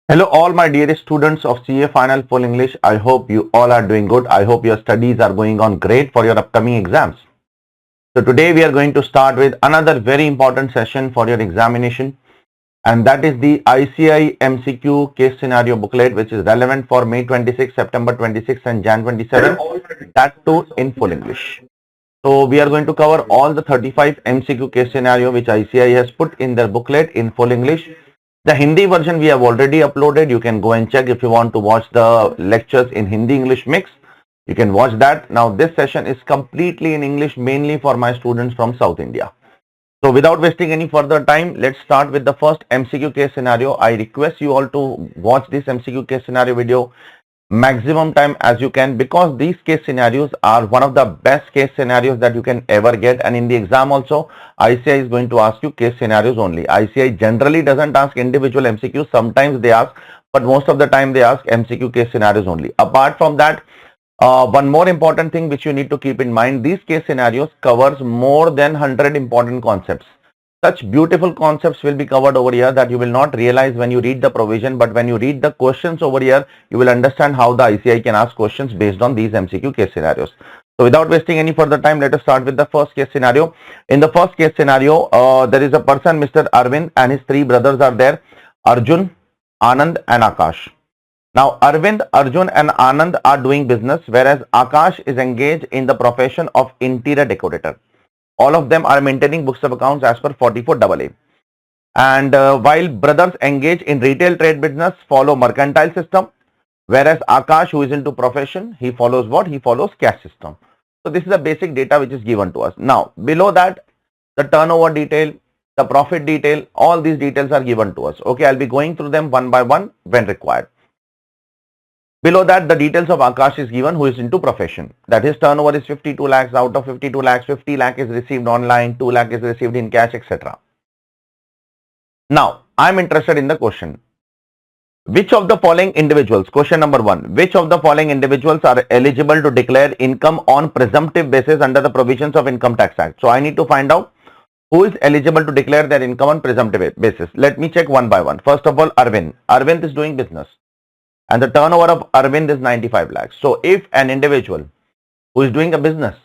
Hello all my dearest students of CA Final Full English. I hope you all are doing good. I hope your studies are going on great for your upcoming exams. So today we are going to start with another very important session for your examination, and that is the ICI MCQ case scenario booklet, which is relevant for May 26, September 26 and Jan 27, that too in full English. So we are going to cover all the 35 MCQ case scenario which ICI has put in their booklet in full English. The Hindi version we have already uploaded. You can go and check if you want to watch the lectures in Hindi English mix. You can watch that. Now this session is completely in English, mainly for my students from South India. So without wasting any further time, let's start with the first MCQ case scenario. I request you all to watch this MCQ case scenario video maximum time as you can, because these case scenarios are one of the best case scenarios that you can ever get, and in the exam also ICI is going to ask you case scenarios only. ICI generally doesn't ask individual MCQs, sometimes they ask, but most of the time they ask MCQ case scenarios only. Apart from that, one more important thing which you need to keep in mind, these case scenarios covers more than 100 important concepts. Such beautiful concepts will be covered over here that you will not realize when you read the provision, but when you read the questions over here, you will understand how the ICI can ask questions based on these MCQ case scenarios. So without wasting any further time, let us start with the first case scenario. In the first case scenario, there is a person, Mr. Arvind, and his three brothers are there, Arjun, Anand and Akash. Now Arvind, Arjun and Anand are doing business, whereas Akash is engaged in the profession of interior decorator. All of them are maintaining books of accounts as per 44AA. And while brothers engage in retail trade business, follow mercantile system, whereas Akash, who is into profession, he follows what? He follows cash system. So this is the basic data which is given to us. Now below that, the turnover detail, the profit detail, all these details are given to us. Okay, I'll be going through them one by one when required. Below that, the details of Akash is given, who is into profession. That his turnover is 52 lakhs. Out of 52 lakhs, 50 lakh is received online, 2 lakh is received in cash, etc. Now, I am interested in the question. Which of the following individuals, question number 1, which of the following individuals are eligible to declare income on presumptive basis under the provisions of Income Tax Act? So, I need to find out who is eligible to declare their income on presumptive basis. Let me check one by one. First of all, Arvind. Arvind is doing business, and the turnover of Arvind is 95 lakhs. So if an individual who is doing a business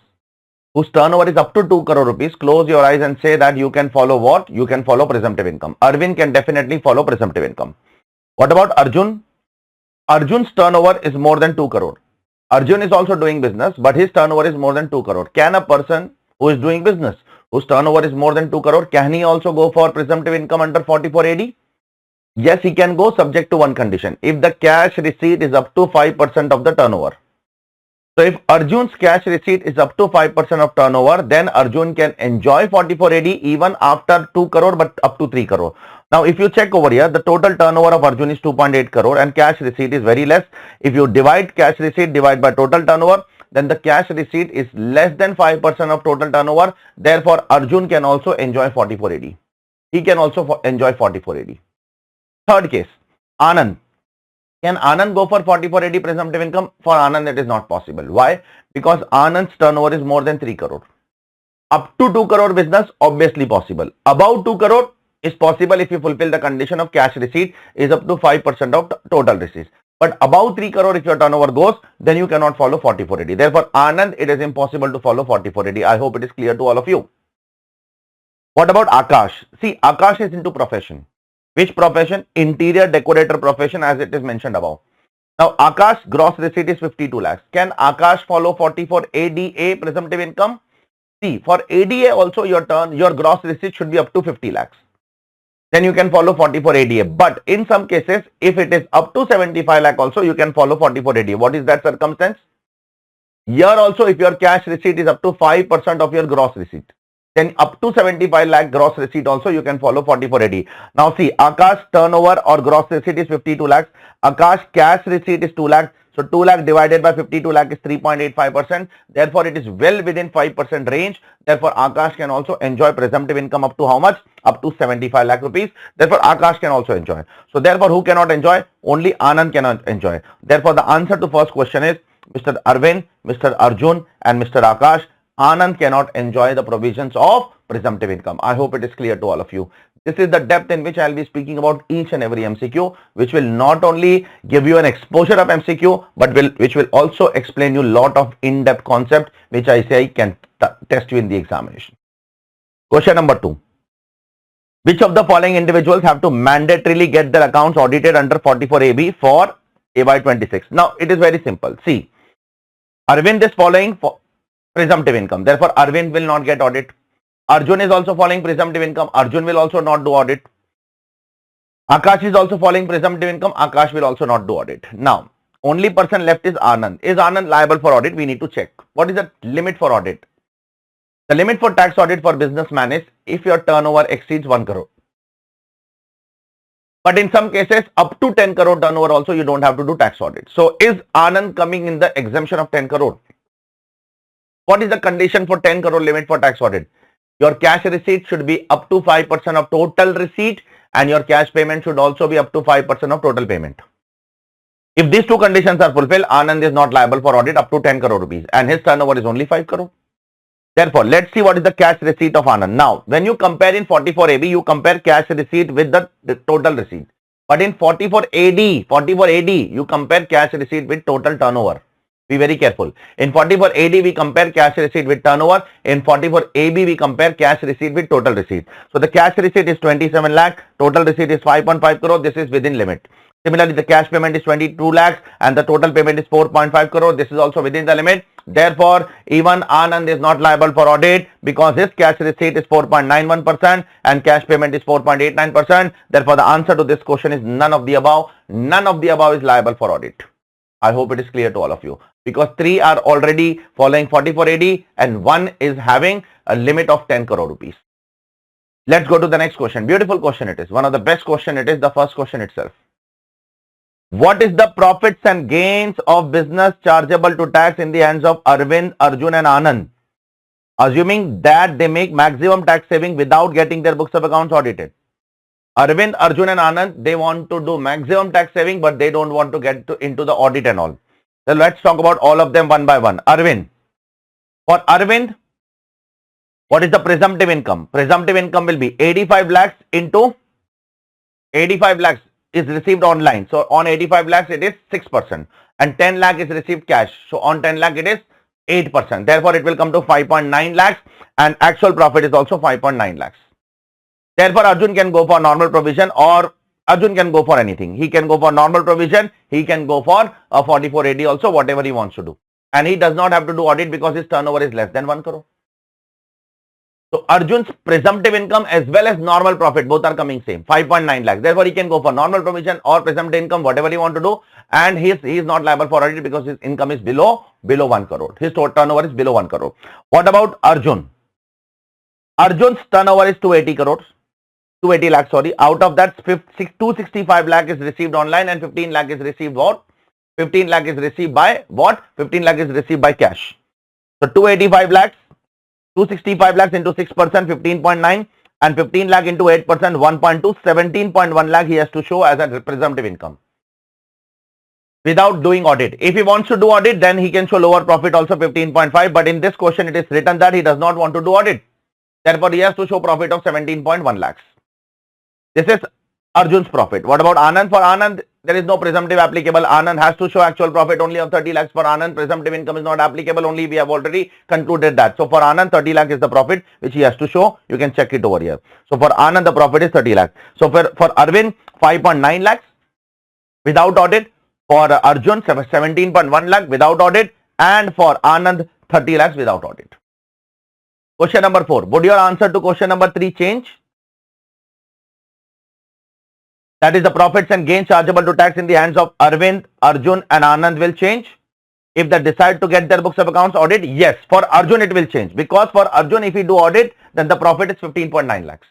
whose turnover is up to 2 crore rupees, close your eyes and say that you can follow what? You can follow presumptive income. Arvind can definitely follow presumptive income. What about Arjun? Arjun's turnover is more than 2 crore. Arjun is also doing business, but his turnover is more than 2 crore. Can a person who is doing business, whose turnover is more than 2 crore, can he also go for presumptive income under 44AD? Yes, he can go, subject to one condition: if the cash receipt is up to 5% of the turnover. So if Arjun's cash receipt is up to 5% of turnover, then Arjun can enjoy 44AD even after 2 crore but up to 3 crore. Now if you check over here, the total turnover of Arjun is 2.8 crore and cash receipt is very less. If you divide cash receipt by total turnover, then the cash receipt is less than 5% of total turnover. Therefore, Arjun can also enjoy 44AD. He can also enjoy 44AD. Third case, Anand. Can Anand go for 44AD presumptive income? For Anand, it is not possible. Why? Because Anand's turnover is more than 3 crore. Up to 2 crore business, obviously possible. Above 2 crore is possible if you fulfill the condition of cash receipt is up to 5% of total receipts. But above 3 crore, if your turnover goes, then you cannot follow 44AD. Therefore, Anand, it is impossible to follow 44AD. I hope it is clear to all of you. What about Akash? See, Akash is into profession. Which profession? Interior decorator profession, as it is mentioned above. Now, Akash gross receipt is 52 lakhs. Can Akash follow 44 ADA presumptive income? See, for ADA also your gross receipt should be up to 50 lakhs. Then you can follow 44 ADA. But in some cases, if it is up to 75 lakh also, you can follow 44 ADA. What is that circumstance? Here also, if your cash receipt is up to 5% of your gross receipt, then up to 75 lakh gross receipt also you can follow 44AD. Now see, Akash turnover or gross receipt is 52 lakhs. Akash cash receipt is 2 lakhs. So 2 lakh divided by 52 lakh is 3.85%. Therefore, it is well within 5% range. Therefore, Akash can also enjoy presumptive income up to how much? Up to 75 lakh rupees. Therefore, Akash can also enjoy. So therefore, who cannot enjoy? Only Anand cannot enjoy. Therefore, the answer to first question is Mr. Arvind, Mr. Arjun and Mr. Akash. Anand cannot enjoy the provisions of presumptive income. I hope it is clear to all of you. This is the depth in which I'll be speaking about each and every MCQ, which will not only give you an exposure of MCQ, but which will also explain you a lot of in-depth concept, which I say can test you in the examination. Question number 2. Which of the following individuals have to mandatorily get their accounts audited under 44AB for AY26? Now, it is very simple. See, Arvind is following for presumptive income. Therefore, Arvind will not get audit. Arjun is also following presumptive income. Arjun will also not do audit. Akash is also following presumptive income. Akash will also not do audit. Now, only person left is Anand. Is Anand liable for audit? We need to check. What is the limit for audit? The limit for tax audit for businessman is if your turnover exceeds 1 crore. But in some cases, up to 10 crore turnover also, you don't have to do tax audit. So, is Anand coming in the exemption of 10 crore? What is the condition for 10 crore limit for tax audit? Your cash receipt should be up to 5% of total receipt, and your cash payment should also be up to 5% of total payment. If these two conditions are fulfilled, Anand is not liable for audit up to 10 crore rupees, and his turnover is only 5 crore. Therefore, let's see what is the cash receipt of Anand. Now, when you compare in 44AB, you compare cash receipt with the total receipt. But in 44AD, you compare cash receipt with total turnover. Be very careful. In 44AD, we compare cash receipt with turnover. In 44AB, we compare cash receipt with total receipt. So, the cash receipt is 27 lakh, total receipt is 5.5 crore. This is within limit. Similarly, the cash payment is 22 lakhs and the total payment is 4.5 crore. This is also within the limit. Therefore, even Anand is not liable for audit because his cash receipt is 4.91% and cash payment is 4.89%. Therefore, the answer to this question is none of the above. None of the above is liable for audit. I hope it is clear to all of you, because 3 are already following 44AD and 1 is having a limit of 10 crore rupees. Let's go to the next question. Beautiful question it is. One of the best question it is, the first question itself. What is the profits and gains of business chargeable to tax in the hands of Arvind, Arjun and Anand, assuming that they make maximum tax saving without getting their books of accounts audited? Arvind, Arjun and Anand, they want to do maximum tax saving, but they don't want to get into the audit and all. So let's talk about all of them one by one. Arvind. For Arvind, what is the presumptive income? Presumptive income will be 85 lakhs into 85 lakhs is received online. So on 85 lakhs, it is 6% and 10 lakh is received cash. So on 10 lakh, it is 8%. Therefore, it will come to 5.9 lakhs and actual profit is also 5.9 lakhs. Therefore, Arjun can go for normal provision or Arjun can go for anything. He can go for normal provision. He can go for a 44AD also, whatever he wants to do. And he does not have to do audit because his turnover is less than 1 crore. So, Arjun's presumptive income as well as normal profit, both are coming same, 5.9 lakhs. Therefore, he can go for normal provision or presumptive income, whatever he want to do. And he is not liable for audit because his income is below 1 crore. His total turnover is below 1 crore. What about Arjun? Arjun's turnover is 280 crores. 280 lakhs, sorry. Out of that, 265 lakh is received online and 15 lakh is received what? 15 lakh is received by what? 15 lakh is received by cash. So 285 lakhs, 265 lakhs into 6%, 15.9 and 15 lakh into 8%, 1.2, 17.1 lakh he has to show as a presumptive income without doing audit. If he wants to do audit, then he can show lower profit also 15.5. But in this question, it is written that he does not want to do audit. Therefore, he has to show profit of 17.1 lakhs. This is Arjun's profit. What about Anand? For Anand, there is no presumptive applicable. Anand has to show actual profit only of 30 lakhs. For Anand, presumptive income is not applicable. Only we have already concluded that. So for Anand, 30 lakh is the profit which he has to show. You can check it over here. So for Anand, the profit is 30 lakhs. So for Arvind, 5.9 lakhs without audit. For Arjun, 17.1 lakh without audit. And for Anand, 30 lakhs without audit. Question number 4. Would your answer to question number 3 change? That is, the profits and gains chargeable to tax in the hands of Arvind, Arjun and Anand will change. If they decide to get their books of accounts audit, yes, for Arjun it will change. Because for Arjun, if he do audit, then the profit is 15.9 lakhs.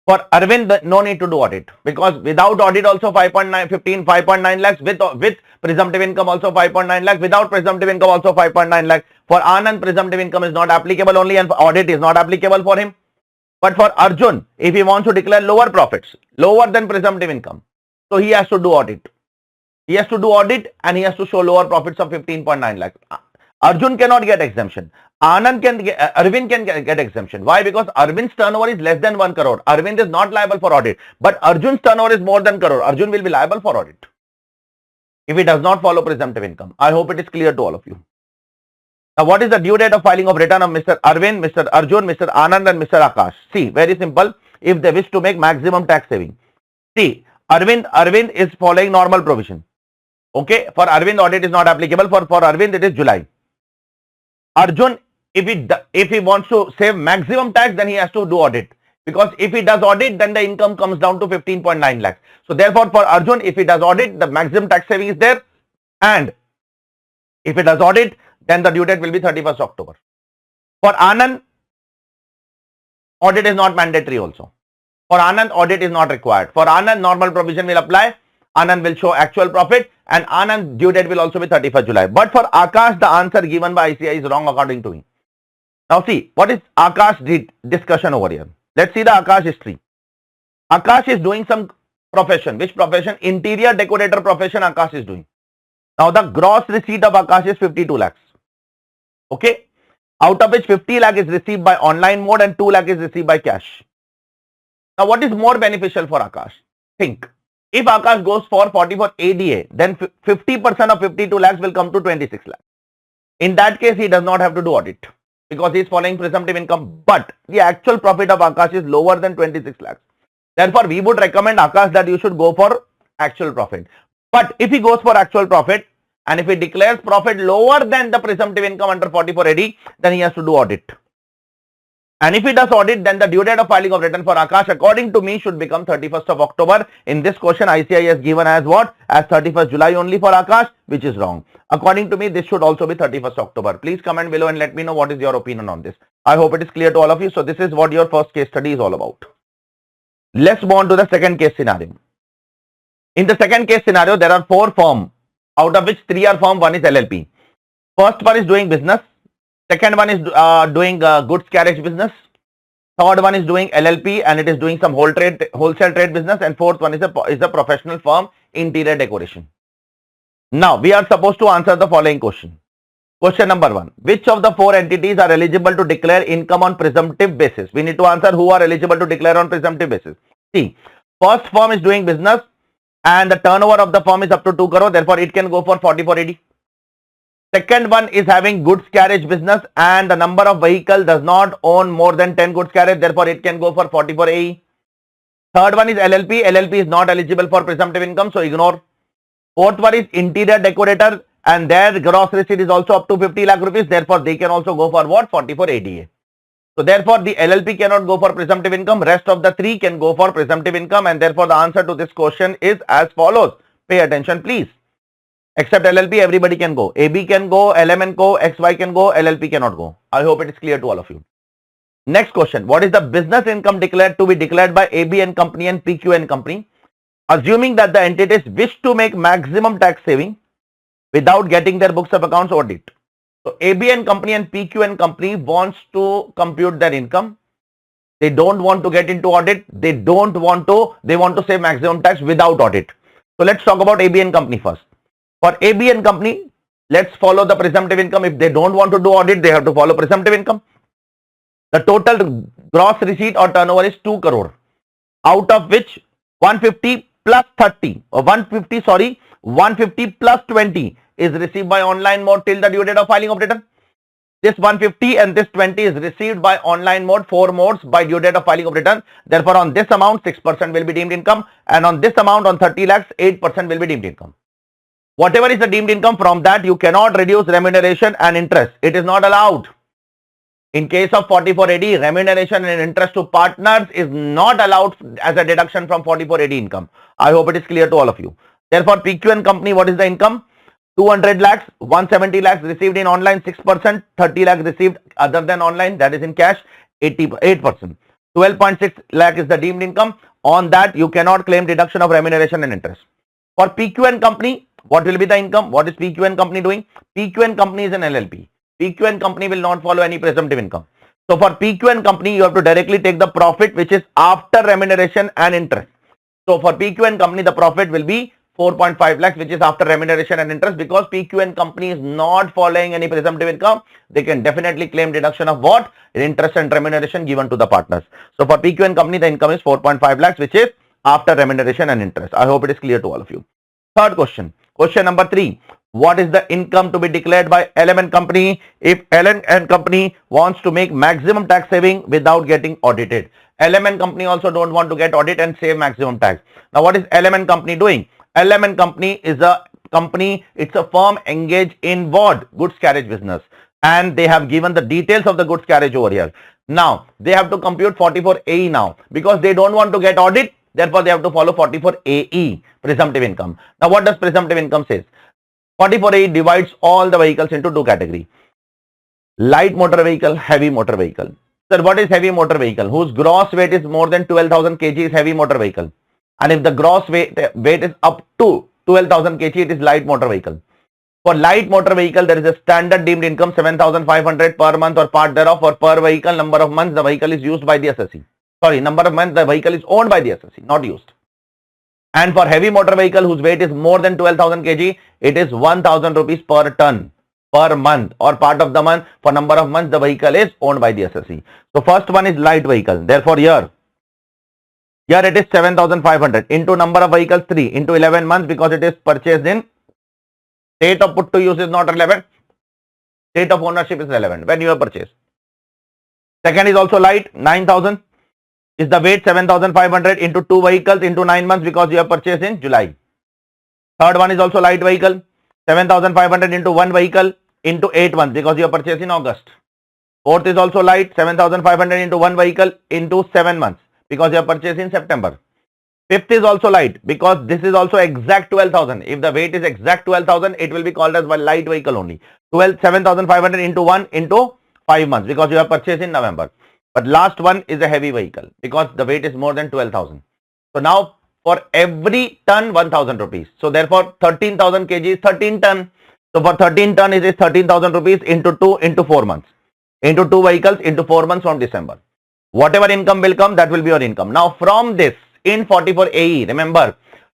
For Arvind, no need to do audit. Because without audit also 5.9 lakhs. With presumptive income also 5.9 lakhs. Without presumptive income also 5.9 lakhs. For Anand, presumptive income is not applicable only and audit is not applicable for him. But for Arjun, if he wants to declare lower profits, lower than presumptive income, so he has to do audit. He has to do audit and he has to show lower profits of 15.9 lakhs. Arjun cannot get exemption. Anand can get, Arvind can get exemption. Why? Because Arvind's turnover is less than 1 crore. Arvind is not liable for audit. But Arjun's turnover is more than crore. Arjun will be liable for audit if he does not follow presumptive income. I hope it is clear to all of you. Now, what is the due date of filing of return of Mr. Arvind, Mr. Arjun, Mr. Anand and Mr. Akash? See, very simple. If they wish to make maximum tax saving. See, Arvind is following normal provision. Okay, for Arvind audit is not applicable. For Arvind it is July. Arjun, if he wants to save maximum tax, then he has to do audit. Because if he does audit, then the income comes down to 15.9 lakhs. So therefore, for Arjun, if he does audit, the maximum tax saving is there. And if he does audit, then the due date will be 31st October. For Anand, audit is not mandatory also. For Anand, audit is not required. For Anand, normal provision will apply. Anand will show actual profit and Anand due date will also be 31st July. But for Akash, the answer given by ICI is wrong according to me. Now see, what is Akash discussion over here? Let's see the Akash history. Akash is doing some profession. Which profession? Interior decorator profession Akash is doing. Now the gross receipt of Akash is 52 lakhs. Okay. Out of which 50 lakh is received by online mode and 2 lakh is received by cash. Now what is more beneficial for Akash? Think. If Akash goes for 44 ADA, then 50% of 52 lakhs will come to 26 lakhs. In that case, he does not have to do audit because he is following presumptive income. But the actual profit of Akash is lower than 26 lakhs. Therefore, we would recommend Akash that you should go for actual profit. But if he goes for actual profit and if he declares profit lower than the presumptive income under 44 AD, then he has to do audit. And if he does audit, then the due date of filing of return for Akash, according to me, should become 31st of October. In this question, ICI has given as what? As 31st July only for Akash, which is wrong. According to me, this should also be 31st October. Please comment below and let me know what is your opinion on this. I hope it is clear to all of you. So this is what your first case study is all about. Let's move on to the second case scenario. In the second case scenario, there are 4 firms, out of which 3 are firm, 1 is LLP. First one is doing business. Second one is doing goods carriage business. Third one is doing LLP and it is doing some wholesale trade business. And fourth one is a professional firm, interior decoration. Now, we are supposed to answer the following question. Question number 1. Which of the 4 entities are eligible to declare income on presumptive basis? We need to answer who are eligible to declare on presumptive basis. See, first firm is doing business and the turnover of the firm is up to 2 crore. Therefore, it can go for 4480. Second one is having goods carriage business and the number of vehicle does not own more than 10 goods carriage. Therefore, it can go for 44 AE. Third one is LLP. LLP is not eligible for presumptive income, so ignore. Fourth one is interior decorator and their gross receipt is also up to 50 lakh rupees. Therefore, they can also go for what? 44 ADA. So, therefore, the LLP cannot go for presumptive income. Rest of the 3 can go for presumptive income and therefore, the answer to this question is as follows. Pay attention, please. Except LLP, everybody can go. AB can go, LM can go, XY can go, LLP cannot go. I hope it is clear to all of you. Next question. What is the business income declared to be declared by AB and company and PQ and company? Assuming that the entities wish to make maximum tax saving without getting their books of accounts audit. So, AB and company and PQ and company wants to compute their income. They don't want to get into audit. They want to save maximum tax without audit. So, let's talk about AB and company first. For AB and company, let's follow the presumptive income. If they don't want to do audit, they have to follow presumptive income. The total gross receipt or turnover is 2 crore, out of which 150 plus 30 or 150 plus 20 is received by online mode till the due date of filing of return. This 150 and this 20 is received by online mode, 4 modes by due date of filing of return. Therefore, on this amount, 6% will be deemed income and on this amount, on 30 lakhs, 8% will be deemed income. Whatever is the deemed income, from that you cannot reduce remuneration and interest. It is not allowed. In case of 44AD, remuneration and interest to partners is not allowed as a deduction from 44AD income. I hope it is clear to all of you. Therefore, PQ and company, what is the income? 200 lakhs, 170 lakhs received in online, 6%, 30 lakhs received other than online, that is in cash, 8%. 12.6 lakh is the deemed income. On that, you cannot claim deduction of remuneration and interest. For PQ and company, what will be the income? What is PQ and company doing? PQ and company is an LLP. PQ and company will not follow any presumptive income. So for PQ and company, you have to directly take the profit which is after remuneration and interest. So for PQ and company, the profit will be 4.5 lakhs, which is after remuneration and interest. Because PQ and company is not following any presumptive income, they can definitely claim deduction of what? Interest and remuneration given to the partners. So for PQ and company, the income is 4.5 lakhs, which is after remuneration and interest. I hope it is clear to all of you. Third question. Question number 3. What is the income to be declared by LM and company if LM and company wants to make maximum tax saving without getting audited? LM and company also don't want to get audit and save maximum tax. Now what is LM and company doing? LM and company is a company, it's a firm engaged in what? Goods carriage business. And they have given the details of the goods carriage over here. Now they have to compute 44AE now because they don't want to get audit. Therefore, they have to follow 44AE, presumptive income. Now, what does presumptive income says? 44AE divides all the vehicles into two categories. Light motor vehicle, heavy motor vehicle. Sir, what is heavy motor vehicle? Whose gross weight is more than 12,000 kg is heavy motor vehicle. And if the gross weight is up to 12,000 kg, it is light motor vehicle. For light motor vehicle, there is a standard deemed income 7,500 per month or part thereof, or per vehicle number of months the vehicle is used by the assessee. Sorry, number of months the vehicle is owned by the assessee, not used. And for heavy motor vehicle whose weight is more than 12,000 kg, it is 1,000 rupees per ton per month or part of the month. For number of months the vehicle is owned by the assessee. So first one is light vehicle. Therefore here it is 7,500 into number of vehicles 3 into 11 months because it is purchased in date of put to use is not relevant. Date of ownership is relevant when you have purchased. Second is also light, 9,000 is the weight, 7,500 into 2 vehicles into 9 months because you have purchased in July. Third one is also light vehicle, 7,500 into 1 vehicle into 8 months because you have purchased in August. Fourth is also light, 7,500 into 1 vehicle into 7 months because you have purchased in September. Fifth is also light because this is also exact 12,000. If the weight is exact 12,000, it will be called as one light vehicle only. 7,500 into 1 into 5 months because you have purchased in November. But last one is a heavy vehicle because the weight is more than 12,000. So now for every ton 1,000 rupees. So therefore 13,000 kg is 13 ton. So for 13 ton it is 13,000 rupees into 2 into 4 months. Into 2 vehicles into 4 months from December. Whatever income will come, that will be your income. Now from this in 44AE, remember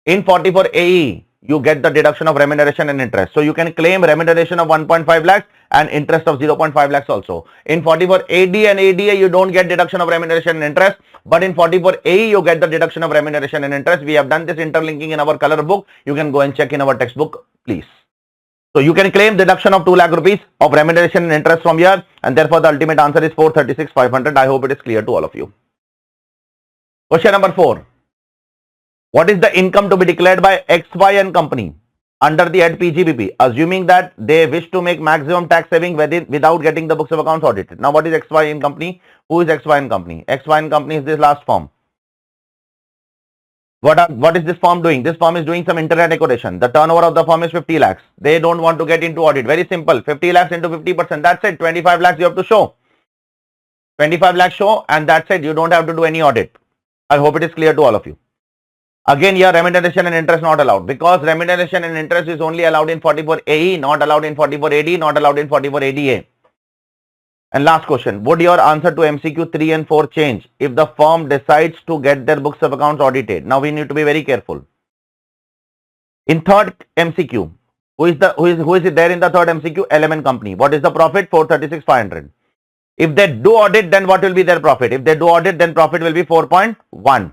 in 44AE you get the deduction of remuneration and interest. So you can claim remuneration of 1.5 lakhs and interest of 0.5 lakhs also. In 44AD and ADA you don't get deduction of remuneration and interest, but in 44AE you get the deduction of remuneration and interest. We have done this interlinking in our color book. You can go and check in our textbook, please. So you can claim deduction of 2 lakh rupees of remuneration and interest from here, and therefore the ultimate answer is 436,500. I hope it is clear to all of you. Question number 4. What is the income to be declared by XY and company under the head PGBP, assuming that they wish to make maximum tax saving without getting the books of accounts audited? Now what is XY and company? Who is XY and company? XY and company is this last form. What is this firm doing? This firm is doing some internet decoration. The turnover of the firm is 50 lakhs. They don't want to get into audit. Very simple. 50 lakhs into 50%. That's it. 25 lakhs you have to show. 25 lakhs show and that's it. You don't have to do any audit. I hope it is clear to all of you. Again, here remuneration and interest not allowed because remuneration and interest is only allowed in 44AE, not allowed in 44AD, not allowed in 44ADA. And last question, would your answer to MCQ 3 and 4 change if the firm decides to get their books of accounts audited? Now we need to be very careful. In third MCQ, who is it there in the third MCQ? LM and company. What is the profit? 436,500. If they do audit, then what will be their profit? If they do audit, then profit will be 4.1.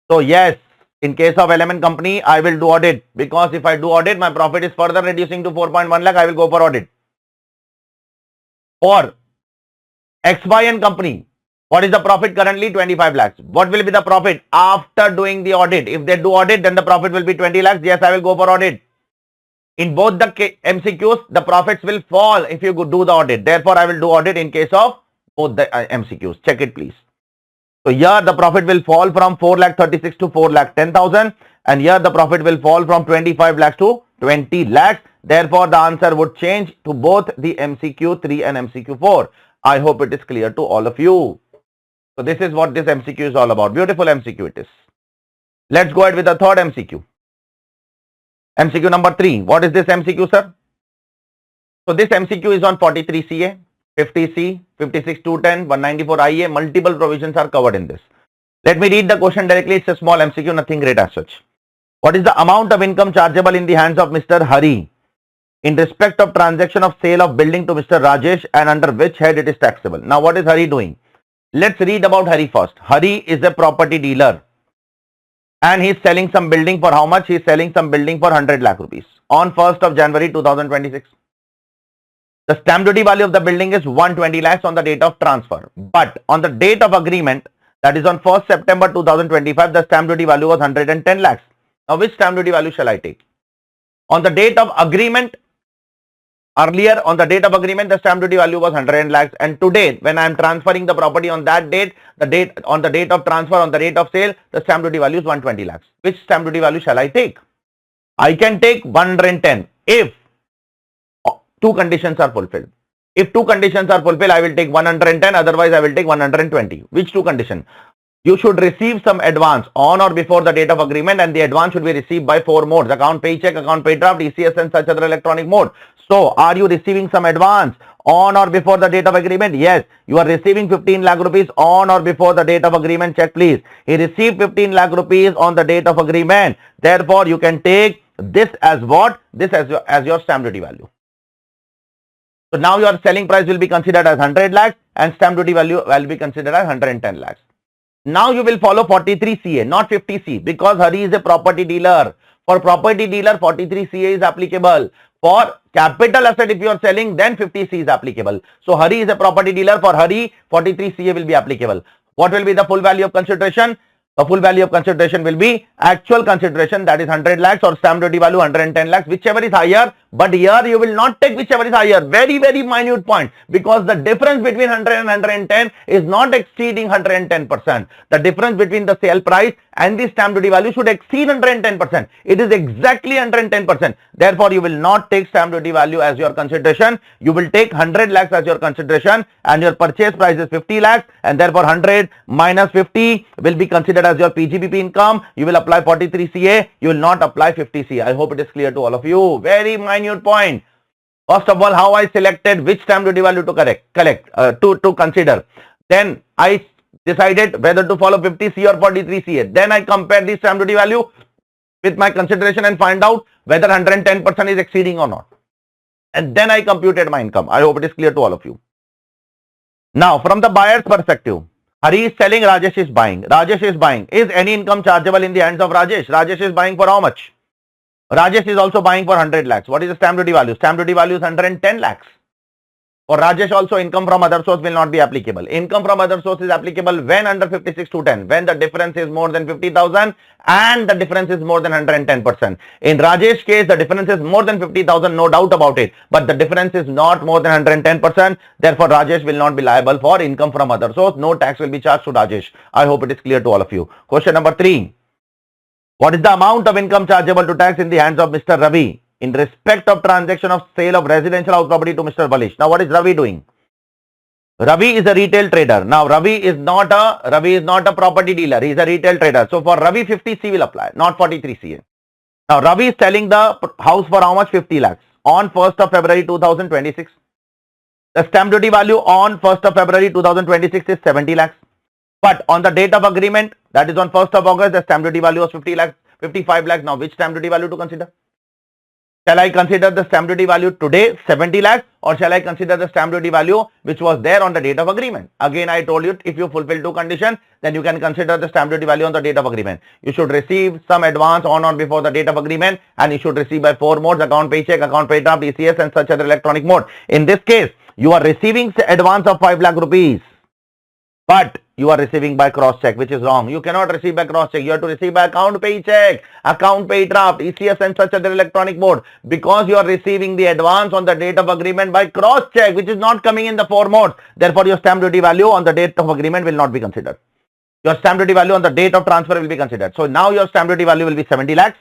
So yes, in case of LM and company, I will do audit because if I do audit, my profit is further reducing to 4.1 lakh. I will go for audit. For XY and company, what is the profit currently? 25 lakhs. What will be the profit after doing the audit? If they do audit, then the profit will be 20 lakhs. Yes, I will go for audit. In both the MCQs, the profits will fall if you do the audit. Therefore, I will do audit in case of both the MCQs. Check it, please. So here the profit will fall from 4,36,000 to 4,10,000, and here the profit will fall from 25 lakhs to 20 lakhs. Therefore, the answer would change to both the MCQ 3 and MCQ 4. I hope it is clear to all of you. So this is what this MCQ is all about. Beautiful MCQ it is. Let's go ahead with the third MCQ. MCQ number 3. What is this MCQ, sir? So this MCQ is on 43CA. 50C, 56.210, 194IA, multiple provisions are covered in this. Let me read the question directly. It's a small MCQ, nothing great as such. What is the amount of income chargeable in the hands of Mr. Hari in respect of transaction of sale of building to Mr. Rajesh, and under which head it is taxable? Now what is Hari doing? Let's read about Hari first. Hari is a property dealer and he is selling some building for how much? He is selling some building for 100 lakh rupees on 1st of January 2026. The stamp duty value of the building is 120 lakhs on the date of transfer, but on the date of agreement, that is on 1st September 2025, the stamp duty value was 110 lakhs. Now which stamp duty value shall I take? On the date of agreement, earlier on the date of agreement, the stamp duty value was 100 lakhs, and today when I am transferring the property on that date, on the date of transfer, on the date of sale, the stamp duty value is 120 lakhs. Which stamp duty value shall I take? I can take 110 if two conditions are fulfilled. If two conditions are fulfilled, I will take 110, otherwise I will take 120. Which two conditions? You should receive some advance on or before the date of agreement, and the advance should be received by 4 modes: account pay check, account pay draft, ECS and such other electronic mode. So are you receiving some advance on or before the date of agreement? Yes, you are receiving 15 lakh rupees on or before the date of agreement. Check please. He received 15 lakh rupees on the date of agreement. Therefore, you can take this as what? This as your stamp duty value. So now your selling price will be considered as 100 lakhs and stamp duty value will be considered as 110 lakhs. Now you will follow 43CA, not 50C, because Hari is a property dealer. For property dealer, 43CA is applicable. For capital asset, if you are selling, then 50C is applicable. So Hari is a property dealer. For Hari, 43CA will be applicable. What will be the full value of consideration? The full value of consideration will be actual consideration, that is 100 lakhs, or stamp duty value 110 lakhs, whichever is higher. But here you will not take whichever is higher. Very, very minute point, because the difference between 100 and 110 is not exceeding 110%. The difference between the sale price and the stamp duty value should exceed 110%. It is exactly 110%. Therefore, you will not take stamp duty value as your consideration. You will take 100 lakhs as your consideration, and your purchase price is 50 lakhs, and therefore 100 minus 50 will be considered as your PGBP income. You will apply 43CA. You will not apply 50C. I hope it is clear to all of you. Very minute point. First of all, how I selected which stamp duty value to consider. Then I decided whether to follow 50C or 43CA. Then I compare the stamp duty value with my consideration and find out whether 110% is exceeding or not. And then I computed my income. I hope it is clear to all of you. Now, from the buyer's perspective, Hari is selling, Rajesh is buying. Rajesh is buying. Is any income chargeable in the hands of Rajesh? Rajesh is buying for how much? Rajesh is also buying for 100 lakhs. What is the stamp duty value? Stamp duty value is 110 lakhs. For Rajesh also, income from other source will not be applicable. Income from other source is applicable when under 56(2)(10), when the difference is more than 50,000 and the difference is more than 110%. In Rajesh's case, the difference is more than 50,000, no doubt about it. But the difference is not more than 110%. Therefore, Rajesh will not be liable for income from other source. No tax will be charged to Rajesh. I hope it is clear to all of you. Question number 3. What is the amount of income chargeable to tax in the hands of Mr. Ravi in respect of transaction of sale of residential house property to Mr. Balish? Now, what is Ravi doing? Ravi is a retail trader. Now, Ravi is not a property dealer. He is a retail trader. So, for Ravi, 50C will apply, not 43CA. Now, Ravi is selling the house for how much? 50 lakhs on 1st of February 2026. The stamp duty value on 1st of February 2026 is 70 lakhs. But on the date of agreement, that is on 1st of August, the stamp duty value was 50 lakhs, 55 lakhs. Now, which stamp duty value to consider? Shall I consider the stamp duty value today, 70 lakhs, or shall I consider the stamp duty value which was there on the date of agreement? Again, I told you, if you fulfill two conditions, then you can consider the stamp duty value on the date of agreement. You should receive some advance on or before the date of agreement, and you should receive by 4 modes: account pay check, account pay draft, ECS and such other electronic mode. In this case, you are receiving advance of 5 lakh rupees, but you are receiving by cross check, which is wrong. You cannot receive by cross check. You have to receive by account pay check, account pay draft, ECS and such other electronic mode, because you are receiving the advance on the date of agreement by cross check, which is not coming in the 4 modes. Therefore, your stamp duty value on the date of agreement will not be considered. Your stamp duty value on the date of transfer will be considered. So now your stamp duty value will be 70 lakhs.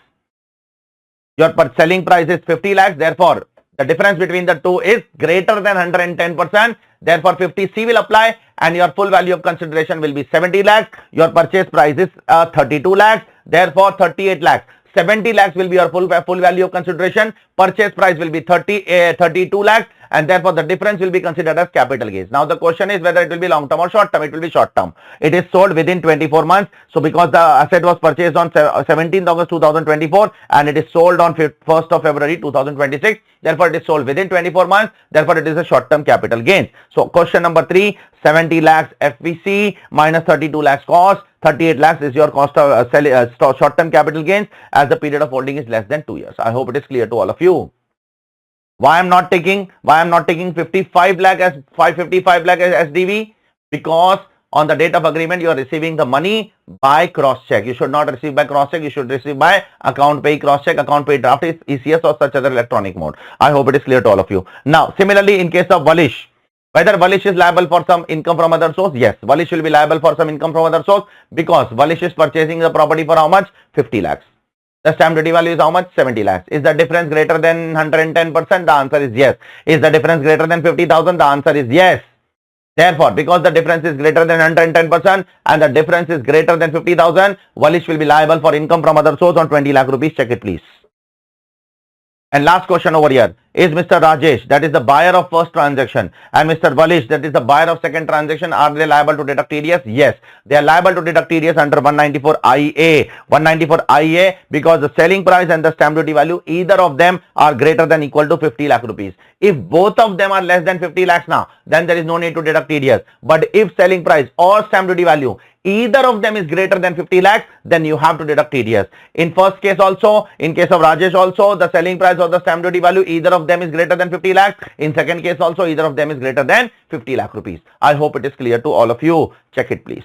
Your selling price is 50 lakhs. Therefore, the difference between the two is greater than 110%. Therefore, 50C will apply, and your full value of consideration will be 70 lakhs. Your purchase price is 32 lakhs. Therefore, 38 lakhs. 70 lakhs will be your full value of consideration. Purchase price will be 32 lakhs, and therefore the difference will be considered as capital gains. Now the question is whether it will be long term or short term. It will be short term. It is sold within 24 months. So because the asset was purchased on 17th August 2024 and it is sold on 1st of February 2026, therefore it is sold within 24 months, therefore it is a short term capital gains. So question number 3, 70 lakhs FVC minus 32 lakhs cost, 38 lakhs is your cost of short term capital gains as the period of holding is less than 2 years. I hope it is clear to all of you. Why I'm not taking 55 lakh as 555 lakh as SDV? Because on the date of agreement you are receiving the money by cross check. You should not receive by cross check, you should receive by account pay cross check, account pay draft, ECS or such other electronic mode. I hope it is clear to all of you. Now similarly in case of Valish, whether Valish is liable for some income from other source? Yes, Valish will be liable for some income from other source because Valish is purchasing the property for how much? 50 lakhs. The stamp duty value is how much? 70 lakhs. Is the difference greater than 110%? The answer is yes. Is the difference greater than 50,000? The answer is yes. Therefore, because the difference is greater than 110% and the difference is greater than 50,000, Valish will be liable for income from other source on 20 lakh rupees. Check it please. And last question over here, is Mr. Rajesh, that is the buyer of first transaction, and Mr. Valish, that is the buyer of second transaction, are they liable to deduct TDS? Yes, they are liable to deduct TDS under 194 IA. 194 IA because the selling price and the stamp duty value, either of them are greater than equal to 50 lakh rupees. If both of them are less than 50 lakhs now, then there is no need to deduct TDS. But if selling price or stamp duty value, either of them is greater than 50 lakhs, then you have to deduct TDS. In first case also, in case of Rajesh also, the selling price or the stamp duty value, either of them is greater than 50 lakhs. In second case also, either of them is greater than 50 lakh rupees. I hope it is clear to all of you. Check it please.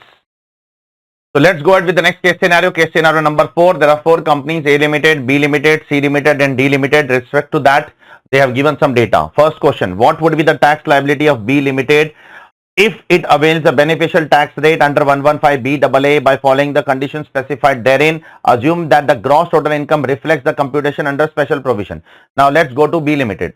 So let's go ahead with the next case scenario. Case scenario number 4. There are 4 companies, A Limited, B Limited, C Limited and D Limited. With respect to that, they have given some data. First question, what would be the tax liability of B Limited if it avails the beneficial tax rate under 115BAA by following the conditions specified therein? Assume that the gross total income reflects the computation under special provision. Now let's go to B Limited.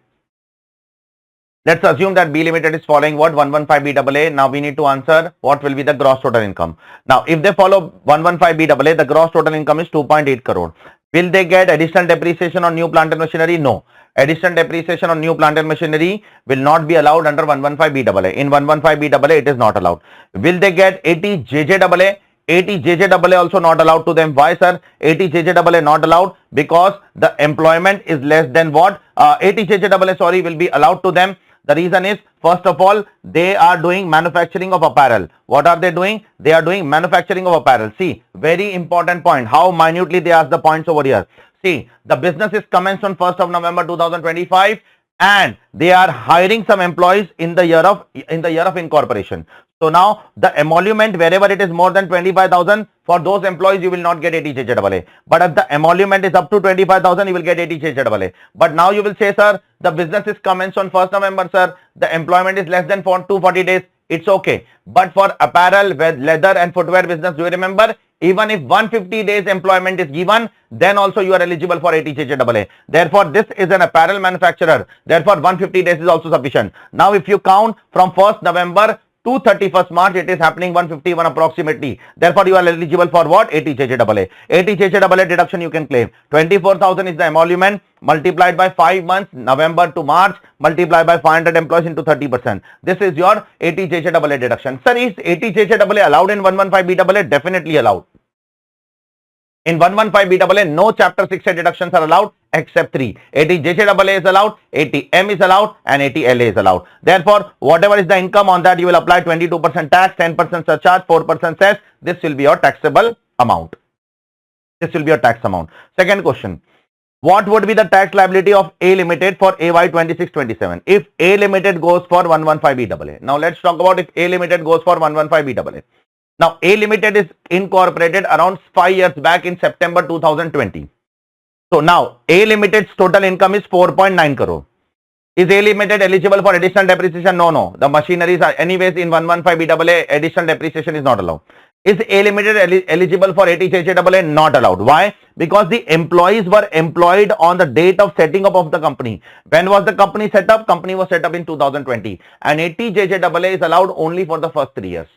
Let's assume that B Limited is following what? 115BAA. Now we need to answer what will be the gross total income. Now if they follow 115BAA, the gross total income is 2.8 crore. Will they get additional depreciation on new plant and machinery? No. Additional depreciation on new plant and machinery will not be allowed under 115BAA. In 115BAA, it is not allowed. Will they get 80JJAA? 80JJAA also not allowed to them. Why, sir? 80JJAA not allowed because the employment is less than what? 80JJAA, sorry, will be allowed to them. The reason is, first of all, they are doing manufacturing of apparel. What are they doing? They are doing manufacturing of apparel. See, very important point. How minutely they ask the points over here. See, the business is commenced on 1st of November 2025 and they are hiring some employees in the year of incorporation. So now the emolument, wherever it is more than 25,000, for those employees you will not get 80JJAA. But if the emolument is up to 25,000, you will get 80JJAA. But now you will say, sir, the business is commenced on 1st November, sir. The employment is less than 240 days. It's okay. But for apparel, leather and footwear business, do you remember? Even if 150 days employment is given, then also you are eligible for 80JJAA. Therefore, this is an apparel manufacturer. Therefore, 150 days is also sufficient. Now, if you count from 1st November to 31st March, it is happening 151 approximately. Therefore, you are eligible for what? 80JJAA. 80JJAA deduction you can claim. 24,000 is the emolument multiplied by 5 months, November to March, multiplied by 500 employees into 30%. This is your 80JJAA deduction. Sir, is 80JJAA allowed in 115BAA? Definitely allowed. In 115BAA, no chapter 6 deductions are allowed except 3. 80JJAA is allowed, 80M is allowed and 80LA is allowed. Therefore, whatever is the income on that, you will apply 22% tax, 10% surcharge, 4% cess. This will be your taxable amount. This will be your tax amount. Second question. What would be the tax liability of A Limited for AY 26-27 if A Limited goes for 115BAA? Now, let's talk about if A Limited goes for 115BAA. Now, A Limited is incorporated around 5 years back in September 2020. So, now A Limited's total income is 4.9 crore. Is A Limited eligible for additional depreciation? No, no. The machineries are anyways in 115BAA, additional depreciation is not allowed. Is A Limited eligible for 80JJAA? Not allowed. Why? Because the employees were employed on the date of setting up of the company. When was the company set up? Company was set up in 2020. And 80JJAA is allowed only for the first 3 years.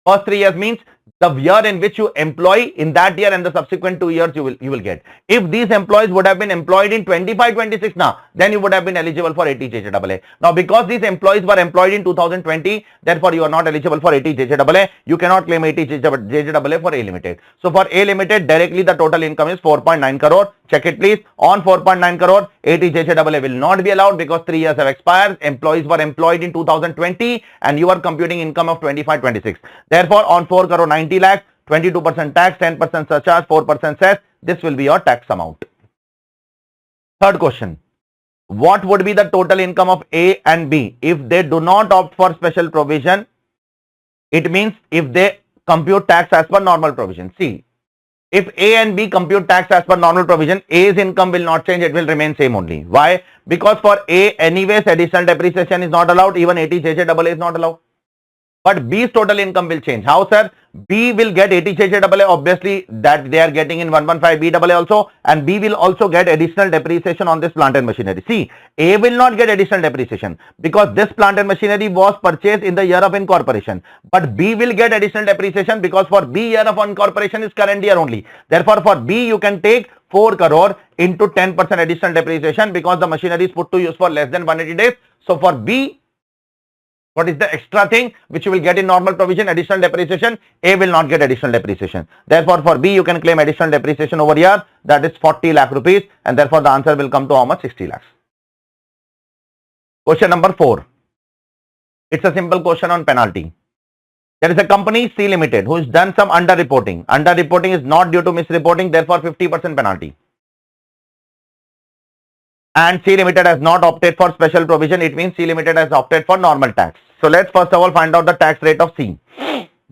First 3 years means the year in which you employ, in that year and the subsequent 2 years you will get. If these employees would have been employed in 25-26 now, then you would have been eligible for 80JJAA. Now because these employees were employed in 2020, therefore you are not eligible for 80JJAA. You cannot claim 80JJAA for A Limited. So for A Limited, directly the total income is 4.9 crore. Check it please. On 4.9 crore, 80JJAA will not be allowed because 3 years have expired. Employees were employed in 2020 and you are computing income of 25-26. Therefore on 4 crore 90 lakhs, 22% tax, 10% surcharge, 4% cess. This will be your tax amount. Third question. What would be the total income of A and B if they do not opt for special provision? It means if they compute tax as per normal provision. See, if A and B compute tax as per normal provision, A's income will not change, it will remain same only. Why? Because for A, anyways, additional depreciation is not allowed, even 80JJAA is not allowed. But B's total income will change. How, sir? B will get 80JJAA, obviously that they are getting in 115BAA also, and B will also get additional depreciation on this plant and machinery. See, A will not get additional depreciation because this plant and machinery was purchased in the year of incorporation. But B will get additional depreciation because for B, year of incorporation is current year only. Therefore, for B, you can take 4 crore into 10% additional depreciation because the machinery is put to use for less than 180 days. So for B, what is the extra thing which you will get in normal provision? Additional depreciation. A will not get additional depreciation. Therefore, for B, you can claim additional depreciation over here. That is 40 lakh rupees. And therefore, the answer will come to how much? 60 lakhs. Question number 4. It's a simple question on penalty. There is a company C Limited who has done some under-reporting. Under-reporting is not due to misreporting. Therefore, 50% penalty. And C Limited has not opted for special provision. It means C Limited has opted for normal tax. So let's first of all find out the tax rate of C.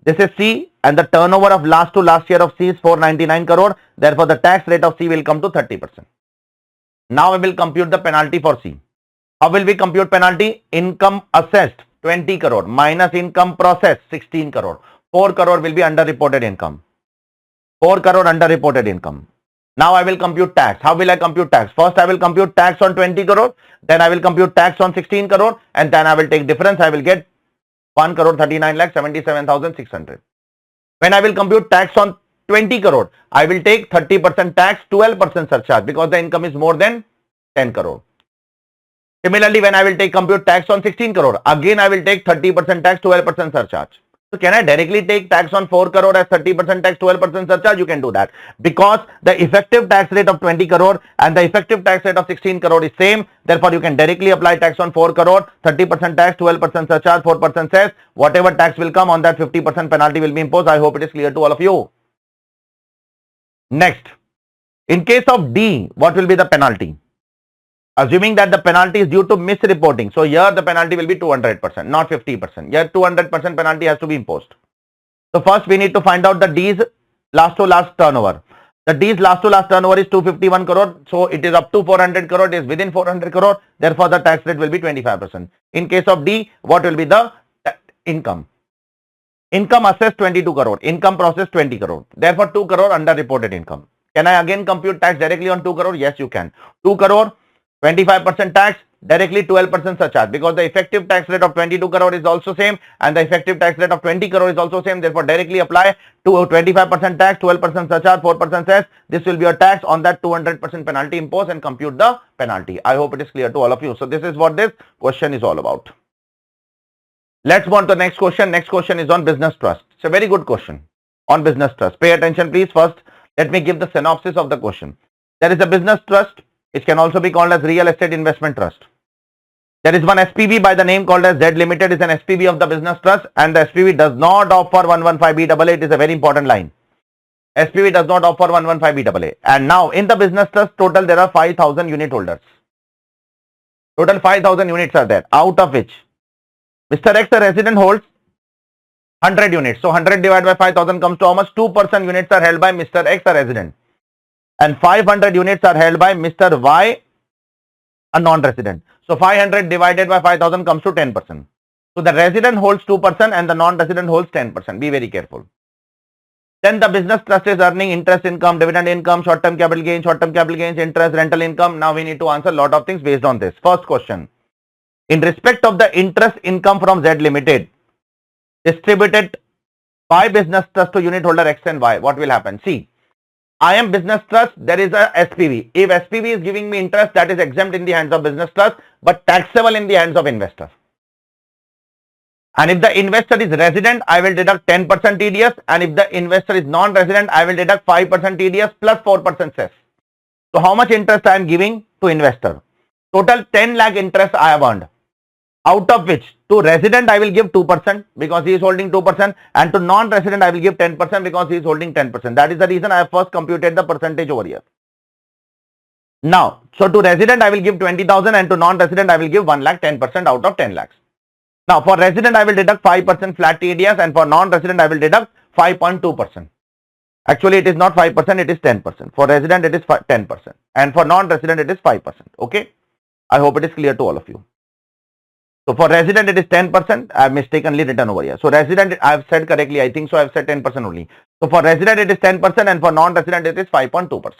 This is C and the turnover of last to last year of C is 499 crore. Therefore, the tax rate of C will come to 30%. Now we will compute the penalty for C. How will we compute penalty? Income assessed 20 crore minus income processed 16 crore. 4 crore will be under-reported income. 4 crore under-reported income. Now I will compute tax. How will I compute tax? First I will compute tax on 20 crore. Then I will compute tax on 16 crore. And then I will take difference. I will get 1 crore 39 lakh 77,600. When I will compute tax on 20 crore, I will take 30% tax, 12% surcharge because the income is more than 10 crore. Similarly, when I will compute tax on 16 crore, again I will take 30% tax, 12% surcharge. So can I directly take tax on 4 crore as 30% tax, 12% surcharge? You can do that because the effective tax rate of 20 crore and the effective tax rate of 16 crore is same. Therefore, you can directly apply tax on 4 crore, 30% tax, 12% surcharge, 4% cess. Whatever tax will come on that 50% penalty will be imposed. I hope it is clear to all of you. Next, in case of D, what will be the penalty? Assuming that the penalty is due to misreporting. So here the penalty will be 200%, not 50%. Here 200% penalty has to be imposed. So first we need to find out the D's last to last turnover. The D's last to last turnover is 251 crore. So it is up to 400 crore. It is within 400 crore. Therefore the tax rate will be 25%. In case of D, what will be the income? Income assessed 22 crore. Income processed 20 crore. Therefore 2 crore under reported income. Can I again compute tax directly on 2 crore? Yes, you can. 2 crore. 25% tax, directly 12% surcharge because the effective tax rate of 22 crore is also same and the effective tax rate of 20 crore is also same. Therefore, directly apply to 25% tax, 12% surcharge, 4% cess. This will be your tax on that 200% penalty imposed and compute the penalty. I hope it is clear to all of you. So, this is what this question is all about. Let's go on to the next question. Next question is on business trust. It's a very good question on business trust. Pay attention please. First, let me give the synopsis of the question. There is a business trust. It can also be called as real estate investment trust. There is one SPV by the name called as Z Limited is an SPV of the business trust and the SPV does not opt for 115BAA. It is a very important line. SPV does not opt for 115BAA. And now in the business trust total there are 5,000 unit holders. Total 5,000 units are there, out of which Mr. X, a resident, holds 100 units. So 100 divided by 5,000 comes to how much? 2% units are held by Mr. X, a resident. And 500 units are held by Mr. Y, a non-resident. So 500 divided by 5,000 comes to 10%. So the resident holds 2% and the non-resident holds 10%. Be very careful. Then the business trust is earning interest income, dividend income, short-term capital gains, interest, rental income. Now we need to answer a lot of things based on this. First question. In respect of the interest income from Z Limited, distributed by business trust to unit holder X and Y, what will happen? See, I am business trust, there is a SPV. If SPV is giving me interest, that is exempt in the hands of business trust, but taxable in the hands of investor. And if the investor is resident, I will deduct 10% TDS, and if the investor is non-resident, I will deduct 5% TDS plus 4% cess. So how much interest I am giving to investor? Total 10 lakh interest I have earned, out of which to resident I will give 2% because he is holding 2%, and to non-resident I will give 10% because he is holding 10%. That is the reason I have first computed the percentage over here. Now, so to resident I will give 20,000 and to non-resident I will give 1 lakh, 10% out of 10 lakhs. Now for resident I will deduct 5% flat TDS, and for non-resident I will deduct 5.2%. Actually it is not 5%, it is 10%. For resident it is 10% and for non-resident it is 5%. Okay. I hope it is clear to all of you. So for resident it is 10%. I have mistakenly written over here. So resident I have said correctly. I think so I have said 10% only. So for resident it is 10% and for non-resident it is 5.2%.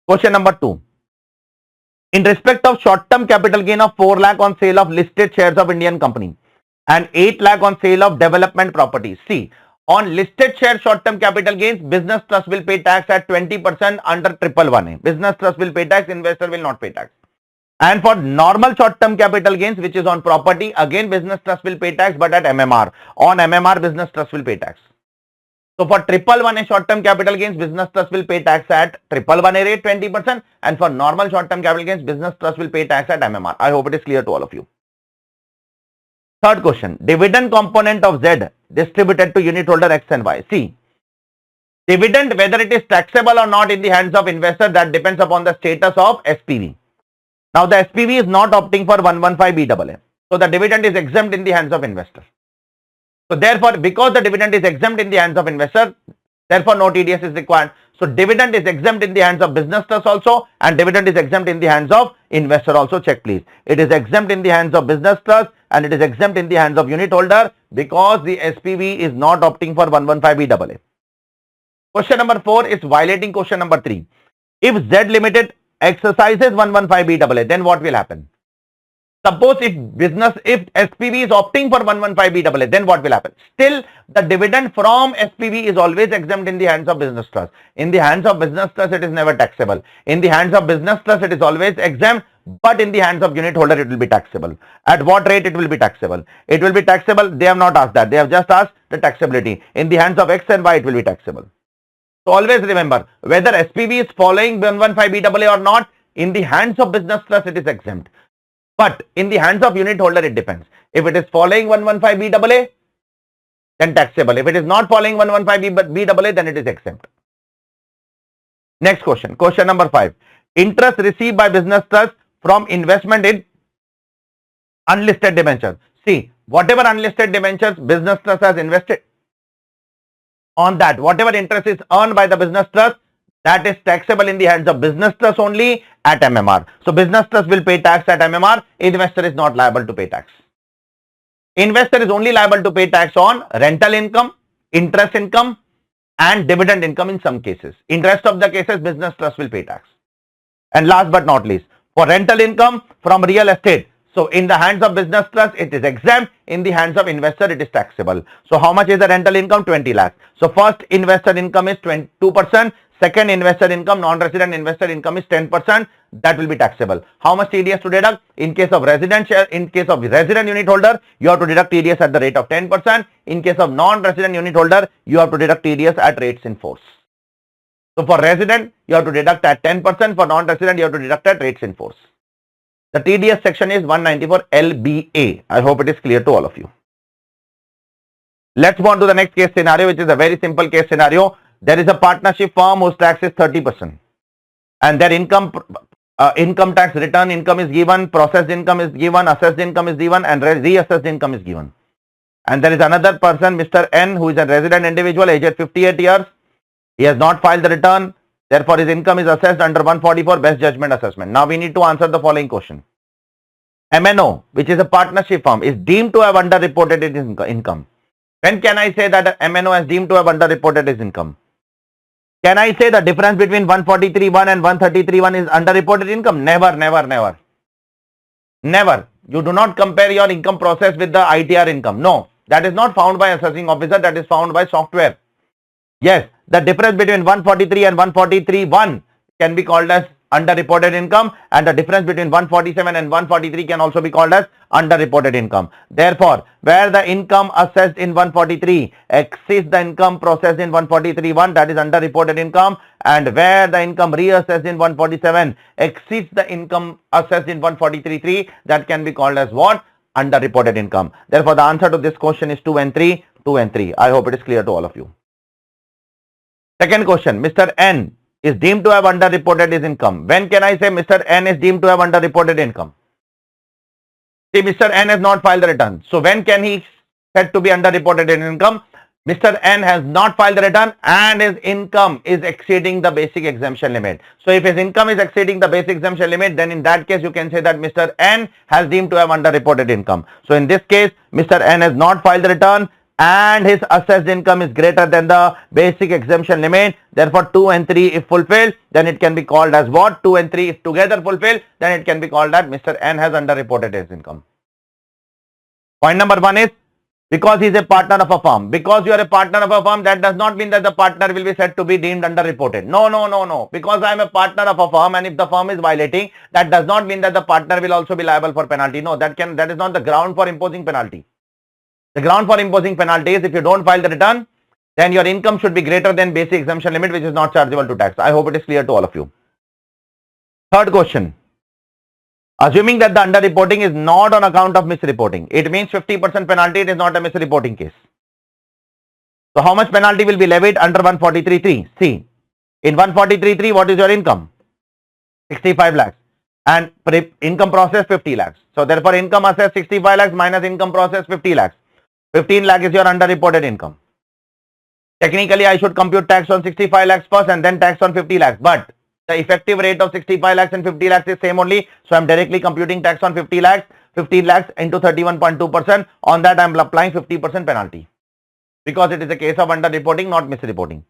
Question number 2. In respect of short-term capital gain of 4 lakh on sale of listed shares of Indian company and 8 lakh on sale of development properties. See, on listed share short-term capital gains, business trust will pay tax at 20% under 111A. Business trust will pay tax, investor will not pay tax. And for normal short-term capital gains, which is on property, again business trust will pay tax, but at MMR. On MMR, business trust will pay tax. So for 111A short-term capital gains, business trust will pay tax at 111A rate 20%, and for normal short-term capital gains, business trust will pay tax at MMR. I hope it is clear to all of you. Third question, dividend component of Z distributed to unit holder X and Y. See, dividend, whether it is taxable or not in the hands of investor, that depends upon the status of SPV. Now the SPV is not opting for 115BAA. So the dividend is exempt in the hands of investor. So therefore, because the dividend is exempt in the hands of investor, therefore no TDS is required. So dividend is exempt in the hands of business trust also, and dividend is exempt in the hands of investor also. Check please. It is exempt in the hands of business trust and it is exempt in the hands of unit holder because the SPV is not opting for 115BAA. Question number 4 is violating question number 3. If Z Limited exercises 115BAA, then what will happen? Suppose if SPV is opting for 115BAA, then what will happen? Still, the dividend from SPV is always exempt in the hands of business trust. In the hands of business trust, it is never taxable. In the hands of business trust, it is always exempt, but in the hands of unit holder, it will be taxable. At what rate it will be taxable? It will be taxable. They have not asked that. They have just asked the taxability. In the hands of X and Y, it will be taxable. So always remember, whether SPV is following 115BAA or not, in the hands of business trust, it is exempt. But in the hands of unit holder, it depends. If it is following 115BAA, then taxable. If it is not following 115BAA, then it is exempt. Next question. Question number 5. Interest received by business trust from investment in unlisted debentures. See, whatever unlisted debentures business trust has invested, on that, whatever interest is earned by the business trust, that is taxable in the hands of business trust only at MMR. So business trust will pay tax at MMR. Investor is not liable to pay tax. Investor is only liable to pay tax on rental income, interest income and dividend income in some cases. In rest of the cases, business trust will pay tax. And last but not least, for rental income from real estate, so in the hands of business trust, it is exempt. In the hands of investor, it is taxable. So how much is the rental income? 20 lakhs. So first investor income is 2%. Second investor income, non-resident investor income is 10%. That will be taxable. How much TDS to deduct? In case of resident unit holder, you have to deduct TDS at the rate of 10%. In case of non-resident unit holder, you have to deduct TDS at rates in force. So for resident, you have to deduct at 10%. For non-resident, you have to deduct at rates in force. The TDS section is 194 LBA. I hope it is clear to all of you. Let's move on to the next case scenario, which is a very simple case scenario. There is a partnership firm whose tax is 30% and their income tax return income is given, processed income is given, assessed income is given and reassessed income is given. And there is another person, Mr. N, who is a resident individual, aged 58 years. He has not filed the return. Therefore, his income is assessed under 144 best judgment assessment. Now, we need to answer the following question. MNO, which is a partnership firm, is deemed to have underreported its income. When can I say that MNO has deemed to have underreported its income? Can I say the difference between 143.1 and 133.1 is underreported income? Never, never, never. Never. You do not compare your income process with the ITR income. No. That is not found by assessing officer, that is found by software. Yes, the difference between 143 and 143.1 can be called as underreported income, and the difference between 147 and 143 can also be called as underreported income. Therefore, where the income assessed in 143 exceeds the income processed in 143.1, that is underreported income, and where the income reassessed in 147 exceeds the income assessed in 143.3, that can be called as what? Underreported income. Therefore, the answer to this question is 2 and 3, 2 and 3. I hope it is clear to all of you. Second question, Mr. N is deemed to have underreported his income. When can I say Mr. N is deemed to have underreported income? See, Mr. N has not filed the return. So when can he said to be underreported in income? Mr. N has not filed the return and his income is exceeding the basic exemption limit. So if his income is exceeding the basic exemption limit, then in that case you can say that Mr. N has deemed to have underreported income. So in this case, Mr. N has not filed the return and his assessed income is greater than the basic exemption limit. Therefore, 2 and 3 if fulfilled, then it can be called as what? 2 and 3 if together fulfilled, then it can be called that Mr. N has underreported his income. Point number 1 is because he is a partner of a firm. Because you are a partner of a firm, that does not mean that the partner will be said to be deemed underreported. No. Because I am a partner of a firm and if the firm is violating, that does not mean that the partner will also be liable for penalty. No, that is not the ground for imposing penalty. The ground for imposing penalty is if you don't file the return, then your income should be greater than basic exemption limit, which is not chargeable to tax. I hope it is clear to all of you. Third question. Assuming that the underreporting is not on account of misreporting, it means 50% penalty, it is not a misreporting case. So how much penalty will be levied under 143.3? See, in 143.3, what is your income? 65 lakhs. And income process 50 lakhs. So therefore, income assessed 65 lakhs minus income process 50 lakhs. 15 lakh is your underreported income. Technically, I should compute tax on 65 lakhs first and then tax on 50 lakhs. But the effective rate of 65 lakhs and 50 lakhs is same only. So I'm directly computing tax on 50 lakhs. 15 lakhs into 31.2%. On that, I'm applying 50% penalty. Because it is a case of underreporting, not misreporting.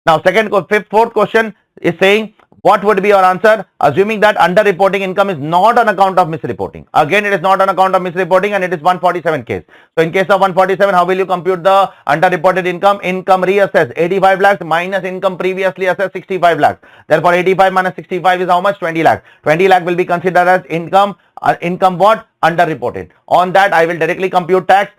Now, fourth question is saying, what would be your answer? Assuming that underreporting income is not on account of misreporting. Again, it is not on account of misreporting and it is 147 case. So in case of 147, how will you compute the underreported income? Income reassessed 85 lakhs minus income previously assessed 65 lakhs. Therefore, 85 minus 65 is how much? 20 lakhs. 20 lakh will be considered as income. Income what? Underreported. On that, I will directly compute tax.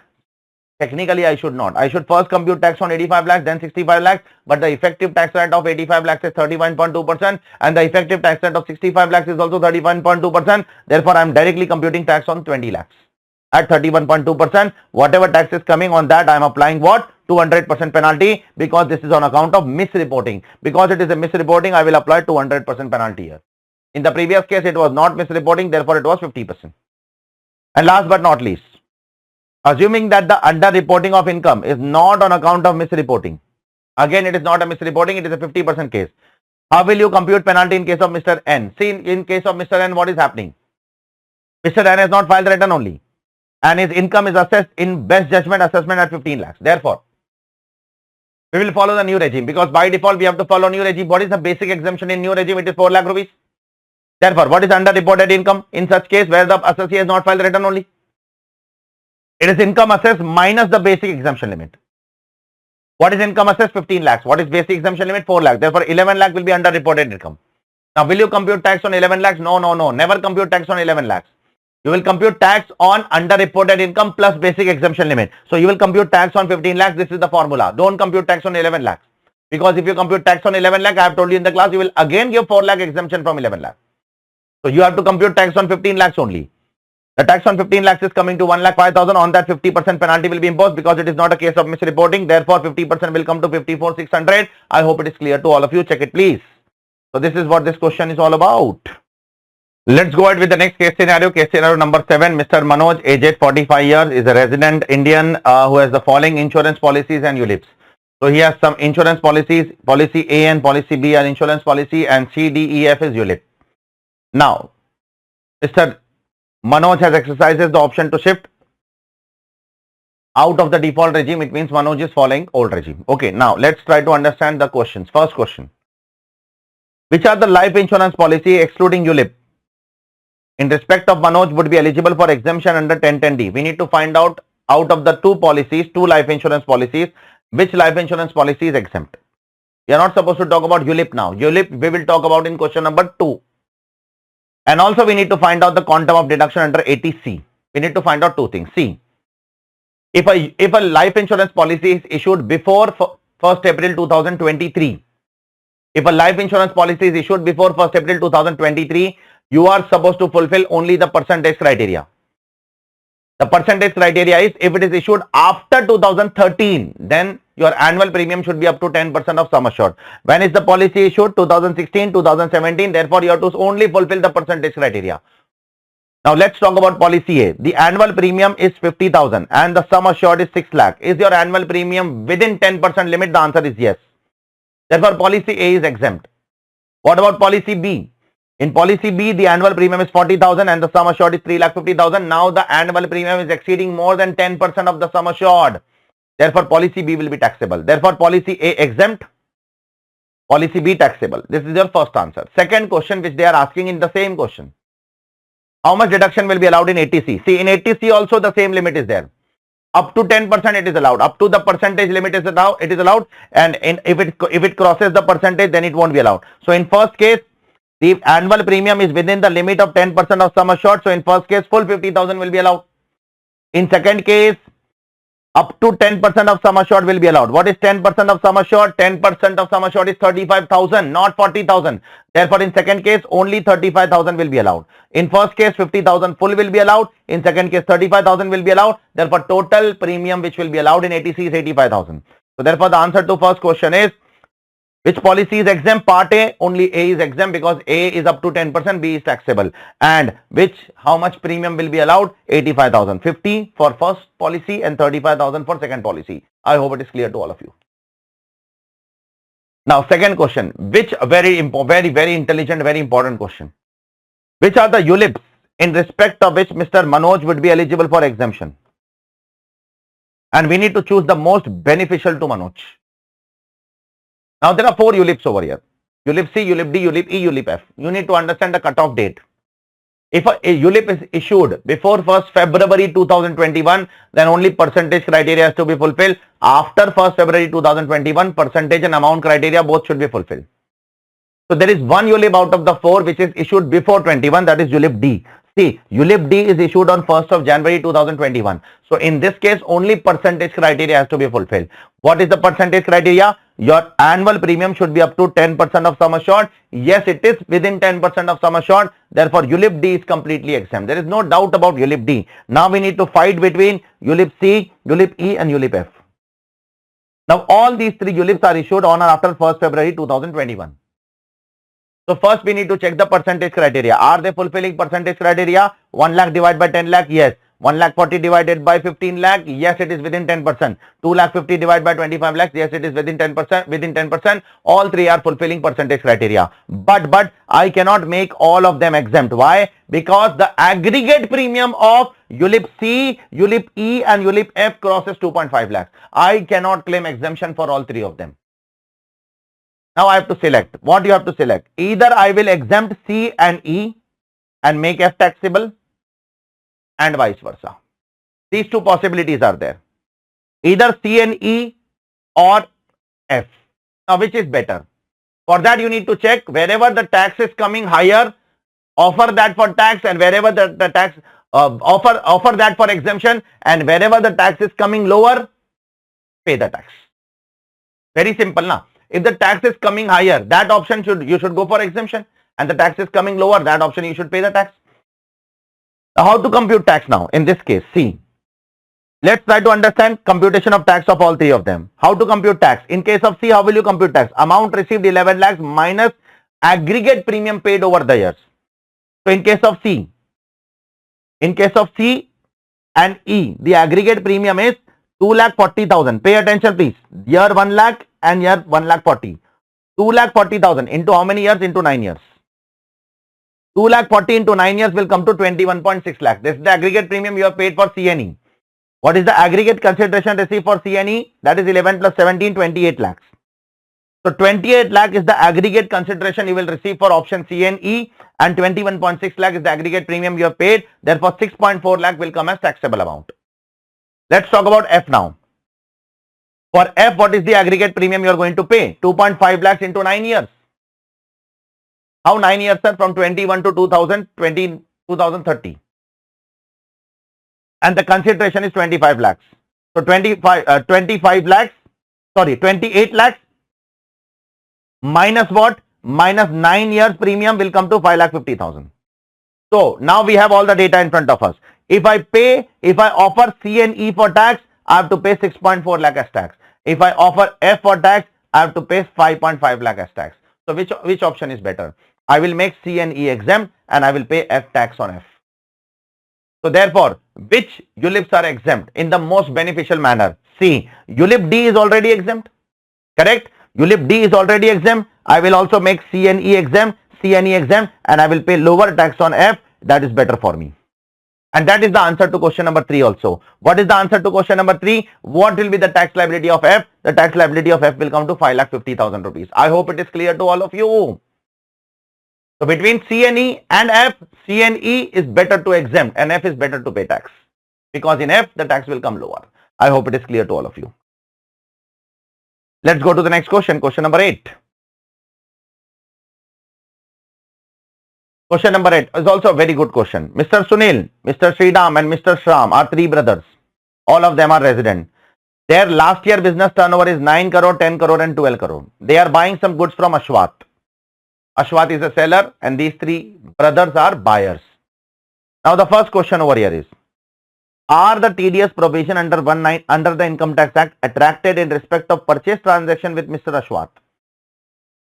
Technically, I should not. I should first compute tax on 85 lakhs, then 65 lakhs. But the effective tax rate of 85 lakhs is 31.2% and the effective tax rate of 65 lakhs is also 31.2%. Therefore, I am directly computing tax on 20 lakhs at 31.2%. Whatever tax is coming on that, I am applying what? 200% penalty because this is on account of misreporting. Because it is a misreporting, I will apply 200% penalty here. In the previous case, it was not misreporting, therefore it was 50%. And last but not least, assuming that the underreporting of income is not on account of misreporting. Again, it is not a misreporting, it is a 50% case. How will you compute penalty in case of Mr. N? See, in case of Mr. N, what is happening? Mr. N has not filed the return only. And his income is assessed in best judgment assessment at 15 lakhs. Therefore, we will follow the new regime because by default, we have to follow new regime. What is the basic exemption in new regime? It is 4 lakh rupees. Therefore, what is underreported income in such case where the assessee has not filed the return only? It is income assessed minus the basic exemption limit. What is income assessed? 15 lakhs. What is basic exemption limit? 4 lakhs. Therefore, 11 lakh will be underreported income. Now, will you compute tax on 11 lakhs? No. Never compute tax on 11 lakhs. You will compute tax on underreported income plus basic exemption limit. So, you will compute tax on 15 lakhs. This is the formula. Don't compute tax on 11 lakhs. Because if you compute tax on 11 lakh, I have told you in the class, you will again give 4 lakh exemption from 11 lakh. So, you have to compute tax on 15 lakhs only. The tax on 15 lakhs is coming to 1,05,000. On that 50% penalty will be imposed because it is not a case of misreporting. Therefore, 50% will come to 54,600. I hope it is clear to all of you. Check it please. So this is what this question is all about. Let's go ahead with the next case scenario. Case scenario number 7. Mr. Manoj, aged 45 years, is a resident Indian who has the following insurance policies and ULIPs. So he has some insurance policies. Policy A and policy B are insurance policy and C, D, E, F is ULIP. Now, Mr. Manoj has exercises the option to shift out of the default regime. It means Manoj is following old regime. Okay, now let's try to understand the questions. First question. Which are the life insurance policy excluding ULIP in respect of Manoj would be eligible for exemption under 1010D? We need to find out out of the two policies, two life insurance policies, which life insurance policy is exempt? We are not supposed to talk about ULIP now. ULIP we will talk about in question number 2. And also we need to find out the quantum of deduction under 80C. We need to find out two things. See, if a life insurance policy is issued before 1st April 2023, if a life insurance policy is issued before 1st April 2023, you are supposed to fulfill only the percentage criteria. The percentage criteria is if it is issued after 2013, then your annual premium should be up to 10% of sum assured. When is the policy issued? 2016, 2017. Therefore, you have to only fulfill the percentage criteria. Now, let's talk about policy A. The annual premium is 50,000 and the sum assured is 6 lakh. Is your annual premium within 10% limit? The answer is yes. Therefore, policy A is exempt. What about policy B? In policy B, the annual premium is 40,000 and the sum assured is 3,50,000. Now the annual premium is exceeding more than 10% of the sum assured. Therefore, policy B will be taxable. Therefore, policy A exempt, policy B taxable. This is your first answer. Second question which they are asking in the same question. How much deduction will be allowed in 80C? See, in 80C also the same limit is there. Up to 10% it is allowed. Up to the percentage limit is allowed. It is allowed. And if it crosses the percentage, then it won't be allowed. So in first case, the annual premium is within the limit of 10% of sum assured. So in first case, full 50,000 will be allowed. In second case, up to 10% of sum assured will be allowed. What is 10% of sum assured? 10% of sum assured is 35,000, not 40,000. Therefore, in second case, only 35,000 will be allowed. In first case, 50,000 full will be allowed. In second case, 35,000 will be allowed. Therefore, total premium which will be allowed in 80C is 85,000. So therefore, the answer to first question is, which policy is exempt? Part A, only A is exempt because A is up to 10%, B is taxable. And how much premium will be allowed? 85,000. 50 for first policy and 35,000 for second policy. I hope it is clear to all of you. Now, second question, which very intelligent, very important question. Which are the ULIPs in respect of which Mr. Manoj would be eligible for exemption? And we need to choose the most beneficial to Manoj. Now, there are 4 ULIPs over here. ULIP C, ULIP D, ULIP E, ULIP F. You need to understand the cutoff date. If a ULIP is issued before 1st February 2021, then only percentage criteria has to be fulfilled. After 1st February 2021, percentage and amount criteria both should be fulfilled. So, there is one ULIP out of the 4 which is issued before 21, that is ULIP D. See, ULIP D is issued on 1st of January 2021. So, in this case, only percentage criteria has to be fulfilled. What is the percentage criteria? Your annual premium should be up to 10% of sum assured. Yes, it is within 10% of sum assured. Therefore, ULIP D is completely exempt. There is no doubt about ULIP D. Now, we need to fight between ULIP C, ULIP E and ULIP F. Now, all these 3 ULIPs are issued on or after 1st February 2021. So, first we need to check the percentage criteria. Are they fulfilling percentage criteria? 1 lakh divided by 10 lakh? Yes. 1 lakh 40 divided by 15 lakh? Yes, it is within 10%. 2 lakh 50 divided by 25 lakhs? Yes, it is within 10%. Within 10%. All 3 are fulfilling percentage criteria. But I cannot make all of them exempt. Why? Because the aggregate premium of ULIP C, ULIP E and ULIP F crosses 2.5 lakhs. I cannot claim exemption for all 3 of them. Now I have to select. What you have to select? Either I will exempt C and E and make F taxable, and vice versa. These 2 possibilities are there. Either C and E or F. Now which is better? For that you need to check wherever the tax is coming higher, offer that for tax, and wherever the tax offer that for exemption, and wherever the tax is coming lower, pay the tax. Very simple now. If the tax is coming higher, that option you should go for exemption, and the tax is coming lower, that option you should pay the tax. Now, how to compute tax now? In this case, see, let's try to understand computation of tax of all 3 of them. How to compute tax? In case of C, how will you compute tax? Amount received 11 lakhs minus aggregate premium paid over the years. So, in case of C and E, the aggregate premium is 2,40,000. Pay attention, please. Year 1 lakh and year 1,40,000. 2,40,000 into how many years? Into 9 years. 2,40,000 into 9 years will come to 21.6 lakh. This is the aggregate premium you have paid for C and E. What is the aggregate consideration received for C and E? That is 11 plus 17, 28 lakhs. So 28 lakh is the aggregate consideration you will receive for option C and E, and 21.6 lakh is the aggregate premium you have paid. Therefore, 6.4 lakh will come as taxable amount. Let's talk about F now. For F, what is the aggregate premium you are going to pay? 2.5 lakhs into 9 years. How 9 years, sir? From 21 to 2030. And the consideration is 25 lakhs. So 25 lakhs, sorry, 28 lakhs minus what? Minus 9 years premium will come to 5,50,000. So now we have all the data in front of us. If I offer C and E for tax, I have to pay 6.4 lakh as tax. If I offer F for tax, I have to pay 5.5 lakh as tax. So which option is better? I will make C and E exempt and I will pay F tax on F. So therefore, which ULIPs are exempt in the most beneficial manner? C. ULIP D is already exempt. Correct? ULIP D is already exempt. I will also make C and E exempt, and I will pay lower tax on F. That is better for me. And that is the answer to question number 3 also. What is the answer to question number 3? What will be the tax liability of F? The tax liability of F will come to 5,50,000 rupees. I hope it is clear to all of you. So between C and E and F, C and E is better to exempt and F is better to pay tax. Because in F, the tax will come lower. I hope it is clear to all of you. Let's go to the next question, question number 8. Question number 8 is also a very good question. Mr. Sunil, Mr. Sridham and Mr. Shram are 3 brothers. All of them are resident. Their last year business turnover is 9 crore, 10 crore and 12 crore. They are buying some goods from Ashwath. Ashwath is a seller and these 3 brothers are buyers. Now the first question over here is, are the TDS provision under the Income Tax Act attracted in respect of purchase transaction with Mr. Ashwath?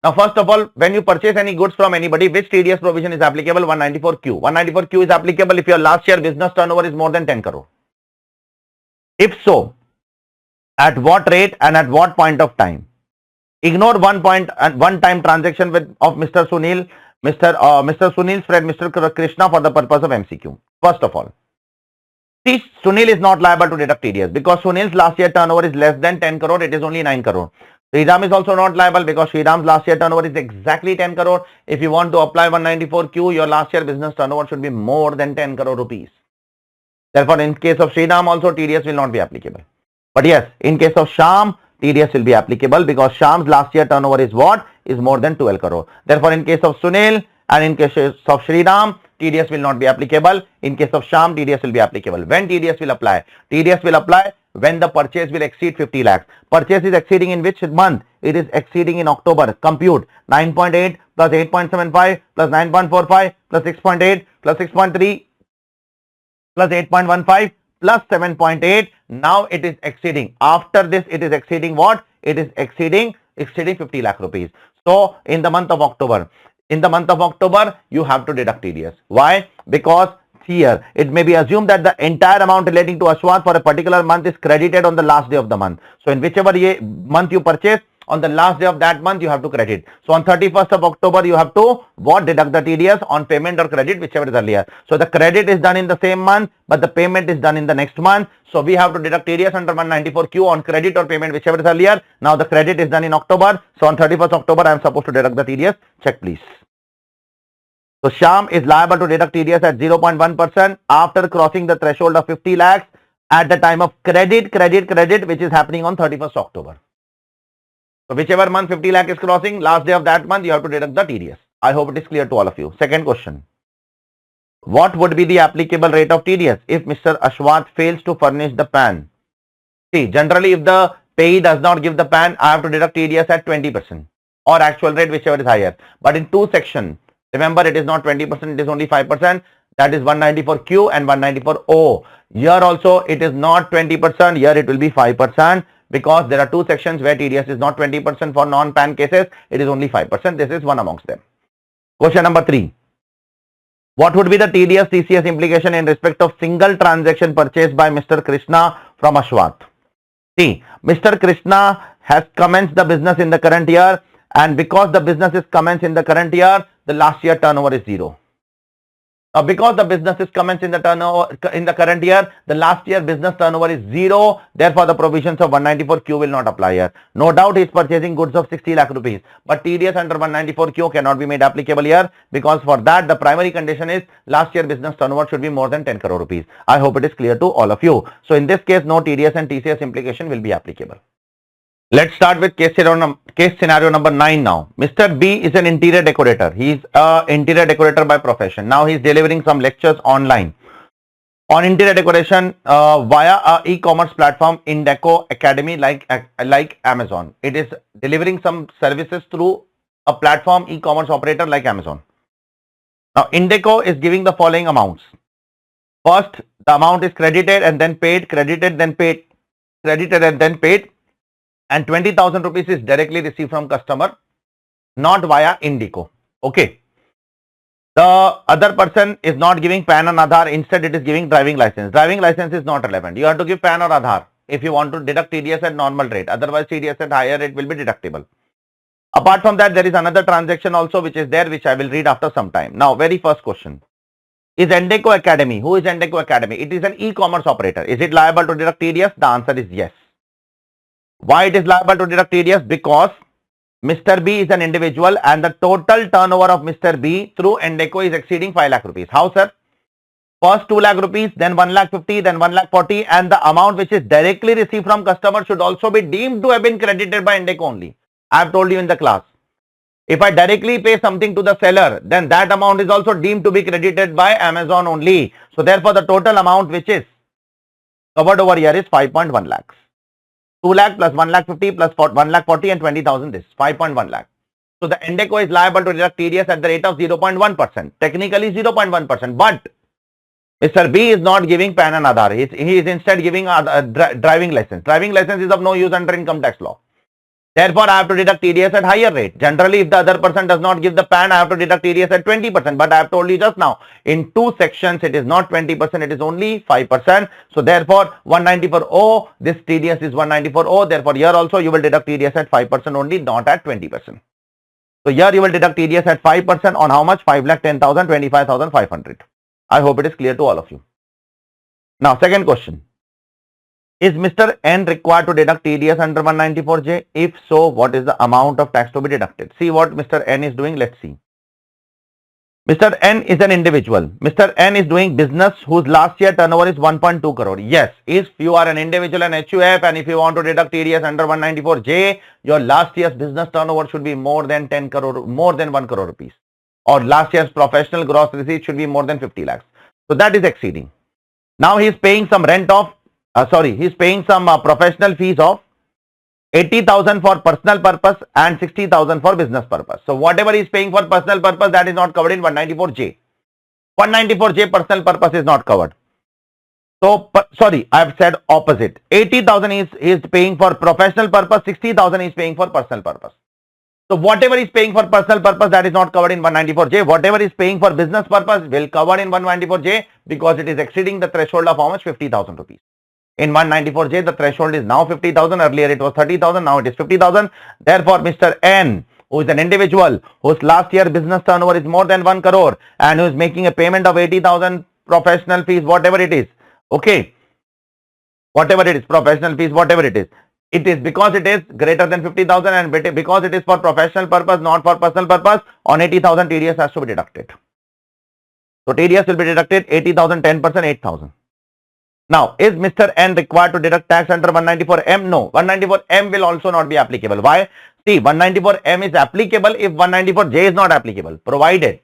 Now first of all, when you purchase any goods from anybody, which TDS provision is applicable? 194Q. 194Q is applicable if your last year business turnover is more than 10 crore. If so, at what rate and at what point of time? Ignore one-time transaction of Mr. Sunil, Mr. Sunil's friend, Mr. Krishna, for the purpose of MCQ. First of all, see, Sunil is not liable to deduct TDS because Sunil's last year turnover is less than 10 crore. It is only 9 crore. Sridham is also not liable because Sridham's last year turnover is exactly 10 crore. If you want to apply 194Q, your last year business turnover should be more than 10 crore rupees. Therefore, in case of Sridham also, TDS will not be applicable. But yes, in case of Sham, TDS will be applicable because Sham's last year turnover is what? Is more than 12 crore. Therefore, in case of Sunil and in case of Sridham, TDS will not be applicable. In case of Sham, TDS will be applicable. When TDS will apply? TDS will apply when the purchase will exceed 50 lakhs. Purchase is exceeding in which month? It is exceeding in October. Compute 9.8 plus 8.75 plus 9.45 plus 6.8 plus 6.3 plus 8.15 plus 7.8. Now it is exceeding. After this, it is exceeding what? It is exceeding 50 lakh rupees. So in the month of October, you have to deduct TDS. Why? Because here it may be assumed that the entire amount relating to Ashwath for a particular month is credited on the last day of the month. So in whichever month you purchase, on the last day of that month you have to credit. So on 31st of October you have to what? Deduct the TDS on payment or credit, whichever is earlier. So the credit is done in the same month, but the payment is done in the next month. So we have to deduct TDS under 194Q on credit or payment, whichever is earlier. Now the credit is done in October. So on 31st October I am supposed to deduct the TDS. Check please. So Sham is liable to deduct TDS at 0.1% after crossing the threshold of 50 lakhs at the time of credit, which is happening on 31st October. So whichever month 50 lakh is crossing, last day of that month, you have to deduct the TDS. I hope it is clear to all of you. Second question. What would be the applicable rate of TDS if Mr. Ashwath fails to furnish the PAN? See, generally if the payee does not give the PAN, I have to deduct TDS at 20% or actual rate, whichever is higher. But in two sections, remember it is not 20%, it is only 5%. That is 194Q and 194O. Here also it is not 20%, here it will be 5%. Because there are two sections where TDS is not 20% for non-PAN cases, it is only 5%. This is one amongst them. Question number 3. What would be the TDS TCS implication in respect of single transaction purchased by Mr. Krishna from Ashwath? See, Mr. Krishna has commenced the business in the current year, and because the business is commenced in the current year, the last year turnover is 0. Because the business is commenced in the turnover in the current year, the last year business turnover is 0. Therefore, the provisions of 194Q will not apply here. No doubt he is purchasing goods of 60 lakh rupees. But TDS under 194Q cannot be made applicable here, because for that the primary condition is last year business turnover should be more than 10 crore rupees. I hope it is clear to all of you. So in this case, no TDS and TCS implication will be applicable. Let's start with case scenario number 9 now. Mr. B is an interior decorator. He is an interior decorator by profession. Now he is delivering some lectures online on interior decoration via a e-commerce platform, Indeco Academy, like Amazon. It is delivering some services through a platform e-commerce operator like Amazon. Now Indeco is giving the following amounts. First, the amount is credited and then paid, credited then paid, credited and then paid. And 20,000 rupees is directly received from customer, not via Indico. Okay. The other person is not giving PAN and Aadhaar. Instead, it is giving driving license. Driving license is not relevant. You have to give PAN or Aadhaar if you want to deduct TDS at normal rate. Otherwise, TDS at higher rate will be deductible. Apart from that, there is another transaction also which is there, which I will read after some time. Now, very first question. Is Indeco Academy? Who is Indeco Academy? It is an e-commerce operator. Is it liable to deduct TDS? The answer is yes. Why it is liable to deduct TDS? Because Mr. B is an individual and the total turnover of Mr. B through Indeco is exceeding 5 lakh rupees. How, sir? First 2 lakh rupees, then 1 lakh 50, then 1 lakh 40, and the amount which is directly received from customer should also be deemed to have been credited by Indeco only. I have told you in the class. If I directly pay something to the seller, then that amount is also deemed to be credited by Amazon only. So therefore, the total amount which is covered over here is 5.1 lakhs. 2 lakh plus 1 lakh 50 plus 1 lakh 40 and 20,000 is 5.1 lakh. So the Indeco is liable to deduct TDS at the rate of 0.1%. Technically 0.1%. But Mr. B is not giving PAN and Aadhaar. He is instead giving a driving license. Driving license is of no use under income tax law. Therefore, I have to deduct TDS at higher rate. Generally, if the other person does not give the PAN, I have to deduct TDS at 20%. But I have told you just now, in two sections, it is not 20%, it is only 5%. So therefore, 194O, this TDS is 194O. Therefore, here also you will deduct TDS at 5% only, not at 20%. So here you will deduct TDS at 5% on how much? 5,10,000, 25,500. I hope it is clear to all of you. Now, second question. Is Mr. N required to deduct TDS under 194J? If so, what is the amount of tax to be deducted? See what Mr. N is doing. Let's see. Mr. N is an individual. Mr. N is doing business whose last year turnover is 1.2 crore. Yes, if you are an individual and HUF and if you want to deduct TDS under 194J, your last year's business turnover should be more than 10 crore, more than 1 crore rupees. Or last year's professional gross receipt should be more than 50 lakhs. So that is exceeding. Now he is paying some rent of he is paying some professional fees of 80,000 for personal purpose and 60,000 for business purpose. So whatever he is paying for personal purpose, that is not covered in 194J. 194J personal purpose is not covered. So, sorry, I have said opposite. 80,000 is paying for professional purpose, 60,000 is paying for personal purpose. So whatever is paying for personal purpose, that is not covered in 194J. Whatever is paying for business purpose will cover in 194J because it is exceeding the threshold of how much? 50,000 rupees. In 194J, the threshold is now 50,000. Earlier it was 30,000. Now it is 50,000. Therefore, Mr. N, who is an individual whose last year business turnover is more than 1 crore and who is making a payment of 80,000 professional fees, whatever it is. Okay. Whatever it is, professional fees, whatever it is. It is because it is greater than 50,000 and because it is for professional purpose, not for personal purpose, on 80,000 TDS has to be deducted. So TDS will be deducted 80,000, 10%, 8,000. Now, is Mr. N required to deduct tax under 194M? No, 194M will also not be applicable. Why? See, 194M is applicable if 194J is not applicable, provided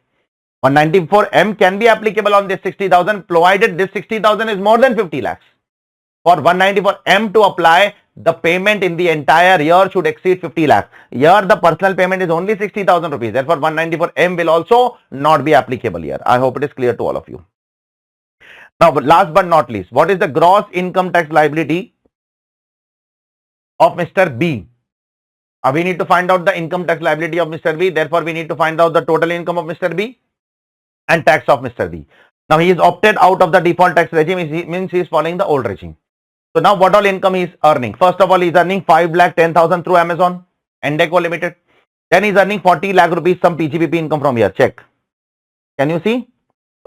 194M can be applicable on this 60,000, provided this 60,000 is more than 50 lakhs. For 194M to apply, the payment in the entire year should exceed 50 lakhs. Here, the personal payment is only 60,000 rupees. Therefore, 194M will also not be applicable here. I hope it is clear to all of you. Now, last but not least, what is the gross income tax liability of Mr. B? We need to find out the income tax liability of Mr. B. Therefore, we need to find out the total income of Mr. B and tax of Mr. B. Now, he is opted out of the default tax regime. It means he is following the old regime. So, now what all income he is earning? First of all, he is earning 5,10,000 through Amazon, Indeco Limited. Then he is earning 40 lakh rupees some PGBP income from here. Check. Can you see?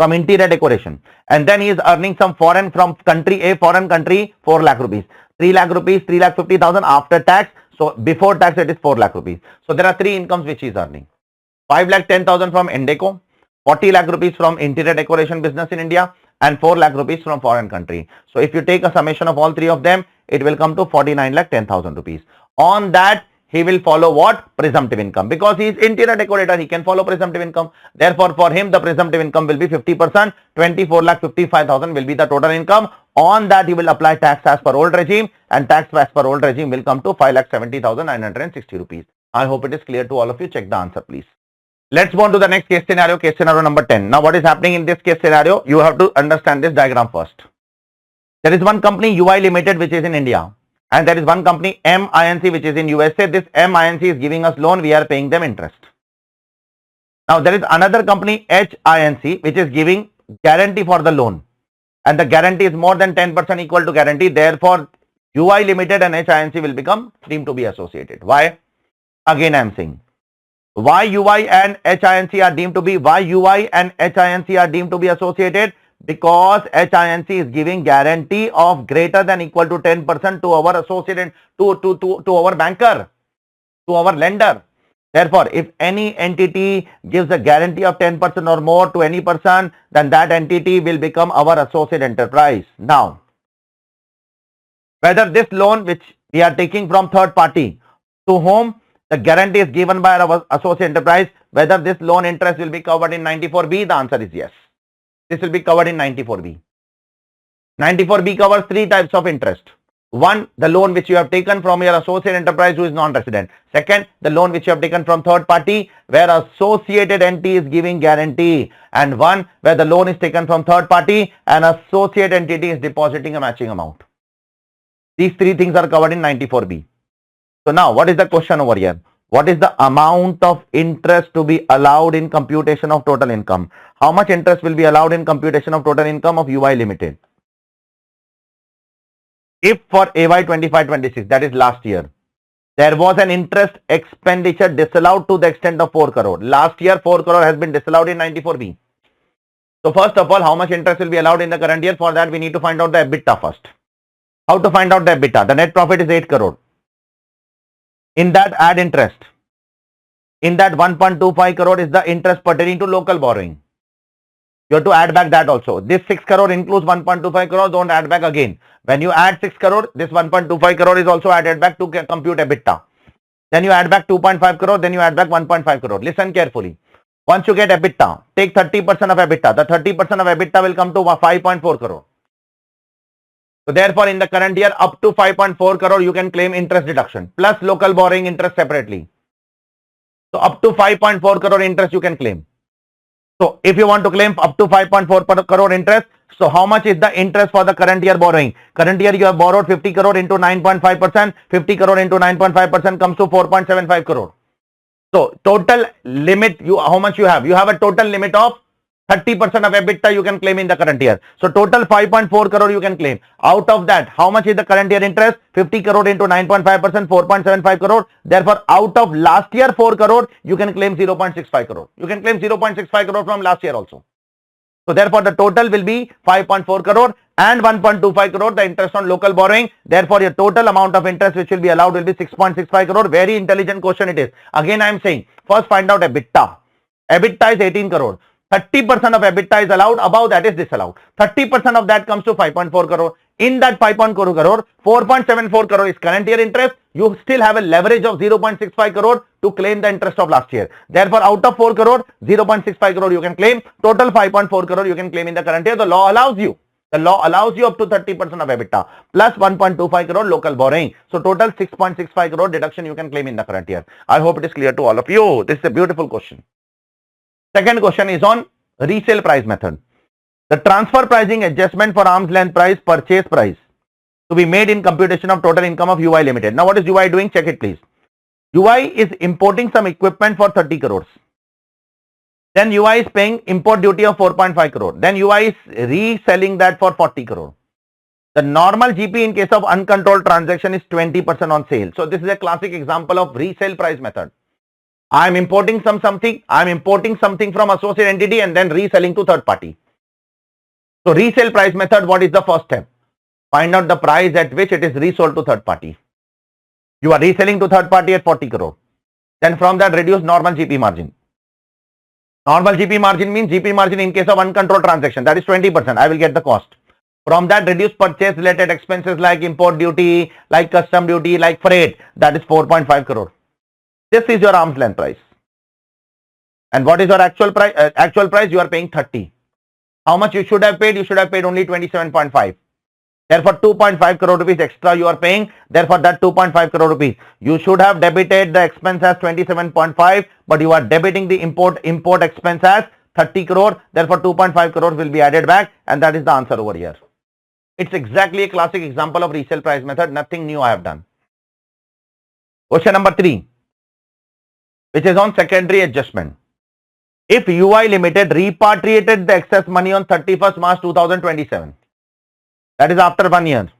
from interior decoration, and then he is earning some foreign from country A, foreign country 4 lakh rupees, 3 lakh rupees, 3,50,000 after tax. So before tax it is 4 lakh rupees. So there are three incomes which he is earning. 5,10,000 from Indeco, 40 lakh rupees from interior decoration business in India, and 4 lakh rupees from foreign country. So if you take a summation of all three of them, it will come to 49,10,000 rupees. On that, he will follow what? Presumptive income. Because he is interior decorator, he can follow presumptive income. Therefore, for him, the presumptive income will be 50%. 24,55,000 will be the total income. On that, he will apply tax as per old regime, and tax as per old regime will come to 5,70,960 rupees. I hope it is clear to all of you. Check the answer, please. Let's move on to the next case scenario number 10. Now, what is happening in this case scenario? You have to understand this diagram first. There is one company UI Limited which is in India, and there is one company MINC which is in USA. This MINC is giving us loan, we are paying them interest. Now, there is another company HINC which is giving guarantee for the loan, and the guarantee is more than 10% equal to guarantee. Therefore, UI Limited and HINC will become deemed to be associated. Why? Again, I am saying, why UI and HINC are deemed to be, associated? Because HINC is giving guarantee of greater than equal to 10% to our associated, to our banker, to our lender. Therefore, if any entity gives a guarantee of 10% or more to any person, then that entity will become our associate enterprise. Now, whether this loan which we are taking from third party, to whom the guarantee is given by our associate enterprise, whether this loan interest will be covered in 94B, the answer is yes. This will be covered in 94B. 94B covers three types of interest. One, the loan which you have taken from your associate enterprise who is non-resident. Second, the loan which you have taken from third party where associated entity is giving guarantee. And one, where the loan is taken from third party and associate entity is depositing a matching amount. These three things are covered in 94B. So now, what is the question over here? What is the amount of interest to be allowed in computation of total income? How much interest will be allowed in computation of total income of UI Limited? If for AY 25-26, that is last year, there was an interest expenditure disallowed to the extent of 4 crore. Last year, 4 crore has been disallowed in 94B. So first of all, how much interest will be allowed in the current year? For that, we need to find out the EBITDA first. How to find out the EBITDA? The net profit is 8 crore. In that, add interest. In that 1.25 crore is the interest pertaining to local borrowing. You have to add back that also. This 6 crore includes 1.25 crore. Don't add back again. When you add 6 crore, this 1.25 crore is also added back to compute EBITDA. Then you add back 2.5 crore. Then you add back 1.5 crore. Listen carefully. Once you get EBITDA, take 30% of EBITDA. The 30% of EBITDA will come to 5.4 crore. So therefore, in the current year, up to 5.4 crore, you can claim interest deduction plus local borrowing interest separately. So up to 5.4 crore interest you can claim. So if you want to claim up to 5.4 crore interest, so how much is the interest for the current year borrowing? Current year you have borrowed 50 crore into 9.5%. 50 crore into 9.5% comes to 4.75 crore. So total limit, how much you have? You have a total limit of 30% of EBITDA you can claim in the current year. So total 5.4 crore you can claim. Out of that, how much is the current year interest? 50 crore into 9.5%, 4.75 crore. Therefore, out of last year 4 crore, you can claim 0.65 crore. You can claim 0.65 crore from last year also. So therefore, the total will be 5.4 crore and 1.25 crore, the interest on local borrowing. Therefore, your total amount of interest which will be allowed will be 6.65 crore. Very intelligent question it is. Again, I am saying, first find out EBITDA. EBITDA is 18 crore. 30% of EBITDA is allowed, above that is disallowed. 30% of that comes to 5.4 crore. In that 5.4 crore, 4.74 crore is current year interest. You still have a leverage of 0.65 crore to claim the interest of last year. Therefore, out of 4 crore, 0.65 crore you can claim. Total 5.4 crore you can claim in the current year. The law allows you. The law allows you up to 30% of EBITDA plus 1.25 crore local borrowing. So total 6.65 crore deduction you can claim in the current year. I hope it is clear to all of you. This is a beautiful question. Second question is on resale price method. The transfer pricing adjustment for arm's length price, purchase price to be made in computation of total income of UI Limited. Now what is UI doing? Check it please. UI is importing some equipment for 30 crores. Then UI is paying import duty of 4.5 crore. Then UI is reselling that for 40 crore. The normal GP in case of uncontrolled transaction is 20% on sale. So this is a classic example of resale price method. I am importing something from associate entity and then reselling to third party. So resale price method, what is the first step? Find out the price at which it is resold to third party. You are reselling to third party at 40 crore. Then from that reduce normal GP margin. Normal GP margin means GP margin in case of uncontrolled transaction, that is 20%. I will get the cost. From that reduce purchase related expenses like import duty, like custom duty, like freight, that is 4.5 crore. This is your arm's length price. And what is your actual price? Actual price you are paying 30. How much you should have paid? You should have paid only 27.5. Therefore, 2.5 crore rupees extra you are paying. Therefore, that 2.5 crore rupees, you should have debited the expense as 27.5, but you are debiting the import expense as 30 crore. Therefore, 2.5 crore will be added back, and that is the answer over here. It's exactly a classic example of resale price method. Nothing new I have done. Question number 3, which is on secondary adjustment. If UI Limited repatriated the excess money on 31st March 2027, that is after 1 year,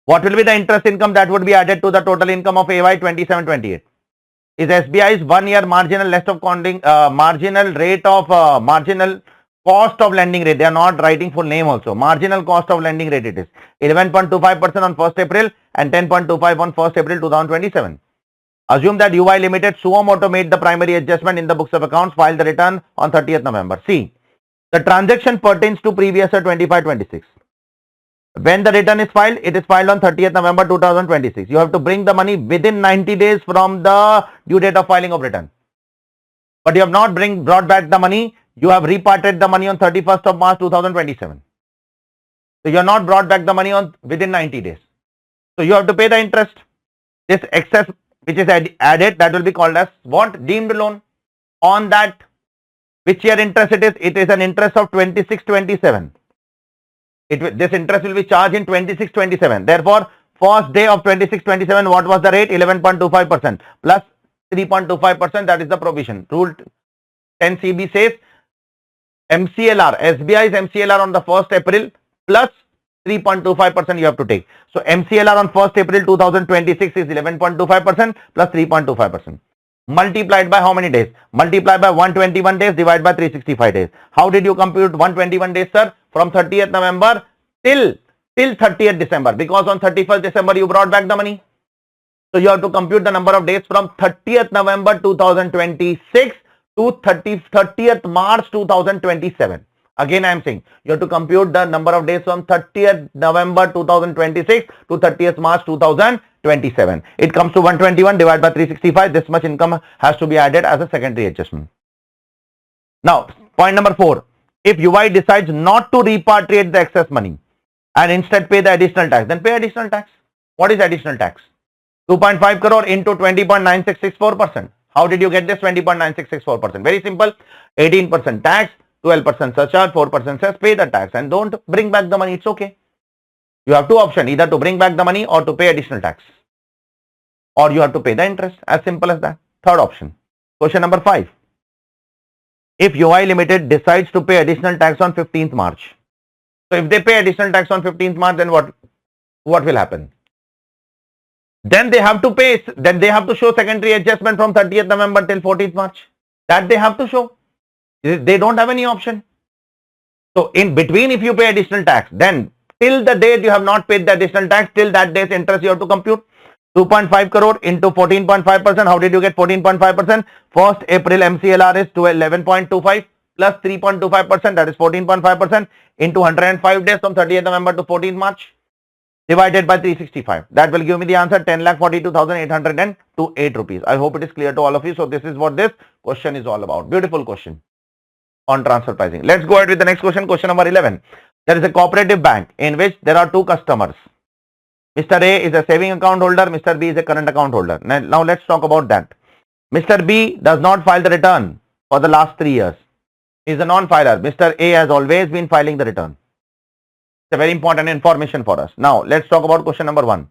what will be the interest income that would be added to the total income of AY 27-28? Is SBI's 1 year marginal less of marginal rate of marginal cost of lending rate? They are not writing full name also. Marginal cost of lending rate it is 11.25% on 1st April and 10.25 on 1st April 2027. Assume that UI Limited suo moto made the primary adjustment in the books of accounts, filed the return on 30th November. See, the transaction pertains to previous year 25-26. When the return is filed, it is filed on 30th November 2026. You have to bring the money within 90 days from the due date of filing of return. But you have not brought back the money. You have repatriated the money on 31st of March 2027. So you have not brought back the money on within 90 days. So you have to pay the interest. This excess which is added, that will be called as what? Deemed loan. On that, which year interest it is? It is an interest of 26-27. This interest will be charged in 26-27. Therefore, first day of 26-27, what was the rate? 11.25% plus 3.25%. That is the provision. Rule 10 CB says MCLR, SBI's MCLR on the 1st April plus 3.25% you have to take. So MCLR on 1st April 2026 is 11.25% plus 3.25%. Multiplied by how many days? Multiplied by 121 days divided by 365 days. How did you compute 121 days, sir? From 30th November till 30th December, because on 31st December you brought back the money. So you have to compute the number of days from 30th November 2026 to 30th March 2027. Again, I am saying you have to compute the number of days from 30th November 2026 to 30th March 2027. It comes to 121 divided by 365. This much income has to be added as a secondary adjustment. Now, point number 4. If UI decides not to repatriate the excess money and instead pay the additional tax, then pay additional tax. What is additional tax? 2.5 crore into 20.9664%. How did you get this 20.9664%? Very simple. 18% tax, 12% surcharge, 4% cess, pay the tax and don't bring back the money. It's okay. You have two options, either to bring back the money or to pay additional tax. Or you have to pay the interest. As simple as that. Third option. Question number 5. If UI Limited decides to pay additional tax on 15th March. So if they pay additional tax on 15th March, then what will happen? Then they have to pay, then they have to show secondary adjustment from 30th November till 14th March. That they have to show. They don't have any option. So in between, if you pay additional tax, then till the date you have not paid the additional tax, till that day's interest you have to compute. 2.5 crore into 14.5%. How did you get 14.5%? 1st April MCLR is to 11.25 plus 3.25%, that is 14.5% into 105 days from 30th November to 14th March divided by 365. That will give me the answer 10,42,808 rupees. I hope it is clear to all of you. So this is what this question is all about. Beautiful question on transfer pricing. Let's go ahead with the next question. Question number 11. There is a cooperative bank in which there are two customers. Mr. A is a saving account holder. Mr. B is a current account holder. Now let's talk about that. Mr. B does not file the return for the last 3 years. He is a non-filer. Mr. A has always been filing the return. It's a very important information for us. Now let's talk about question number 1.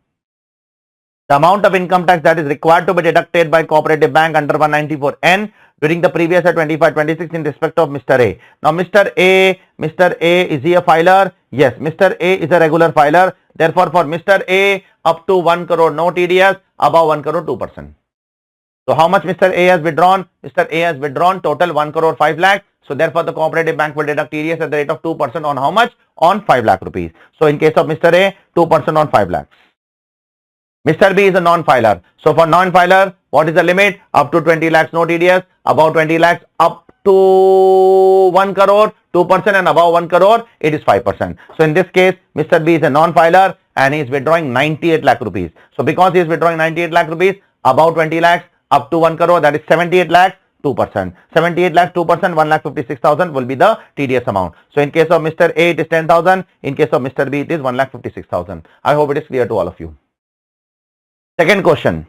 The amount of income tax that is required to be deducted by cooperative bank under 194N during the previous year 25-26 in respect of Mr. A. Now Mr. A, is he a filer? Yes, Mr. A is a regular filer. Therefore, for Mr. A, up to 1 crore no TDS, above 1 crore 2%. So how much Mr. A has withdrawn? Mr. A has withdrawn total 1 crore 5 lakh. So therefore the cooperative bank will deduct TDS at the rate of 2% on how much? On 5 lakh rupees. So in case of Mr. A, 2% on 5 lakhs. Mr. B is a non-filer. So for non-filer, what is the limit? Up to 20 lakhs no TDS, above 20 lakhs up to 1 crore, 2%, and above 1 crore, it is 5%. So in this case, Mr. B is a non-filer and he is withdrawing 98 lakh rupees. So because he is withdrawing 98 lakh rupees, above 20 lakhs, up to 1 crore, that is 78 lakhs, 2%. 78 lakhs, 2%, 1,56,000 will be the TDS amount. So in case of Mr. A, it is 10,000. In case of Mr. B, it is 1,56,000. I hope it is clear to all of you. Second question.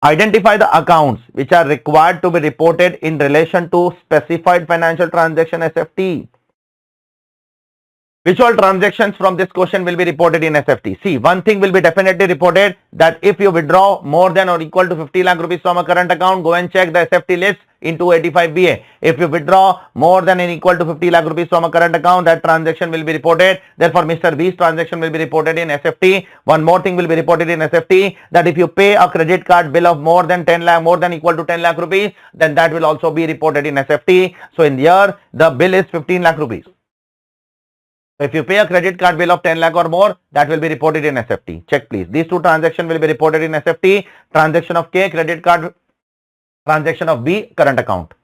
Identify the accounts which are required to be reported in relation to specified financial transaction SFT. Which all transactions from this question will be reported in SFT? See, one thing will be definitely reported, that if you withdraw more than or equal to 50 lakh rupees from a current account, go and check the SFT list in 285BA. If you withdraw more than or equal to 50 lakh rupees from a current account, that transaction will be reported. Therefore, Mr. B's transaction will be reported in SFT. One more thing will be reported in SFT, that if you pay a credit card bill of more than 10 lakh, more than equal to 10 lakh rupees, then that will also be reported in SFT. So in the year, the bill is 15 lakh rupees. If you pay a credit card bill of 10 lakh or more, that will be reported in SFT. Check please. These two transactions will be reported in SFT. Transaction of K, credit card. Transaction of B, current account.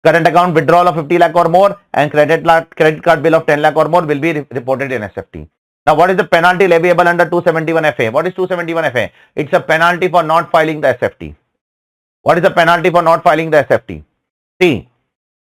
Current account withdrawal of 50 lakh or more and credit card bill of 10 lakh or more will be reported in SFT. Now, what is the penalty leviable under 271FA? What is 271FA? It's a penalty for not filing the SFT. What is the penalty for not filing the SFT? C.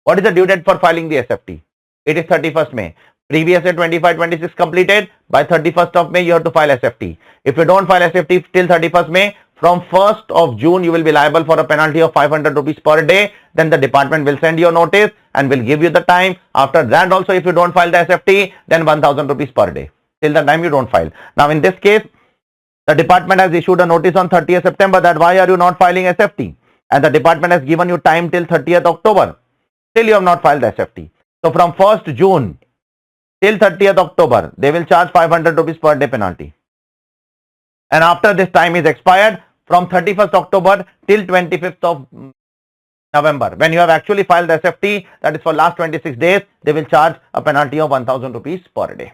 What is the due date for filing the SFT? It is 31st May. Previous year 25-26 completed. By 31st of May, you have to file SFT. If you don't file SFT till 31st May, from 1st of June, you will be liable for a penalty of 500 rupees per day. Then the department will send you a notice and will give you the time. After that also, if you don't file the SFT, then 1000 rupees per day till the time you don't file. Now, in this case, the department has issued a notice on 30th September that why are you not filing SFT? And the department has given you time till 30th October. Still you have not filed the SFT. So from 1st June till 30th October, they will charge 500 rupees per day penalty. And after this time is expired, from 31st October till 25th of November, when you have actually filed the SFT, that is for last 26 days, they will charge a penalty of 1000 rupees per day.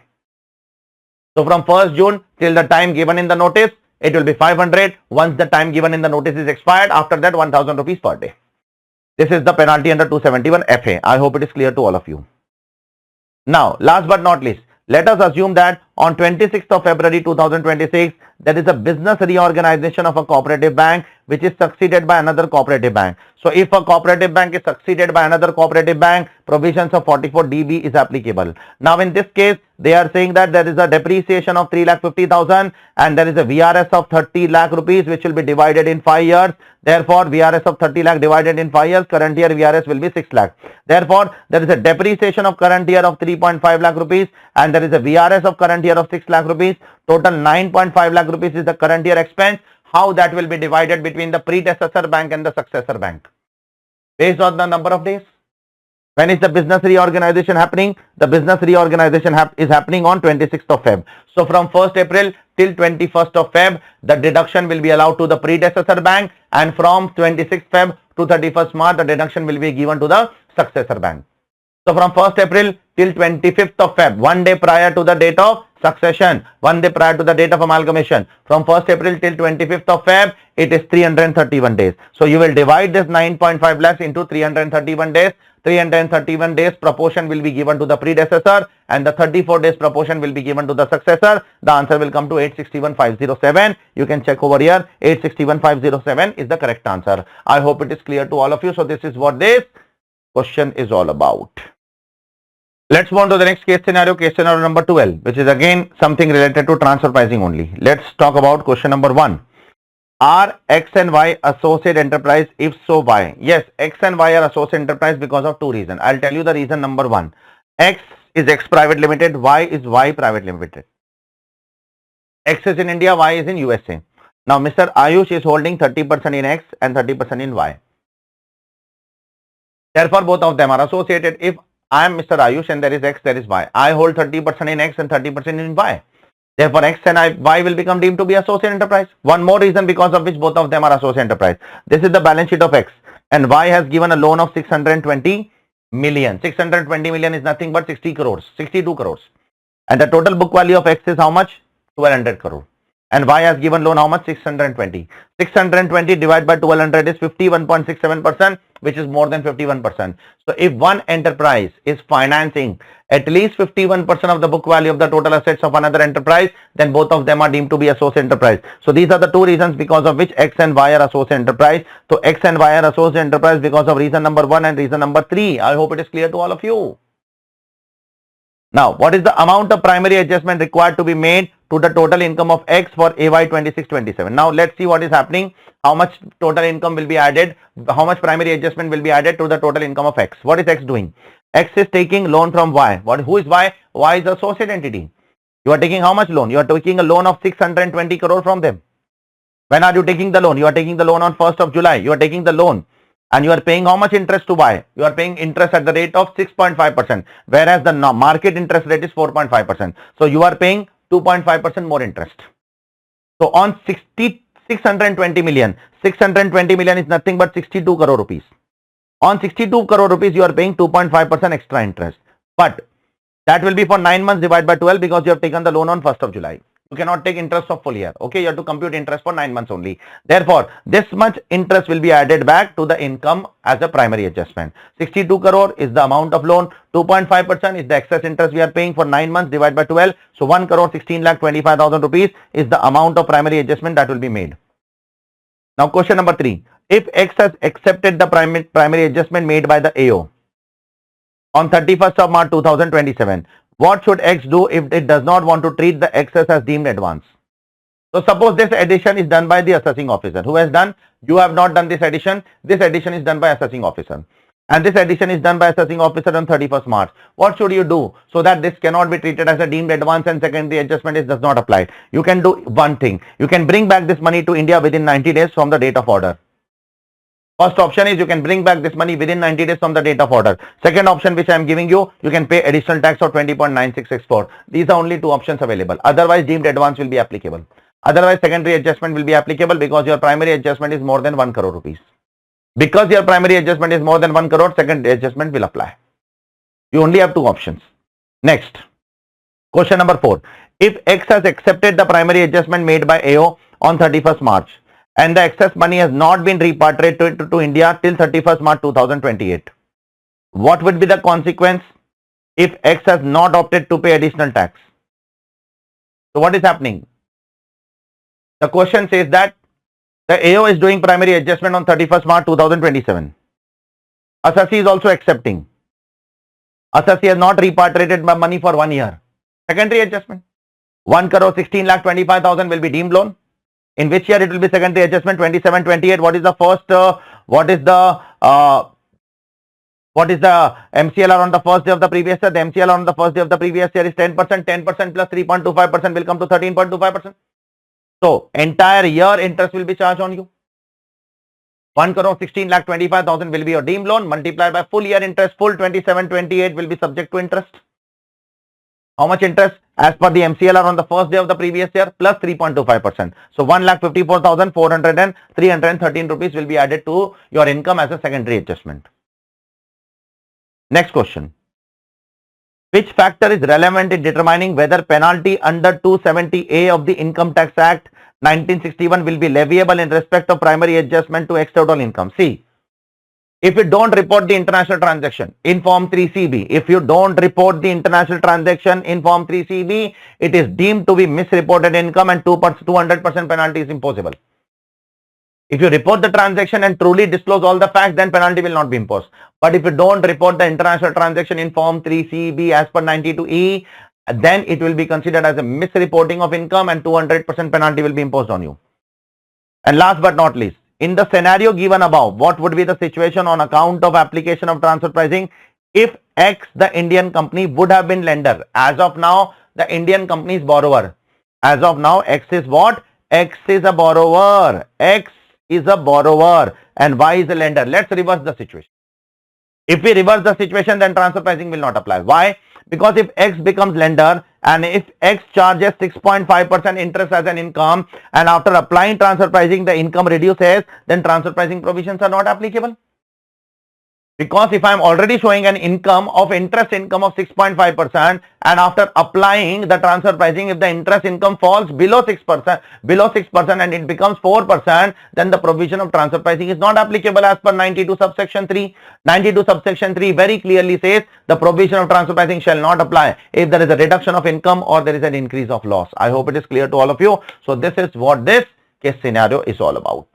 So from 1st June till the time given in the notice, it will be 500. Once the time given in the notice is expired, after that 1000 rupees per day. This is the penalty under 271FA. I hope it is clear to all of you. Now, last but not least, let us assume that on 26th of February 2026, there is a business reorganization of a cooperative bank which is succeeded by another cooperative bank. So, if a cooperative bank is succeeded by another cooperative bank, provisions of 44DB is applicable. Now, in this case, they are saying that there is a depreciation of 3,50,000 and there is a VRS of 30 lakh rupees which will be divided in 5 years. Therefore, VRS of 30 lakh divided in 5 years, current year VRS will be 6 lakh. Therefore, there is a depreciation of current year of 3.5 lakh rupees and there is a VRS of current year of 6 lakh rupees. Total 9.5 lakh rupees is the current year expense. How that will be divided between the predecessor bank and the successor bank? Based on the number of days. When is the business reorganization happening? The business reorganization is happening on 26th of Feb. So from 1st April till 21st of Feb, the deduction will be allowed to the predecessor bank, and from 26th Feb to 31st March, the deduction will be given to the successor bank. So from 1st April till 25th of Feb, 1 day prior to the date of succession, 1 day prior to the date of amalgamation, from 1st April till 25th of Feb, it is 331 days. So you will divide this 9.5 lakhs into 331 days. 331 days proportion will be given to the predecessor and the 34 days proportion will be given to the successor. The answer will come to 861,507. You can check over here. 861,507 is the correct answer. I hope it is clear to all of you. So this is what this question is all about. Let's move on to the next case scenario number 12, which is again something related to transfer pricing only. Let's talk about question number 1. Are X and Y associate enterprise? If so, why? Yes, X and Y are associate enterprise because of two reasons. I'll tell you the reason. Number 1, X is X private limited, Y is Y private limited. X is in India, Y is in USA. Now, Mr. Aayush is holding 30% in X and 30% in Y. Therefore, both of them are associated. If I am Mr. Aayush and there is X, there is Y, I hold 30% in X and 30% in Y. Therefore, X and Y will become deemed to be associate enterprise. One more reason because of which both of them are associate enterprise. This is the balance sheet of X, and Y has given a loan of 620 million. 620 million is nothing but 60 crores, 62 crores. And the total book value of X is how much? 1200 crore. And Y has given loan how much? 620. 620 divided by 1200 is 51.67%, which is more than 51%. So if one enterprise is financing at least 51% of the book value of the total assets of another enterprise, then both of them are deemed to be associate enterprise. So these are the two reasons because of which X and Y are associate enterprise. So X and Y are associate enterprise because of reason number 1 and reason number 3. I hope it is clear to all of you. Now, what is the amount of primary adjustment required to be made to the total income of X for AY 26-27? Now, let's see what is happening. How much total income will be added? How much primary adjustment will be added to the total income of X? What is X doing? X is taking loan from Y. Who is Y? Y is associate entity. You are taking how much loan? You are taking a loan of 620 crore from them. When are you taking the loan? You are taking the loan on 1st of July. You are taking the loan. And you are paying how much interest to Y? You are paying interest at the rate of 6.5%, whereas the market interest rate is 4.5%. So you are paying 2.5% more interest. So on 620 million, 620 million is nothing but 62 crore rupees. On 62 crore rupees, you are paying 2.5% extra interest. But that will be for 9 months divided by 12 because you have taken the loan on 1st of July. You cannot take interest of full year. Okay, you have to compute interest for 9 months only. Therefore, this much interest will be added back to the income as a primary adjustment. 62 crore is the amount of loan. 2.5% is the excess interest we are paying for 9 months divided by 12. So 1 crore 16,25,000 rupees is the amount of primary adjustment that will be made. Now question number 3. If X has accepted the primary adjustment made by the AO on 31st of March 2027, what should X do if it does not want to treat the excess as deemed advance? So suppose this addition is done by the assessing officer. Who has done? You have not done this addition. This addition is done by assessing officer. And this addition is done by assessing officer on 31st March. What should you do so that this cannot be treated as a deemed advance and secondary adjustment does not apply? You can do one thing. You can bring back this money to India within 90 days from the date of order. First option is you can bring back this money within 90 days from the date of order. Second option which I am giving you, you can pay additional tax of 20.9664. These are only two options available. Otherwise, deemed advance will be applicable. Otherwise, secondary adjustment will be applicable because your primary adjustment is more than 1 crore rupees. Because your primary adjustment is more than 1 crore, secondary adjustment will apply. You only have two options. Next, question number 4. If X has accepted the primary adjustment made by AO on 31st March, and the excess money has not been repatriated to India till 31st March 2028. What would be the consequence if X has not opted to pay additional tax? So what is happening? The question says that the AO is doing primary adjustment on 31st March 2027. Assessee is also accepting. Assessee has not repatriated my money for 1 year. Secondary adjustment. 1 crore 16,25,000 will be deemed loan. In which year it will be secondary adjustment? 27-28. What is the first? What is the MCLR on the first day of the previous year? The MCLR on the first day of the previous year is 10%. 10% plus 3.25% will come to 13.25%. So entire year interest will be charged on you. 1 crore 16,25,000 will be your deemed loan multiplied by full year interest. Full 27-28 will be subject to interest. How much interest? As per the MCLR on the first day of the previous year plus 3.25%. So 1,54,413 rupees will be added to your income as a secondary adjustment. Next question. Which factor is relevant in determining whether penalty under 270A of the Income Tax Act 1961 will be leviable in respect of primary adjustment to ex-total income? See, if you don't report the international transaction in Form 3CB, if you don't report the international transaction in Form 3CB, it is deemed to be misreported income and 200% penalty is imposable. If you report the transaction and truly disclose all the facts, then penalty will not be imposed. But if you don't report the international transaction in Form 3CB as per 92E, then it will be considered as a misreporting of income and 200% penalty will be imposed on you. And last but not least, in the scenario given above, what would be the situation on account of application of transfer pricing if X, the Indian company, would have been lender? As of now, the Indian company is borrower. As of now, X is what? X is a borrower. X is a borrower and Y is a lender. Let's reverse the situation. If we reverse the situation, then transfer pricing will not apply. Why? Because if X becomes lender and if X charges 6.5% interest as an income and after applying transfer pricing the income reduces, then transfer pricing provisions are not applicable. Because if I am already showing an income of interest income of 6.5% and after applying the transfer pricing, if the interest income falls below 6% and it becomes 4%, then the provision of transfer pricing is not applicable as per 92 subsection 3. 92 subsection 3 very clearly says the provision of transfer pricing shall not apply if there is a reduction of income or there is an increase of loss. I hope it is clear to all of you. So this is what this case scenario is all about.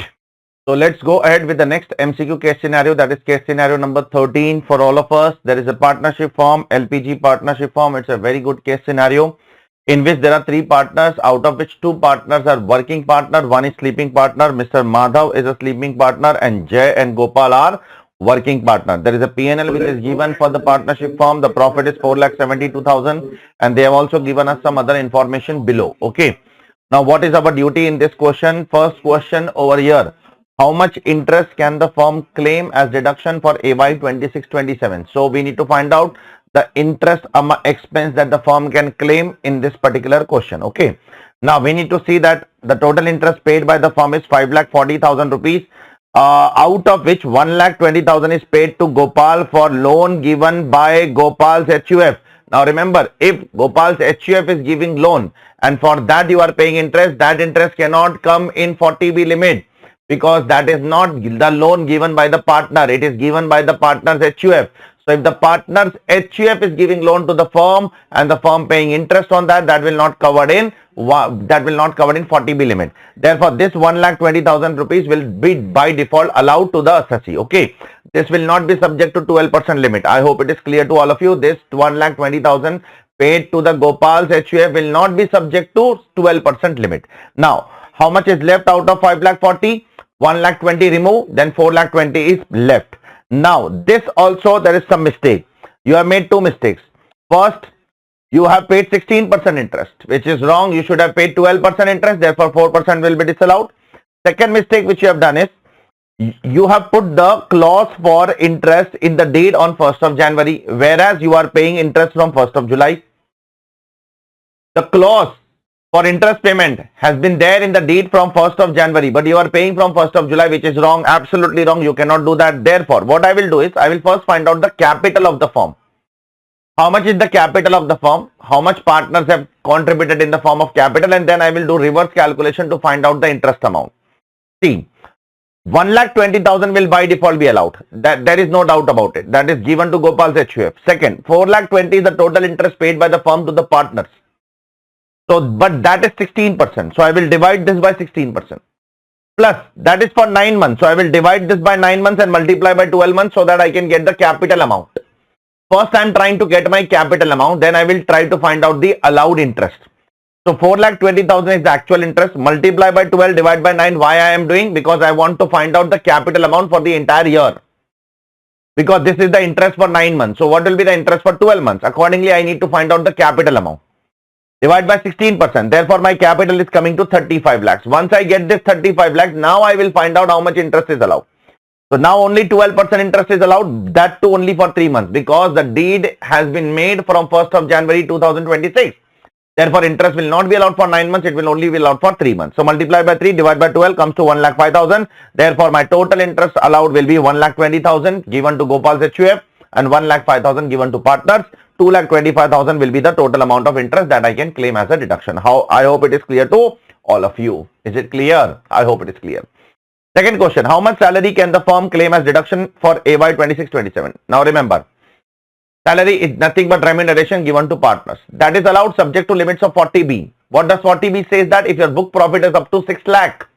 So let's go ahead with the next MCQ case scenario, that is case scenario number 13 for all of us. There is a partnership firm, LPG partnership firm. It's a very good case scenario in which there are 3 partners, out of which 2 partners are working partner, 1 is sleeping partner. Mr. Madhav is a sleeping partner and Jay and Gopal are working partner. There is a PNL which is given for the partnership firm. The profit is 4,72,000 and they have also given us some other information below. Okay. Now what is our duty in this question? First question over here. How much interest can the firm claim as deduction for AY 26-27? So we need to find out the interest expense that the firm can claim in this particular question. Okay. Now we need to see that the total interest paid by the firm is 5,40,000 rupees, out of which 1,20,000 is paid to Gopal for loan given by Gopal's HUF. Now remember, if Gopal's HUF is giving loan and for that you are paying interest, that interest cannot come in 40B limit, because that is not the loan given by the partner, it is given by the partner's HUF. So if the partner's HUF is giving loan to the firm and the firm paying interest on that, that will not covered in 40B limit. Therefore, this 1,20,000 rupees will be by default allowed to the assessee. Okay, this will not be subject to 12% limit. I hope it is clear to all of you. This 1,20,000 paid to the Gopal's HUF will not be subject to 12% limit. Now, how much is left out of 5,40,000? 1,20,000 remove, then 4,20,000 is left. Now this also there is some mistake. You have made 2 mistakes. First, you have paid 16% interest, which is wrong. You should have paid 12% interest, therefore 4% will be disallowed. Second mistake which you have done is you have put the clause for interest in the date on 1st of January, whereas you are paying interest from 1st of July. The clause for interest payment has been there in the deed from 1st of January, but you are paying from 1st of July, which is wrong, absolutely wrong. You cannot do that. Therefore, what I will do is, I will first find out the capital of the firm. How much is the capital of the firm? How much partners have contributed in the form of capital? And then I will do reverse calculation to find out the interest amount. See, 1,20,000 will by default be allowed. That there is no doubt about it. That is given to Gopal's HUF. Second, 4,20,000 is the total interest paid by the firm to the partners. So, but that is 16%. So, I will divide this by 16%. Plus, that is for 9 months. So, I will divide this by 9 months and multiply by 12 months so that I can get the capital amount. First, I am trying to get my capital amount. Then, I will try to find out the allowed interest. So, 4,20,000 is the actual interest. Multiply by 12, divide by 9. Why I am doing? Because I want to find out the capital amount for the entire year. Because this is the interest for 9 months. So, what will be the interest for 12 months? Accordingly, I need to find out the capital amount. Divide by 16%. Therefore, my capital is coming to 35 lakhs. Once I get this 35 lakhs, now I will find out how much interest is allowed. So now only 12% interest is allowed, that too only for 3 months, because the deed has been made from 1st of January 2026. Therefore, interest will not be allowed for 9 months, it will only be allowed for 3 months. So multiply by 3, divide by 12 comes to 1,05,000. Therefore, my total interest allowed will be 1,20,000 given to Gopal's HUF and 1,05,000 given to partners. 2,25,000 will be the total amount of interest that I can claim as a deduction. I hope it is clear to all of you. Is it clear? I hope it is clear. Second question, how much salary can the firm claim as deduction for AY 26-27? Now remember, salary is nothing but remuneration given to partners. That is allowed subject to limits of 40B. What does 40B says? That if your book profit is up to 6 lakh,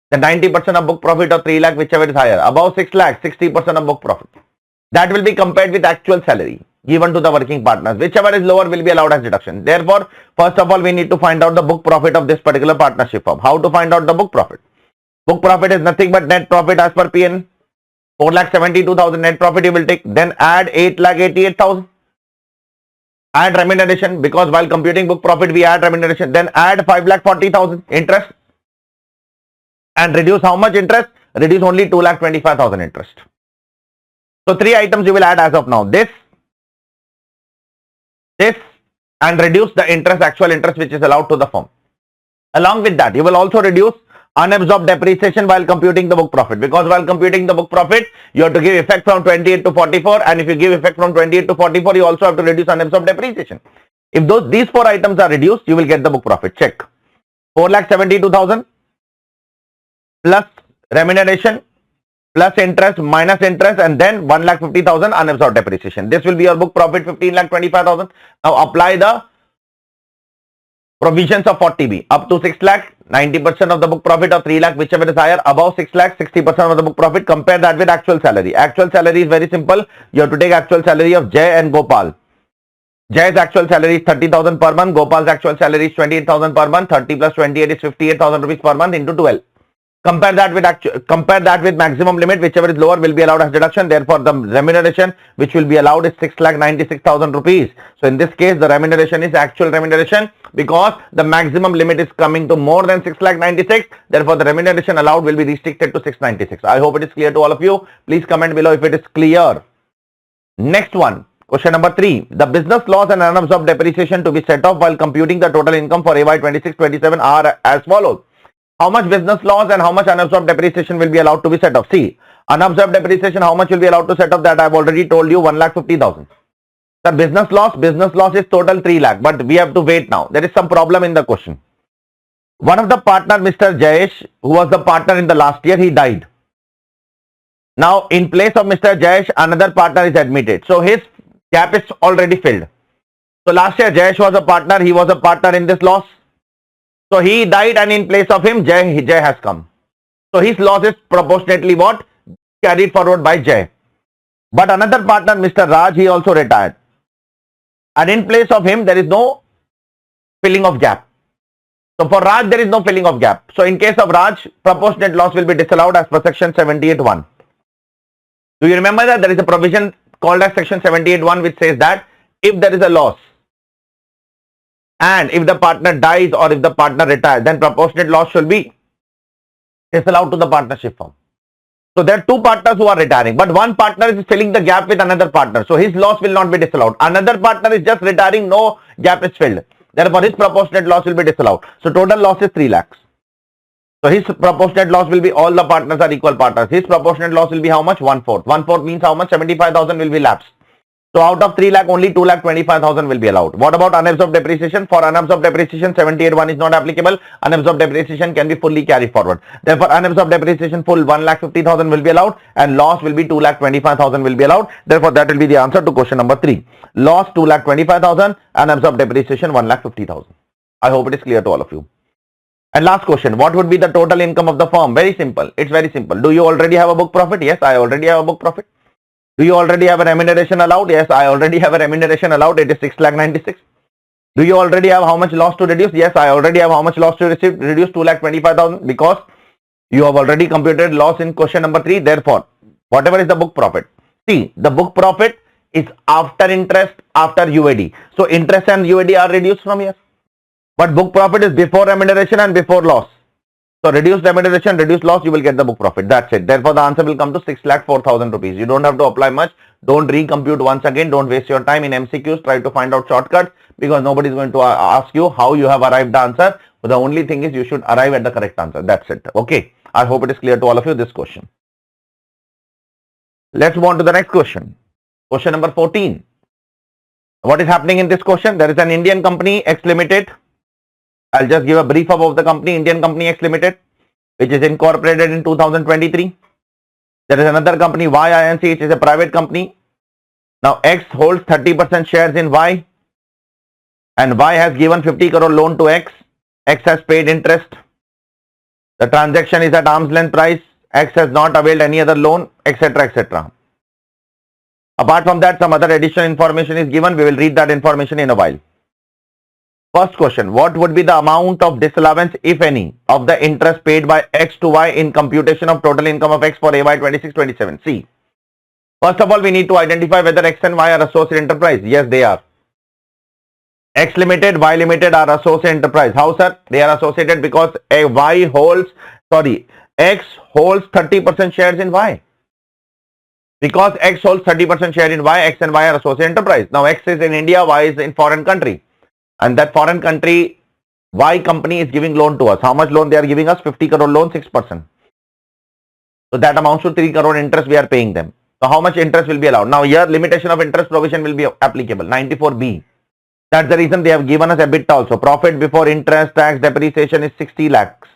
then 90% of book profit or 3 lakh, whichever is higher. Above 6 lakh, 60% of book profit. That will be compared with actual salary given to the working partners. Whichever is lower will be allowed as deduction. Therefore, first of all, we need to find out the book profit of this particular partnership firm. How to find out the book profit? Book profit is nothing but net profit as per PN. 4,72,000 net profit you will take. Then add 8,88,000. Add remuneration, because while computing book profit we add remuneration. Then add 5,40,000 interest. And reduce how much interest? Reduce only 2,25,000 interest. So 3 items you will add as of now. This this and reduce the interest, actual interest which is allowed to the firm. Along with that, you will also reduce unabsorbed depreciation while computing the book profit, because while computing the book profit, you have to give effect from 28 to 44, and if you give effect from 28 to 44, you also have to reduce unabsorbed depreciation. If these four items are reduced, you will get the book profit. Check. 4,72,000 plus remuneration plus interest minus interest, and then 1,50,000 unabsorbed depreciation. This will be your book profit, 15,25,000. Now apply the provisions of 40B up to 6 lakh, 90% of the book profit, of 3 lakh, whichever is higher. Above 6 lakh, 60% of the book profit. Compare that with actual salary. Actual salary is very simple. You have to take actual salary of Jay and Gopal. Jay's actual salary is 30,000 per month. Gopal's actual salary is 28,000 per month. 30 plus 28 is 58,000 rupees per month into 12. Compare that with maximum limit, whichever is lower will be allowed as deduction. Therefore, the remuneration which will be allowed is 6,96,000 rupees. So in this case, the remuneration is actual remuneration, because the maximum limit is coming to more than 6,96,000. Therefore, the remuneration allowed will be restricted to 696. I hope it is clear to all of you. Please comment below if it is clear. Next one, question number 3. The business loss and unabsorbed depreciation to be set off while computing the total income for AY 26-27 are as follows. How much business loss and how much unabsorbed depreciation will be allowed to be set off? See, unabsorbed depreciation, how much will be allowed to set off, that I have already told you, 1,50,000. The business loss is total 3 lakh, but we have to wait now. There is some problem in the question. One of the partner, Mr. Jayesh, who was the partner in the last year, he died. Now, in place of Mr. Jayesh, another partner is admitted. So, his gap is already filled. So, last year, Jayesh was a partner. He was a partner in this loss. So he died, and in place of him, Jay has come. So his loss is proportionately what? Carried forward by Jay. But another partner, Mr. Raj, he also retired. And in place of him, there is no filling of gap. So for Raj, there is no filling of gap. So in case of Raj, proportionate loss will be disallowed as per section 78(1). Do you remember that there is a provision called as section 78(1) which says that if there is a loss, and if the partner dies or if the partner retires, then proportionate loss should be disallowed to the partnership firm. So there are two partners who are retiring, but one partner is filling the gap with another partner. So his loss will not be disallowed. Another partner is just retiring, no gap is filled. Therefore, his proportionate loss will be disallowed. So total loss is 3 lakhs. So his proportionate loss will be, all the partners are equal partners. His proportionate loss will be how much? 1/4. 1/4 means how much? 75,000 will be lapsed. So out of 3 lakh, only 2,25,000 will be allowed. What about unabsorbed depreciation? For unabsorbed depreciation, 78(1) is not applicable. Unabsorbed depreciation can be fully carried forward. Therefore, unabsorbed depreciation full 1,50,000 will be allowed, and loss will be 2,25,000 will be allowed. Therefore, that will be the answer to question number 3. Loss 2,25,000, unabsorbed depreciation 1,50,000. I hope it is clear to all of you. And last question, what would be the total income of the firm? Very simple. It's very simple. Do you already have a book profit? Yes, I already have a book profit. Do you already have a remuneration allowed? Yes, I already have a remuneration allowed. It is 6,96,000. Do you already have how much loss to reduce? Yes, I already have how much loss to reduce 2,25,000, because you have already computed loss in question number 3. Therefore, whatever is the book profit. See, the book profit is after interest, after UAD. So interest and UAD are reduced from here. But book profit is before remuneration and before loss. So reduce remuneration, reduce loss, you will get the book profit. That's it. Therefore, the answer will come to 6,04,000 rupees. You don't have to apply much. Don't recompute once again. Don't waste your time in MCQs. Try to find out shortcuts, because nobody is going to ask you how you have arrived the answer. But the only thing is you should arrive at the correct answer. That's it. Okay. I hope it is clear to all of you, this question. Let's move on to the next question. Question number 14. What is happening in this question? There is an Indian company, X Limited. I'll just give a brief about the company, Indian Company X Limited, which is incorporated in 2023. There is another company, YINC, which is a private company. Now, X holds 30% shares in Y, and Y has given 50 crore loan to X. X has paid interest. The transaction is at arm's length price. X has not availed any other loan, etc., etc. Apart from that, some other additional information is given. We will read that information in a while. First question, what would be the amount of disallowance, if any, of the interest paid by X to Y in computation of total income of X for AY 26-27? See, first of all, we need to identify whether X and Y are associate enterprise. Yes, they are. X Limited, Y Limited are associate enterprise. How, sir? They are associated because X holds 30% shares in Y. Because X holds 30% share in Y, X and Y are associate enterprise. Now X is in India, Y is in foreign country. And that foreign country, Y company is giving loan to us. How much loan they are giving us? 50 crore loan, 6%. So that amounts to 3 crore interest we are paying them. So how much interest will be allowed? Now here limitation of interest provision will be applicable, 94B. That's the reason they have given us EBITDA also. Profit before interest, tax, depreciation is 60 lakhs.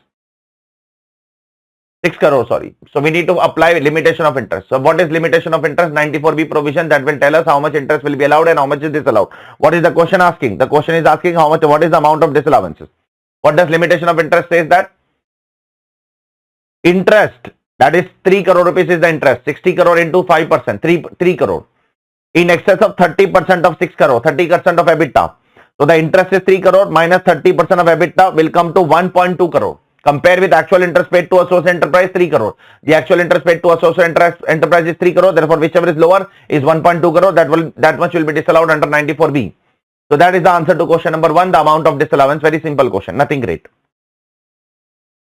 6 crore, sorry. So we need to apply limitation of interest. So what is limitation of interest? 94B provision that will tell us how much interest will be allowed and how much is disallowed. What is the question asking? The question is asking how much, what is the amount of disallowances? What does limitation of interest says that? Interest, that is 3 crore rupees is the interest. 60 crore into 5%, 3 crore. In excess of 30% of 6 crore, 30% of EBITDA. So the interest is 3 crore minus 30% of EBITDA will come to 1.2 crore. Compare with actual interest paid to associate enterprise 3 crore. The actual interest paid to associate enterprise is 3 crore. Therefore, whichever is lower is 1.2 crore. That much will be disallowed under 94B. So that is the answer to question number 1. The amount of disallowance. Very simple question. Nothing great.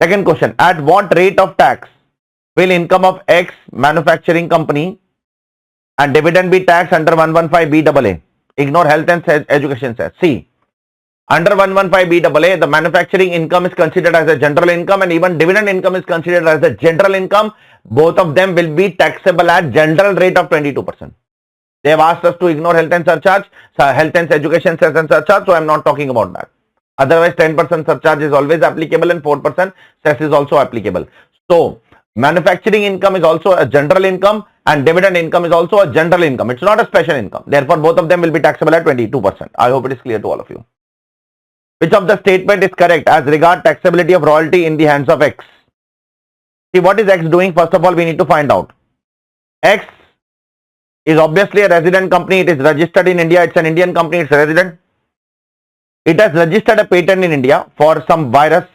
Second question. At what rate of tax will income of X manufacturing company and dividend be taxed under 115BAA? Ignore health and education says. See. Under 115BAA, the manufacturing income is considered as a general income and even dividend income is considered as a general income. Both of them will be taxable at general rate of 22%. They have asked us to ignore health and surcharge, health and education cess and surcharge, so I am not talking about that. Otherwise, 10% surcharge is always applicable and 4% cess is also applicable. So, manufacturing income is also a general income and dividend income is also a general income. It's not a special income. Therefore, both of them will be taxable at 22%. I hope it is clear to all of you. Which of the statement is correct as regard taxability of royalty in the hands of X? See, what is X doing? First of all, we need to find out. X is obviously a resident company. It is registered in India. It's an Indian company. It's a resident. It has registered a patent in India for some virus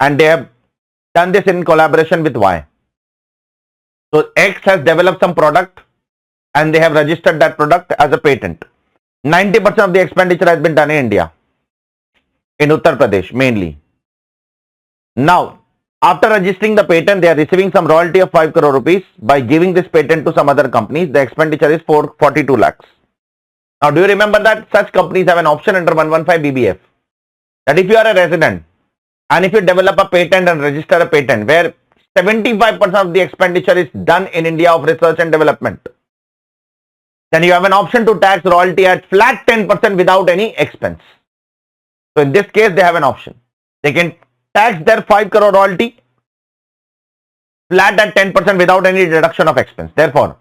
and they have done this in collaboration with Y. So X has developed some product and they have registered that product as a patent. 90% of the expenditure has been done in India. In Uttar Pradesh mainly. Now, after registering the patent, they are receiving some royalty of 5 crore rupees by giving this patent to some other companies. The expenditure is 42 lakhs. Now, do you remember that such companies have an option under 115BBF that if you are a resident and if you develop a patent and register a patent where 75% of the expenditure is done in India of research and development, then you have an option to tax royalty at flat 10% without any expense. So in this case, they have an option. They can tax their 5 crore royalty flat at 10% without any deduction of expense. Therefore,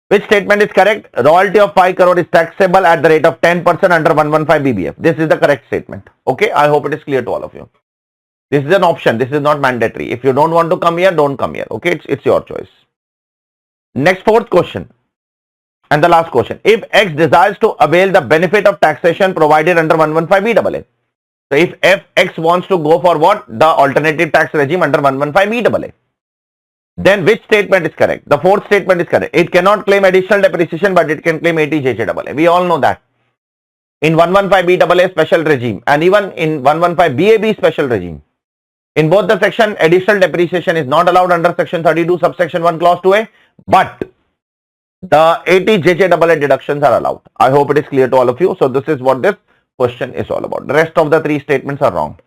which statement is correct? Royalty of 5 crore is taxable at the rate of 10% under 115BBF. This is the correct statement. Okay, I hope it is clear to all of you. This is an option. This is not mandatory. If you don't want to come here, don't come here. Okay, it's your choice. Next, fourth question. And the last question. If X desires to avail the benefit of taxation provided under 115BAA, so if X wants to go for what? The alternative tax regime under 115BAA. Then which statement is correct? The fourth statement is correct. It cannot claim additional depreciation, but it can claim 80JJAA. We all know that. In 115BAA special regime and even in 115BAB special regime. In both the section, additional depreciation is not allowed under section 32 subsection 1 clause 2A, but the 80JJAA deductions are allowed. I hope it is clear to all of you. So this is what this question is all about. The rest of the three statements are wrong.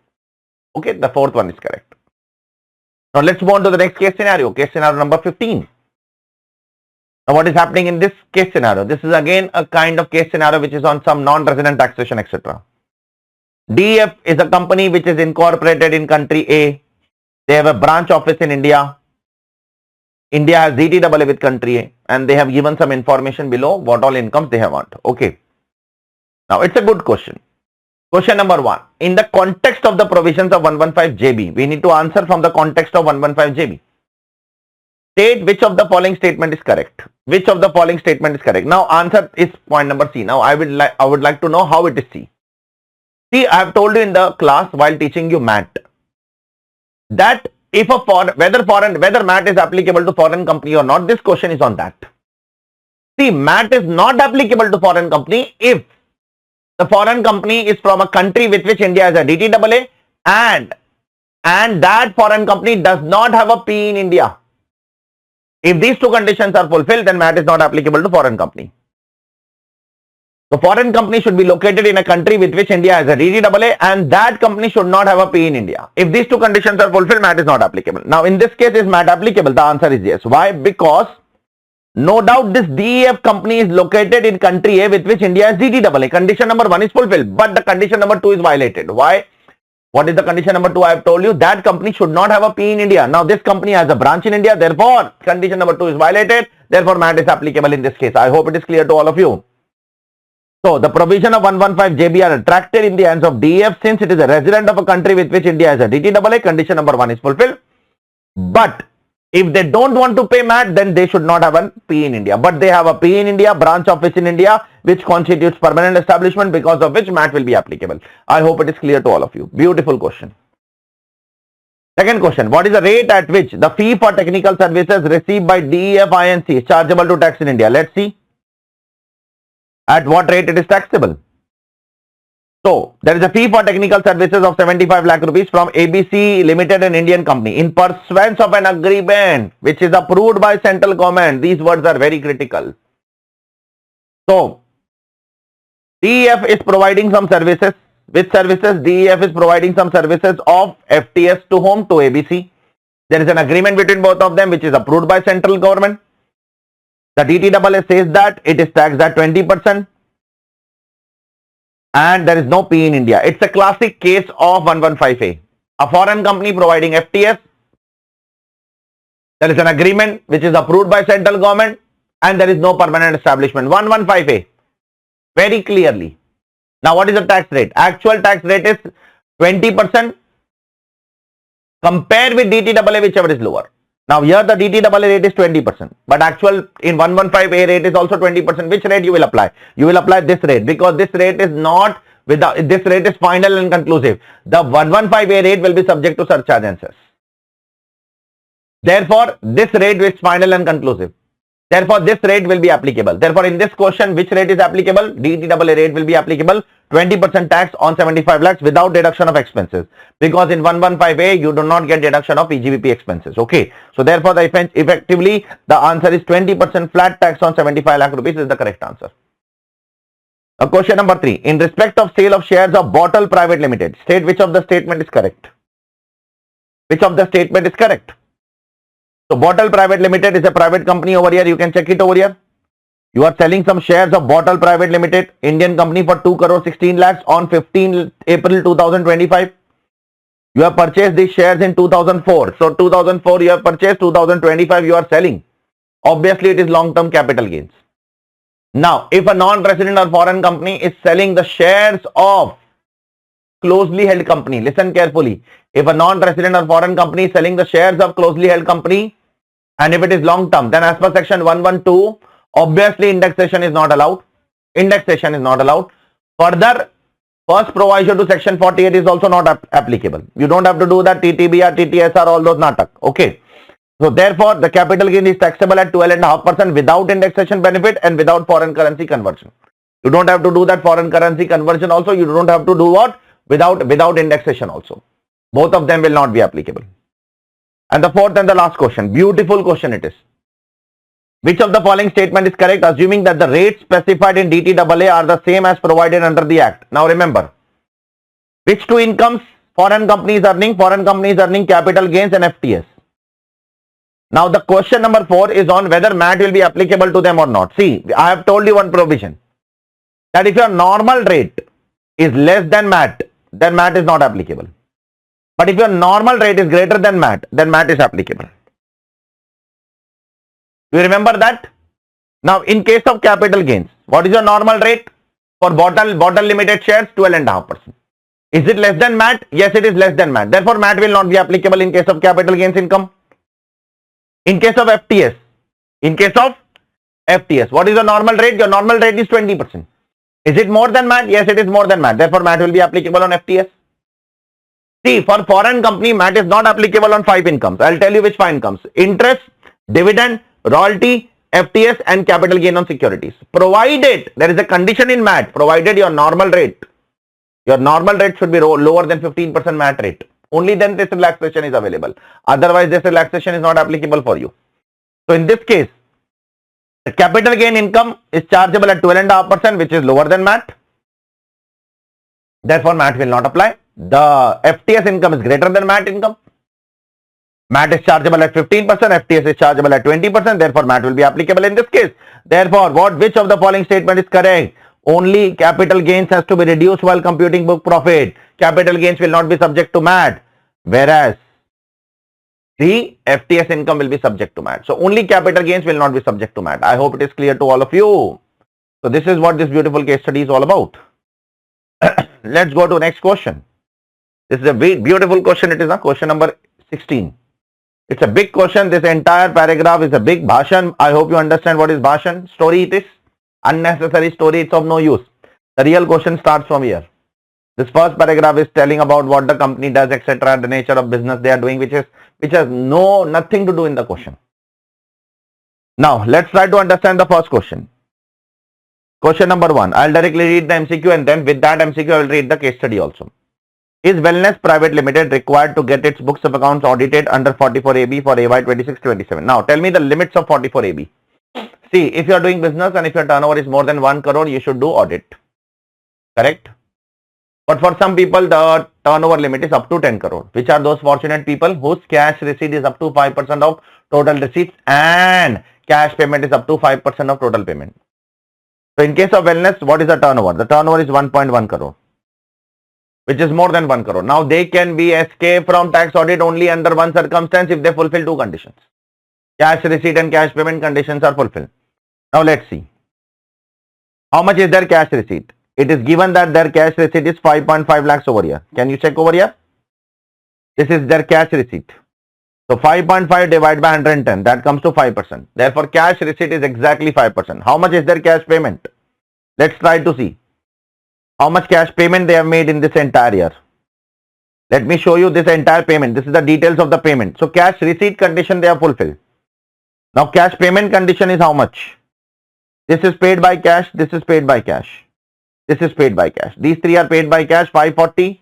Okay, the fourth one is correct. Now let's move on to the next case scenario. Case scenario number 15. Now what is happening in this case scenario? This is again a kind of case scenario which is on some non-resident taxation, etc. DEF is a company which is incorporated in country A. They have a branch office in India. India has DTAA with country A and they have given some information below what all incomes they have earned. Okay. Now it's a good question. Question number 1. In the context of the provisions of 115JB, we need to answer from the context of 115JB. State which of the following statement is correct. Which of the following statement is correct. Now answer is point number C. Now I would like to know how it is C. See, I have told you in the class while teaching you MAT that if whether MAT is applicable to foreign company or not, this question is on that. See, MAT is not applicable to foreign company if the foreign company is from a country with which India has a DTAA and that foreign company does not have a P in India. If these two conditions are fulfilled, then MAT is not applicable to foreign company. The foreign company should be located in a country with which India has a DTAA, and that company should not have a P in India. If these two conditions are fulfilled, MAT is not applicable. Now, in this case, is MAT applicable? The answer is yes. Why? Because no doubt this DEF company is located in country A with which India has DTAA. Condition number 1 is fulfilled, but the condition number 2 is violated. Why? What is the condition number 2? I have told you that company should not have a P in India. Now, this company has a branch in India. Therefore, condition number 2 is violated. Therefore, MAT is applicable in this case. I hope it is clear to all of you. So, the provision of 115 JB are attracted in the hands of DEF since it is a resident of a country with which India has a DTAA. Condition number 1 is fulfilled. But if they don't want to pay MAT, then they should not have a P in India. But they have a P in India, branch office in India, which constitutes permanent establishment, because of which MAT will be applicable. I hope it is clear to all of you. Beautiful question. Second question. What is the rate at which the fee for technical services received by DEF Inc. is chargeable to tax in India? Let's see. At what rate it is taxable? So, there is a fee for technical services of 75 lakh rupees from ABC Limited, an Indian company, in pursuance of an agreement which is approved by central government. These words are very critical. So, DEF is providing some services. Which services? DEF is providing some services of FTS to whom? To ABC. There is an agreement between both of them which is approved by central government. The DTAA says that it is taxed at 20%. And there is no P in India. It's a classic case of 115A. A foreign company providing FTS. There is an agreement which is approved by central government, and there is no permanent establishment. 115A. Very clearly. Now, what is the tax rate? Actual tax rate is 20%. Compare with DTAA, whichever is lower. Now, here the DTAA rate is 20%, but actual in 115A rate is also 20%. Which rate you will apply? You will apply this rate, because this rate is not without, this rate is final and conclusive. The 115A rate will be subject to surcharge and cess. Therefore, this rate is final and conclusive. Therefore, this rate will be applicable. Therefore, in this question, which rate is applicable? DTAA rate will be applicable. 20% tax on 75 lakhs without deduction of expenses. Because in 115A, you do not get deduction of PGBP expenses. Okay. So, therefore, effectively, the answer is 20% flat tax on 75 lakh rupees is the correct answer. Now, question number 3. In respect of sale of shares of Bottle Private Limited, state which of the statement is correct. Which of the statement is correct? So, Bottle Private Limited is a private company over here. You can check it over here. You are selling some shares of Bottle Private Limited, Indian company, for 2 crore 16 lakhs on 15 April 2025. You have purchased these shares in 2004. So, 2004 you have purchased, 2025 you are selling. Obviously, it is long-term capital gains. Now, if a non-resident or foreign company is selling the shares of closely held company, listen carefully. If a non-resident or foreign company is selling the shares of closely held company, and if it is long-term, then as per section 112, obviously indexation is not allowed. Indexation is not allowed. Further, first provision to section 48 is also not applicable. You don't have to do that TTBR, TTSR, all those natak. Okay. So therefore, the capital gain is taxable at 12.5% without indexation benefit and without foreign currency conversion. You don't have to do that foreign currency conversion also. You don't have to do what? Without indexation also. Both of them will not be applicable. And the fourth and the last question. Beautiful question it is. Which of the following statement is correct, assuming that the rates specified in DTAA are the same as provided under the Act? Now remember, which two incomes foreign companies earning? Foreign companies earning capital gains and FTS. Now the question number 4 is on whether MAT will be applicable to them or not. See, I have told you one provision, that if your normal rate is less than MAT, then MAT is not applicable. But if your normal rate is greater than MAT, then MAT is applicable. Do you remember that? Now, in case of capital gains, what is your normal rate? For Bottle Limited shares, 12.5%. Is it less than MAT? Yes, it is less than MAT. Therefore, MAT will not be applicable in case of capital gains income. In case of FTS, what is the normal rate? Your normal rate is 20%. Is it more than MAT? Yes, it is more than MAT. Therefore, MAT will be applicable on FTS. See, for foreign company, MAT is not applicable on 5 incomes. I'll tell you which 5 incomes. Interest, dividend, royalty, FTS and capital gain on securities. Provided, there is a condition in MAT, provided your normal rate should be lower than 15% MAT rate. Only then this relaxation is available. Otherwise, this relaxation is not applicable for you. So in this case, the capital gain income is chargeable at 12.5%, which is lower than MAT. Therefore, MAT will not apply. The FTS income is greater than MAT income. MAT is chargeable at 15%, FTS is chargeable at 20%, therefore MAT will be applicable in this case. Therefore, which of the following statement is correct? Only capital gains has to be reduced while computing book profit. Capital gains will not be subject to MAT, whereas the FTS income will be subject to MAT. So only capital gains will not be subject to MAT. I hope it is clear to all of you. So this is what this beautiful case study is all about. Let's go to next question. This is a beautiful question. It is a question number 16. It's a big question. This entire paragraph is a big bhashan. I hope you understand what is bhashan. Story it is. Unnecessary story. It's of no use. The real question starts from here. This first paragraph is telling about what the company does, etc. The nature of business they are doing, which has nothing to do in the question. Now let's try to understand the first question. Question number 1. I'll directly read the MCQ and then with that MCQ I will read the case study also. Is Wellness Private Limited required to get its books of accounts audited under 44AB for AY 26-27? Now tell me the limits of 44AB. See, if you are doing business and if your turnover is more than 1 crore, you should do audit. Correct? But for some people, the turnover limit is up to 10 crore. Which are those fortunate people whose cash receipt is up to 5% of total receipts and cash payment is up to 5% of total payment. So in case of Wellness, what is the turnover? The turnover is 1.1 crore, which is more than 1 crore. Now they can be escaped from tax audit only under one circumstance if they fulfill two conditions. Cash receipt and cash payment conditions are fulfilled. Now let's see. How much is their cash receipt? It is given that their cash receipt is 5.5 lakhs over here. Can you check over here? This is their cash receipt. So 5.5 divided by 110, that comes to 5%. Therefore, cash receipt is exactly 5%. How much is their cash payment? Let's try to see. How much cash payment they have made in this entire year. Let me show you this entire payment. This is the details of the payment. So cash receipt condition they have fulfilled. Now cash payment condition is how much? This is paid by cash. This is paid by cash. This is paid by cash. These three are paid by cash, 540,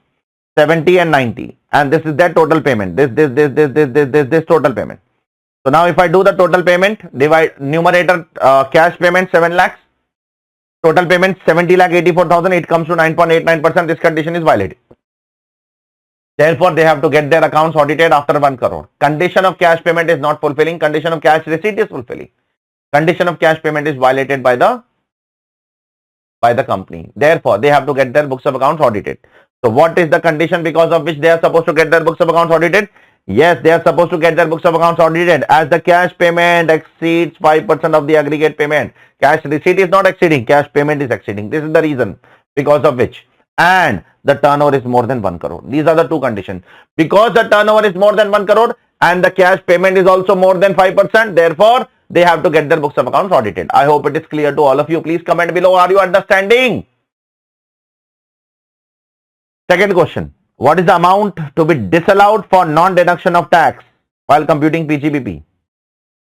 70 and 90. And this is their total payment. This total payment. So now if I do the total payment, divide numerator cash payment 7 lakhs. Total payment 70 lakh 84,000. It comes to 9.89%. This condition is violated. Therefore, they have to get their accounts audited after 1 crore. Condition of cash payment is not fulfilling. Condition of cash receipt is fulfilling. Condition of cash payment is violated by the company. Therefore, they have to get their books of accounts audited. So, what is the condition because of which they are supposed to get their books of accounts audited? Yes, they are supposed to get their books of accounts audited as the cash payment exceeds 5% of the aggregate payment. Cash receipt is not exceeding, cash payment is exceeding. This is the reason because of which. And the turnover is more than 1 crore. These are the two conditions. Because the turnover is more than 1 crore and the cash payment is also more than 5%, therefore, they have to get their books of accounts audited. I hope it is clear to all of you. Please comment below. Are you understanding? Second question. What is the amount to be disallowed for non-deduction of tax while computing PGBP?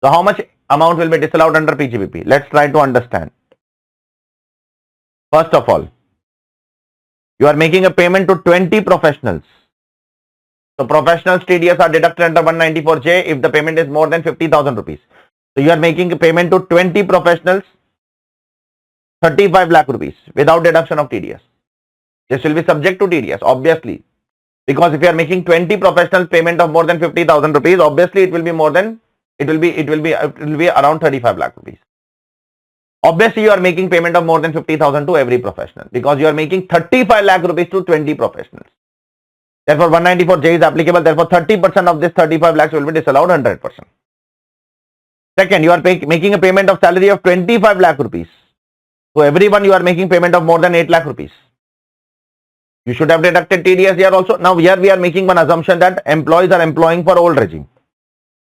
So how much amount will be disallowed under PGBP? Let's try to understand. First of all, you are making a payment to 20 professionals. So professionals TDS are deducted under 194J if the payment is more than 50,000 rupees. So you are making a payment to 20 professionals, 35 lakh rupees without deduction of TDS. This will be subject to TDS, obviously. Because if you are making 20 professionals payment of more than 50,000 rupees, obviously it will be more than, it will be around 35 lakh rupees. Obviously you are making payment of more than 50,000 to every professional because you are making 35 lakh rupees to 20 professionals. Therefore 194J is applicable. Therefore 30% of this 35 lakhs will be disallowed 100%. Second, you are making a payment of salary of 25 lakh rupees. So everyone you are making payment of more than 8 lakh rupees. You should have deducted TDS here also. Now here we are making one assumption that employees are employing for old regime.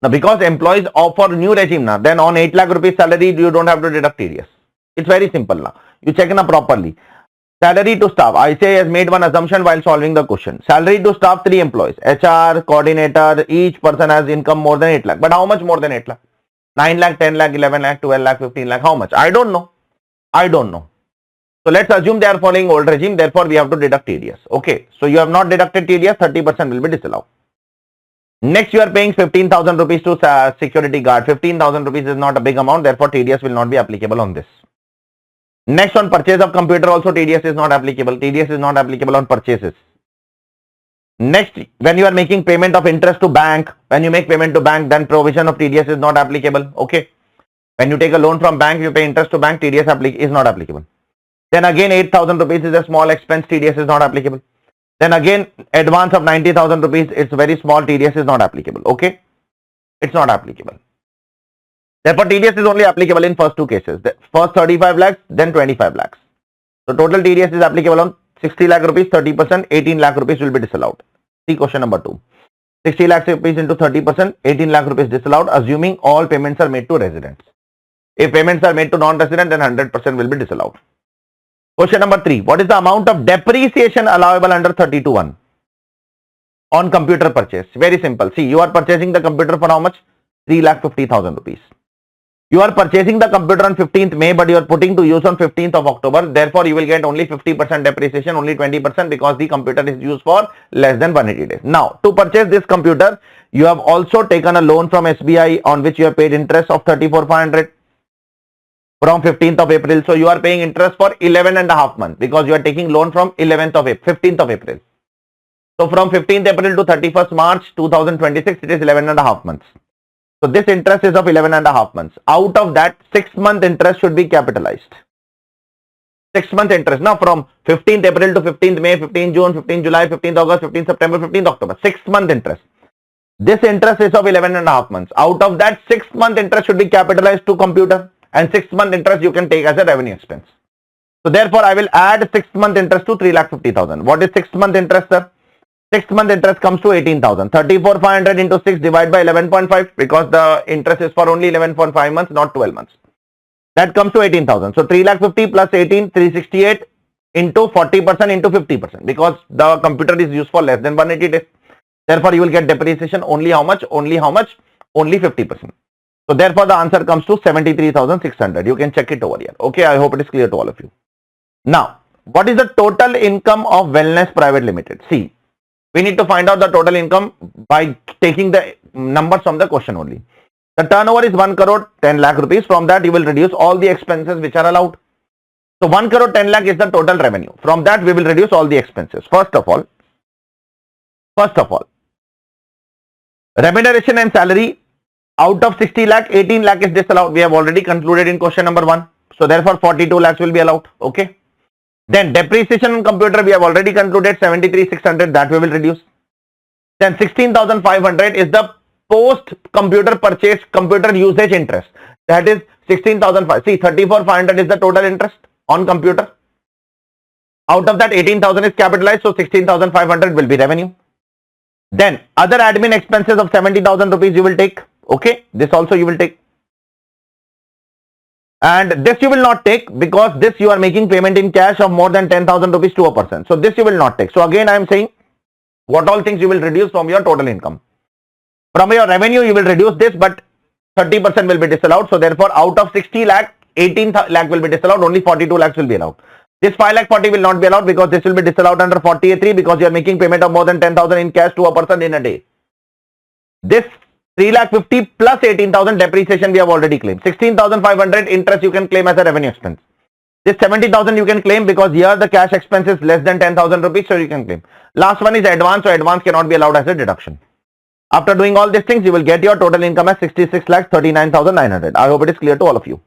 Now because employees offer new regime now, then on 8 lakh rupees salary you don't have to deduct TDS. It's very simple now. You check now properly. Salary to staff. I say has made one assumption while solving the question. Salary to staff 3 employees. HR, coordinator, each person has income more than 8 lakh. But how much more than 8 lakh? 9 lakh, 10 lakh, 11 lakh, 12 lakh, 15 lakh. How much? I don't know. I don't know. So let's assume they are following old regime. Therefore, we have to deduct TDS. Okay. So you have not deducted TDS. 30% will be disallowed. Next, you are paying 15,000 rupees to security guard. 15,000 rupees is not a big amount, therefore TDS will not be applicable on this. Next, on purchase of computer also TDS is not applicable. TDS is not applicable on purchases. Next, when you are making payment of interest to bank, when you make payment to bank, then provision of TDS is not applicable. Okay. When you take a loan from bank, you pay interest to bank, TDS is not applicable. Then again, 8,000 rupees is a small expense, TDS is not applicable. Then again, advance of 90,000 rupees, it's very small, TDS is not applicable. Okay. It's not applicable. Therefore, TDS is only applicable in first two cases. The first 35 lakhs, then 25 lakhs. So total TDS is applicable on 60 lakh rupees, 30%, 18 lakh rupees will be disallowed. See question number 2. 60 lakh rupees into 30%, 18 lakh rupees disallowed, assuming all payments are made to residents. If payments are made to non-resident, then 100% will be disallowed. Question number 3. What is the amount of depreciation allowable under 32(1) on computer purchase? Very simple. See, you are purchasing the computer for how much? 3,50,000 rupees. You are purchasing the computer on 15th May, but you are putting to use on 15th of October. Therefore, you will get only 50% depreciation, only 20% because the computer is used for less than 180 days. Now, to purchase this computer, you have also taken a loan from SBI on which you have paid interest of 34,500 from 15th of April. So, you are paying interest for 11 and a half months because you are taking loan from 15th of April. So, from 15th April to 31st March 2026, it is 11 and a half months. So this interest is of 11 and a half months. Out of that, 6-month interest should be capitalized. 6-month interest. Now from 15th April to 15th May, 15th June, 15th July, 15th August, 15th September, 15th October. 6-month interest. This interest is of 11 and a half months. Out of that, 6-month interest should be capitalized to computer, and 6-month interest you can take as a revenue expense. So therefore, I will add 6-month interest to 3,50,000. What is 6-month interest, sir? 6-month interest comes to 18,000. 34,500 into 6 divided by 11.5 because the interest is for only 11.5 months, not 12 months. That comes to 18,000. So 3,50,000 plus 18, 368 into 40% into 50% because the computer is used for less than 180 days. Therefore, you will get depreciation only how much? Only how much? Only 50%. So therefore, the answer comes to 73,600. You can check it over here. Okay, I hope it is clear to all of you. Now, what is the total income of Wellness Private Limited? See, we need to find out the total income by taking the numbers from the question only. The turnover is 1 crore 10 lakh rupees. From that, you will reduce all the expenses which are allowed. So 1 crore 10 lakh is the total revenue. From that, we will reduce all the expenses. First of all, remuneration and salary out of 60 lakh, 18 lakh is disallowed. We have already concluded in question number 1. So therefore, 42 lakhs will be allowed. Okay. Then depreciation on computer, we have already concluded 73,600, that we will reduce. Then 16,500 is the post computer purchase computer usage interest. That is 16,500. See, 34,500 is the total interest on computer. Out of that, 18,000 is capitalized, so 16,500 will be revenue. Then other admin expenses of 70,000 rupees you will take. Okay, this also you will take. And this you will not take because this you are making payment in cash of more than 10,000 rupees to a person. So this you will not take. So again I am saying what all things you will reduce from your total income. From your revenue you will reduce this, but 30% will be disallowed. So therefore out of 60 lakh, 18 lakh will be disallowed, only 42 lakhs will be allowed. This 5 lakh 40 will not be allowed because this will be disallowed under 40A3 because you are making payment of more than 10,000 in cash to a person in a day. This 3,50,000 plus 18,000 depreciation we have already claimed. 16,500 interest you can claim as a revenue expense. This 70,000 you can claim because here the cash expense is less than 10,000 rupees, so you can claim. Last one is advance, so advance cannot be allowed as a deduction. After doing all these things, you will get your total income as 66,39,900. I hope it is clear to all of you.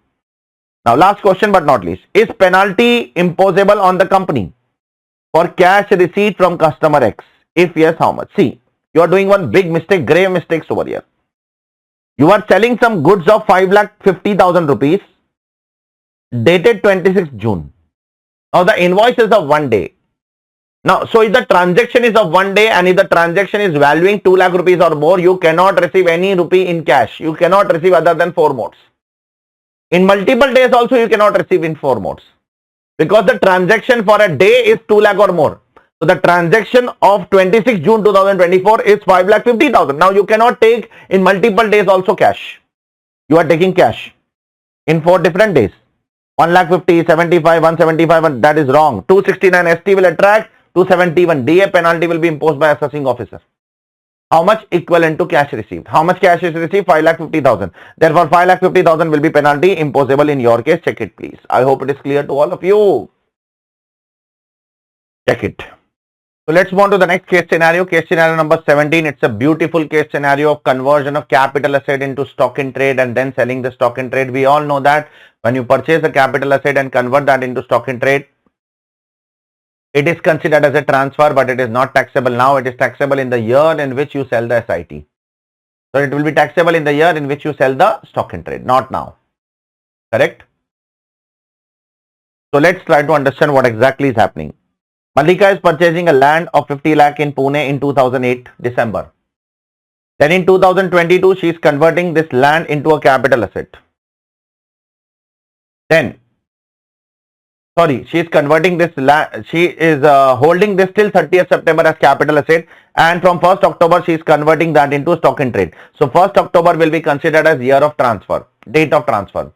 Now last question but not least, is penalty imposable on the company for cash receipt from customer X? If yes, how much? See, you are doing one big mistake, grave mistakes over here. You are selling some goods of 5,50,000 rupees dated 26th June. Now the invoice is of 1 day. Now, so if the transaction is of 1 day and if the transaction is valuing 2 lakh rupees or more, you cannot receive any rupee in cash. You cannot receive other than 4 modes. In multiple days also you cannot receive in 4 modes because the transaction for a day is 2 lakh or more. So the transaction of 26 June 2024 is 5,50,000. Now you cannot take in multiple days also cash. You are taking cash in 4 different days. 1,50,000, 75, 175, and that is wrong. 269 ST will attract, 271 DA penalty will be imposed by assessing officer. How much equivalent to cash received? How much cash is received? 5,50,000. Therefore, 5,50,000 will be penalty imposable in your case. Check it, please. I hope it is clear to all of you. Check it. So let's move on to the next case scenario. Case scenario number 17. It's a beautiful case scenario of conversion of capital asset into stock in trade and then selling the stock in trade. We all know that when you purchase a capital asset and convert that into stock in trade, it is considered as a transfer, but it is not taxable now. It is taxable in the year in which you sell the SIT. So it will be taxable in the year in which you sell the stock in trade, not now. Correct? So let's try to understand what exactly is happening. Malika is purchasing a land of 50 lakh in Pune in 2008, December. Then in 2022, she is converting this land into a capital asset. Then, she is converting this land, she is holding this till 30th September as capital asset, and from 1st October, she is converting that into stock in trade. So 1st October will be considered as year of transfer, date of transfer.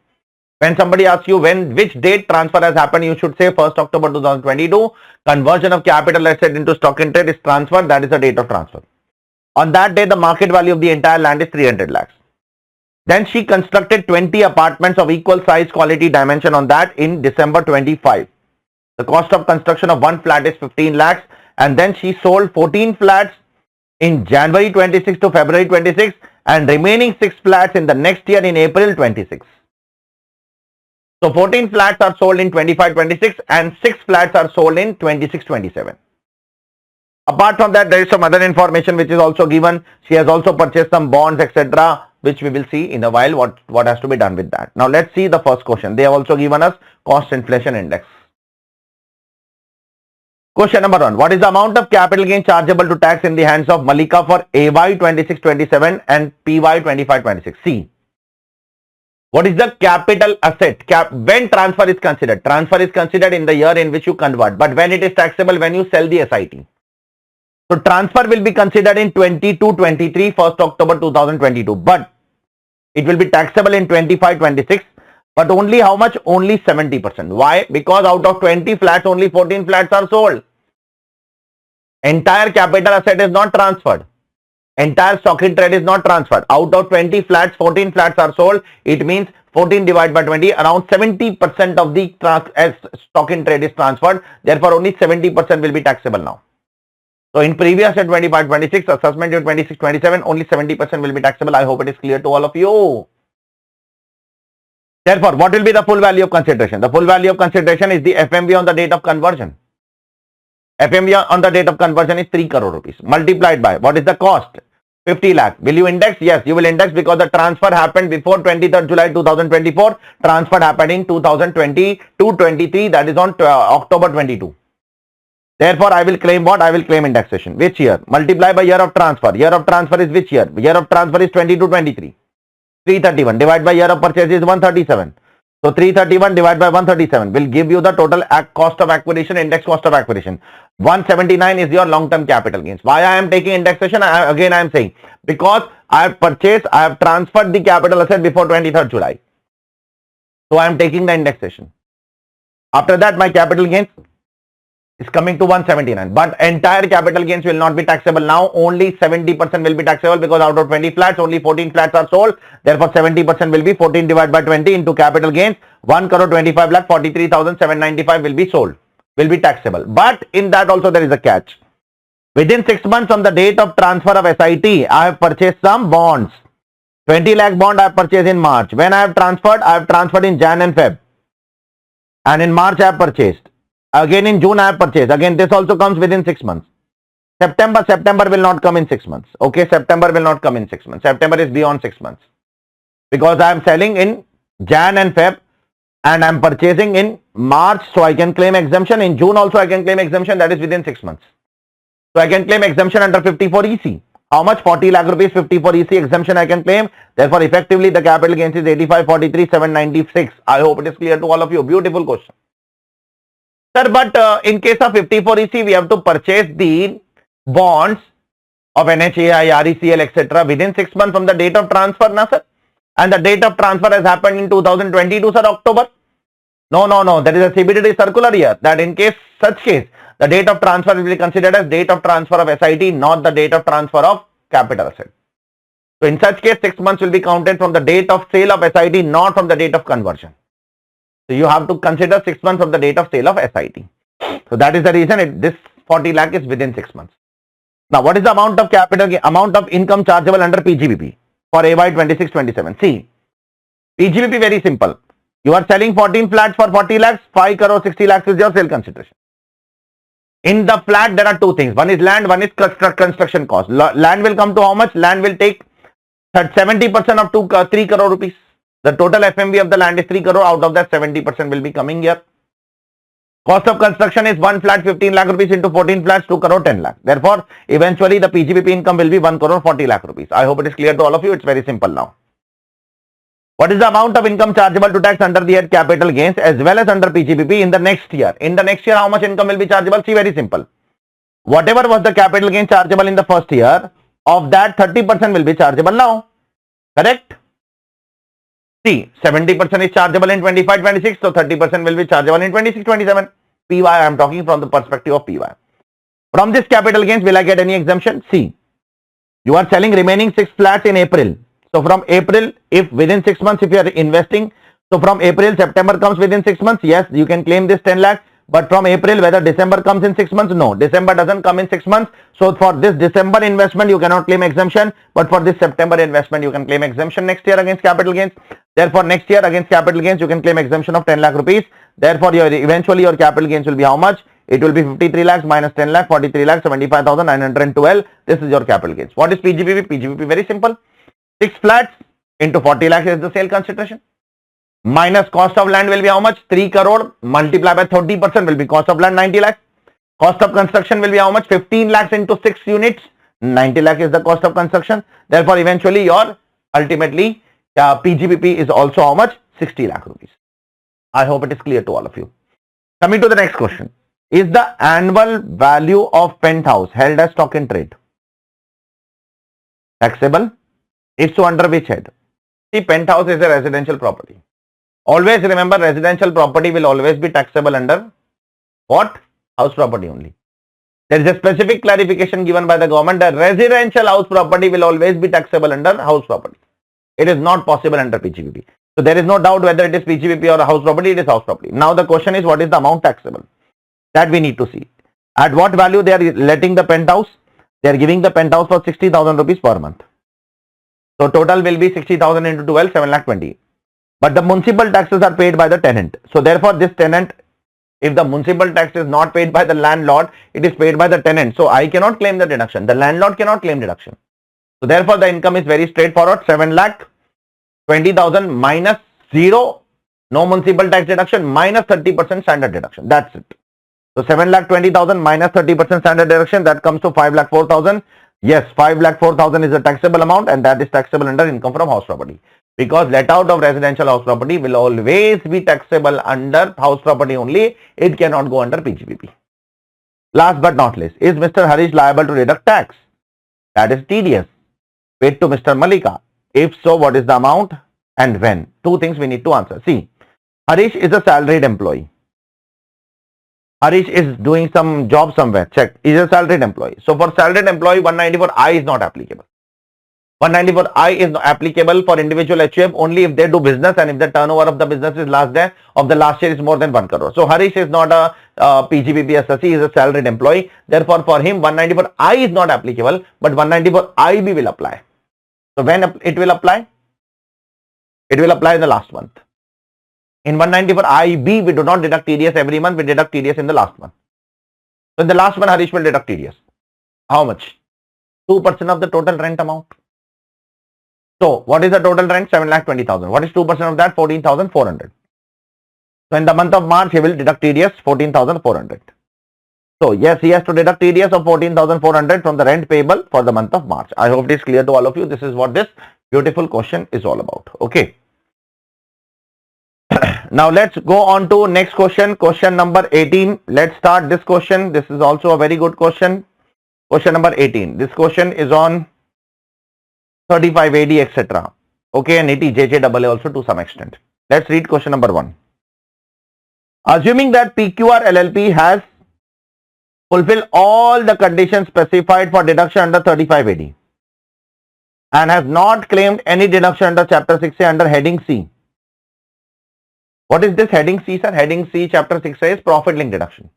When somebody asks you which date transfer has happened, you should say 1st October 2022. Conversion of capital asset into stock in trade is transfer. That is the date of transfer. On that day, the market value of the entire land is 300 lakhs. Then she constructed 20 apartments of equal size, quality, dimension on that in December 25. The cost of construction of one flat is 15 lakhs. And then she sold 14 flats in January 26 to February 26 and remaining 6 flats in the next year in April 26. So 14 flats are sold in 25-26 and 6 flats are sold in 26-27. Apart from that, there is some other information which is also given. She has also purchased some bonds, etc., which we will see in a while what has to be done with that. Now let's see the first question. They have also given us cost inflation index. Question number 1. What is the amount of capital gain chargeable to tax in the hands of Malika for AY 26-27 and PY 25-26? C. What is the capital asset? When transfer is considered? Transfer is considered in the year in which you convert, but when it is taxable when you sell the SIT. So transfer will be considered in 22-23, 1st October 2022, but it will be taxable in 25-26, but only how much? Only 70%. Why? Because out of 20 flats, only 14 flats are sold. Entire capital asset is not transferred. Entire stock in trade is not transferred. Out of 20 flats, 14 flats are sold. It means 14 divided by 20, around 70% of the stock in trade is transferred. Therefore, only 70% will be taxable now. So, in previous year 25-26, assessment year 26-27, only 70% will be taxable. I hope it is clear to all of you. Therefore, what will be the full value of consideration? The full value of consideration is the FMV on the date of conversion. FMV on the date of conversion is 3 crore rupees multiplied by what is the cost? 50 lakh. Will you index? Yes, you will index because the transfer happened before 23rd July 2024. Transfer happened in 2022-23, that is on October 22. Therefore, I will claim what? I will claim indexation. Which year? Multiply by year of transfer. Year of transfer is which year? Year of transfer is 22-23. 331 divided by year of purchase is 137. So 331 divided by 137 will give you the total cost of acquisition, index cost of acquisition. 179 is your long-term capital gains. Why I am taking indexation? Again I am saying because I have purchased, I have transferred the capital asset before 23rd July. So I am taking the indexation. After that my capital gains is coming to 179. But entire capital gains will not be taxable now. Only 70% will be taxable because out of 20 flats, only 14 flats are sold. Therefore, 70% will be 14 divided by 20 into capital gains. 1 crore 25 lakh 43,795 will be sold, will be taxable. But in that also there is a catch. Within 6 months from the date of transfer of SIT, I have purchased some bonds. 20 lakh bond I have purchased in March. When I have transferred in Jan and Feb. And in March I have purchased. Again in June I have purchased. Again this also comes within 6 months. September will not come in 6 months. Okay, September will not come in 6 months. September is beyond 6 months. Because I am selling in Jan and Feb and I am purchasing in March, so I can claim exemption. In June also I can claim exemption, that is within 6 months. So I can claim exemption under 54 EC. How much? 40 lakh rupees 54 EC exemption I can claim. Therefore effectively the capital gains is 85,43,796. I hope it is clear to all of you. Beautiful question. Sir, but in case of 54 EC, we have to purchase the bonds of NHAI, RECL, etc. within 6 months from the date of transfer, na sir? And the date of transfer has happened in 2022, sir, October. No. There is a CBDT circular here that in such case, the date of transfer will be considered as date of transfer of SIT, not the date of transfer of capital asset. So in such case, 6 months will be counted from the date of sale of SIT, not from the date of conversion. So you have to consider 6 months from the date of sale of SIT. So that is the reason this 40 lakh is within 6 months. Now, what is the amount of capital, amount of income chargeable under PGBP for AY 26-27? See, PGBP very simple. You are selling 14 flats for 40 lakhs, 5 crore 60 lakhs is your sale consideration. In the flat, there are two things. One is land, one is construction cost. Land will come to how much? Land will take 70% of 3 crore rupees. The total FMV of the land is 3 crore. Out of that, 70% will be coming here. Cost of construction is 1 flat 15 lakh rupees into 14 flats 2 crore 10 lakh. Therefore, eventually the PGBP income will be 1 crore 40 lakh rupees. I hope it is clear to all of you. It's very simple now. What is the amount of income chargeable to tax under the head capital gains as well as under PGBP in the next year? In the next year, how much income will be chargeable? See, very simple. Whatever was the capital gain chargeable in the first year, of that 30% will be chargeable now. Correct? See, 70% is chargeable in 25-26, so 30% will be chargeable in 26-27. PY, I am talking from the perspective of PY. From this capital gains, will I get any exemption? See, you are selling remaining 6 flats in April. So from April, if within 6 months, if you are investing, so from April, September comes within 6 months, yes, you can claim this 10 lakh. But from April, whether December comes in 6 months, no, December doesn't come in 6 months. So for this December investment, you cannot claim exemption. But for this September investment, you can claim exemption next year against capital gains. Therefore, next year against capital gains, you can claim exemption of 10 lakh rupees. Therefore, eventually your capital gains will be how much? It will be 53 lakhs minus 10 lakh, 43 lakh, 75,912. This is your capital gains. What is PGBP? PGBP very simple. 6 flats into 40 lakhs is the sale consideration. Minus cost of land will be how much? 3 crore multiplied by 30% will be cost of land 90 lakhs. Cost of construction will be how much? 15 lakhs into 6 units. 90 lakh is the cost of construction. Therefore, eventually your ultimately PGBP is also how much? 60 lakh rupees. I hope it is clear to all of you. Coming to the next question. Is the annual value of penthouse held as stock in trade taxable? If so, under which head? See, penthouse is a residential property. Always remember, residential property will always be taxable under what? House property only. There is a specific clarification given by the government that residential house property will always be taxable under house property. It is not possible under PGBP. So there is no doubt whether it is PGBP or a house property, it is house property. Now the question is, what is the amount taxable? That we need to see. At what value they are letting the penthouse? They are giving the penthouse for 60,000 rupees per month. So total will be 60,000 into 12, 7 lakh 20. But the municipal taxes are paid by the tenant. So therefore this tenant, if the municipal tax is not paid by the landlord, it is paid by the tenant. So I cannot claim the deduction. The landlord cannot claim deduction. So therefore the income is very straightforward. 7 lakh 20,000 minus 0, no municipal tax deduction, minus 30% standard deduction. That's it. So 7 lakh 20,000 minus 30% standard deduction, that comes to 5 lakh 4,000. Yes, 5 lakh 4,000 is a taxable amount, and that is taxable under income from house property. Because let out of residential house property will always be taxable under house property only. It cannot go under PGBP. Last but not least, is Mr. Harish liable to deduct tax? That is TDS paid to Mr. Malika. If so, what is the amount and when? Two things we need to answer. See, Harish is a salaried employee. Aarish is doing some job somewhere. Check. He is a salaried employee. So for salaried employee, 194I is not applicable. 194I is not applicable for individual HUF only if they do business and if the turnover of the business is last day of the last year is more than 1 crore. So Harish is not a PGBP SSC, he is a salaried employee. Therefore for him 194I is not applicable, but 194IB will apply. So when it will apply? It will apply in the last month. In 194IB, we do not deduct TDS every month, we deduct TDS in the last month. So in the last one, Harish will deduct TDS. How much? 2% of the total rent amount. So what is the total rent? 7,20,000. What is 2% of that? 14,400. So in the month of March, he will deduct TDS 14,400. So yes, he has to deduct TDS of 14,400 from the rent payable for the month of March. I hope it is clear to all of you. This is what this beautiful question is all about. Okay. Now let's go on to next question, question number 18. Let's start this question. This is also a very good question. Question number 18. This question is on 35 AD, etc. Okay, and 80 JJAA also to some extent. Let's read question number 1. Assuming that PQR LLP has fulfilled all the conditions specified for deduction under 35 AD. and has not claimed any deduction under chapter 6A under heading C. What is this heading C, sir? Heading C, chapter 6A is profit link deduction.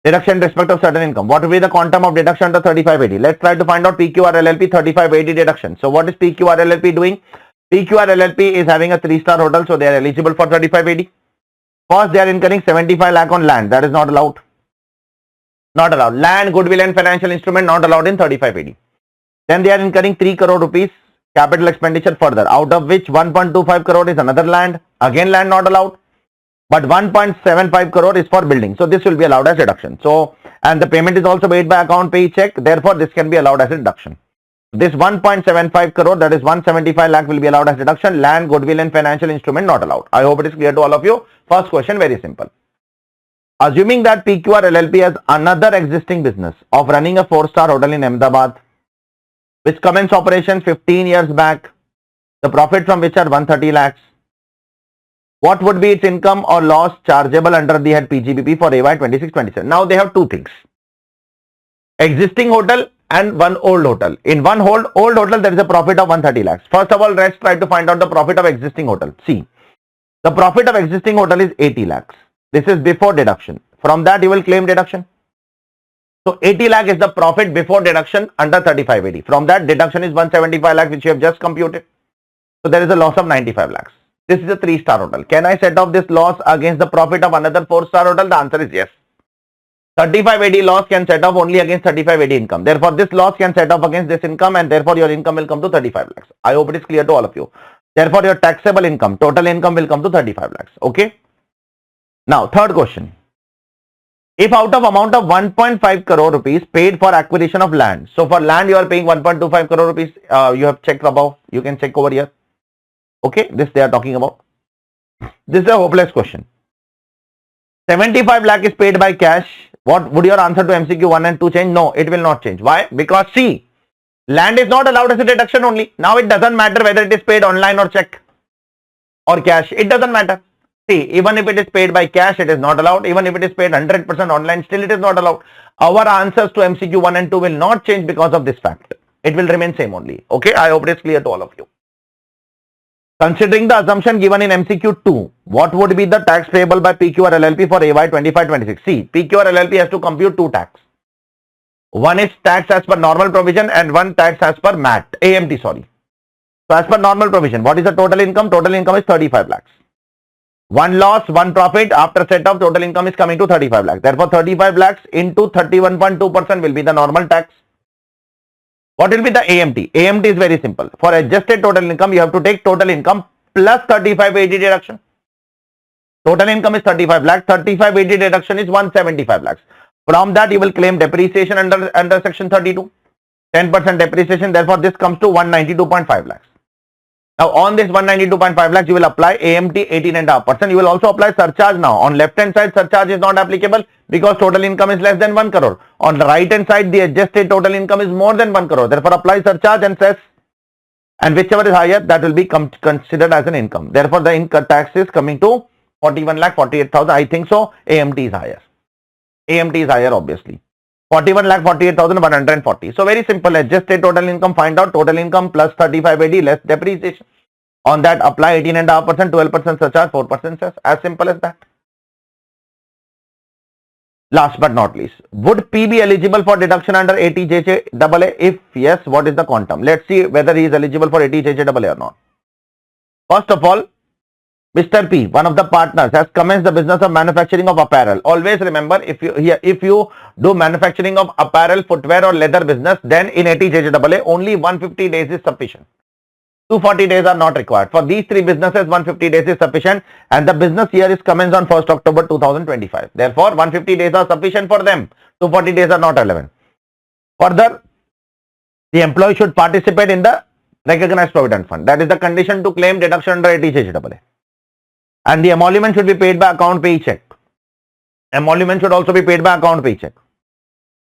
Deduction in respect of certain income. What will be the quantum of deduction under 35AD? Let's try to find out PQR LLP 35AD deduction. So what is PQR LLP doing? PQR LLP is having a 3-star hotel, so they are eligible for 35AD. First, they are incurring 75 lakh on land. That is not allowed. Not allowed. Land, goodwill and financial instrument not allowed in 35AD. Then they are incurring 3 crore rupees capital expenditure further, out of which 1.25 crore is another land. Again, land not allowed. But 1.75 crore is for building. So this will be allowed as deduction. So, and the payment is also made by account pay check. Therefore, this can be allowed as a deduction. This 1.75 crore, that is 175 lakh, will be allowed as deduction. Land, goodwill and financial instrument not allowed. I hope it is clear to all of you. First question, very simple. Assuming that PQR LLP has another existing business of running a 4-star hotel in Ahmedabad, which commenced operation 15 years back, the profit from which are 130 lakhs. What would be its income or loss chargeable under the head PGBP for AY 26-27? Now they have two things. Existing hotel and one old hotel. In one old hotel, there is a profit of 130 lakhs. First of all, let's try to find out the profit of existing hotel. See, the profit of existing hotel is 80 lakhs. This is before deduction. From that, you will claim deduction. So 80 lakh is the profit before deduction under 35AD. From that, deduction is 175 lakh, which you have just computed. So there is a loss of 95 lakhs. This is a 3-star hotel. Can I set off this loss against the profit of another 4-star hotel? The answer is yes. 35AD loss can set off only against 35AD income. Therefore, this loss can set off against this income, and therefore your income will come to 35 lakhs. I hope it is clear to all of you. Therefore, your taxable income, total income will come to 35 lakhs. Okay. Now, third question. If out of amount of 1.5 crore rupees paid for acquisition of land. So for land, you are paying 1.25 crore rupees. You have checked above. You can check over here. Okay, this they are talking about. This is a hopeless question. 75 lakh is paid by cash. What would your answer to MCQ 1 and 2 change? No, it will not change. Why? Because see, land is not allowed as a deduction only. Now it doesn't matter whether it is paid online or check or cash. It doesn't matter. See, even if it is paid by cash, it is not allowed. Even if it is paid 100% online, still it is not allowed. Our answers to MCQ 1 and 2 will not change because of this fact. It will remain same only. Okay, I hope it is clear to all of you. Considering the assumption given in MCQ 2, what would be the tax payable by PQR LLP for AY 25-26? See, PQR LLP has to compute two tax. One is tax as per normal provision and one tax as per MAT, AMT, sorry. So as per normal provision, what is the total income? Total income is 35 lakhs. One loss, one profit, after set off, total income is coming to 35 lakhs. Therefore, 35 lakhs into 31.2% will be the normal tax. What will be the AMT? AMT is very simple. For adjusted total income, you have to take total income plus 35AD deduction. Total income is 35 lakhs. 35AD deduction is 175 lakhs. From that, you will claim depreciation under section 32. 10% depreciation. Therefore, this comes to 192.5 lakhs. Now, on this 192.5 lakhs, you will apply AMT 18.5%. You will also apply surcharge now. On left hand side, surcharge is not applicable because total income is less than 1 crore. On the right hand side, the adjusted total income is more than 1 crore. Therefore, apply surcharge and cess. And whichever is higher, that will be considered as an income. Therefore, the income tax is coming to 41,48,000. I think so. AMT is higher. AMT is higher, obviously. 41,48,140. So very simple. Adjusted total income, find out total income plus 35AD less depreciation. On that, apply 18.5%, 12% surcharge, 4% cess. As simple as that. Last but not least, would P be eligible for deduction under ATJJAA? If yes, what is the quantum? Let's see whether he is eligible for ATJJAA or not. First of all, Mr. P, one of the partners, has commenced the business of manufacturing of apparel. Always remember, if you do manufacturing of apparel, footwear or leather business, then in ATJJAA, only 150 days is sufficient. 240 days are not required. For these three businesses, 150 days is sufficient, and the business year is commenced on 1st October 2025. Therefore, 150 days are sufficient for them. 240 days are not relevant. Further, the employee should participate in the recognized provident fund. That is the condition to claim deduction under ATJJAA. And the emolument should be paid by account pay check. Emolument should also be paid by account pay check.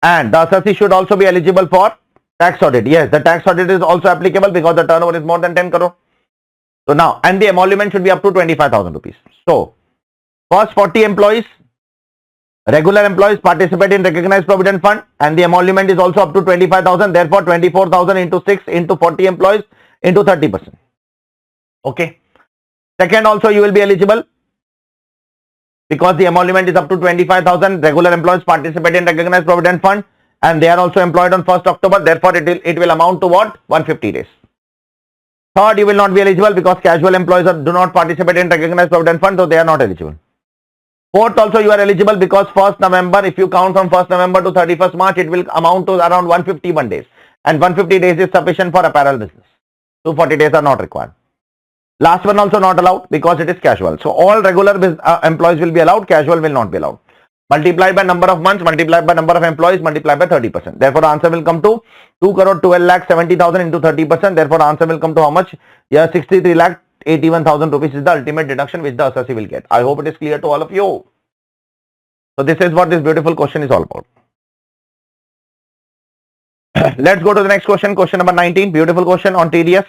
And the assessee should also be eligible for tax audit. Yes, the tax audit is also applicable because the turnover is more than 10 crore. So now, and the emolument should be up to 25,000 rupees. So, first 40 employees, Regular employees participate in recognized provident fund and the emolument is also up to 25,000. Therefore, 24,000 into 6 into 40 employees into 30%. Okay. Second, also you will be eligible because the emolument is up to 25,000. Regular employees participate in recognized provident fund and they are also employed on 1st October. Therefore, it will amount to what? 150 days. Third, you will not be eligible because casual employees do not participate in recognized provident fund, so they are not eligible. Fourth, also you are eligible because 1st November, if you count from 1st November to 31st March, it will amount to around 151 days. And 150 days is sufficient for apparel business. 240 days are not required. Last one also not allowed because it is casual. So all regular employees will be allowed, casual will not be allowed. Multiplied by number of months, multiplied by number of employees, multiplied by 30%. Therefore, answer will come to 2 crore 12 lakh 70,000 into 30%. Therefore, answer will come to how much? Yeah, 63 lakh 81,000 rupees is the ultimate deduction which the assessee will get. I hope it is clear to all of you. So this is what this beautiful question is all about. Let's go to the next question. Question number 19. Beautiful question on TDS.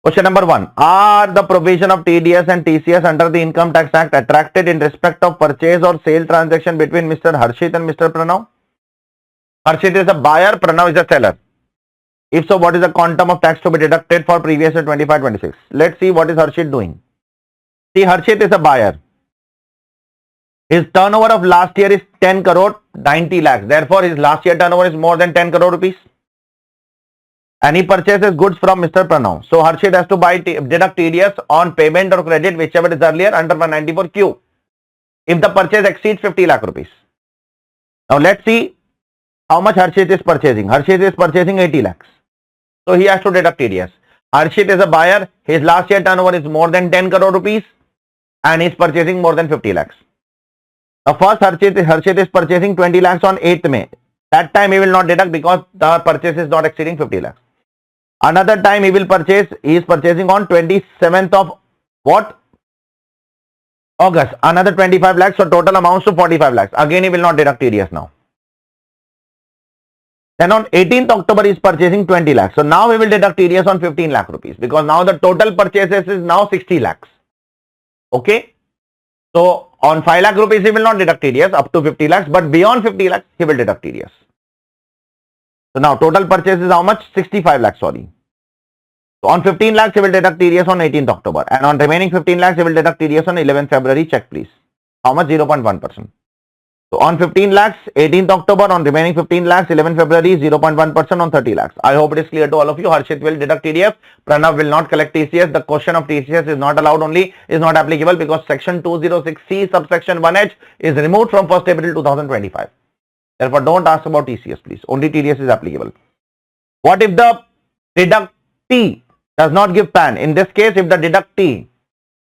Question number 1. Are the provision of TDS and TCS under the Income Tax Act attracted in respect of purchase or sale transaction between Mr. Harshit and Mr. Pranav? Harshit is a buyer, Pranav is a seller. If so, what is the quantum of tax to be deducted for previous year 25-26? Let's see what is Harshit doing. See, Harshit is a buyer. His turnover of last year is 10 crore 90 lakhs. Therefore, his last year turnover is more than 10 crore rupees. And he purchases goods from Mr. Pranav. So, Harshit has to deduct TDS on payment or credit, whichever is earlier, under 194Q. If the purchase exceeds 50 lakh rupees. Now, let's see how much Harshit is purchasing. Harshit is purchasing 80 lakhs. So, he has to deduct TDS. Harshit is a buyer. His last year turnover is more than 10 crore rupees. And he is purchasing more than 50 lakhs. Now, first Harshit is purchasing 20 lakhs on 8th May. That time he will not deduct because the purchase is not exceeding 50 lakhs. Another time he is purchasing on 27th of what? August. Another 25 lakhs. So total amounts to 45 lakhs. Again he will not deduct TDS now. Then on 18th October he is purchasing 20 lakhs. So now he will deduct TDS on 15 lakh rupees because now the total purchases is now 60 lakhs. Okay. So on 5 lakh rupees he will not deduct TDS up to 50 lakhs, but beyond 50 lakhs he will deduct TDS. So now total purchase is how much? 65 lakhs, sorry. So on 15 lakhs he will deduct TDS on 18th October and on remaining 15 lakhs he will deduct TDS on 11th February. Check please. How much? 0.1%. So on 15 lakhs, 18th October, on remaining 15 lakhs, 11th February, 0.1% on 30 lakhs. I hope it is clear to all of you. Harshit will deduct TDS. Pranav will not collect TCS. The question of TCS is not allowed is not applicable because section 206C subsection 1H is removed from 1st April 2025. Therefore, don't ask about TCS please. Only TDS is applicable. What if the deductee does not give PAN? In this case, if the deductee,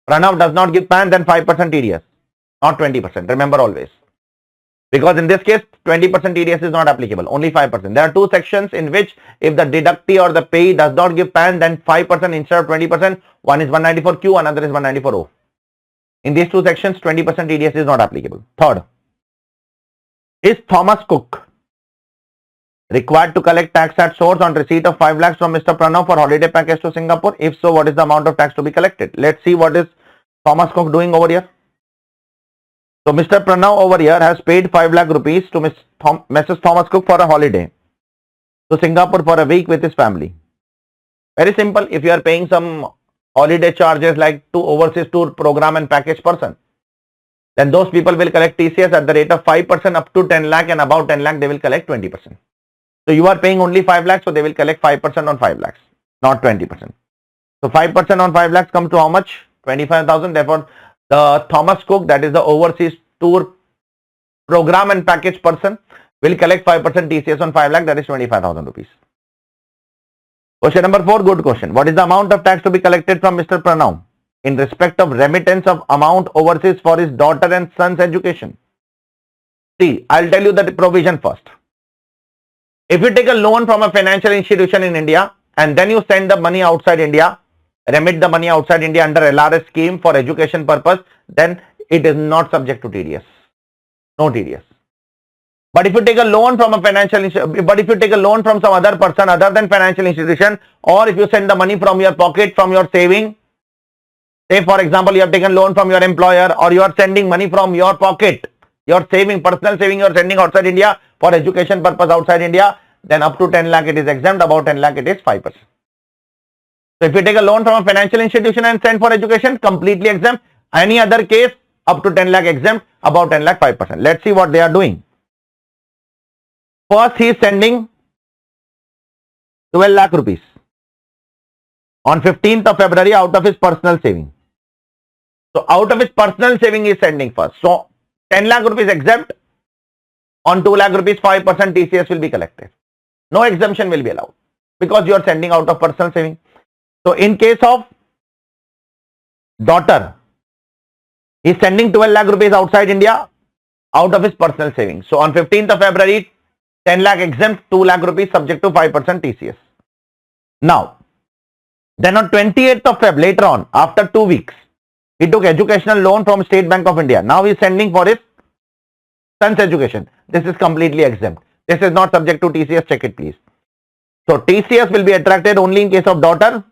Pranav, does not give PAN, then 5% TDS, not 20%. Remember always. Because in this case, 20% TDS is not applicable, only 5%. There are two sections in which if the deductee or the payee does not give PAN, then 5% instead of 20%, one is 194Q, another is 194O. In these two sections, 20% TDS is not applicable. Third, is Thomas Cook required to collect tax at source on receipt of 5 lakhs from Mr. Pranav for holiday package to Singapore? If so, what is the amount of tax to be collected? Let's see what is Thomas Cook doing over here. So Mr. Pranav over here has paid 5 lakh rupees to Mrs. Thomas Cook for a holiday to Singapore for a week with his family. Very simple. If you are paying some holiday charges like to overseas tour program and package person, then those people will collect TCS at the rate of 5% up to 10 lakh and above 10 lakh they will collect 20%. So you are paying only 5 lakhs, so they will collect 5% on 5 lakhs, not 20%. So 5% on 5 lakhs comes to how much? 25,000. Therefore, the Thomas Cook, that is the overseas tour program and package person, will collect 5% TCS on 5 lakh, that is 25,000 rupees. Question number 4, good question. What is the amount of tax to be collected from Mr. Pranav in respect of remittance of amount overseas for his daughter and son's education? See, I'll tell you the provision first. If you take a loan from a financial institution in India and then you send the money outside India, remit the money outside India under LRS scheme for education purpose, then it is not subject to TDS. No TDS. But if you take a loan from a from some other person other than financial institution, or if you send the money from your pocket, from your saving, Say for example, you have taken loan from your employer or you are sending money from your pocket. Your saving, personal saving you are sending outside India for education purpose outside India, then up to 10 lakh it is exempt, above 10 lakh it is 5%. So if you take a loan from a financial institution and send for education, completely exempt. Any other case, up to 10 lakh exempt, above 10 lakh 5%. Let's see what they are doing. First, he is sending 12 lakh rupees on 15th of February out of his personal saving. So out of his personal saving he is sending first. So 10 lakh rupees exempt, on 2 lakh rupees 5% TCS will be collected. No exemption will be allowed because you are sending out of personal saving. So in case of daughter, he is sending 12 lakh rupees outside India out of his personal savings. So on 15th of February, 10 lakh exempt, 2 lakh rupees subject to 5% TCS. Now, then on 28th of Feb, later on, after 2 weeks, he took educational loan from State Bank of India. Now he is sending for his son's education. This is completely exempt. This is not subject to TCS. Check it please. So TCS will be attracted only in case of daughter,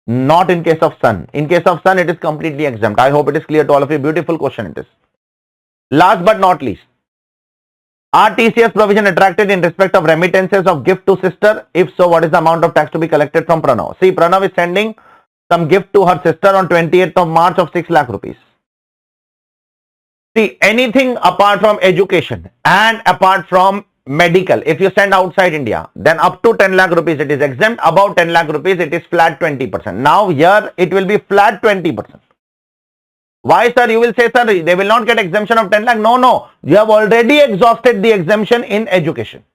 not in case of son. In case of son, it is completely exempt. I hope it is clear to all of you. Beautiful question it is. Last but not least, are TCS provision attracted in respect of remittances of gift to sister? If so, what is the amount of tax to be collected from Pranav? See, Pranav is sending some gift to her sister on 28th of March of 6 lakh rupees. See, anything apart from education and apart from medical, if you send outside India, then up to 10 lakh rupees it is exempt, above 10 lakh rupees it is flat 20%. Now here it will be flat 20%. Why sir? You will say sir, they will not get exemption of 10 lakh. No, you have already exhausted the exemption in education.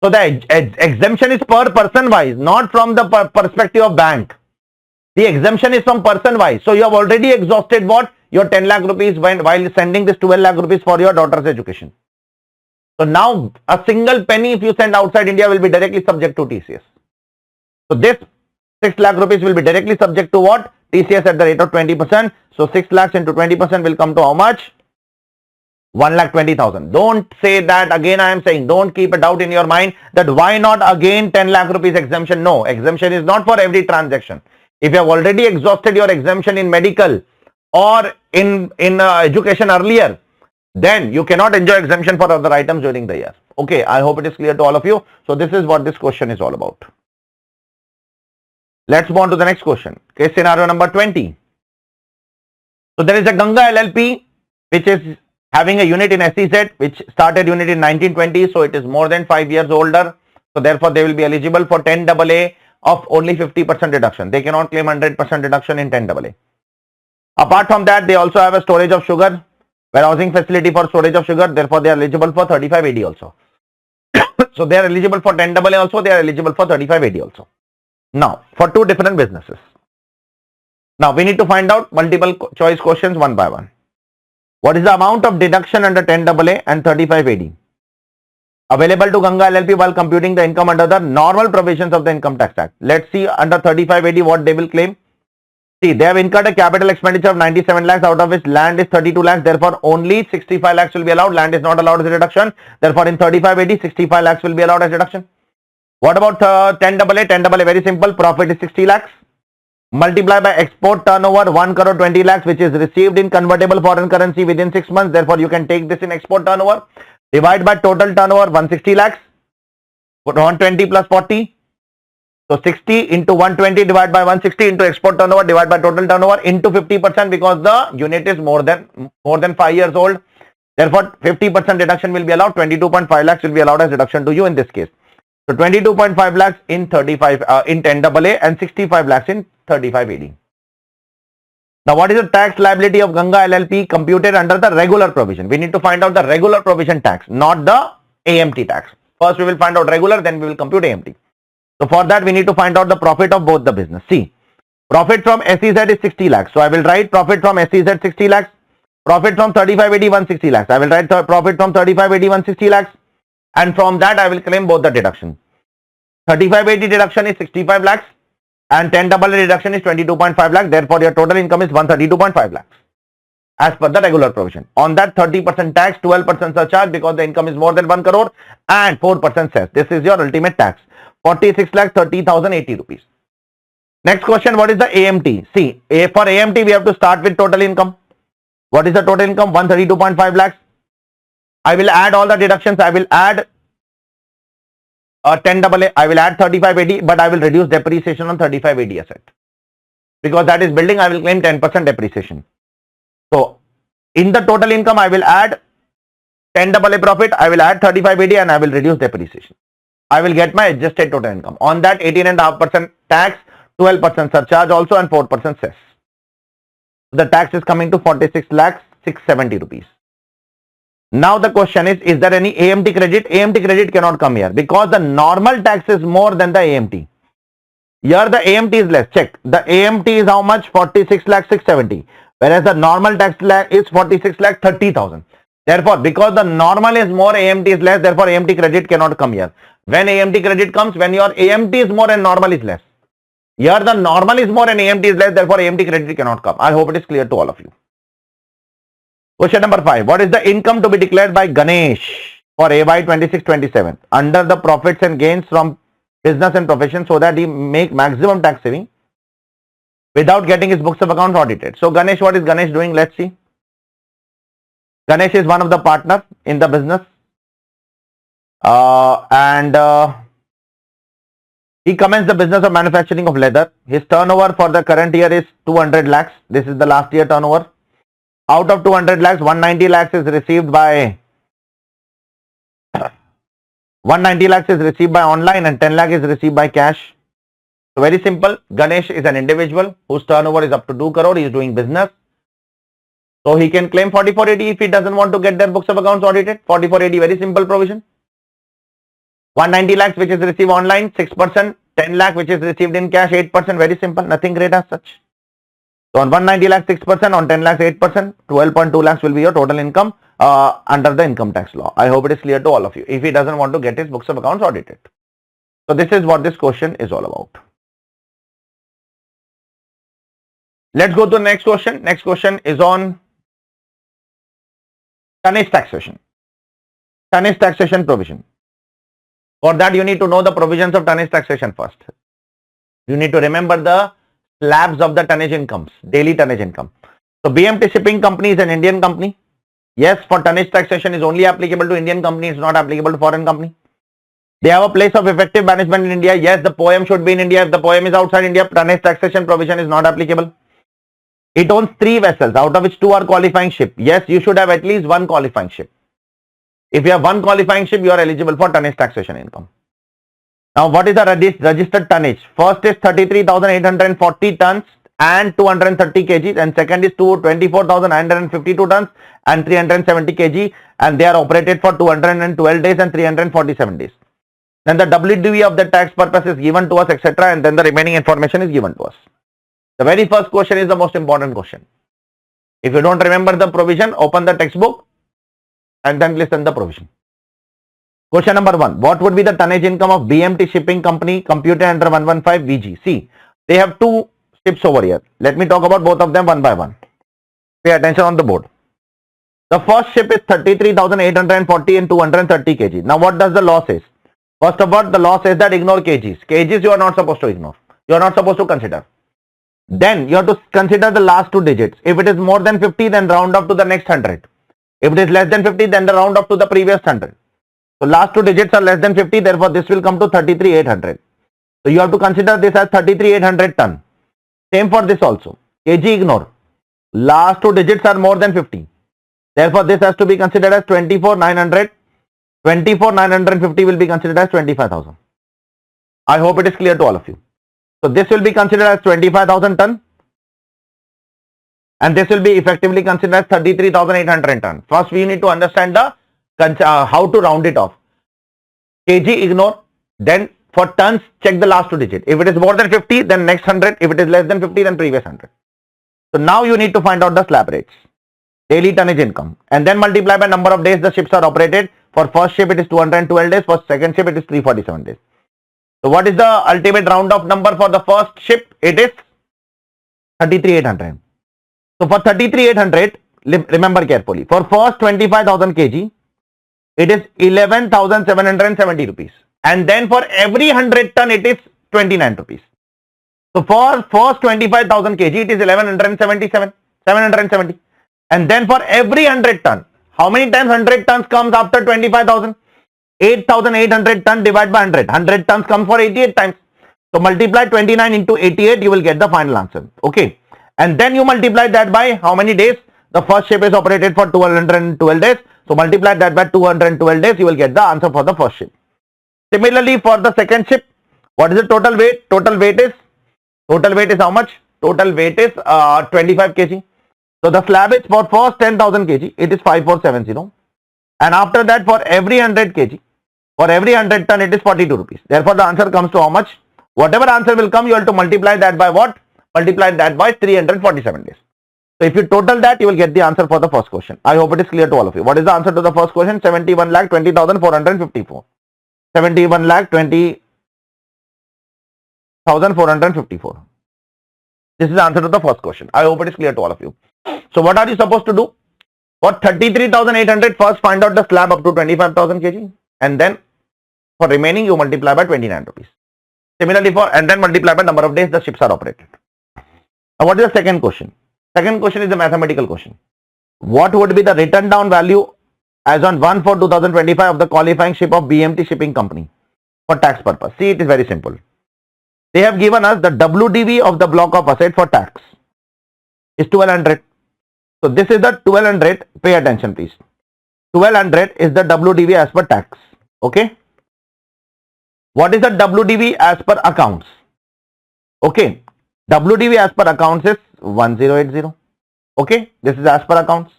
So the exemption is per person wise, not from the perspective of bank. The exemption is from person wise. So you have already exhausted what? Your 10 lakh rupees while sending this 12 lakh rupees for your daughter's education. So now a single penny if you send outside India will be directly subject to TCS. So this 6 lakh rupees will be directly subject to what? TCS at the rate of 20%. So 6 lakhs into 20% will come to how much? 1,20,000. Don't say that again. I am saying don't keep a doubt in your mind that why not again 10 lakh rupees exemption. No, exemption is not for every transaction. If you have already exhausted your exemption in medical or in education earlier, then you cannot enjoy exemption for other items during the year. Okay, I hope it is clear to all of you. So this is what this question is all about. Let's move on to the next question. Case scenario number 20. So there is a Ganga LLP which is having a unit in SEZ which started unit in 1920. So it is more than 5 years older. So therefore they will be eligible for 10 AA of only 50% reduction. They cannot claim 100% reduction in 10 AA. Apart from that, they also have a storage of sugar, warehousing facility for storage of sugar. Therefore they are eligible for 35 AD also. So they are eligible for 10 AA also. They are eligible for 35 AD also. Now, for two different businesses. Now, we need to find out multiple choice questions one by one. What is the amount of deduction under 10 AA and 35 AD available to Ganga LLP while computing the income under the normal provisions of the Income Tax Act? Let's see under 35 AD what they will claim. See, they have incurred a capital expenditure of 97 lakhs, out of which land is 32 lakhs. Therefore, only 65 lakhs will be allowed. Land is not allowed as a deduction. Therefore, in 35 AD, 65 lakhs will be allowed as deduction. What about 10 AA? 10 AA, very simple. Profit is 60 lakhs. Multiply by export turnover 1 crore 20 lakhs, which is received in convertible foreign currency within 6 months. Therefore, you can take this in export turnover. Divide by total turnover 160 lakhs. 120 plus 40. So 60 into 120 divided by 160 into export turnover divided by total turnover into 50% because the unit is more than 5 years old. Therefore, 50% deduction will be allowed. 22.5 lakhs will be allowed as deduction to you in this case. So 22.5 lakhs in 35 in 10 AA and 65 lakhs in 35 AD. Now, what is the tax liability of Ganga LLP computed under the regular provision? We need to find out the regular provision tax, not the AMT tax. First, we will find out regular, then we will compute AMT. So for that, we need to find out the profit of both the business. See, profit from SEZ is 60 lakhs. So I will write profit from SEZ 60 lakhs. Profit from 35 AD 160 lakhs. I will write profit from 35 AD 160 lakhs. And from that, I will claim both the deduction. 35 AD deduction is 65 lakhs and 10 AA deduction is 22.5 lakhs. Therefore, your total income is 132.5 lakhs as per the regular provision. On that 30% tax, 12% surcharge because the income is more than 1 crore and 4% cess. This is your ultimate tax. 46 lakh 30,080 rupees. Next question, what is the AMT? See, for AMT we have to start with total income. What is the total income? 132.5 lakhs. I will add all the deductions. I will add 10 AA. I will add 35 AD, but I will reduce depreciation on 35 AD asset. Because that is building, I will claim 10% depreciation. So, in the total income, I will add 10 AA profit, I will add 35 AD and I will reduce depreciation. I will get my adjusted total income. On that, 18.5% tax, 12% surcharge also and 4% cess. The tax is coming to 46 lakhs 670 rupees. Now the question is there any AMT credit? AMT credit cannot come here because the normal tax is more than the AMT. Here the AMT is less. Check. The AMT is how much? 46 lakh 670. Whereas the normal tax is 46 lakh 30,000. Therefore, because the normal is more, AMT is less. Therefore, AMT credit cannot come here. When AMT credit comes, when your AMT is more and normal is less. Here the normal is more and AMT is less. Therefore, AMT credit cannot come. I hope it is clear to all of you. Question number 5. What is the income to be declared by Ganesh for AY 26-27 under the profits and gains from business and profession so that he make maximum tax saving without getting his books of accounts audited? So Ganesh, what is Ganesh doing? Let's see. Ganesh is one of the partners in the business he commenced the business of manufacturing of leather. His turnover for the current year is 200 lakhs. This is the last year turnover. Out of 200 lakhs, 190 lakhs is received by 190 lakhs is received by online and 10 lakh is received by cash. So very simple. Ganesh is an individual whose turnover is up to 2 crore. He is doing business. So he can claim 4480 if he doesn't want to get their books of accounts audited. 4480, very simple provision. 190 lakhs which is received online, 6%. 10 lakh which is received in cash, 8%. Very simple. Nothing great as such. So on 190 lakhs, 6%. On 10 lakhs, 8%. 12.2 lakhs will be your total income under the income tax law. I hope it is clear to all of you. If he doesn't want to get his books of accounts audited. So this is what this question is all about. Let's go to the next question. Next question is on tonnage taxation. Tonnage taxation provision. For that, you need to know the provisions of tonnage taxation first. You need to remember the slabs of the tonnage incomes, daily tonnage income. So BMT Shipping Company is an Indian company. Yes, for tonnage taxation is only applicable to Indian company, it's not applicable to foreign company. They have a place of effective management in India. Yes, the poem should be in India. If the poem is outside India, tonnage taxation provision is not applicable. It owns 3 vessels, out of which 2 are qualifying ship. Yes, you should have at least 1 qualifying ship. If you have 1 qualifying ship, you are eligible for tonnage taxation income. Now, what is the registered tonnage? First is 33,840 tons and 230 kg, and second is 24,952 tons and 370 kg, and they are operated for 212 days and 347 days. Then the WDV of the tax purpose is given to us, etc., and then the remaining information is given to us. The very first question is the most important question. If you don't remember the provision, open the textbook and then listen the provision. Question number 1. What would be the tonnage income of BMT Shipping Company computed under 115 VG? See, they have 2 ships over here. Let me talk about both of them one by one. Pay attention on the board. The first ship is 33,840 and 230 kg. Now, what does the law say? First of all, the law says that ignore kgs. Kgs you are not supposed to ignore. You are not supposed to consider. Then you have to consider the last 2 digits. If it is more than 50, then round up to the next 100. If it is less than 50, then the round up to the previous 100. So last 2 digits are less than 50, therefore this will come to 33,800. So you have to consider this as 33,800 ton. Same for this also. Kg ignore. Last 2 digits are more than 50. Therefore this has to be considered as 24,900. 24,950 will be considered as 25,000. I hope it is clear to all of you. So this will be considered as 25,000 ton. And this will be effectively considered as 33,800 ton. First we need to understand the how to round it off. Kg ignore. Then for tons, check the last 2 digits. If it is more than 50, then next 100. If it is less than 50, then previous 100. So now you need to find out the slab rates. Daily tonnage income. And then multiply by number of days the ships are operated. For first ship it is 212 days. For second ship it is 347 days. So what is the ultimate round off number for the first ship? It is 33,800. So for 33,800, remember carefully. For first 25,000 kg, it is 11,770 rupees. And then for every 100 ton, it is 29 rupees. So for first 25,000 kg, it is 1177, 770. And then for every 100 ton, how many times 100 tons comes after 25,000? 8,800 ton divided by 100. 100 tons comes for 88 times. So multiply 29 into 88, you will get the final answer. Okay. And then you multiply that by how many days? The first ship is operated for 212 days. So multiply that by 212 days, you will get the answer for the first ship. Similarly, for the second ship, what is the total weight? Total weight is how much? Total weight is 25 kg. So the slab is for first 10,000 kg, it is 5470. And after that, for every 100 kg, for every 100 ton, it is 42 rupees. Therefore, the answer comes to how much? Whatever answer will come, you have to multiply that by what? Multiply that by 347 days. So if you total that, you will get the answer for the first question. I hope it is clear to all of you. What is the answer to the first question? 71,20,454. 71,20,454. This is the answer to the first question. I hope it is clear to all of you. So what are you supposed to do? For 33,800, first find out the slab up to 25,000 kg, and then for remaining you multiply by 29 rupees. Similarly and then multiply by number of days the ships are operated. Now what is the second question? Second question is a mathematical question. What would be the written down value as on 1/4/2025 of the qualifying ship of BMT Shipping Company for tax purpose? See, it is very simple. They have given us the WDV of the block of asset for tax is 1200. So this is the 1200. Pay attention please. 1200 is the WDV as per tax. Okay. What is the WDV as per accounts? Okay. WDV as per accounts is 1080. Okay. This is as per accounts.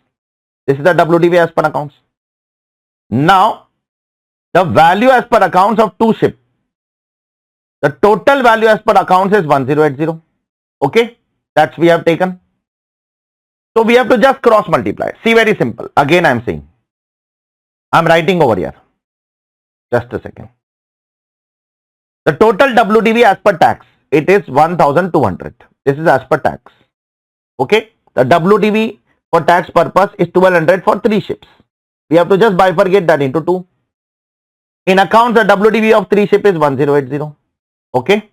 This is the WDV as per accounts. Now, the value as per accounts of two ships. The total value as per accounts is 1080. Okay. That's we have taken. So we have to just cross multiply. See, very simple. Again, I am saying. I am writing over here. Just a second. The total WDV as per tax, it is 1,200. This is as per tax. Okay. The WDV for tax purpose is 1200 for three ships. We have to just bifurcate that into two. In accounts, the WDV of three ships is 1080. Okay.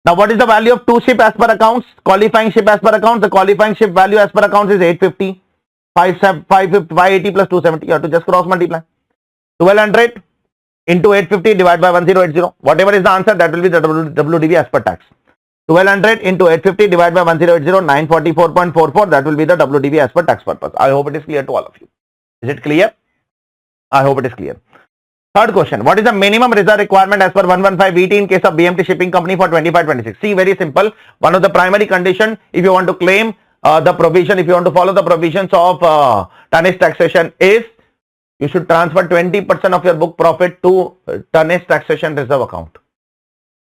Now, what is the value of two ship as per accounts? Qualifying ship as per accounts. The qualifying ship value as per accounts is 850. 580 plus 270. You have to just cross multiply. 1200 into 850 divided by 1080. Whatever is the answer, that will be the WDV as per tax. 1200 into 850 divided by 1080, 944.44. That will be the WDV as per tax purpose. I hope it is clear to all of you. Is it clear? I hope it is clear. Third question. What is the minimum reserve requirement as per 115 VT in case of BMT Shipping Company for 25-26? See, very simple. One of the primary condition, if you want to claim the provision, if you want to follow the provisions of tonnage taxation, is you should transfer 20% of your book profit to tonnage taxation reserve account.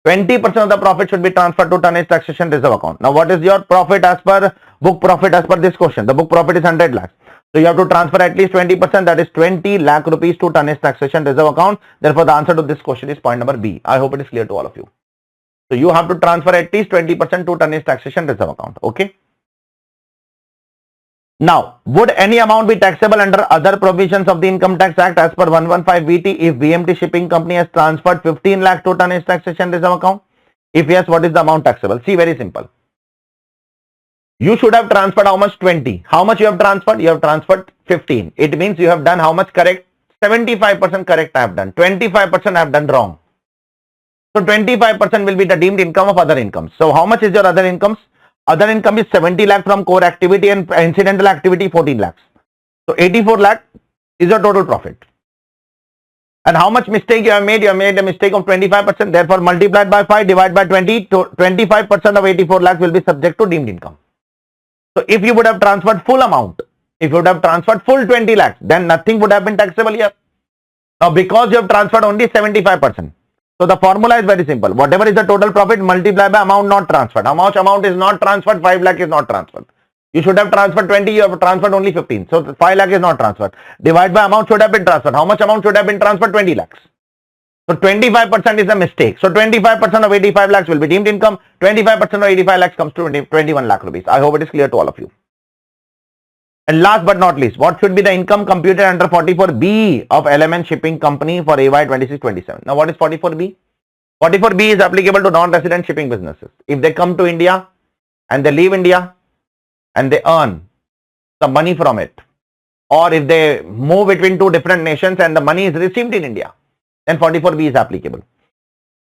20% of the profit should be transferred to tonnage taxation reserve account. Now, what is your profit as per book profit as per this question? The book profit is 100 lakhs. So you have to transfer at least 20%, that is 20 lakh rupees to tonnage taxation reserve account. Therefore, the answer to this question is point number B. I hope it is clear to all of you. So you have to transfer at least 20% to tonnage taxation reserve account. Okay. Now, would any amount be taxable under other provisions of the Income Tax Act as per 115 VT if BMT Shipping Company has transferred 15 lakh to tonnage taxation reserve account? If yes, what is the amount taxable? See, very simple. You should have transferred how much? 20. How much you have transferred? You have transferred 15. It means you have done how much correct? 75% correct I have done. 25% I have done wrong. So 25% will be the deemed income of other incomes. So how much is your other incomes? Other income is 70 lakh from core activity and incidental activity 14 lakhs. So 84 lakh is your total profit. And how much mistake you have made? You have made a mistake of 25%. Therefore, multiplied by 5, divide by 20, 25% of 84 lakhs will be subject to deemed income. So if you would have transferred full amount, if you would have transferred full 20 lakhs, then nothing would have been taxable here. Now, because you have transferred only 75%. So the formula is very simple. Whatever is the total profit, multiply by amount not transferred. How much amount is not transferred? 5 lakh is not transferred. You should have transferred 20, you have transferred only 15. So 5 lakh is not transferred. Divide by amount should have been transferred. How much amount should have been transferred? 20 lakhs. So 25% is a mistake. So 25% of 85 lakhs will be deemed income. 25% of 85 lakhs comes to 21 lakh rupees. I hope it is clear to all of you. And last but not least, what should be the income computed under 44B of LMN Shipping Company for AY 26-27? Now, what is 44B? 44B is applicable to non-resident shipping businesses. If they come to India and they leave India and they earn some money from it, or if they move between two different nations and the money is received in India, then 44B is applicable.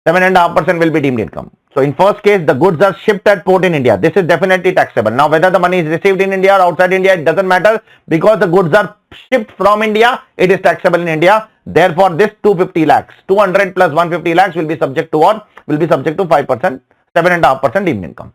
7.5% will be deemed income. So in first case, the goods are shipped at port in India. This is definitely taxable. Now whether the money is received in India or outside India, it doesn't matter, because the goods are shipped from India, it is taxable in India. Therefore, this 250 lakhs, 200 plus 150 lakhs will be subject to what? Will be subject to 5%, 7.5% deemed income.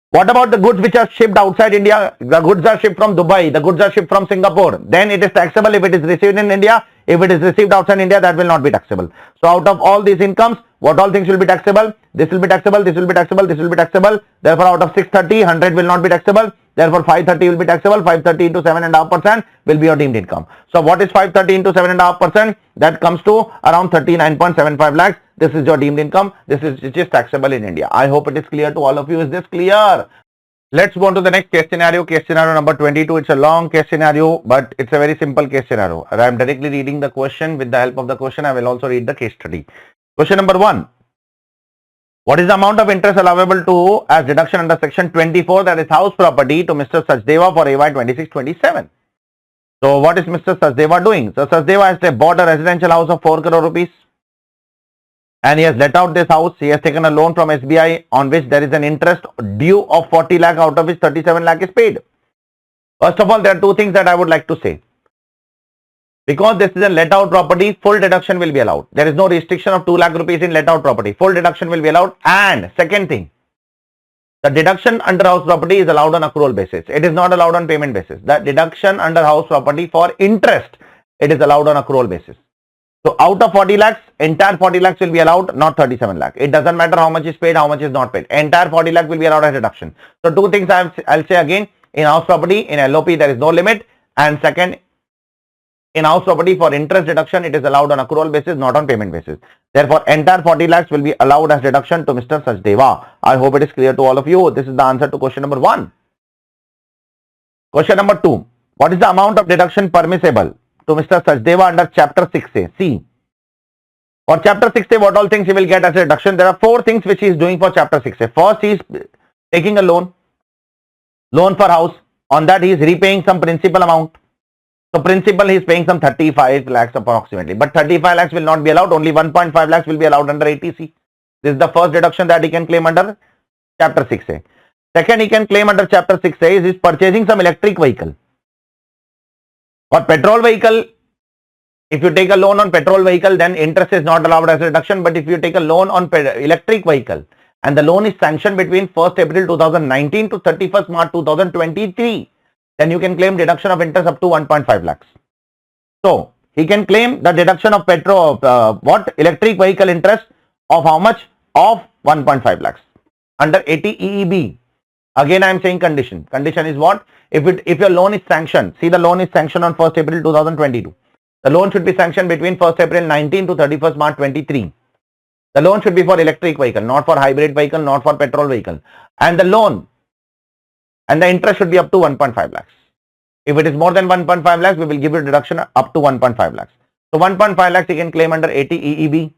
What about the goods which are shipped outside India? The goods are shipped from Dubai, the goods are shipped from Singapore. Then it is taxable if it is received in India. If it is received outside India, that will not be taxable. So out of all these incomes, what all things will be taxable? This will be taxable, this will be taxable, this will be taxable. Therefore, out of 630, 100 will not be taxable. Therefore, 530 will be taxable. 530 into 7.5% will be your deemed income. So what is 530 into 7.5%? That comes to around 39.75 lakhs. This is your deemed income. This is taxable in India. I hope it is clear to all of you. Is this clear? Let's go on to the next case scenario. Case scenario number 22. It's a long case scenario, but it's a very simple case scenario. I am directly reading the question. With the help of the question, I will also read the case study. Question number 1. What is the amount of interest allowable to as deduction under section 24, that is house property, to Mr. Sachdeva for AY 26-27? So what is Mr. Sachdeva doing? So Sachdeva has bought a residential house of 4 crore rupees. And he has let out this house. He has taken a loan from SBI on which there is an interest due of 40 lakh, out of which 37 lakh is paid. First of all, there are two things that I would like to say. Because this is a let out property, full deduction will be allowed. There is no restriction of 2 lakh rupees in let out property. Full deduction will be allowed. And second thing, the deduction under house property is allowed on accrual basis. It is not allowed on payment basis. The deduction under house property for interest, it is allowed on accrual basis. So out of 40 lakhs, entire 40 lakhs will be allowed, not 37 lakh. It doesn't matter how much is paid, how much is not paid. Entire 40 lakh will be allowed as deduction. So two things I'll say again. In house property, in LOP, there is no limit. And second, in house property for interest deduction, it is allowed on accrual basis, not on payment basis. Therefore, entire 40 lakhs will be allowed as deduction to Mr. Sachdeva. I hope it is clear to all of you. This is the answer to question number 1. Question number 2. What is the amount of deduction permissible to Mr. Sachdeva under chapter 6A? See, for chapter 6A, what all things he will get as a deduction? There are 4 things which he is doing for chapter 6A. First, he is taking a loan for house. On that, he is repaying some principal amount. So principal, he is paying some 35 lakhs approximately. But 35 lakhs will not be allowed. Only 1.5 lakhs will be allowed under ATC. This is the first deduction that he can claim under chapter 6A. Second, he can claim under chapter 6A is purchasing some electric vehicle. For petrol vehicle, if you take a loan on petrol vehicle, then interest is not allowed as a deduction. But if you take a loan on electric vehicle and the loan is sanctioned between 1st April 2019 to 31st March 2023, then you can claim deduction of interest up to 1.5 lakhs. So he can claim the deduction of electric vehicle interest of how much? Of 1.5 lakhs under 80 EEB. Again, I am saying condition. Condition is what? If your loan is sanctioned, see, the loan is sanctioned on 1st April 2022. The loan should be sanctioned between 1st April 19 to 31st March 23. The loan should be for electric vehicle, not for hybrid vehicle, not for petrol vehicle. And the loan and the interest should be up to 1.5 lakhs. If it is more than 1.5 lakhs, we will give you deduction up to 1.5 lakhs. So 1.5 lakhs he can claim under 80 EEB.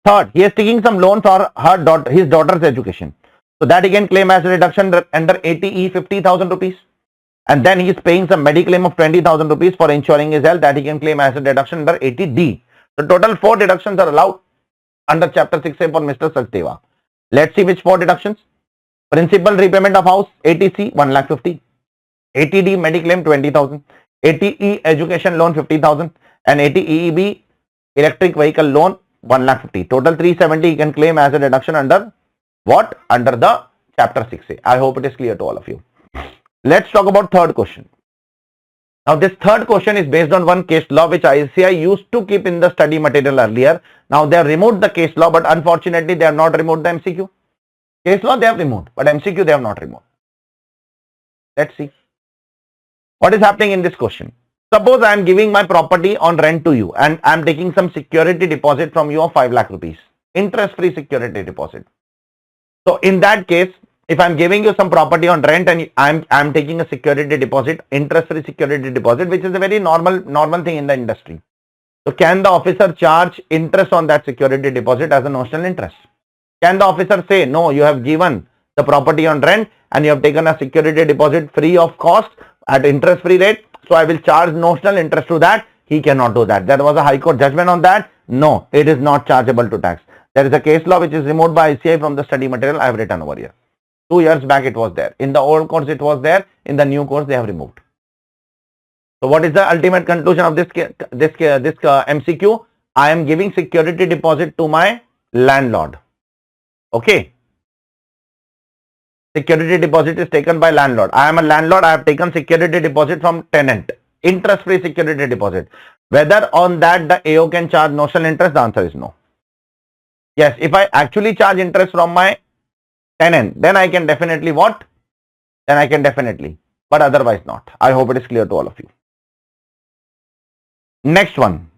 Third, he is taking some loan for his daughter's education. So that he can claim as a reduction under 80E 50,000 rupees. And then he is paying some mediclaim of 20,000 rupees for ensuring his health, that he can claim as a deduction under 80D. So total 4 deductions are allowed under chapter 6A for Mr. Sachdeva. Let's see which 4 deductions. Principal repayment of house, 80C 1,50,000. 80D mediclaim 20,000. 80E education loan 50,000. And 80 EEB electric vehicle loan 1,50,000. Total 370 he can claim as a deduction under what? Under the chapter 6A. I hope it is clear to all of you. Let's talk about third question. Now this third question is based on one case law which ICI used to keep in the study material earlier. Now they have removed the case law, but unfortunately they have not removed the MCQ. Case law they have removed, but MCQ they have not removed. Let's see. What is happening in this question? Suppose I am giving my property on rent to you and I am taking some security deposit from you of 5 lakh rupees. Interest-free security deposit. So in that case, if I am giving you some property on rent and I am taking a security deposit, interest-free security deposit, which is a very normal thing in the industry. So can the officer charge interest on that security deposit as a notional interest? Can the officer say, no, you have given the property on rent and you have taken a security deposit free of cost at interest free rate, so I will charge notional interest to that? He cannot do that. There was a High Court judgment on that. No, it is not chargeable to tax. There is a case law which is removed by ICI from the study material I have written over here. 2 years back it was there. In the old course it was there. In the new course they have removed. So what is the ultimate conclusion of this MCQ? I am giving security deposit to my landlord. Okay. Security deposit is taken by landlord. I am a landlord. I have taken security deposit from tenant. Interest free security deposit. Whether on that the AO can charge notional interest, the answer is no. Yes, if I actually charge interest from my tenant, then I can definitely what? Then I can definitely, but otherwise not. I hope it is clear to all of you. Next one.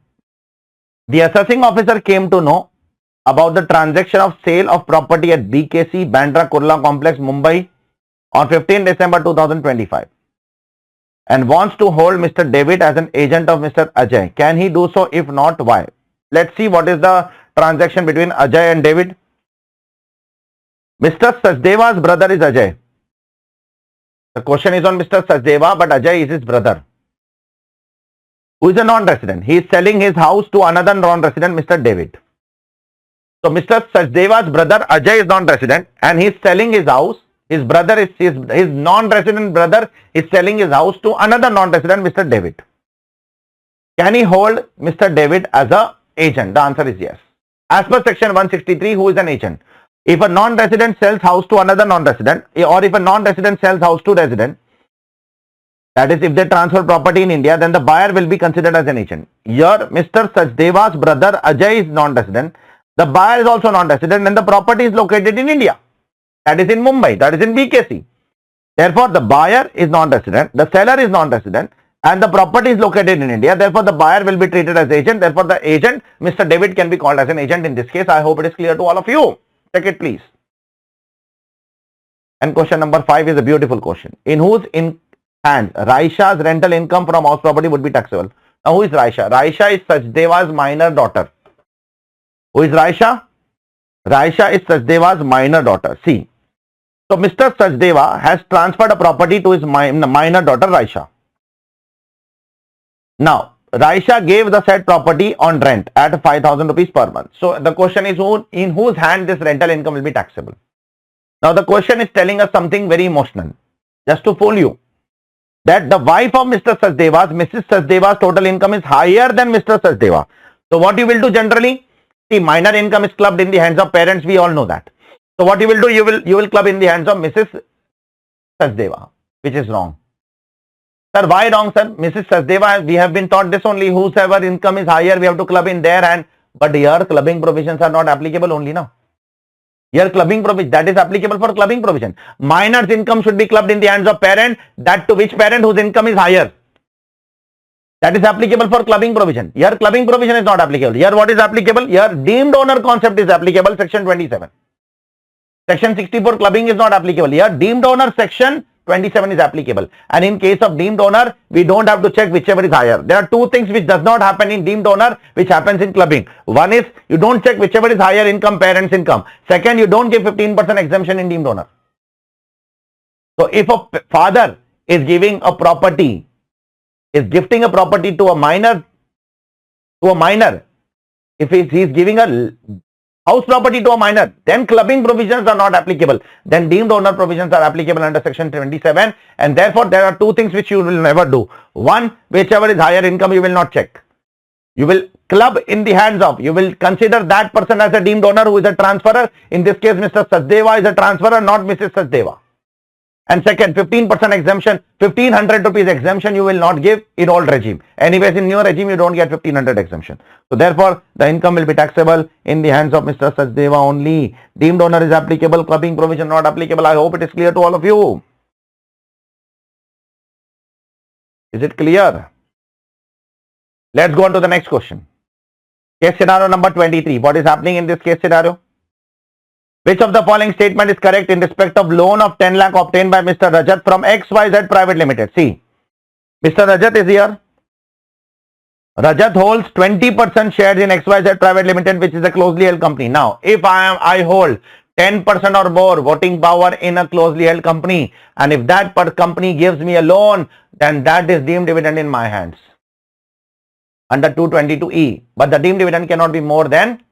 The assessing officer came to know about the transaction of sale of property at BKC Bandra Kurla Complex, Mumbai on 15 December 2025 and wants to hold Mr. David as an agent of Mr. Ajay. Can he do so? If not, why? Let's see what is the transaction between Ajay and David. Mr. Sachdeva's brother is Ajay. The question is on Mr. Sachdeva, but Ajay is his brother, who is a non-resident. He is selling his house to another non-resident, Mr. David. So Mr. Sachdeva's brother Ajay is non-resident and he is selling his house. His brother is his non-resident brother is selling his house to another non-resident, Mr. David. Can he hold Mr. David as a agent? The answer is yes. As per section 163, who is an agent? If a non-resident sells house to another non-resident, or if a non-resident sells house to resident, that is if they transfer property in India, then the buyer will be considered as an agent. Here Mr. Sachdeva's brother Ajay is non-resident. The buyer is also non-resident and the property is located in India. That is in Mumbai. That is in BKC. Therefore, the buyer is non-resident, the seller is non-resident and the property is located in India. Therefore, the buyer will be treated as agent. Therefore, the agent, Mr. David, can be called as an agent in this case. I hope it is clear to all of you. Check it please. And question number 5 is a beautiful question. In whose hands Raisha's rental income from house property would be taxable? Now, who is Raisha? Raisha is Sachdeva's minor daughter. Who is Raisha? Raisha is Sachdeva's minor daughter. See. So, Mr. Sachdeva has transferred a property to his minor daughter Raisha. Now, Raisha gave the said property on rent at 5,000 rupees per month. So, the question is in whose hand this rental income will be taxable? Now, the question is telling us something very emotional. Just to fool you. That the wife of Mr. Sachdeva's, Mrs. Sachdeva's total income is higher than Mr. Sachdeva. So, what you will do generally? See, minor income is clubbed in the hands of parents. We all know that. So, what you will do? You will club in the hands of Mrs. Sachdeva, which is wrong. Sir, why wrong, sir? Mrs. Sachdeva, we have been taught this only. Whosoever income is higher, we have to club in their hand. But here, clubbing provisions are not applicable only now. Here, clubbing provision, that is applicable for clubbing provision. Minor's income should be clubbed in the hands of parent. That to which parent whose income is higher. That is applicable for clubbing provision. Here, clubbing provision is not applicable. Here, what is applicable? Here, deemed owner concept is applicable, section 27. Section 64, clubbing is not applicable. Here, deemed owner, section 27 is applicable. And in case of deemed owner, we don't have to check whichever is higher. There are two things which does not happen in deemed owner, which happens in clubbing. One is, you don't check whichever is higher income, parent's income. Second, you don't give 15% exemption in deemed owner. So, if a father is giving a property, is gifting a property to a minor, if he is giving a house property to a minor, then clubbing provisions are not applicable. Then deemed owner provisions are applicable under section 27, and therefore there are two things which you will never do. One, whichever is higher income you will not check. You will club in the hands of, you will consider that person as a deemed owner who is a transferor. In this case, Mr. Sachdeva is a transferor, not Mrs. Sachdeva. And second, 15% exemption, 1500 rupees exemption you will not give in old regime. Anyways, in new regime, you don't get 1500 exemption. So therefore, the income will be taxable in the hands of Mr. Sachdeva only. Deemed owner is applicable, clubbing provision not applicable. I hope it is clear to all of you. Is it clear? Let's go on to the next question. Case scenario number 23. What is happening in this case scenario? Which of the following statement is correct in respect of loan of 10 lakh obtained by Mr. Rajat from XYZ Private Limited? See, Mr. Rajat is here. Rajat holds 20% shares in XYZ Private Limited, which is a closely held company. Now, if I hold 10% or more voting power in a closely held company, and if that company gives me a loan, then that is deemed dividend in my hands under 222E. But the deemed dividend cannot be more than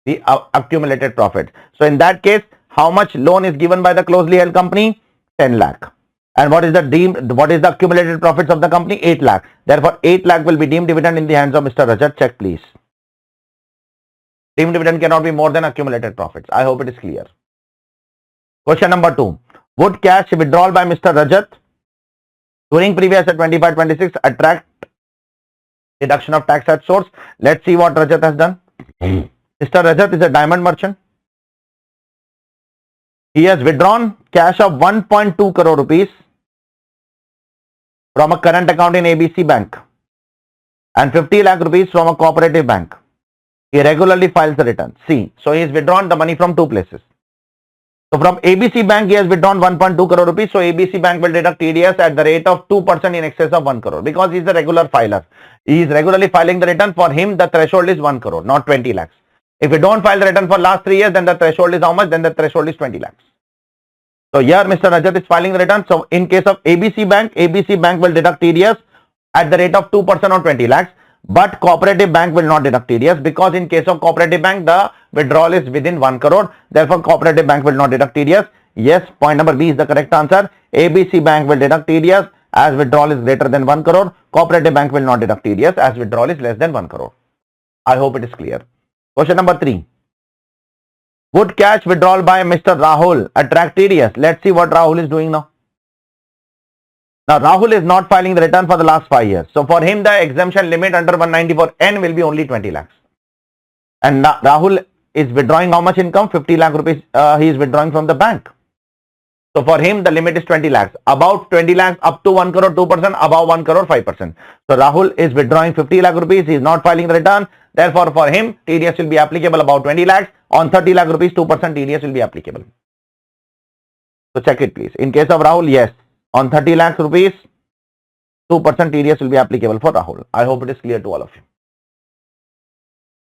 the accumulated profit. So in that case, how much loan is given by the closely held company? 10 lakh. And what is the accumulated profits of the company? 8 lakh. Therefore, 8 lakh will be deemed dividend in the hands of Mr. Rajat. Check, please. Deemed dividend cannot be more than accumulated profits. I hope it is clear. Question number 2. Would cash withdrawal by Mr. Rajat during previous year 25-26 attract deduction of tax at source? Let's see what Rajat has done. Mr. Rajat is a diamond merchant. He has withdrawn cash of 1.2 crore rupees from a current account in ABC Bank and 50 lakh rupees from a cooperative bank. He regularly files the return. See, so he has withdrawn the money from two places. So from ABC Bank, he has withdrawn 1.2 crore rupees. So ABC Bank will deduct TDS at the rate of 2% in excess of 1 crore because he is a regular filer. He is regularly filing the return. For him, the threshold is 1 crore, not 20 lakhs. If you don't file the return for last 3 years, then the threshold is how much? Then the threshold is 20 lakhs. So here Mr. Rajat is filing the return. So in case of ABC Bank will deduct TDS at the rate of 2% or 20 lakhs. But cooperative bank will not deduct TDS because in case of cooperative bank, the withdrawal is within 1 crore. Therefore, cooperative bank will not deduct TDS. Yes, point number B is the correct answer. ABC Bank will deduct TDS as withdrawal is greater than 1 crore. Cooperative bank will not deduct TDS as withdrawal is less than 1 crore. I hope it is clear. Question number 3. Would cash withdrawal by Mr. Rahul attract TDS? Let's see what Rahul is doing now. Now, Rahul is not filing the return for the last 5 years. So, for him, the exemption limit under 194N will be only 20 lakhs. And Rahul is withdrawing how much income? 50 lakh rupees he is withdrawing from the bank. So, for him, the limit is 20 lakhs. About 20 lakhs up to 1 crore 2%, above 1 crore 5%. So, Rahul is withdrawing 50 lakh rupees. He is not filing the return. Therefore, for him, TDS will be applicable about 20 lakhs. On 30 lakh rupees, 2% TDS will be applicable. So, check it please. In case of Rahul, yes. On 30 lakhs rupees, 2% TDS will be applicable for Rahul. I hope it is clear to all of you.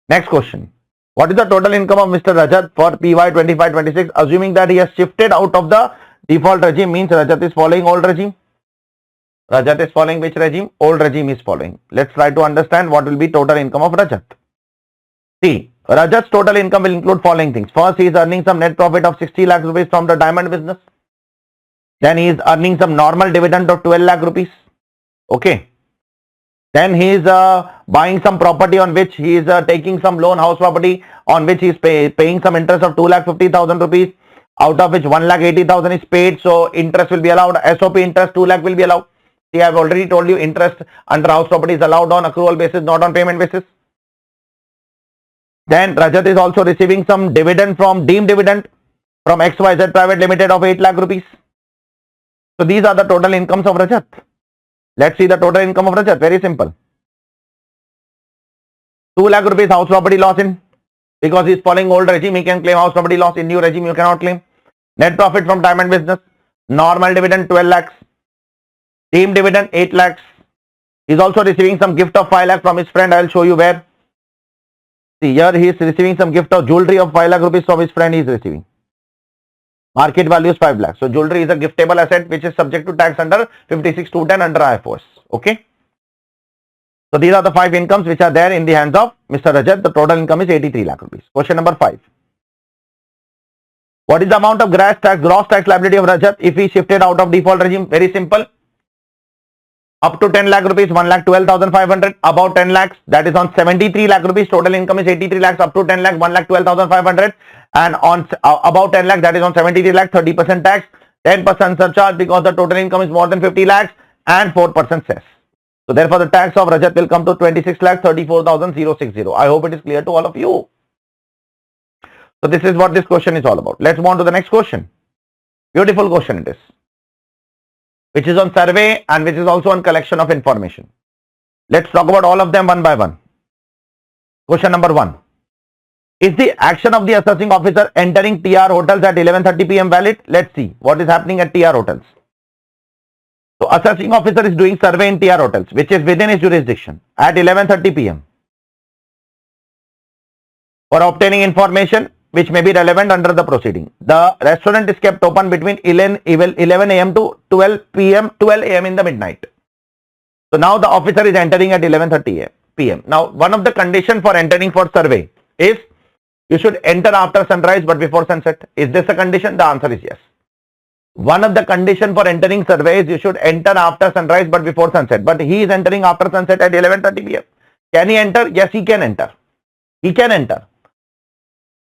Next question. What is the total income of Mr. Rajat for PY 25-26? Assuming that he has shifted out of the default regime, means Rajat is following old regime. Rajat is following which regime? Old regime is following. Let's try to understand what will be total income of Rajat. See, Rajat's total income will include following things. First, he is earning some net profit of 60 lakh rupees from the diamond business. Then he is earning some normal dividend of 12 lakh rupees. Okay. Then he is buying some property on which he is taking some loan, house property on which he is paying some interest of 2,50,000 rupees, out of which 1,80,000 is paid. So interest will be allowed. SOP interest 2 lakh will be allowed. See, I have already told you interest under house property is allowed on accrual basis, not on payment basis. Then Rajat is also receiving some dividend from deemed dividend from XYZ Private Limited of 8 lakh rupees. So these are the total incomes of Rajat. Let's see the total income of Rajat. Very simple. 2 lakh rupees house property loss in, because he is following old regime, he can claim house property loss. In new regime, you cannot claim. Net profit from diamond business. Normal dividend 12 lakhs. Deemed dividend 8 lakhs. He is also receiving some gift of 5 lakhs from his friend. I will show you where. See, here he is receiving some gift of jewelry of 5 lakh rupees from his friend he is receiving. Market value is 5 lakhs. So jewelry is a giftable asset which is subject to tax under 56(2)(10) under IFOS. Okay. So these are the 5 incomes which are there in the hands of Mr. Rajat. The total income is 83 lakh rupees. Question number 5. What is the amount of gross tax liability of Rajat if he shifted out of default regime? Very simple. Up to 10 lakh rupees, 1,12,500. About 10 lakhs, that is on 73 lakh rupees. Total income is 83 lakhs. Up to 10 lakh, 1,12,500. And on about 10 lakh, that is on 73 lakh, 30% tax, 10% surcharge because the total income is more than 50 lakhs and 4% cess. So therefore, the tax of Rajat will come to 26 lakh 34,060. I hope it is clear to all of you. So this is what this question is all about. Let's move on to the next question. Beautiful question it is, which is on survey and which is also on collection of information. Let's talk about all of them one by one. Question number 1. Is the action of the assessing officer entering TR hotels at 11:30 PM valid? Let's see what is happening at TR hotels. So assessing officer is doing survey in TR hotels, which is within his jurisdiction at 11:30 p.m. for obtaining information which may be relevant under the proceeding. The restaurant is kept open between 11 a.m. to 12 p.m. 12 a.m. in the midnight. So now the officer is entering at 11:30 p.m. Now one of the conditions for entering for survey is you should enter after sunrise but before sunset. Is this a condition? The answer is yes. One of the conditions for entering survey is you should enter after sunrise but before sunset. But he is entering after sunset at 11:30 p.m. Can he enter? Yes, he can enter. He can enter,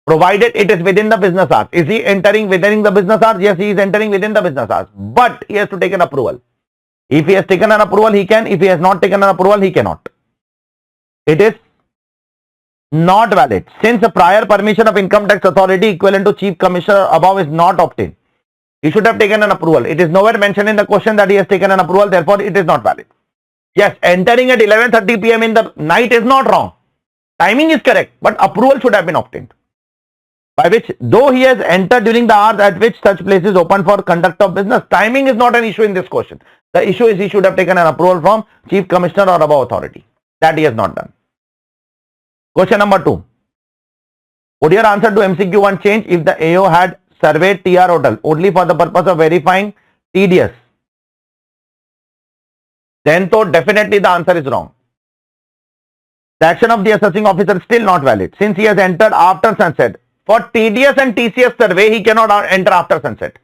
provided it is within the business hours. Is he entering within the business hours? Yes, he is entering within the business hours. But he has to take an approval. If he has taken an approval, he can. If he has not taken an approval, he cannot. It is not valid. Since a prior permission of income tax authority equivalent to chief commissioner above is not obtained, he should have taken an approval. It is nowhere mentioned in the question that he has taken an approval, therefore it is not valid. Yes, entering at 11:30 p.m. in the night is not wrong. Timing is correct, but approval should have been obtained. By which, though he has entered during the hours at which such place is open for conduct of business, timing is not an issue in this question. The issue is he should have taken an approval from chief commissioner or above authority. That he has not done. Question number 2. Would your answer to MCQ 1 change if the AO had surveyed TR hotel only for the purpose of verifying TDS? Then so definitely the answer is wrong. The action of the assessing officer is still not valid since he has entered after sunset. For TDS and TCS survey, he cannot enter after sunset.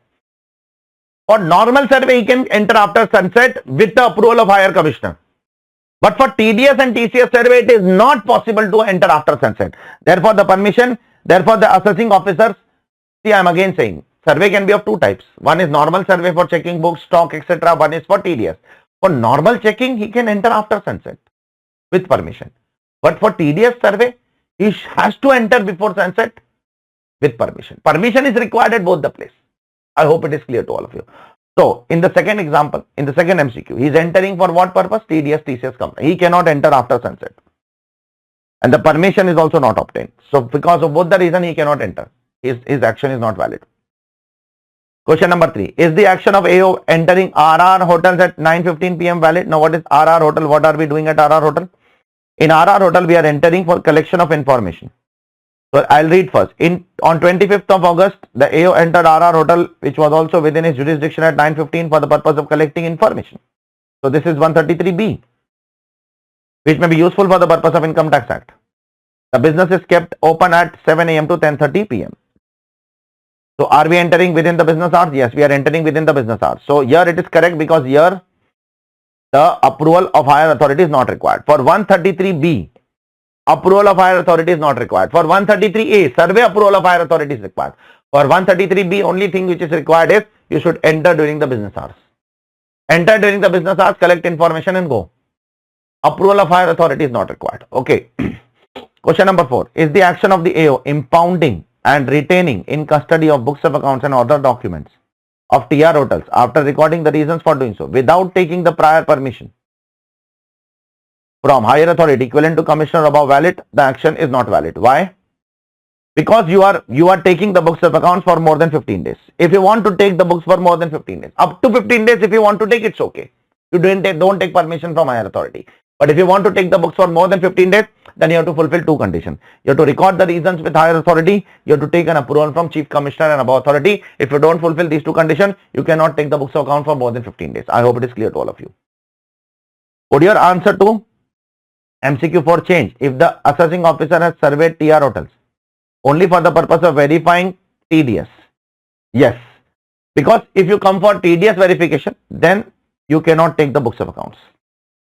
For normal survey, he can enter after sunset with the approval of higher commissioner. But for TDS and TCS survey, it is not possible to enter after sunset. Therefore, the assessing officers, see, I am again saying, survey can be of two types. One is normal survey for checking books, stock, etc. One is for TDS. For normal checking, he can enter after sunset with permission. But for TDS survey, he has to enter before sunset with permission. Permission is required at both the place. I hope it is clear to all of you. So, in the second example, in the second MCQ, he is entering for what purpose? TDS, TCS company. He cannot enter after sunset. And the permission is also not obtained. So, because of both the reason, he cannot enter. His action is not valid. Question number 3. Is the action of AO entering RR hotels at 9:15 p.m. valid? Now, what is RR hotel? What are we doing at RR hotel? In RR hotel, we are entering for collection of information. So I'll read first. On 25th of August, the AO entered RR hotel, which was also within his jurisdiction at 9:15 for the purpose of collecting information. So this is 133B, which may be useful for the purpose of Income Tax Act. The business is kept open at 7 a.m. to 10:30 p.m. So are we entering within the business hours? Yes, we are entering within the business hours. So here it is correct because here the approval of higher authority is not required. For 133B, approval of higher authority is not required. For 133A, survey approval of higher authority is required. For 133B, only thing which is required is you should enter during the business hours. Enter during the business hours, collect information and go. Approval of higher authority is not required. Okay. Question number 4. Is the action of the AO impounding and retaining in custody of books of accounts and other documents of TR hotels after recording the reasons for doing so without taking the prior permission from higher authority equivalent to commissioner above valid? The action is not valid. Why? Because you are taking the books of accounts for more than 15 days. If you want to take the books for more than 15 days, up to 15 days if you want to take, it's okay. You don't take permission from higher authority. But if you want to take the books for more than 15 days, then you have to fulfill two conditions. You have to record the reasons with higher authority. You have to take an approval from chief commissioner and above authority. If you don't fulfill these two conditions, you cannot take the books of account for more than 15 days. I hope it is clear to all of you. Would your answer to MCQ 4 change if the assessing officer has surveyed TR hotels only for the purpose of verifying TDS? Yes. Because if you come for TDS verification, then you cannot take the books of accounts.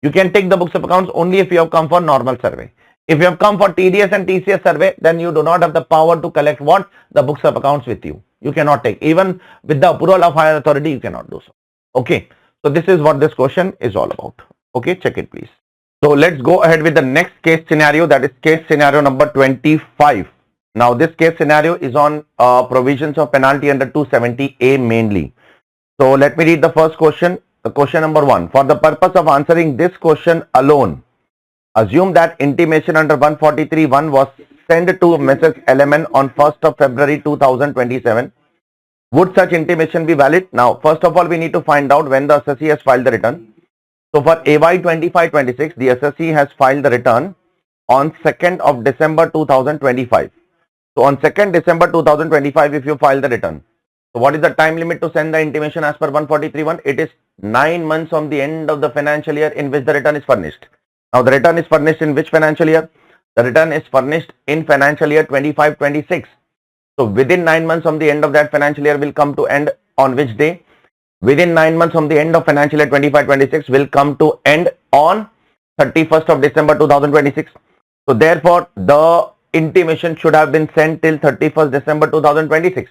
You can take the books of accounts only if you have come for normal survey. If you have come for TDS and TCS survey, then you do not have the power to collect what? The books of accounts with you. You cannot take. Even with the approval of higher authority, you cannot do so. Okay. So this is what this question is all about. Okay. Check it please. So let's go ahead with the next case scenario, that is case scenario number 25. Now this case scenario is on provisions of penalty under 270A mainly. So let me read the first question. The question number 1. For the purpose of answering this question alone, assume that intimation under 143(1) was sent to Mrs. Element on 1st of February 2027 Would such intimation be valid? Now, first of all, we need to find out when the assessee has filed the return. So for AY 25-26, the assessee has filed the return on 2nd of December 2025. So on 2nd December 2025, if you file the return, so what is the time limit to send the intimation as per 143.1? It is 9 months from the end of the financial year in which the return is furnished. Now the return is furnished in which financial year? The return is furnished in financial year 25-26. So within 9 months from the end of that financial year will come to end on which day? Within 9 months from the end of financial year 25-26 will come to end on 31st of December 2026. So therefore, the intimation should have been sent till 31st December 2026.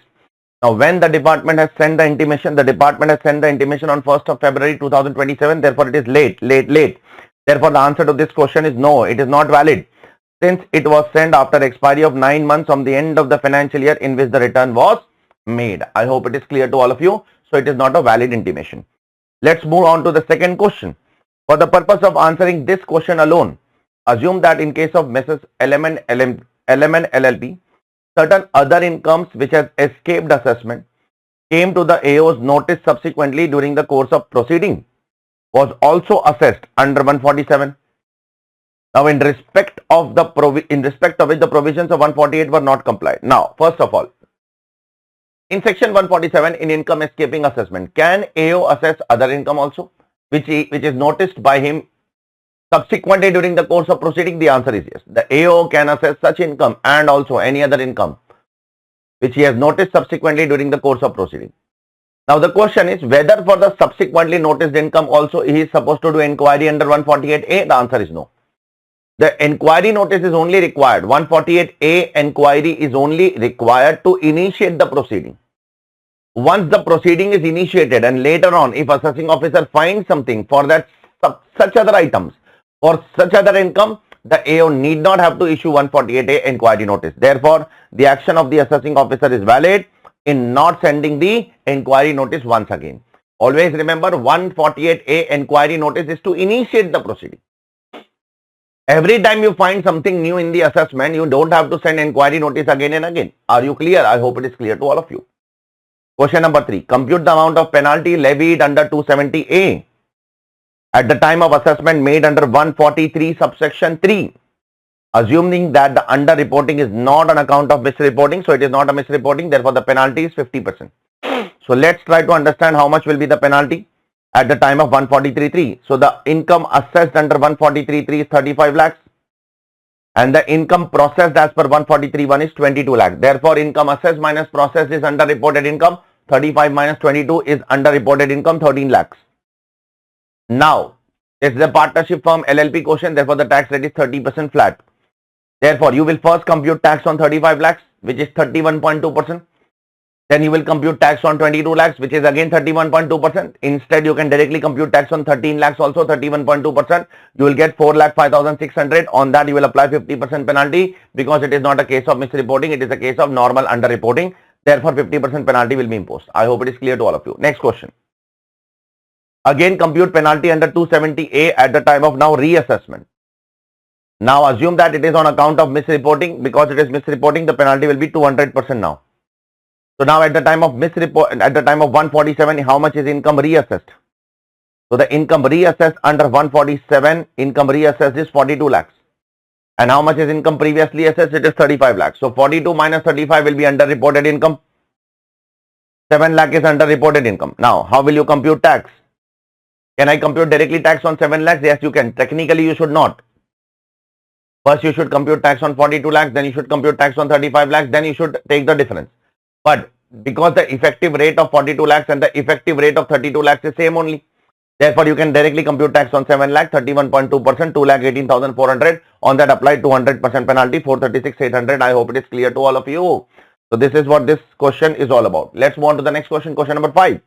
Now, when the department has sent the intimation, on 1st of February 2027. Therefore, it is late. Therefore, the answer to this question is no, it is not valid, since it was sent after expiry of 9 months from the end of the financial year in which the return was made. I hope it is clear to all of you. So, it is not a valid intimation. Let's move on to the second question. For the purpose of answering this question alone, assume that in case of Mrs. LMN LLP, certain other incomes which has escaped assessment came to the AO's notice subsequently during the course of proceeding, was also assessed under 147. Now, in respect of which the provisions of 148 were not complied. Now, first of all, in section 147, in income escaping assessment, can AO assess other income also, which is noticed by him subsequently during the course of proceeding? The answer is yes. The AO can assess such income and also any other income which he has noticed subsequently during the course of proceeding. Now the question is whether for the subsequently noticed income also he is supposed to do inquiry under 148A. The answer is no. The inquiry notice is only required. 148A inquiry is only required to initiate the proceeding. Once the proceeding is initiated and later on if assessing officer finds something for that such other items or such other income, the AO need not have to issue 148A inquiry notice. Therefore, the action of the assessing officer is valid in not sending the inquiry notice once again. Always remember, 148A inquiry notice is to initiate the proceeding. Every time you find something new in the assessment, you don't have to send inquiry notice again and again. Are you clear? I hope it is clear to all of you. Question number 3. Compute the amount of penalty levied under 270A at the time of assessment made under 143 subsection 3. Assuming that the underreporting is not on account of misreporting, so it is not a misreporting, therefore the penalty is 50%. So let's try to understand how much will be the penalty at the time of 143.3. So the income assessed under 143.3 is 35 lakhs and the income processed as per 143.1 is 22 lakhs. Therefore, income assessed minus processed is underreported income. 35 minus 22 is underreported income, 13 lakhs. Now, this is a partnership firm LLP question, therefore the tax rate is 30% flat. Therefore, you will first compute tax on 35 lakhs, which is 31.2%. Then you will compute tax on 22 lakhs, which is again 31.2%. Instead, you can directly compute tax on 13 lakhs, also 31.2%. You will get 4,05,600. On that, you will apply 50% penalty because it is not a case of misreporting. It is a case of normal underreporting. Therefore, 50% penalty will be imposed. I hope it is clear to all of you. Next question. Again, compute penalty under 270A at the time of now reassessment. Now, assume that it is on account of misreporting. Because it is misreporting, the penalty will be 200% now. So now at the time of at the time of 147, how much is income reassessed? So the income reassessed under 147, income reassessed is 42 lakhs. And how much is income previously assessed? It is 35 lakhs. So 42 minus 35 will be underreported income. 7 lakh is underreported income. Now, how will you compute tax? Can I compute directly tax on 7 lakhs? Yes, you can. Technically, you should not. First, you should compute tax on 42 lakhs, then you should compute tax on 35 lakhs, then you should take the difference. But because the effective rate of 42 lakhs and the effective rate of 32 lakhs is same only, therefore you can directly compute tax on 7 lakh, 31.2%, 2,18,400. On that apply 200% penalty, 436,800. I hope it is clear to all of you. So this is what this question is all about. Let's move on to the next question, question number 5.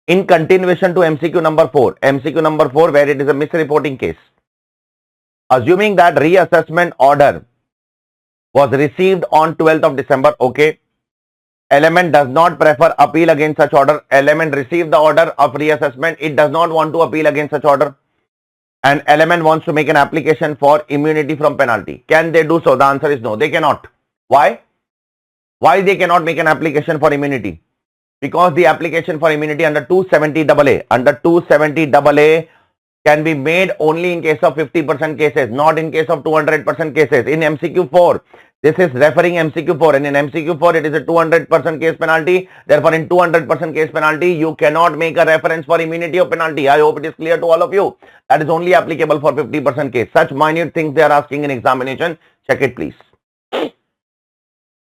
In continuation to MCQ number 4, MCQ number 4 where it is a misreporting case. Assuming that reassessment order was received on 12th of December, okay. Element does not prefer appeal against such order. Element received the order of reassessment. It does not want to appeal against such order. And element wants to make an application for immunity from penalty. Can they do so? The answer is no. They cannot. Why? Why they cannot make an application for immunity? because the application for immunity under 270AA can be made only in case of 50% cases, not in case of 200% cases. In MCQ 4, this is referring MCQ 4, and in MCQ 4 it is a 200% case penalty. Therefore, in 200% case penalty, you cannot make a reference for immunity or penalty. I hope it is clear to all of you. That is only applicable for 50% case. Such minute things they are asking in examination. Check it, please.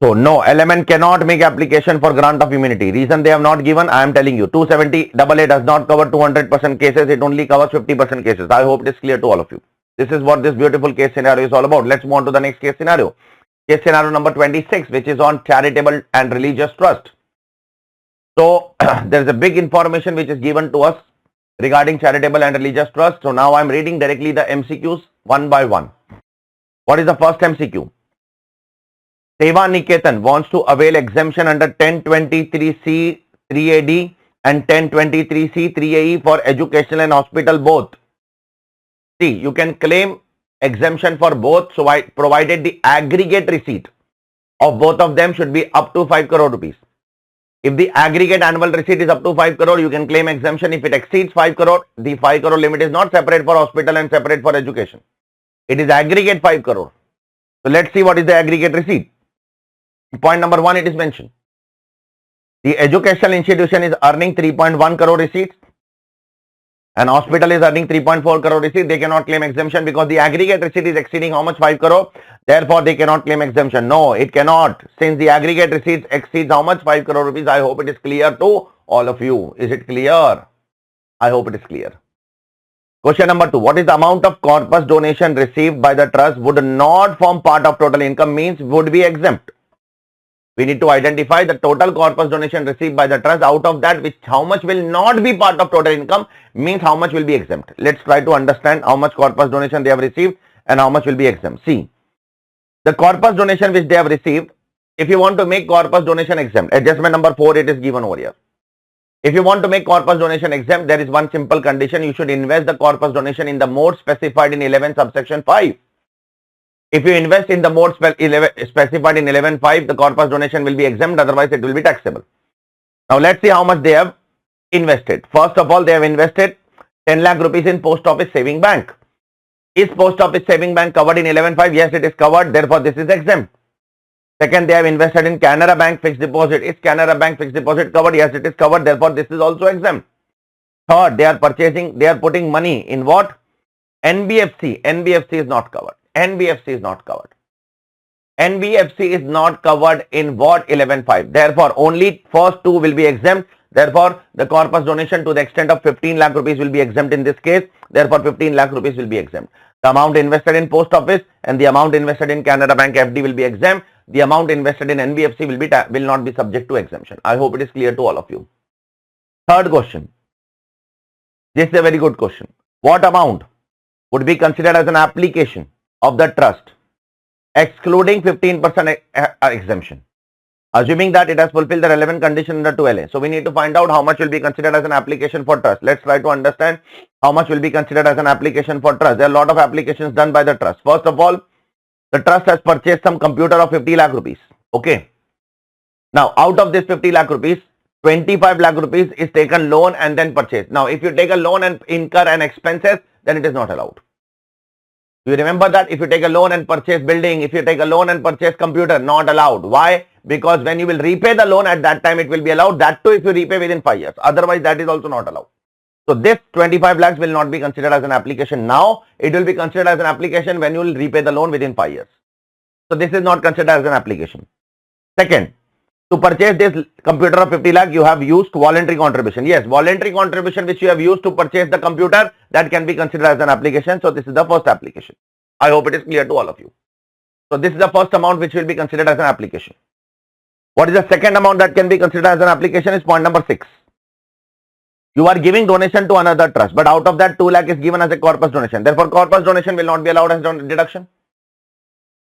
So, no, element cannot make application for grant of immunity. Reason they have not given, I am telling you, 270AA does not cover 200% cases, it only covers 50% cases. I hope it is clear to all of you. This is what this beautiful case scenario is all about. Let's move on to the next case scenario. Case scenario number 26, which is on charitable and religious trust. So, there is a big information which is given to us regarding charitable and religious trust. So, now I am reading directly the MCQs one by one. What is the first MCQ? Seva Niketan wants to avail exemption under 1023C 3AD and 1023C 3AE for educational and hospital both. See, you can claim exemption for both, so provided the aggregate receipt of both of them should be up to 5 crore rupees. If the aggregate annual receipt is up to 5 crore, you can claim exemption. If it exceeds 5 crore, the 5 crore limit is not separate for hospital and separate for education. It is aggregate 5 crore. So let's see what is the aggregate receipt. Point number 1, it is mentioned. The educational institution is earning 3.1 crore receipts and hospital is earning 3.4 crore receipts. They cannot claim exemption because the aggregate receipt is exceeding how much? 5 crore. Therefore, they cannot claim exemption. No, it cannot. Since the aggregate receipt exceeds how much? 5 crore rupees. I hope it is clear to all of you. Is it clear? I hope it is clear. Question number 2. What is the amount of corpus donation received by the trust would not form part of total income, means would be exempt? We need to identify the total corpus donation received by the trust. Out of that, which how much will not be part of total income, means how much will be exempt. Let's try to understand how much corpus donation they have received and how much will be exempt. See, the corpus donation which they have received, if you want to make corpus donation exempt, adjustment number 4, it is given over here. If you want to make corpus donation exempt, there is one simple condition. You should invest the corpus donation in the mode specified in 11 subsection 5. If you invest in the mode specified in 11.5, the corpus donation will be exempt, otherwise it will be taxable. Now let's see how much they have invested. First of all, they have invested 10 lakh rupees in post office saving bank. Is post office saving bank covered in 11.5? Yes, it is covered, therefore this is exempt. Second, they have invested in Canara Bank fixed deposit. Is Canara Bank fixed deposit covered? Yes, it is covered, therefore this is also exempt. Third, they are putting money in what? NBFC. NBFC is not covered. NBFC is not covered. NBFC is not covered in what? 11.5. Therefore, only first two will be exempt. Therefore, the corpus donation to the extent of 15 lakh rupees will be exempt in this case. Therefore, 15 lakh rupees will be exempt. The amount invested in post office and the amount invested in Canara Bank FD will be exempt. The amount invested in NBFC will not be subject to exemption. I hope it is clear to all of you. Third question. This is a very good question. What amount would be considered as an application of the trust, excluding 15% exemption, assuming that it has fulfilled the relevant condition under 2LA. So we need to find out how much will be considered as an application for trust. Let's try to understand how much will be considered as an application for trust. There are a lot of applications done by the trust. First of all, the trust has purchased some computer of 50 lakh rupees. Okay. Now, out of this 50 lakh rupees, 25 lakh rupees is taken loan and then purchased. Now, if you take a loan and incur an expenses, then it is not allowed. You remember that if you take a loan and purchase building, if you take a loan and purchase computer, not allowed. Why? Because when you will repay the loan at that time, it will be allowed. That too if you repay within 5 years. Otherwise, that is also not allowed. So this 25 lakhs will not be considered as an application now. It will be considered as an application when you will repay the loan within 5 years. So this is not considered as an application. Second, to purchase this computer of 50 lakh, you have used voluntary contribution. Yes, voluntary contribution which you have used to purchase the computer, that can be considered as an application. So this is the first application. I hope it is clear to all of you. So this is the first amount which will be considered as an application. What is the second amount that can be considered as an application is point number 6. You are giving donation to another trust, but out of that 2 lakh is given as a corpus donation. Therefore, corpus donation will not be allowed as deduction.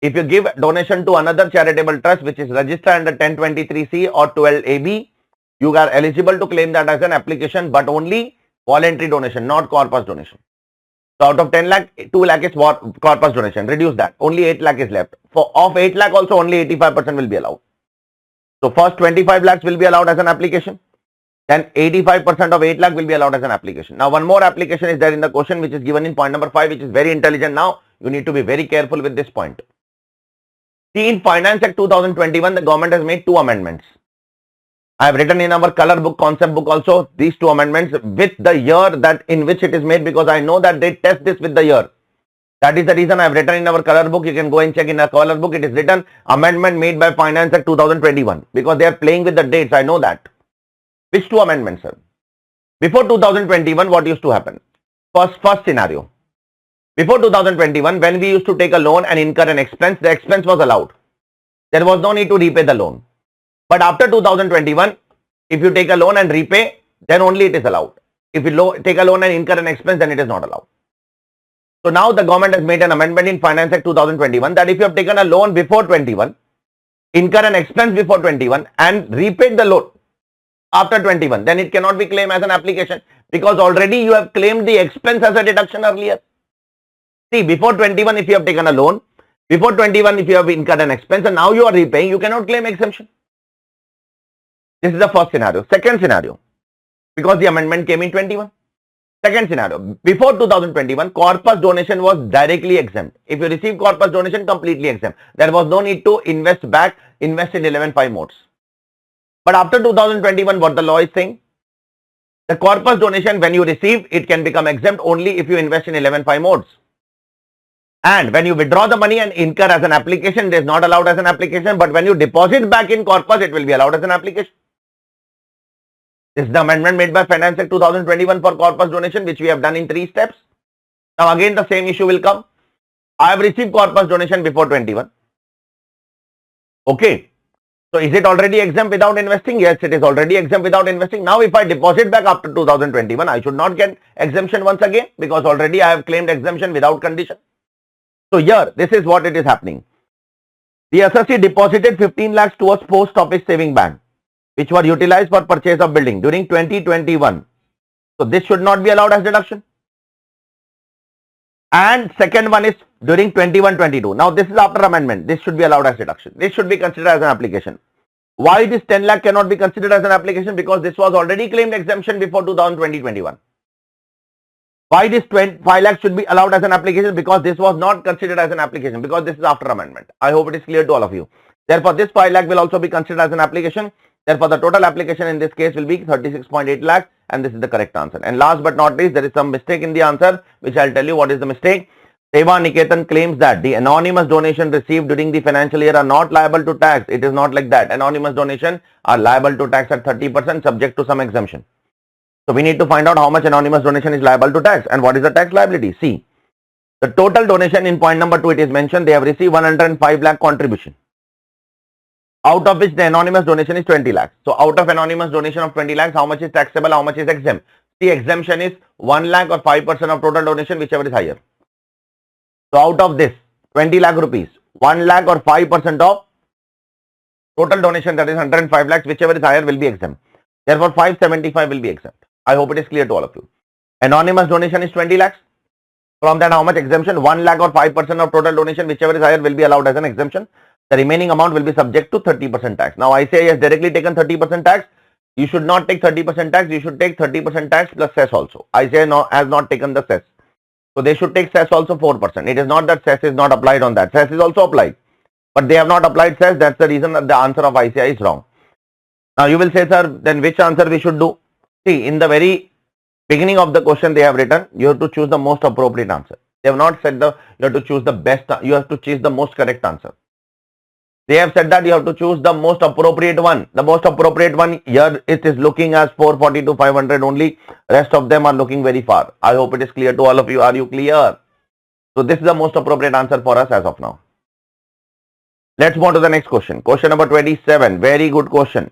If you give donation to another charitable trust which is registered under 1023C or 12AB, you are eligible to claim that as an application, but only voluntary donation, not corpus donation. So out of 10 lakh, 2 lakh is corpus donation. Reduce that. Only 8 lakh is left. Of 8 lakh also only 85% will be allowed. So first 25 lakhs will be allowed as an application. then 85% of 8 lakh will be allowed as an application. Now, one more application is there in the question which is given in point number 5, which is very intelligent. Now, you need to be very careful with this point. See, in Finance Act 2021, the government has made 2 amendments. I have written in our color book, concept book also, these 2 amendments with the year that in which it is made, because I know that they test this with the year. That is the reason I have written in our color book. You can go and check in our color book. It is written amendment made by Finance Act 2021, because they are playing with the dates. I know that. Which 2 amendments, sir? Before 2021, what used to happen? First scenario. Before 2021, when we used to take a loan and incur an expense, the expense was allowed. There was no need to repay the loan. But after 2021, if you take a loan and repay, then only it is allowed. If you take a loan and incur an expense, then it is not allowed. So now the government has made an amendment in Finance Act 2021 that if you have taken a loan before 21, incur an expense before 21 and repaid the loan after 21, then it cannot be claimed as an application, because already you have claimed the expense as a deduction earlier. See, before 21, if you have taken a loan, before 21, if you have incurred an expense and now you are repaying, you cannot claim exemption. This is the first scenario. Second scenario, because the amendment came in 21. Second scenario, before 2021, corpus donation was directly exempt. If you receive corpus donation, completely exempt. There was no need to invest in 11.5 modes. But after 2021, what the law is saying? The corpus donation, when you receive, it can become exempt only if you invest in 11.5 modes. And when you withdraw the money and incur as an application, it is not allowed as an application. But when you deposit back in corpus, it will be allowed as an application. This is the amendment made by Finance Act 2021 for corpus donation, which we have done in 3 steps. Now again the same issue will come. I have received corpus donation before 21. Okay. So is it already exempt without investing? Yes, it is already exempt without investing. Now if I deposit back after 2021, I should not get exemption once again, because already I have claimed exemption without condition. So here, this is what it is happening. The assessee deposited 15 lakhs towards post office saving bank, which were utilized for purchase of building during 2021. So this should not be allowed as deduction. And second one is during 21-22. Now this is after amendment. This should be allowed as deduction. This should be considered as an application. Why this 10 lakh cannot be considered as an application? Because this was already claimed exemption before 2020-21. Why this 5 lakhs should be allowed as an application? Because this was not considered as an application, because this is after amendment. I hope it is clear to all of you. Therefore, this 5 lakh will also be considered as an application. Therefore, the total application in this case will be 36.8 lakhs, and this is the correct answer. And last but not least, there is some mistake in the answer, which I'll tell you what is the mistake. Seva Niketan claims that the anonymous donation received during the financial year are not liable to tax. It is not like that. Anonymous donation are liable to tax at 30%, subject to some exemption. So we need to find out how much anonymous donation is liable to tax and what is the tax liability. See, the total donation in point number 2, it is mentioned they have received 105 lakh contribution, out of which the anonymous donation is 20 lakhs. So out of anonymous donation of 20 lakhs, how much is taxable, how much is exempt? The exemption is 1 lakh or 5% of total donation, whichever is higher. So out of this 20 lakh rupees, 1 lakh or 5% of total donation, that is 105 lakhs, whichever is higher will be exempt. Therefore 575 will be exempt. I hope it is clear to all of you. Anonymous donation is 20 lakhs. From that, how much exemption? 1 lakh or 5% of total donation, whichever is higher, will be allowed as an exemption. The remaining amount will be subject to 30% tax. Now ICAI has directly taken 30% tax. You should not take 30% tax. You should take 30% tax plus cess also. ICAI has not taken the cess. So they should take cess also 4%. It is not that cess is not applied on that. Cess is also applied. But they have not applied cess. That's the reason that the answer of ICAI is wrong. Now you will say, sir, then which answer we should do? See, in the very beginning of the question they have written, you have to choose the most appropriate answer. They have not said you have to choose the best, you have to choose the most correct answer. They have said that you have to choose the most appropriate one. The most appropriate one here, it is looking as 440 to 500 only. Rest of them are looking very far. I hope it is clear to all of you. Are you clear? So this is the most appropriate answer for us as of now. Let's move on to the next question. Question number 27. Very good question.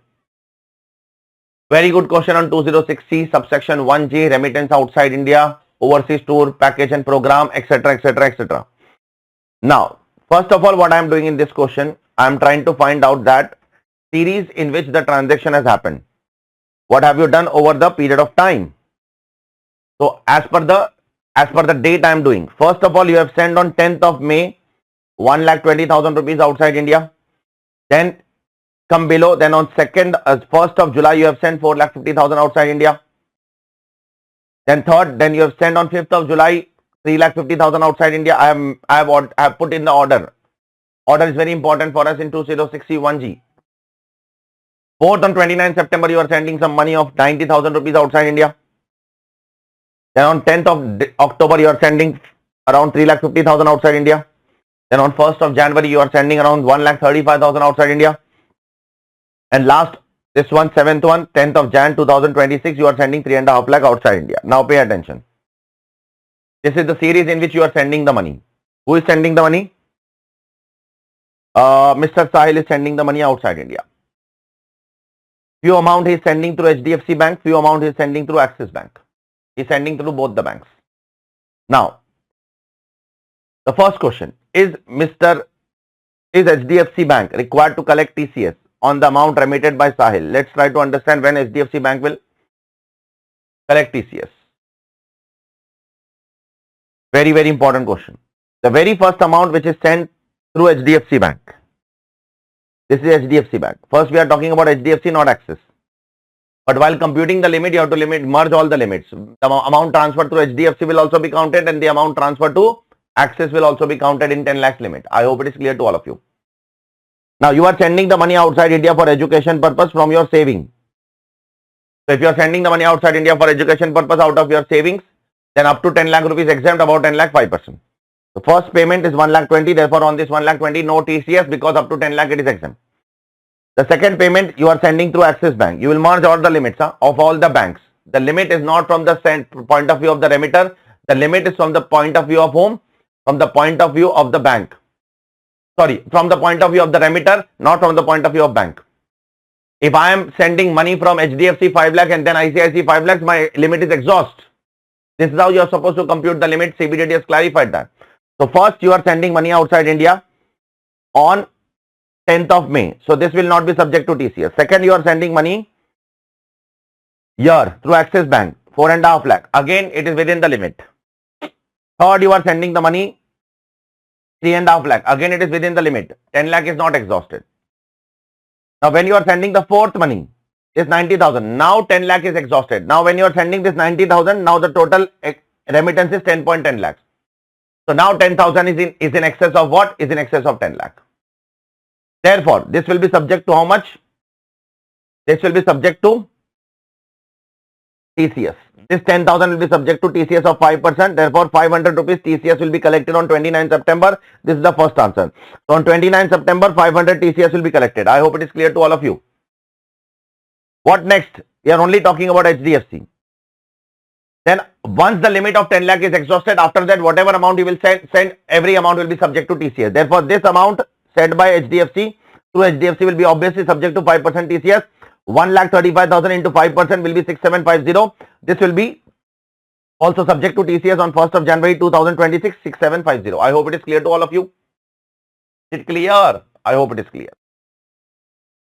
Very good question on 206C, subsection 1G, remittance outside India, overseas tour, package and program, etc., etc., etc. Now, first of all, what I am doing in this question, I am trying to find out that series in which the transaction has happened. What have you done over the period of time? So, as per the date I am doing, first of all, you have sent on 10th of May, 1,20,000 rupees outside India. Then come below. Then on 1st of July, you have sent 4,50,000 outside India. Then third, then you have sent on 5th of July 3,50,000 outside India. I have put in the order. Order is very important for us in 2061G. Fourth, on 29th September, you are sending some money of 90,000 rupees outside India. Then on 10th of October, you are sending around 3,50,000 outside India. Then on 1st of January, you are sending around 1,35,000 outside India. And last, this one, 7th one, 10th of Jan 2026, you are sending 3.5 lakh outside India. Now pay attention. This is the series in which you are sending the money. Who is sending the money? Mr. Sahil is sending the money outside India. Few amount he is sending through HDFC Bank, few amount he is sending through Axis Bank. He is sending through both the banks. Now, the first question, is HDFC Bank required to collect TCS on the amount remitted by Sahil? Let's try to understand when HDFC Bank will collect TCS. Very, very important question. The very first amount which is sent through HDFC Bank. This is HDFC Bank. First, we are talking about HDFC, not Axis. But while computing the limit, you have to merge all the limits. The amount transferred through HDFC will also be counted, and the amount transferred to Axis will also be counted in 10 lakhs limit. I hope it is clear to all of you. Now, you are sending the money outside India for education purpose from your saving. So, if you are sending the money outside India for education purpose out of your savings, then up to 10 lakh rupees exempt, about 10 lakh 5%. The first payment is 1,20,000. Therefore, on this 1,20,000, no TCS because up to 10 lakh it is exempt. The second payment you are sending through Axis Bank. You will merge all the limits of all the banks. The limit is not from the point of view of the remitter. The limit is from the point of view of whom? From the point of view of the bank. Sorry, from the point of view of the remitter, not from the point of view of bank. If I am sending money from HDFC 5 lakh and then ICICI 5 lakhs, my limit is exhaust. This is how you are supposed to compute the limit. CBDT has clarified that. So first you are sending money outside India on 10th of May. So this will not be subject to TCS. Second, you are sending money here through Axis Bank, 4.5 lakh. Again, it is within the limit. Third, you are sending the money 3.5 lakh. Again, it is within the limit. 10 lakh is not exhausted. Now, when you are sending the fourth money, is 90,000. Now 10 lakh is exhausted. Now, when you are sending this 90,000, now the total remittance is 10.10 lakhs. So now 10,000 is in excess of what? Is in excess of 10 lakh. Therefore, this will be subject to how much? This will be subject to TCS. This 10,000 will be subject to TCS of 5%. Therefore, 500 rupees TCS will be collected on 29 September. This is the first answer. So, on 29 September, 500 TCS will be collected. I hope it is clear to all of you. What next? We are only talking about HDFC. Then, once the limit of 10 lakh is exhausted, after that, whatever amount you will send, every amount will be subject to TCS. Therefore, this amount sent by HDFC through HDFC will be obviously subject to 5% TCS. 1,35,000 into 5% will be 6,750. This will be also subject to TCS on 1st of January 2026, 6,750. I hope it is clear to all of you. Is it clear? I hope it is clear.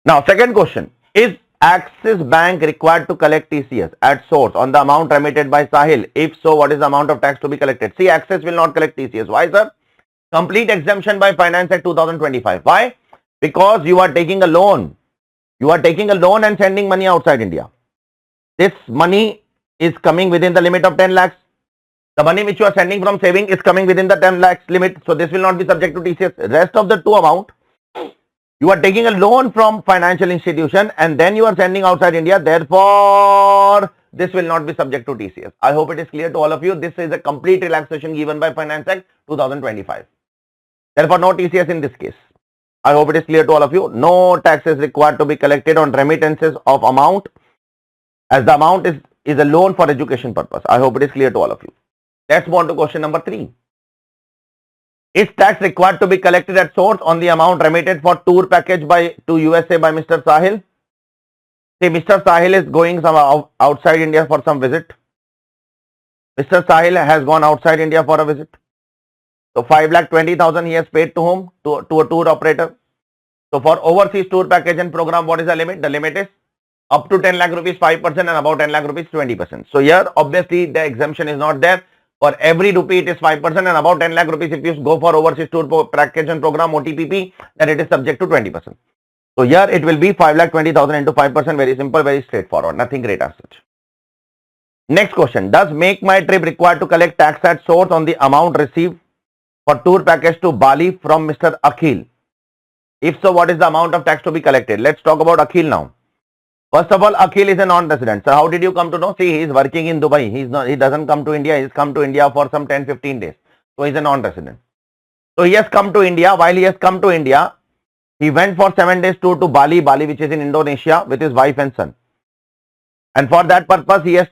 Now, second question. Is Axis Bank required to collect TCS at source on the amount remitted by Sahil? If so, what is the amount of tax to be collected? See, Axis will not collect TCS. Why, sir? Complete exemption by Finance Act 2025. Why? Because you are taking a loan. You are taking a loan and sending money outside India. This money is coming within the limit of 10 lakhs. The money which you are sending from saving is coming within the 10 lakhs limit. So this will not be subject to TCS. Rest of the two amount, you are taking a loan from financial institution and then you are sending outside India. Therefore, this will not be subject to TCS. I hope it is clear to all of you. This is a complete relaxation given by Finance Act 2025. Therefore, no TCS in this case. I hope it is clear to all of you. No tax is required to be collected on remittances of amount, as the amount is a loan for education purpose. I hope it is clear to all of you. Let's move on to question number 3. Is tax required to be collected at source on the amount remitted for tour package to USA by Mr. Sahil? See, Mr. Sahil is going outside India for some visit. Mr. Sahil has gone outside India for a visit. So 5,20,000 he has paid to whom? To a tour operator. So for overseas tour package and program, what is the limit? The limit is up to 10 lakh rupees 5% and above 10 lakh rupees 20%. So here obviously the exemption is not there. For every rupee it is 5% and above 10 lakh rupees if you go for overseas tour package and program OTPP, then it is subject to 20%. So here it will be 5,20,000 into 5%. Very simple, very straightforward. Nothing great as such. Next question. Does Make My Trip require to collect tax at source on the amount received for tour package to Bali from Mr. Akhil? If so, what is the amount of tax to be collected? Let's talk about Akhil now. First of all, Akhil is a non-resident. So how did you come to know? See, he is working in Dubai. He doesn't come to India. He's come to India for some 10-15 days. So he's a non-resident. So he has come to India. While he has come to India, he went for 7 days tour to Bali, which is in Indonesia, with his wife and son. And for that purpose, he has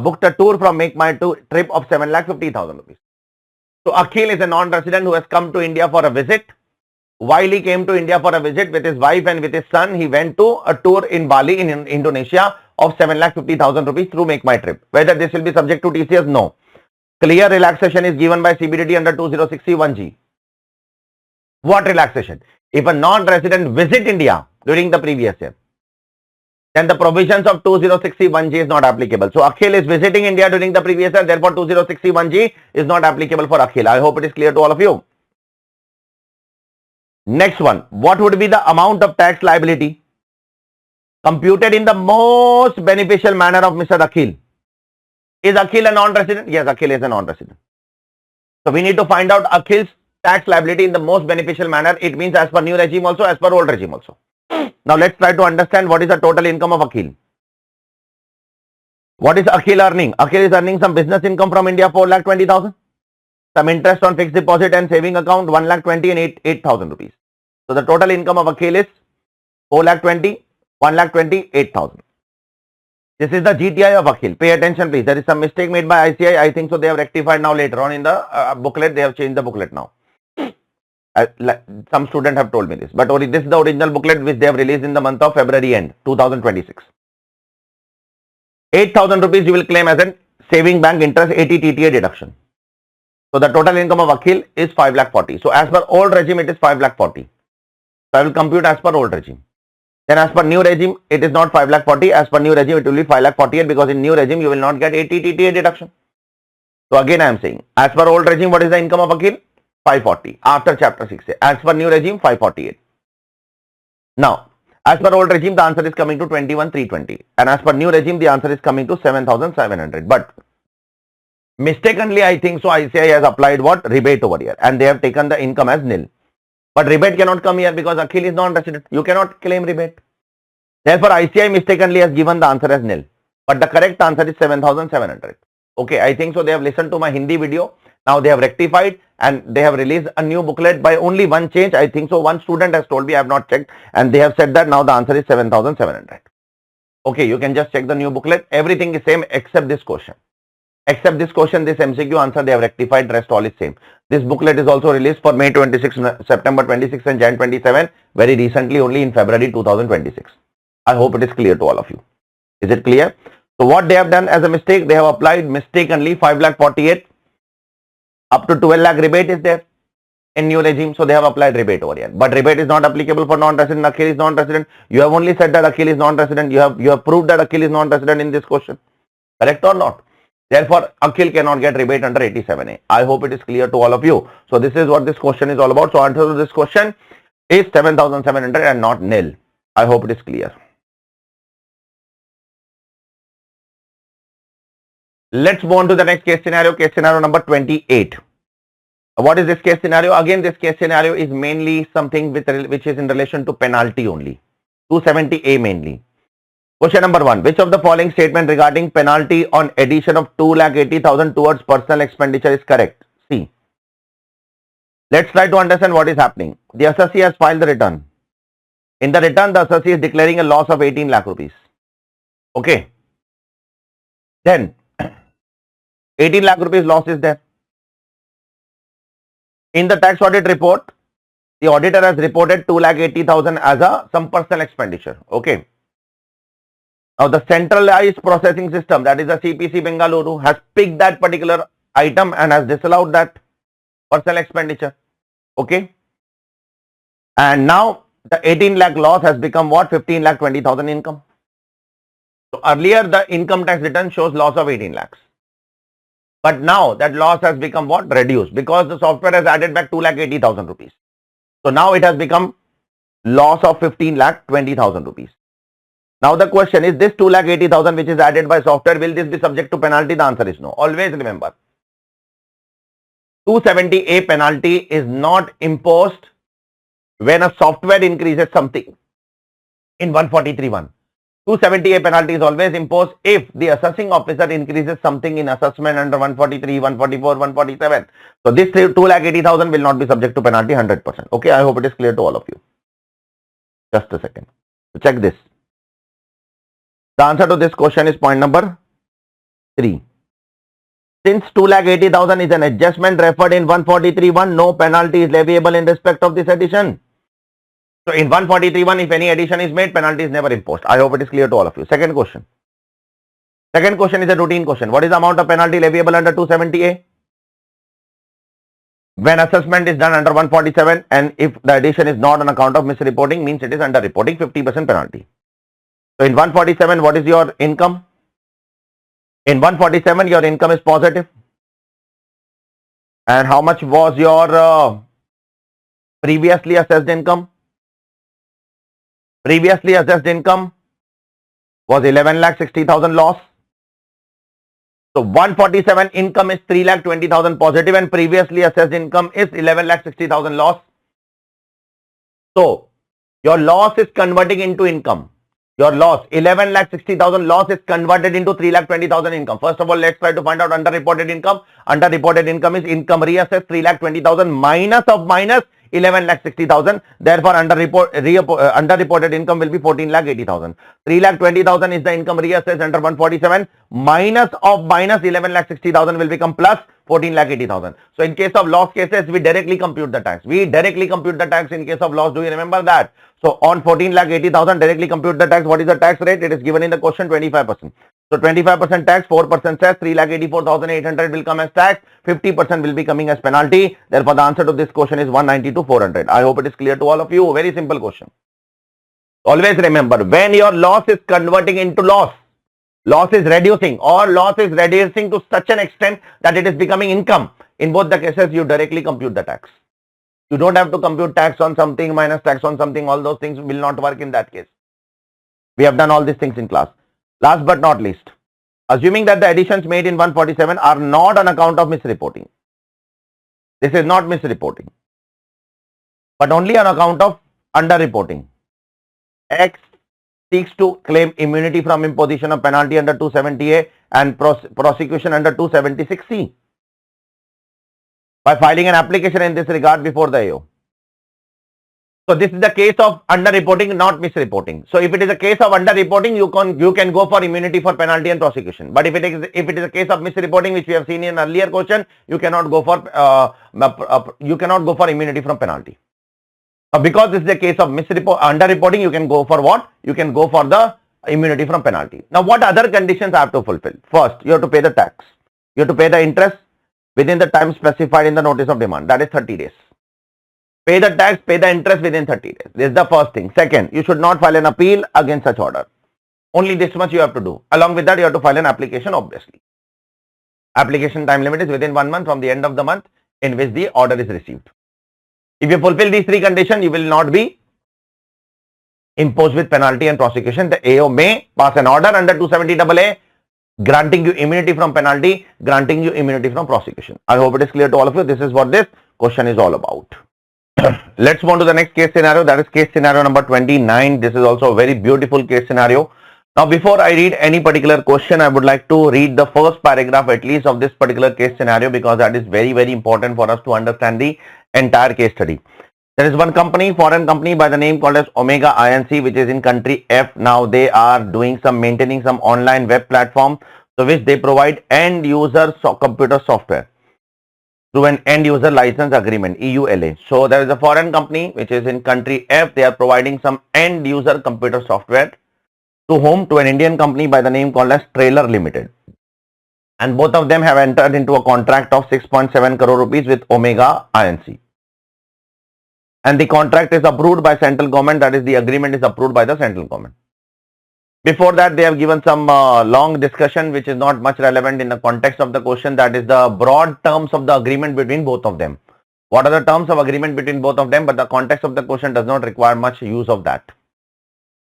booked a tour from Make My Trip of 7,50,000 rupees. So Akhil is a non-resident who has come to India for a visit. While he came to India for a visit with his wife and with his son, he went to a tour in Bali in Indonesia of 7,50,000 rupees through Make My Trip. Whether this will be subject to TCS? No. Clear relaxation is given by CBDT under 206C1G. What relaxation? If a non-resident visit India during the previous year, then the provisions of 206C1G is not applicable. So Akhil is visiting India during the previous year, therefore 206C1G is not applicable for Akhil. I hope it is clear to all of you. Next one, what would be the amount of tax liability computed in the most beneficial manner of Mr. Akhil? Is Akhil a non-resident? Yes, Akhil is a non-resident. So we need to find out Akhil's tax liability in the most beneficial manner. It means as per new regime also, as per old regime also. Now let's try to understand what is the total income of Akhil. What is Akhil earning? Akhil is earning some business income from India, 4,20,000. Some interest on fixed deposit and saving account, 1,20,000 and 8,000 rupees. So the total income of Akhil is 4,20,000, 1,28,000. This is the GTI of Akhil. Pay attention please. There is some mistake made by ICI. I think so they have rectified now later on in the booklet. They have changed the booklet now. Some students have told me this. But this is the original booklet which they have released in the month of February end 2026. 8,000 rupees you will claim as a saving bank interest 80 TTA deduction. So the total income of Akhil is 5,40,000. So as per old regime, it is 5,40,000. So I will compute as per old regime. Then as per new regime, it is not 5,40,000. As per new regime, it will be 5,48,000 because in new regime, you will not get 80 TTA deduction. So again, I am saying, as per old regime, what is the income of Akhil? 540 after chapter 6. As per new regime, 548. Now, as per old regime, the answer is coming to 21,320. And as per new regime, the answer is coming to 7,700. But mistakenly, I think so, ICI has applied what? Rebate over here. And they have taken the income as nil. But rebate cannot come here because Akhil is non-resident. You cannot claim rebate. Therefore, ICI mistakenly has given the answer as nil. But the correct answer is 7,700. Okay, I think so. They have listened to my Hindi video. Now they have rectified and they have released a new booklet by only one change. I think so. One student has told me, I have not checked. And they have said that now the answer is 7,700. Okay, you can just check the new booklet. Everything is same except this question. Except this question, this MCQ answer, they have rectified, rest all is same. This booklet is also released for May 26, September 26 and Jan 27, very recently only in February 2026. I hope it is clear to all of you. Is it clear? So what they have done as a mistake, they have applied mistakenly 5,48,000 up to 12 lakh rebate is there in new regime. So they have applied rebate over here. But rebate is not applicable for non-resident. Akhil is non-resident. You have only said that Akhil is non-resident. You have proved that Akhil is non-resident in this question. Correct or not? Therefore, Akhil cannot get rebate under 87A. I hope it is clear to all of you. So this is what this question is all about. So answer to this question is 7,700 and not nil. I hope it is clear. Let's move on to the next case scenario number 28. What is this case scenario? Again, this case scenario is mainly something which is in relation to penalty only. 270A mainly. Question number 1. Which of the following statement regarding penalty on addition of 2,80,000 towards personal expenditure is correct? C. Let's try to understand what is happening. The assessee has filed the return. In the return, the assessee is declaring a loss of 18 lakh rupees. Okay. Then 18 lakh rupees loss is there. In the tax audit report, the auditor has reported 2,80,000 as some personal expenditure. Okay. Now the centralized processing system, that is the CPC Bengaluru, has picked that particular item and has disallowed that personal expenditure. Okay. And now the 18 lakh loss has become what? 15,20,000 income. So earlier the income tax return shows loss of 18 lakhs. But now that loss has become what? Reduced because the software has added back 2,80,000 rupees. So now it has become loss of 15,20,000 rupees. Now the question is, this 2,80,000 which is added by software, will this be subject to penalty? The answer is no. Always remember, 270A penalty is not imposed when a software increases something in 143(1). 270A penalty is always imposed if the assessing officer increases something in assessment under 143, 144, 147. So this 2,80,000 will not be subject to penalty 100%. Okay, I hope it is clear to all of you. Just a second. So check this. The answer to this question is point number 3. Since 2,80,000 is an adjustment referred in 143(1), no penalty is leviable in respect of this addition. So in 143(1), if any addition is made, penalty is never imposed. I hope it is clear to all of you. Second question. Second question is a routine question. What is the amount of penalty leviable under 270A? When assessment is done under 147 and if the addition is not on account of misreporting, means it is under reporting, 50% penalty. So in 147, what is your income? In 147, your income is positive. And how much was your previously assessed income? Previously assessed income was 11,60,000 loss. So 147 income is 3,20,000 positive and previously assessed income is 11,60,000 loss. So your loss is converting into income. Your loss, 11,60,000 loss is converted into 3,20,000 income. First of all, let's try to find out underreported income. Underreported income is income reassessed 3,20,000 minus of minus 11,60,000. Therefore, underreported income will be 14,80,000. 3,20,000 is the income reassessed under 147. Minus of minus 11,60,000 will become plus 14,80,000. So in case of loss cases, we directly compute the tax. We directly compute the tax in case of loss. Do you remember that? So on 14,80,000, directly compute the tax. What is the tax rate? It is given in the question, 25%. So 25% tax, 4% cess, 3,84,800 will come as tax, 50% will be coming as penalty. Therefore, the answer to this question is 192,400. I hope it is clear to all of you. Very simple question. Always remember, when your loss is converting into loss, loss is reducing or loss is reducing to such an extent that it is becoming income. In both the cases, you directly compute the tax. You don't have to compute tax on something minus tax on something. All those things will not work in that case. We have done all these things in class. Last but not least, assuming that the additions made in 147 are not on account of misreporting. This is not misreporting, but only on account of underreporting. X seeks to claim immunity from imposition of penalty under 270A and prosecution under 276C by filing an application in this regard before the AO. So this is the case of underreporting, not misreporting. So if it is a case of underreporting, you can go for immunity for penalty and prosecution. But if it is a case of misreporting, which we have seen in earlier question, you cannot go for immunity from penalty. Because this is a case of underreporting, you can go for what? You can go for the immunity from penalty. Now, what other conditions I have to fulfill? First, you have to pay the tax. You have to pay the interest within the time specified in the notice of demand. That is 30 days. Pay the tax, pay the interest within 30 days. This is the first thing. Second, you should not file an appeal against such order. Only this much you have to do. Along with that, you have to file an application, obviously. Application time limit is within 1 month from the end of the month in which the order is received. If you fulfill these three conditions, you will not be imposed with penalty and prosecution. The AO may pass an order under 270AA granting you immunity from penalty, granting you immunity from prosecution. I hope it is clear to all of you. This is what this question is all about. Let's move on to the next case scenario. That is case scenario number 29. This is also a very beautiful case scenario. Now, before I read any particular question, I would like to read the first paragraph at least of this particular case scenario, because that is very, very important for us to understand the entire case study. There is one company, foreign company by the name called as Omega Inc., which is in country F. Now they are maintaining some online web platform, so which they provide end user computer software through an end user license agreement, EULA. So there is a foreign company which is in country F. They are providing some end user computer software to whom? To an Indian company by the name called as Trailer Limited. And both of them have entered into a contract of 6.7 crore rupees with Omega Inc. And the contract is approved by central government, that is the agreement is approved by the central government. Before that, they have given some long discussion which is not much relevant in the context of the question, that is the broad terms of the agreement between both of them. What are the terms of agreement between both of them? But the context of the question does not require much use of that.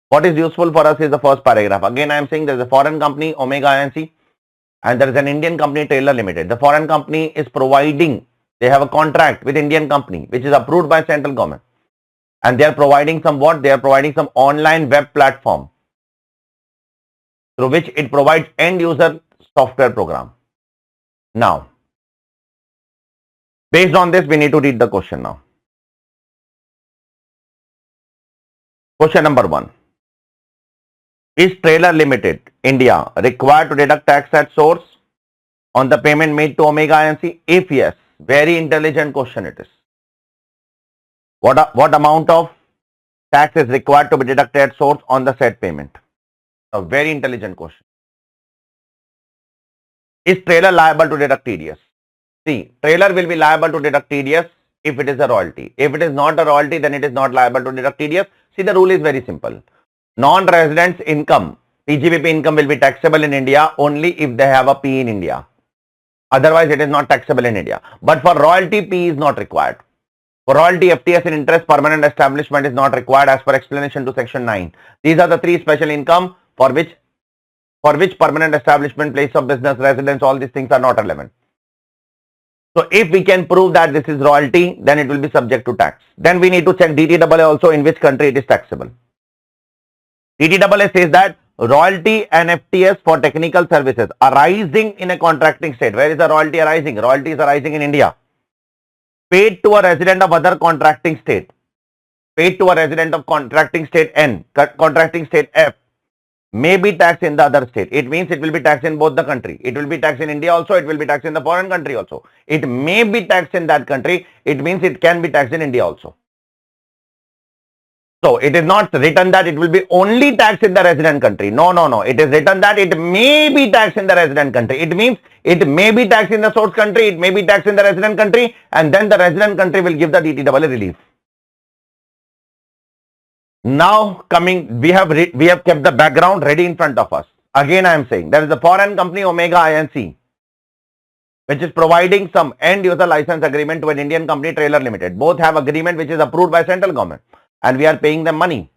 What is useful for us is the first paragraph. Again, I am saying there is a foreign company, Omega Inc., and there is an Indian company, Taylor Limited. The foreign company is providing, they have a contract with Indian company, which is approved by central government. And they are providing some what? They are providing some online web platform through which it provides end user software program. Now, based on this, we need to read the question now. Question number 1. Is Taylor Limited, India, required to deduct tax at source on the payment made to Omega Inc.? If yes, very intelligent question it is. What amount of tax is required to be deducted at source on the said payment? A very intelligent question. Is Taylor liable to deduct TDS? See, Taylor will be liable to deduct TDS if it is a royalty. If it is not a royalty, then it is not liable to deduct TDS. See, the rule is very simple. Non-residents income, PGBP income will be taxable in India only if they have a P in India. Otherwise, it is not taxable in India. But for royalty, P is not required. For royalty, FTS and interest, permanent establishment is not required as per explanation to section 9. These are the three special income for which permanent establishment, place of business, residence, all these things are not relevant. So if we can prove that this is royalty, then it will be subject to tax. Then we need to check DTAA also, in which country it is taxable. DTAA says that royalty and FTS for technical services arising in a contracting state. Where is the royalty arising? Royalty is arising in India. Paid to a resident of other contracting state. Paid to a resident of contracting state N, contracting state F, may be taxed in the other state. It means it will be taxed in both the country. It will be taxed in India also. It will be taxed in the foreign country also. It may be taxed in that country. It means it can be taxed in India also. So it is not written that it will be only taxed in the resident country. No. It is written that it may be taxed in the resident country. It means it may be taxed in the source country. It may be taxed in the resident country, and then the resident country will give the DTAA relief. Now coming, we have kept the background ready in front of us. Again, I am saying there is a foreign company, Omega Inc., which is providing some end user license agreement to an Indian company, Taylor Limited. Both have agreement which is approved by central government, and we are paying them money.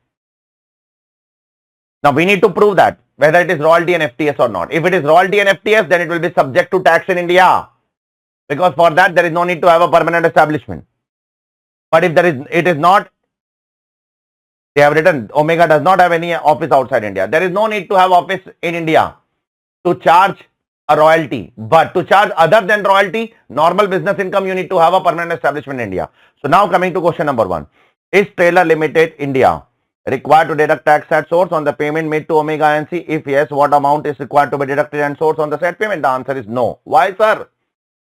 Now we need to prove that whether it is royalty and FTS or not. If it is royalty and FTS, then it will be subject to tax in India, because for that there is no need to have a permanent establishment. But if it is not, they have written Omega does not have any office outside India. There is no need to have office in India to charge a royalty. But to charge other than royalty, normal business income, you need to have a permanent establishment in India. So now coming to question number 1. Is Taylor Limited, India, required to deduct tax at source on the payment made to Omega Inc.? If yes, what amount is required to be deducted at source on the said payment? The answer is no. Why, sir?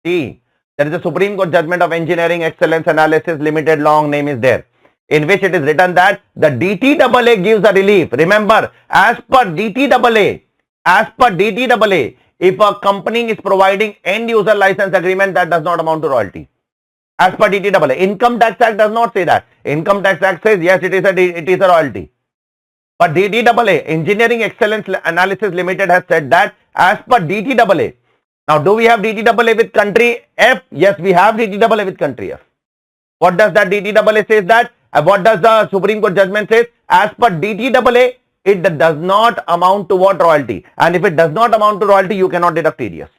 See, there is a Supreme Court judgment of Engineering Excellence Analysis Limited, long name is there, in which it is written that the DTAA gives a relief. Remember, as per DTAA, if a company is providing end user license agreement, that does not amount to royalty. As per DTAA, Income Tax Act does not say that. Income Tax Act says yes, it is a royalty. But DTAA, Engineering Excellence Analysis Limited, has said that as per DTAA. Now, do we have DTAA with country F? Yes, we have DTAA with country F. What does that DTAA says that? What does the Supreme Court judgment say? As per DTAA, it does not amount to what? Royalty. And if it does not amount to royalty, you cannot deduct TDS.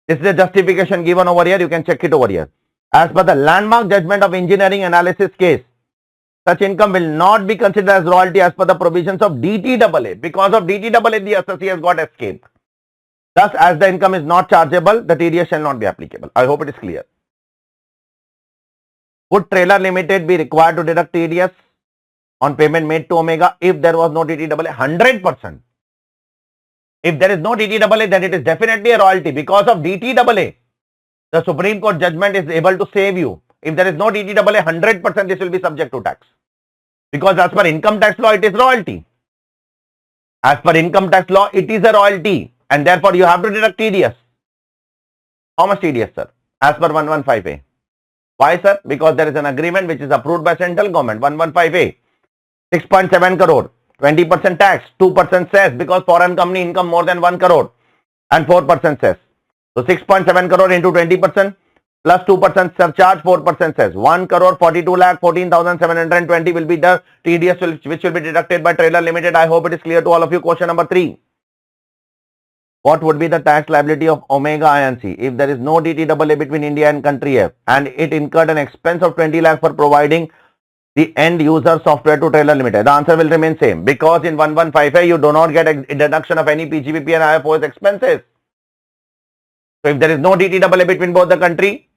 This is a justification given over here. You can check it over here. As per the landmark judgment of engineering analysis case, such income will not be considered as royalty as per the provisions of DTAA. Because of DTAA, the assessee has got escaped. Thus, as the income is not chargeable, the TDS shall not be applicable. I hope it is clear. Would Taylor Limited be required to deduct TDS on payment made to Omega if there was no DTAA? 100%. If there is no DTAA, then it is definitely a royalty. Because of DTAA, the Supreme Court judgment is able to save you. If there is no DTAA, 100% this will be subject to tax. Because as per income tax law, it is royalty. As per income tax law, it is a royalty. And therefore, you have to deduct TDS. How much TDS, sir? As per 115A. Why, sir? Because there is an agreement which is approved by central government, 115A. 6.7 crore, 20% tax, 2% cess, because foreign company income more than 1 crore, and 4% cess. So 6.7 crore into 20%, plus 2% surcharge, 4% cess. 1 crore 42 lakh 14,720 will be the TDS which will be deducted by trailer limited. I hope it is clear to all of you. Question number 3. What would be the tax liability of Omega Inc. if there is no DTAA between India and country F and it incurred an expense of 20 lakh for providing the end user software to trailer limited? The answer will remain same because in 115A you do not get a deduction of any PGBP and IFOS expenses. So if there is no DTAA between both the country,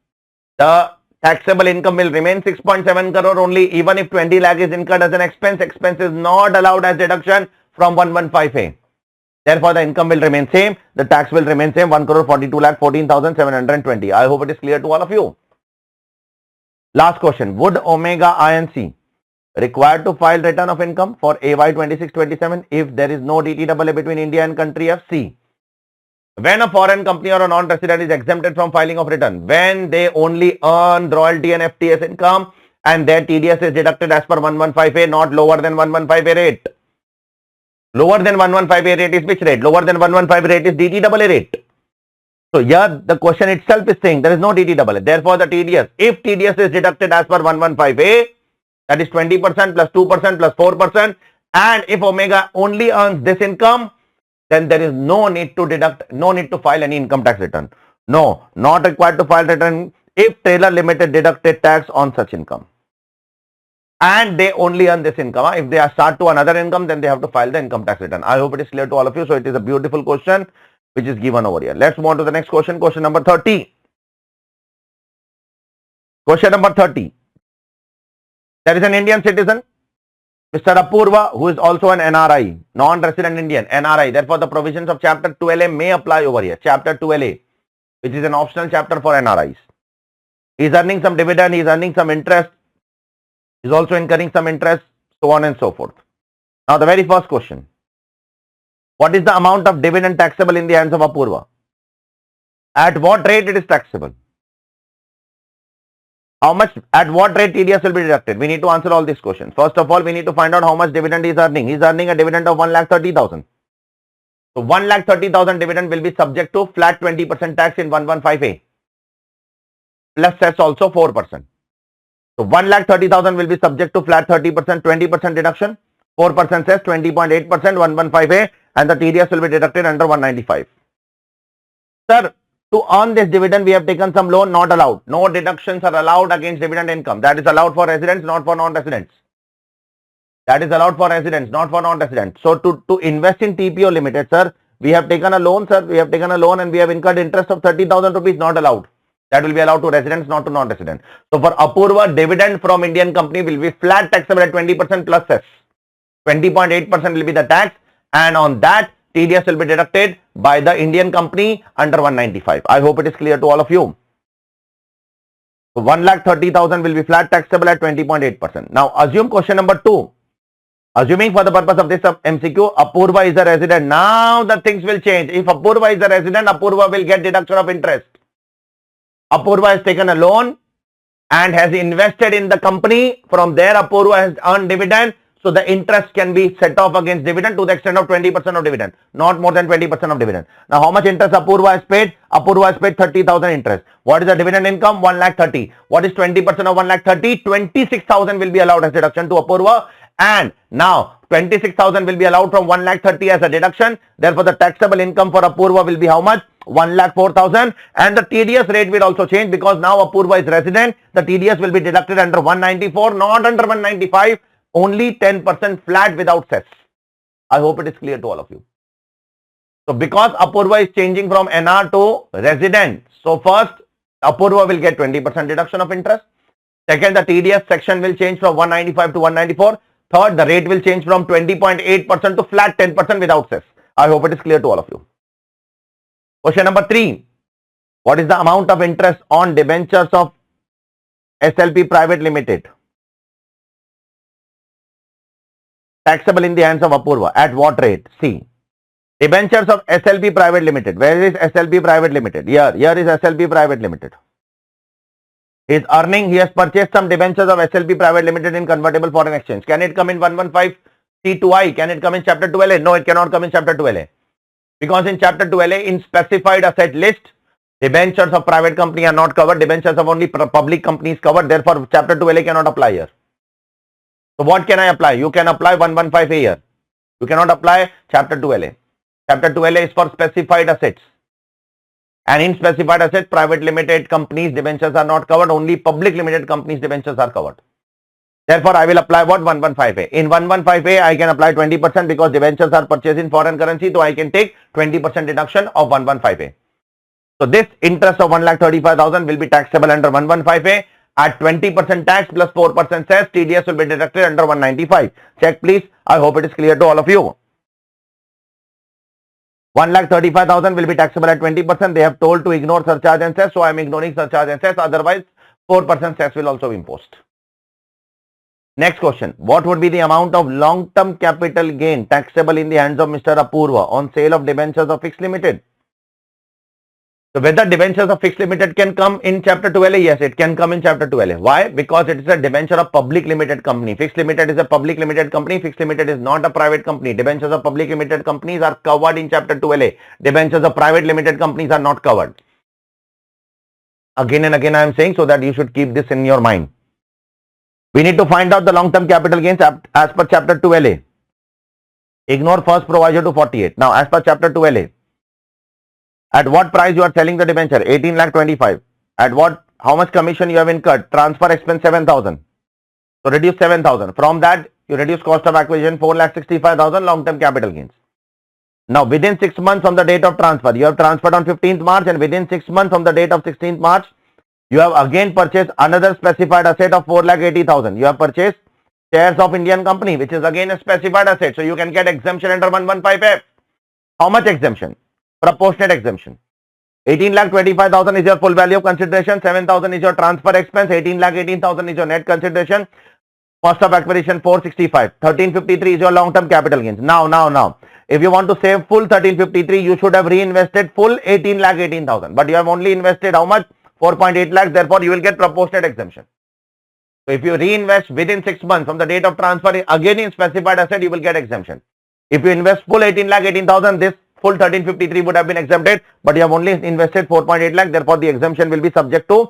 the taxable income will remain 6.7 crore only. Even if 20 lakh is incurred as an expense, expense is not allowed as deduction from 115A. Therefore, the income will remain same. The tax will remain same. 1 crore 42 lakh 14,720. I hope it is clear to all of you. Last question. Would Omega Inc. required to file return of income for AY 26-27 if there is no DTAA between India and country FC? When a foreign company or a non-resident is exempted from filing of return, when they only earn royalty and FTS income and their TDS is deducted as per 115A, not lower than 115A rate. Lower than 115A rate is which rate? Lower than 115 rate is DTAA rate. So here the question itself is saying there is no DTAA. Therefore the TDS, if TDS is deducted as per 115A, that is 20% plus 2% plus 4%, and if Omega only earns this income, then there is no need to deduct, no need to file any income tax return. No, not required to file return if trailer limited deducted tax on such income. And they only earn this income. If they start to another income, then they have to file the income tax return. I hope it is clear to all of you. So it is a beautiful question which is given over here. Let's move on to the next question. Question number 30. Question number 30. There is an Indian citizen, Mr. Apurva, who is also an NRI, non-resident Indian, NRI. Therefore, the provisions of chapter 12A may apply over here. Chapter 12A, which is an optional chapter for NRIs. He is earning some dividend, he is earning some interest, he is also incurring some interest, so on and so forth. Now, the very first question. What is the amount of dividend taxable in the hands of Apurva? At what rate it is taxable? How much, at what rate TDS will be deducted? We need to answer all these questions. First of all, we need to find out how much dividend he is earning. He is earning a dividend of 1,30,000. So 1,30,000 dividend will be subject to flat 20% tax in 115A. Plus cess also 4%. So 1,30,000 will be subject to flat 30%, 20% deduction, 4% cess, 20.8%, 115A, and the TDS will be deducted under 195. Sir, to earn this dividend, we have taken some loan, not allowed. No deductions are allowed against dividend income. That is allowed for residents, not for non-residents. That is allowed for residents, not for non-residents. So to invest in TPO Limited, sir, we have taken a loan, sir. We have taken a loan and we have incurred interest of 30,000 rupees, not allowed. That will be allowed to residents, not to non-residents. So for Apurva, dividend from Indian company will be flat taxable at 20% plus cess. 20.8% will be the tax, and on that, TDS will be deducted by the Indian company under 195. I hope it is clear to all of you. So 1,30,000 will be flat taxable at 20.8%. Now assume question number 2. Assuming for the purpose of this MCQ, Apurva is a resident. Now the things will change. If Apurva is a resident, Apurva will get deduction of interest. Apurva has taken a loan and has invested in the company. From there, Apurva has earned dividend. So the interest can be set off against dividend to the extent of 20% of dividend, not more than 20% of dividend. Now, how much interest Apurva has paid? Apurva has paid 30,000 interest. What is the dividend income? 1,30,000. What is 20% of 1,30,000? 26,000 will be allowed as deduction to Apurva. And now 26,000 will be allowed from 1,30,000 as a deduction. Therefore, the taxable income for Apurva will be how much? 1,04,000. And the TDS rate will also change because now Apurva is resident. The TDS will be deducted under 194, not under 195. Only 10% flat without cess. I hope it is clear to all of you. So because Apurva is changing from NR to resident, so first Apurva will get 20% deduction of interest. Second, the TDS section will change from 195 to 194. Third, the rate will change from 20.8% to flat 10% without cess. I hope it is clear to all of you. Question number 3. What is the amount of interest on debentures of SLP Private Limited taxable in the hands of Apurva? At what rate? See, debentures of SLP Private Limited. Where is SLP Private Limited? Here is SLP Private Limited. He is earning, he has purchased some debentures of SLP Private Limited in convertible foreign exchange. Can it come in 115C2I? Can it come in chapter 12A? No, it cannot come in chapter 12A. Because in chapter 12A, in specified asset list, Debentures of private company are not covered. Debentures of only public companies covered. Therefore, chapter 2LA cannot apply here. So what can I apply? You can apply 115A here. You cannot apply chapter 2LA. Chapter 2LA is for specified assets. And in specified assets, private limited companies debentures are not covered. Only public limited companies debentures are covered. Therefore, I will apply what? 115A. In 115A, I can apply 20% because debentures are purchased in foreign currency. So I can take 20% deduction of 115A. So this interest of 1,35,000 will be taxable under 115A at 20% tax plus 4% cess. TDS will be deducted under 195. Check please. I hope it is clear to all of you. 1,35,000 will be taxable at 20%. They have told to ignore surcharge and cess. So I am ignoring surcharge and cess. Otherwise, 4% cess will also be imposed. Next question. What would be the amount of long-term capital gain taxable in the hands of Mr. Apurva on sale of debentures of fixed limited? So whether debentures of fixed limited can come in chapter 2LA? Yes, it can come in chapter 2LA. Why? Because it is a debenture of public limited company. Fixed limited is a public limited company. Fixed limited is not a private company. Debentures of public limited companies are covered in chapter 2LA. Debentures of private limited companies are not covered. Again and again I am saying so that you should keep this in your mind. We need to find out the long-term capital gains as per chapter 2LA. Ignore first proviso to 48. Now as per chapter 2LA. At what price you are selling the debenture? 18,25,000. At what? How much commission you have incurred? Transfer expense 7,000. So reduce 7,000. From that you reduce cost of acquisition 4,65,000 long-term capital gains. Now within 6 months from the date of transfer, you have transferred on 15th March and within 6 months from the date of 16th March, you have again purchased another specified asset of 4,80,000. You have purchased shares of Indian company which is again a specified asset. So you can get exemption under 115F. How much exemption? Proportionate exemption. 18,25,000 is your full value of consideration. 7,000 is your transfer expense. 18,18,000 is your net consideration. Cost of acquisition 465. 1353 is your long-term capital gains. Now, if you want to save full 1353, you should have reinvested full 18,18,000. But you have only invested how much? 4.8 lakhs. Therefore, you will get proportionate exemption. So if you reinvest within 6 months from the date of transfer, again in specified asset, you will get exemption. If you invest full 18,18,000, this full 1353 would have been exempted, but you have only invested 4.8 lakh. Therefore, the exemption will be subject to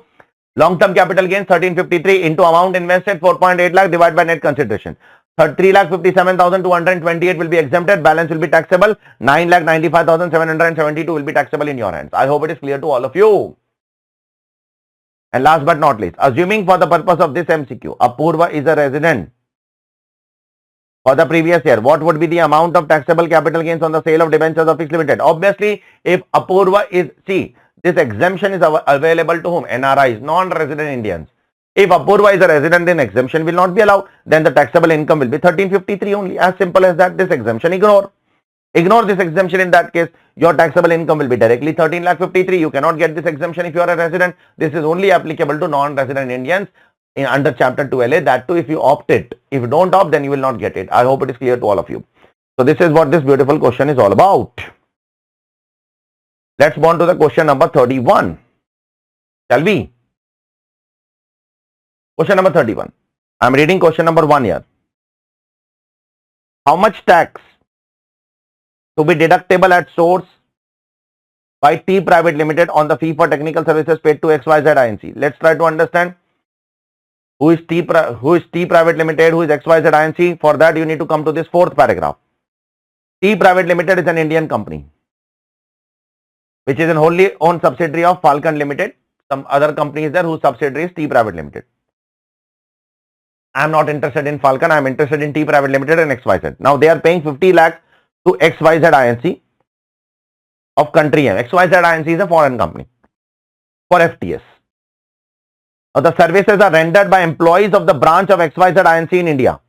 long-term capital gains 1353 into amount invested 4.8 lakh divided by net consideration. 3,57,228 will be exempted. Balance will be taxable. 9,95,772 will be taxable in your hands. I hope it is clear to all of you. And last but not least, assuming for the purpose of this MCQ, Apurva is a resident for the previous year, what would be the amount of taxable capital gains on the sale of debentures of fixed limited? Obviously, if Apurva is, see, this exemption is available to whom? NRIs, non-resident Indians. If Apurva is a resident, then exemption will not be allowed. Then the taxable income will be 1353 only. As simple as that. This exemption ignore. Ignore this exemption in that case. Your taxable income will be directly 13,53,000. You cannot get this exemption if you are a resident. This is only applicable to non-resident Indians under chapter 2LA. That too if you opt it. If you don't opt, then you will not get it. I hope it is clear to all of you. So this is what this beautiful question is all about. Let's move on to the question number 31. Shall we? Question number 31. I am reading question number 1 here. How much tax to be deductible at source by T Private Limited on the fee for technical services paid to XYZ Inc. Let's try to understand who is T Private Limited, who is XYZ Inc. For that, you need to come to this fourth paragraph. T Private Limited is an Indian company which is an wholly owned subsidiary of Falcon Limited. Some other companies there whose subsidiary is T Private Limited. I am not interested in Falcon. I am interested in T Private Limited and XYZ. Now they are paying 50 lakh to XYZ Inc. of country M. XYZ Inc. is a foreign company for FTS. Now the services are rendered by employees of the branch of XYZ Inc. in India.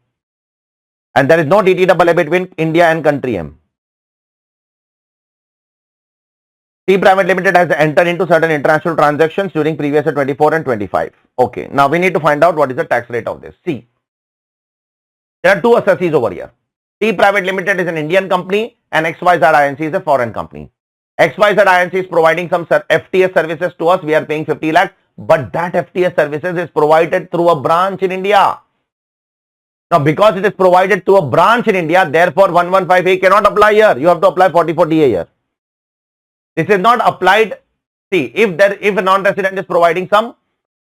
And there is no DTAA between India and country M. T Private Limited has entered into certain international transactions during previous year 24 and 25. Okay, now we need to find out what is the tax rate of this. See, there are two assessees over here. T Private Limited is an Indian company and XYZ Inc. is a foreign company. XYZ Inc. is providing some FTS services to us. We are paying 50 lakh, but that FTS services is provided through a branch in India. Now, because it is provided to a branch in India, therefore 115A cannot apply here. You have to apply 44DA here. This is not applied See, if a non-resident is providing some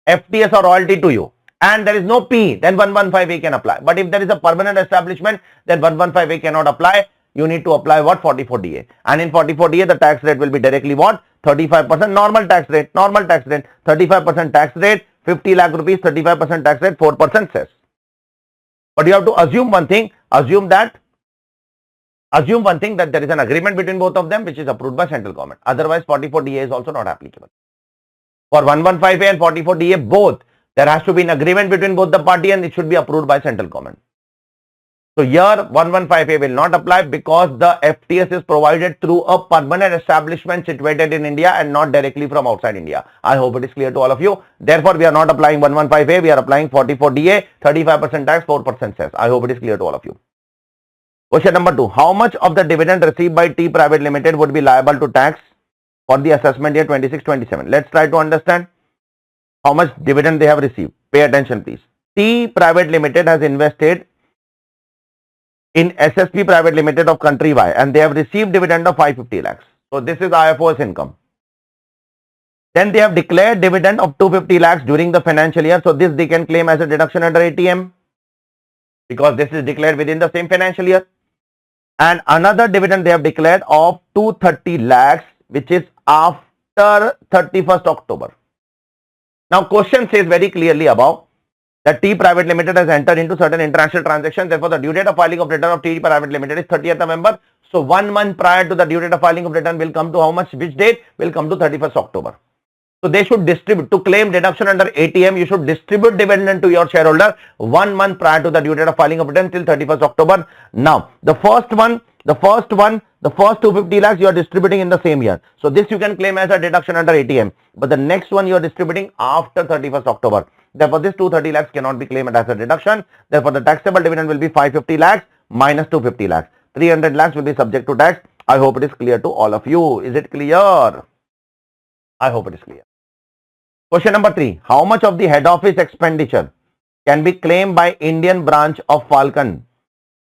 FTS or royalty to you and there is no P, then 115A can apply. But if there is a permanent establishment, then 115A cannot apply. You need to apply what? 44DA. And in 44DA, the tax rate will be directly what? 35% normal tax rate, 35% tax rate, 50 lakh rupees, 35% tax rate, 4% cess. But you have to assume one thing, assume one thing that there is an agreement between both of them which is approved by central government. Otherwise, 44DA is also not applicable. For 115A and 44DA both, there has to be an agreement between both the party and it should be approved by central government. So here 115A will not apply because the FTS is provided through a permanent establishment situated in India and not directly from outside India. I hope it is clear to all of you. Therefore, we are not applying 115A, we are applying 44DA, 35% tax, 4% cess. I hope it is clear to all of you. Question number 2. How much of the dividend received by T Private Limited would be liable to tax for the assessment year 26-27? Let's try to understand how much dividend they have received. Pay attention please. T Private Limited has invested in SSP Private Limited of country Y and they have received dividend of 550 lakhs. So this is IFO's income. Then they have declared dividend of 250 lakhs during the financial year. So this they can claim as a deduction under ATM because this is declared within the same financial year. And another dividend they have declared of 230 lakhs which is after 31st October. Now question says very clearly above that T Private Limited has entered into certain international transactions. Therefore, the due date of filing of return of T Private Limited is 30th November. So 1 month prior to the due date of filing of return will come to how much? Which date? Will come to 31st October. So they should distribute, to claim deduction under ATM, you should distribute dividend to your shareholder 1 month prior to the due date of filing of return till 31st October. Now, the first 250 lakhs you are distributing in the same year. So this you can claim as a deduction under ATM. But the next one you are distributing after 31st October. Therefore, this 230 lakhs cannot be claimed as a deduction. Therefore, the taxable dividend will be 550 lakhs minus 250 lakhs. 300 lakhs will be subject to tax. I hope it is clear to all of you. Is it clear? I hope it is clear. Question number 3. How much of the head office expenditure can be claimed by Indian branch of Falcon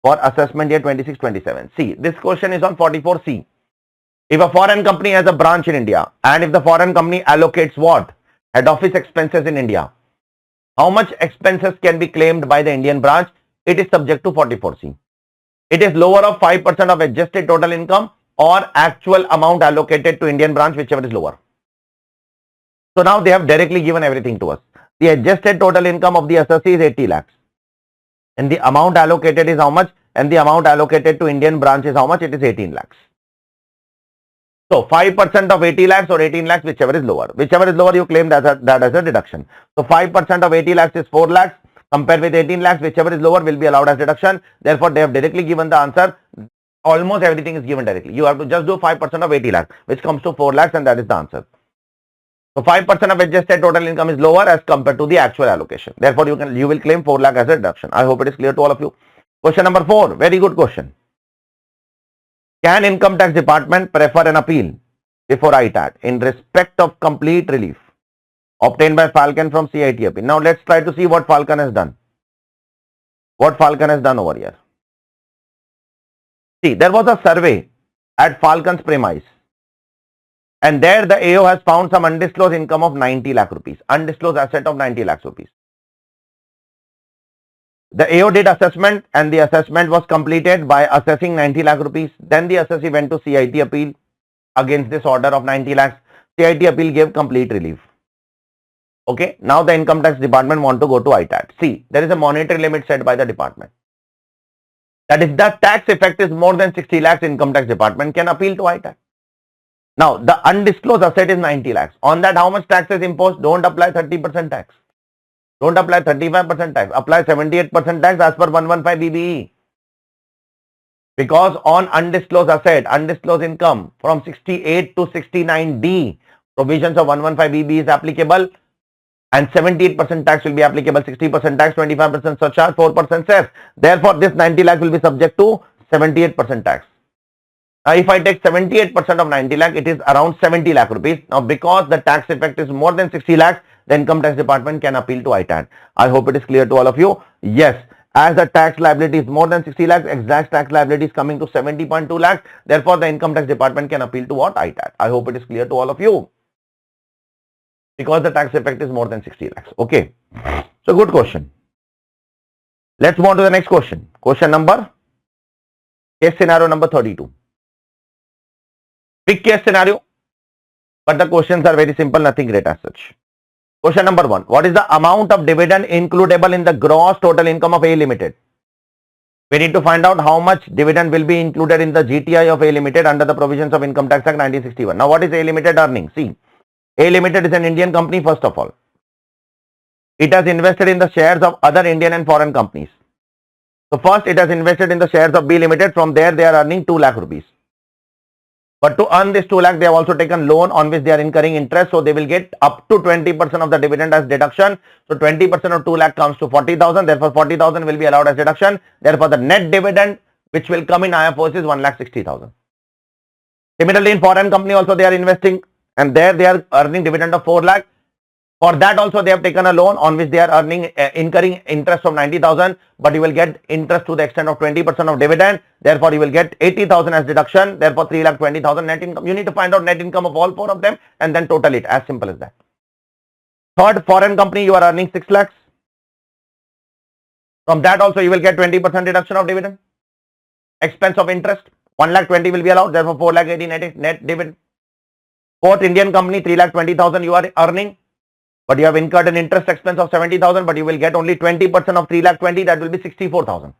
for assessment year 26-27? See, this question is on 44C. If a foreign company has a branch in India and if the foreign company allocates what? Head office expenses in India. How much expenses can be claimed by the Indian branch? It is subject to 44C. It is lower of 5% of adjusted total income or actual amount allocated to Indian branch, whichever is lower. So now they have directly given everything to us. The adjusted total income of the assessee is 80 lakhs. And the amount allocated is how much? And the amount allocated to Indian branch is how much? It is 18 lakhs. So 5% of 80 lakhs or 18 lakhs, whichever is lower. Whichever is lower, you claim that as a deduction. So 5% of 80 lakhs is 4 lakhs. Compared with 18 lakhs, whichever is lower will be allowed as deduction. Therefore, they have directly given the answer. Almost everything is given directly. You have to just do 5% of 80 lakhs, which comes to 4 lakhs and that is the answer. So 5% of adjusted total income is lower as compared to the actual allocation. Therefore, you will claim 4 lakh as a deduction. I hope it is clear to all of you. Question number 4. Very good question. Can Income Tax Department prefer an appeal before ITAT in respect of complete relief obtained by Falcon from CIT appeal? Now let's try to see what Falcon has done. What Falcon has done over here. See, there was a survey at Falcon's premise. And there the AO has found some undisclosed income of 90 lakh rupees, undisclosed asset of 90 lakhs rupees. The AO did assessment and the assessment was completed by assessing 90 lakh rupees. Then the assessee went to CIT appeal against this order of 90 lakhs. CIT appeal gave complete relief. Okay, now the Income Tax Department want to go to ITAT. See, there is a monetary limit set by the department. That if the tax effect is more than 60 lakhs, Income Tax Department can appeal to ITAT. Now, the undisclosed asset is 90 lakhs. On that, how much tax is imposed? Don't apply 30% tax. Don't apply 35% tax. Apply 78% tax as per 115 BBE. Because on undisclosed asset, undisclosed income from 68 to 69D, provisions of 115 BBE is applicable and 78% tax will be applicable. 60% tax, 25% surcharge, 4% cess. Therefore, this 90 lakhs will be subject to 78% tax. Now, if I take 78% of 90 lakh, it is around 70 lakh rupees. Now, because the tax effect is more than 60 lakhs, the Income Tax Department can appeal to ITAT. I hope it is clear to all of you. Yes, as the tax liability is more than 60 lakhs, exact tax liability is coming to 70.2 lakhs. Therefore, the Income Tax Department can appeal to what? ITAT. I hope it is clear to all of you. because the tax effect is more than 60 lakhs. Okay. So good question. Let's move on to the next question. Case scenario number 32. Big case scenario, but the questions are very simple, nothing great as such. Question number 1. What is the amount of dividend includable in the gross total income of A Limited? We need to find out how much dividend will be included in the GTI of A Limited under the provisions of Income Tax Act 1961. Now, what is A Limited earning? See, A Limited is an Indian company first of all. It has invested in the shares of other Indian and foreign companies. So, first it has invested in the shares of B Limited. From there, they are earning 2 lakh rupees. But to earn this 2 lakh, they have also taken loan on which they are incurring interest. So, they will get up to 20% of the dividend as deduction. So, 20% of 2 lakh comes to 40,000. Therefore, 40,000 will be allowed as deduction. Therefore, the net dividend which will come in IFOs is 1,60,000. Similarly, in foreign company also they are investing and there they are earning dividend of 4 lakh. For that also they have taken a loan on which they are earning incurring interest of 90,000, but you will get interest to the extent of 20% of dividend. Therefore, you will get 80,000 as deduction. Therefore, 3,20,000 net income. You need to find out net income of all 4 of them and then total it. As simple as that. Third, foreign company you are earning 6 lakhs. From that also you will get 20% deduction of dividend. Expense of interest 1,20,000 will be allowed. Therefore, 4,80,000 net dividend. Fourth, Indian company 3,20,000 you are earning. But you have incurred an interest expense of 70,000, but you will get only 20% of 3,20,000, that will be 64,000.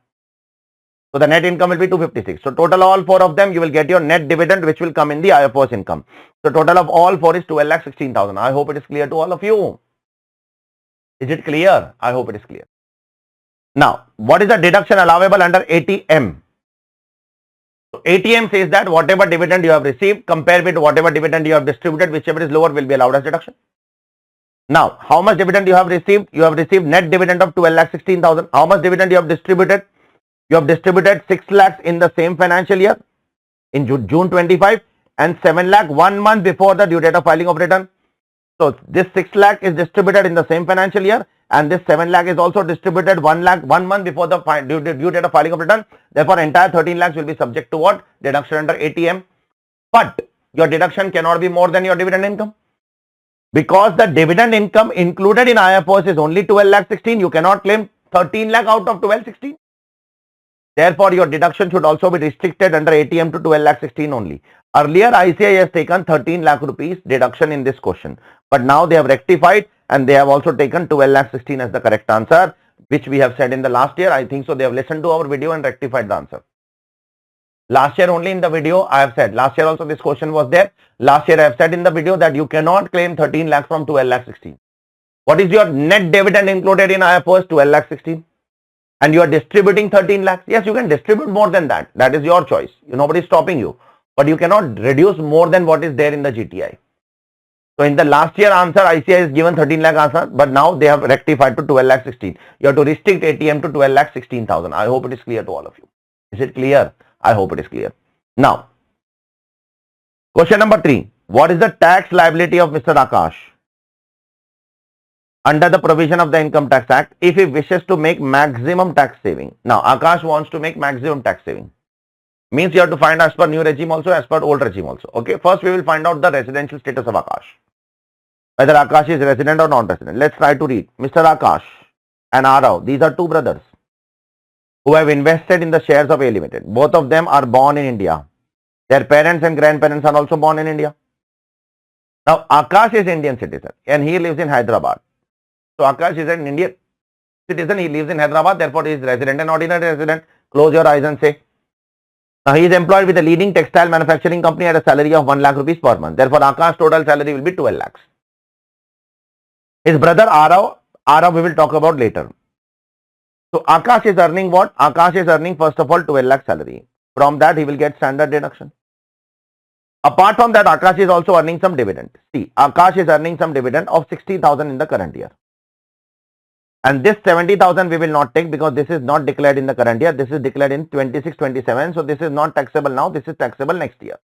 So the net income will be 256. So total all 4 of them, you will get your net dividend, which will come in the IFOS income. So total of all 4 is 12,16,000. I hope it is clear to all of you. Is it clear? I hope it is clear. Now, what is the deduction allowable under ATM? So ATM says that whatever dividend you have received, compared with whatever dividend you have distributed, whichever is lower will be allowed as deduction. Now, how much dividend you have received? You have received net dividend of 12,16,000. How much dividend you have distributed? You have distributed 6 lakhs in the same financial year in June 25 and 7 lakh 1 month before the due date of filing of return. So, this 6 lakh is distributed in the same financial year and this 7 lakh is also distributed 1 lakh 1 month before the due date of filing of return. Therefore, entire 13 lakhs will be subject to what? Deduction under ATM. But your deduction cannot be more than your dividend income. Because the dividend income included in IFOs is only 12,16,000, you cannot claim 13 lakh out of 12,16,000. Therefore, your deduction should also be restricted under ATM to 12,16,000 only. Earlier, ICAI has taken 13 lakh rupees deduction in this question. But now they have rectified and they have also taken 12,16,000 as the correct answer, which we have said in the last year. I think so they have listened to our video and rectified the answer. Last year only in the video I have said, last year also this question was there. Last year I have said in the video that you cannot claim 13 lakhs from 12,16,000. What is your net dividend included in IFOs? 12,16,000. And you are distributing 13 lakhs. Yes, you can distribute more than that. That is your choice. Nobody is stopping you. But you cannot reduce more than what is there in the GTI. So in the last year answer, ICAI is given 13 lakh answer, but now they have rectified to 12,16,000. You have to restrict ATM to 12,16,000. I hope it is clear to all of you. Is it clear? I hope it is clear. Now, question number 3. What is the tax liability of Mr. Aakash under the provision of the Income Tax Act if he wishes to make maximum tax saving? Now, Aakash wants to make maximum tax saving. Means you have to find as per new regime also, as per old regime also. Okay, first we will find out the residential status of Aakash. Whether Aakash is resident or non-resident. Let's try to read. Mr. Aakash and Arav, these are 2 brothers who have invested in the shares of A Limited. Both of them are born in India. Their parents and grandparents are also born in India. Now, Aakash is Indian citizen and he lives in Hyderabad. So, Aakash is an Indian citizen. He lives in Hyderabad. Therefore, he is resident and ordinary resident. Close your eyes and say. Now, he is employed with a leading textile manufacturing company at a salary of 1 lakh rupees per month. Therefore, Aakash's total salary will be 12 lakhs. His brother Arav we will talk about later. So, Aakash is earning what? Aakash is earning first of all 12 lakh salary. From that, he will get standard deduction. Apart from that, Aakash is also earning some dividend. See, Aakash is earning some dividend of 60,000 in the current year. And this 70,000 we will not take because this is not declared in the current year. This is declared in 26-27. So, this is not taxable now. This is taxable next year.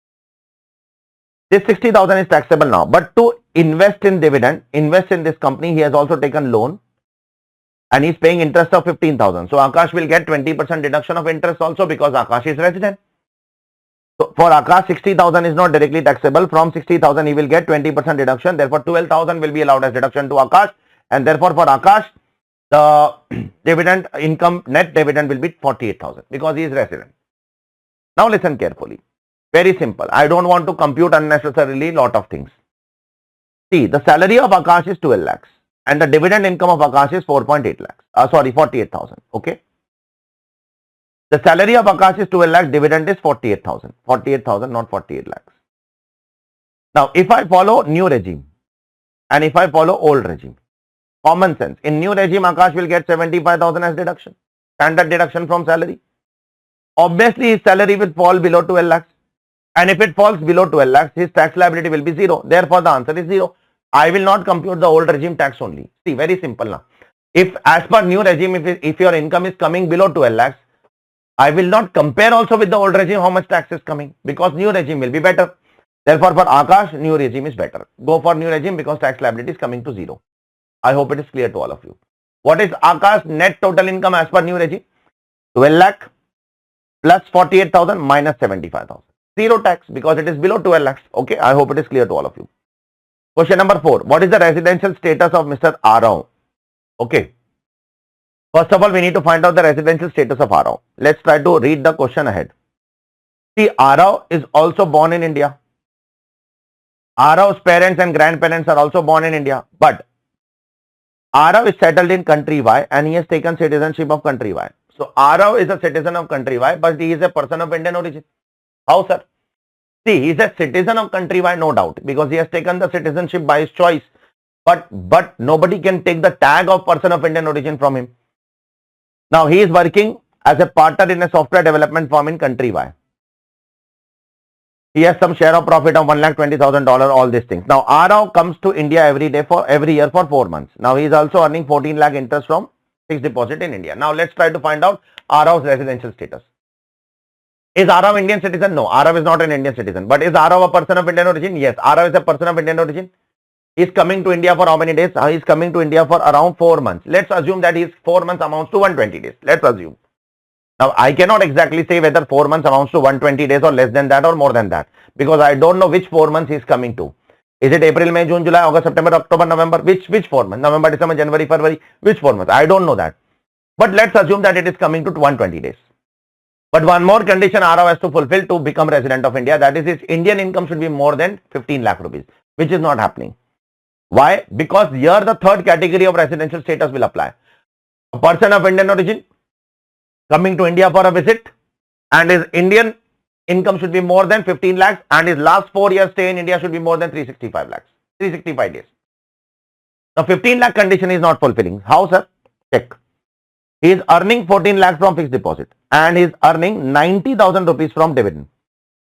This 60,000 is taxable now. But to invest in dividend, invest in this company, he has also taken loan. And he is paying interest of 15,000. So, Aakash will get 20% deduction of interest also because Aakash is resident. So for Akash, 60,000 is not directly taxable. From 60,000 he will get 20% deduction. Therefore 12,000 will be allowed as deduction to Akash, and therefore for Akash the dividend income, net dividend will be 48,000 because he is resident. Now listen carefully. Very simple. I don't want to compute unnecessarily lot of things. See, the salary of Akash is 12 lakhs and the dividend income of Akash is 4.8 lakhs. 48,000. Okay. The salary of Akash is 12 lakhs, dividend is 48,000. 48,000, not 48 lakhs. Now, if I follow new regime and if I follow old regime, common sense, in new regime, Akash will get 75,000 as deduction, standard deduction from salary. Obviously, his salary will fall below 12 lakhs. And if it falls below 12 lakhs, his tax liability will be 0. Therefore, the answer is 0. I will not compute the old regime tax only. See, very simple now. If as per new regime, if your income is coming below 12 lakhs, I will not compare also with the old regime how much tax is coming because new regime will be better. Therefore, for Akash, new regime is better. Go for new regime because tax liability is coming to 0. I hope it is clear to all of you. What is Akash net total income as per new regime? 12 lakh plus 48,000 minus 75,000. 0 tax because it is below 12 lakhs. Okay, I hope it is clear to all of you. Question number 4. What is the residential status of Mr. Aarav? Okay. First of all, we need to find out the residential status of Aarav. Let's try to read the question ahead. See, Aarav is also born in India. Aarav's parents and grandparents are also born in India. But Aarav is settled in country Y and he has taken citizenship of country Y. So, Aarav is a citizen of country Y, but he is a person of Indian origin. How, sir? See, he is a citizen of country Y, no doubt, because he has taken the citizenship by his choice. But nobody can take the tag of person of Indian origin from him. Now, he is working as a partner in a software development firm in country Y. He has some share of profit of $1,20,000, all these things. Now, Aarav comes to India every year for 4 months. Now, he is also earning 14 lakh interest from fixed deposit in India. Now, let's try to find out Aarav's residential status. Is Aarav Indian citizen? No, Aarav is not an Indian citizen. But is Aarav a person of Indian origin? Yes, Aarav is a person of Indian origin. He is coming to India for how many days? He is coming to India for around 4 months. Let's assume that his 4 months amounts to 120 days. Let's assume. Now, I cannot exactly say whether 4 months amounts to 120 days or less than that or more than that. Because I don't know which 4 months he is coming to. Is it April, May, June, July, August, September, October, November? Which 4 months? November, December, January, February? Which 4 months? I don't know that. But let's assume that it is coming to 120 days. But one more condition Aarav has to fulfill to become resident of India, that is his Indian income should be more than 15 lakh rupees, which is not happening. Why? Because here the third category of residential status will apply. A person of Indian origin coming to India for a visit and his Indian income should be more than 15 lakhs and his last 4 years stay in India should be more than 365 days. The 15 lakh condition is not fulfilling. How, sir? Check. He is earning 14 lakhs from fixed deposit and he is earning 90,000 rupees from dividend.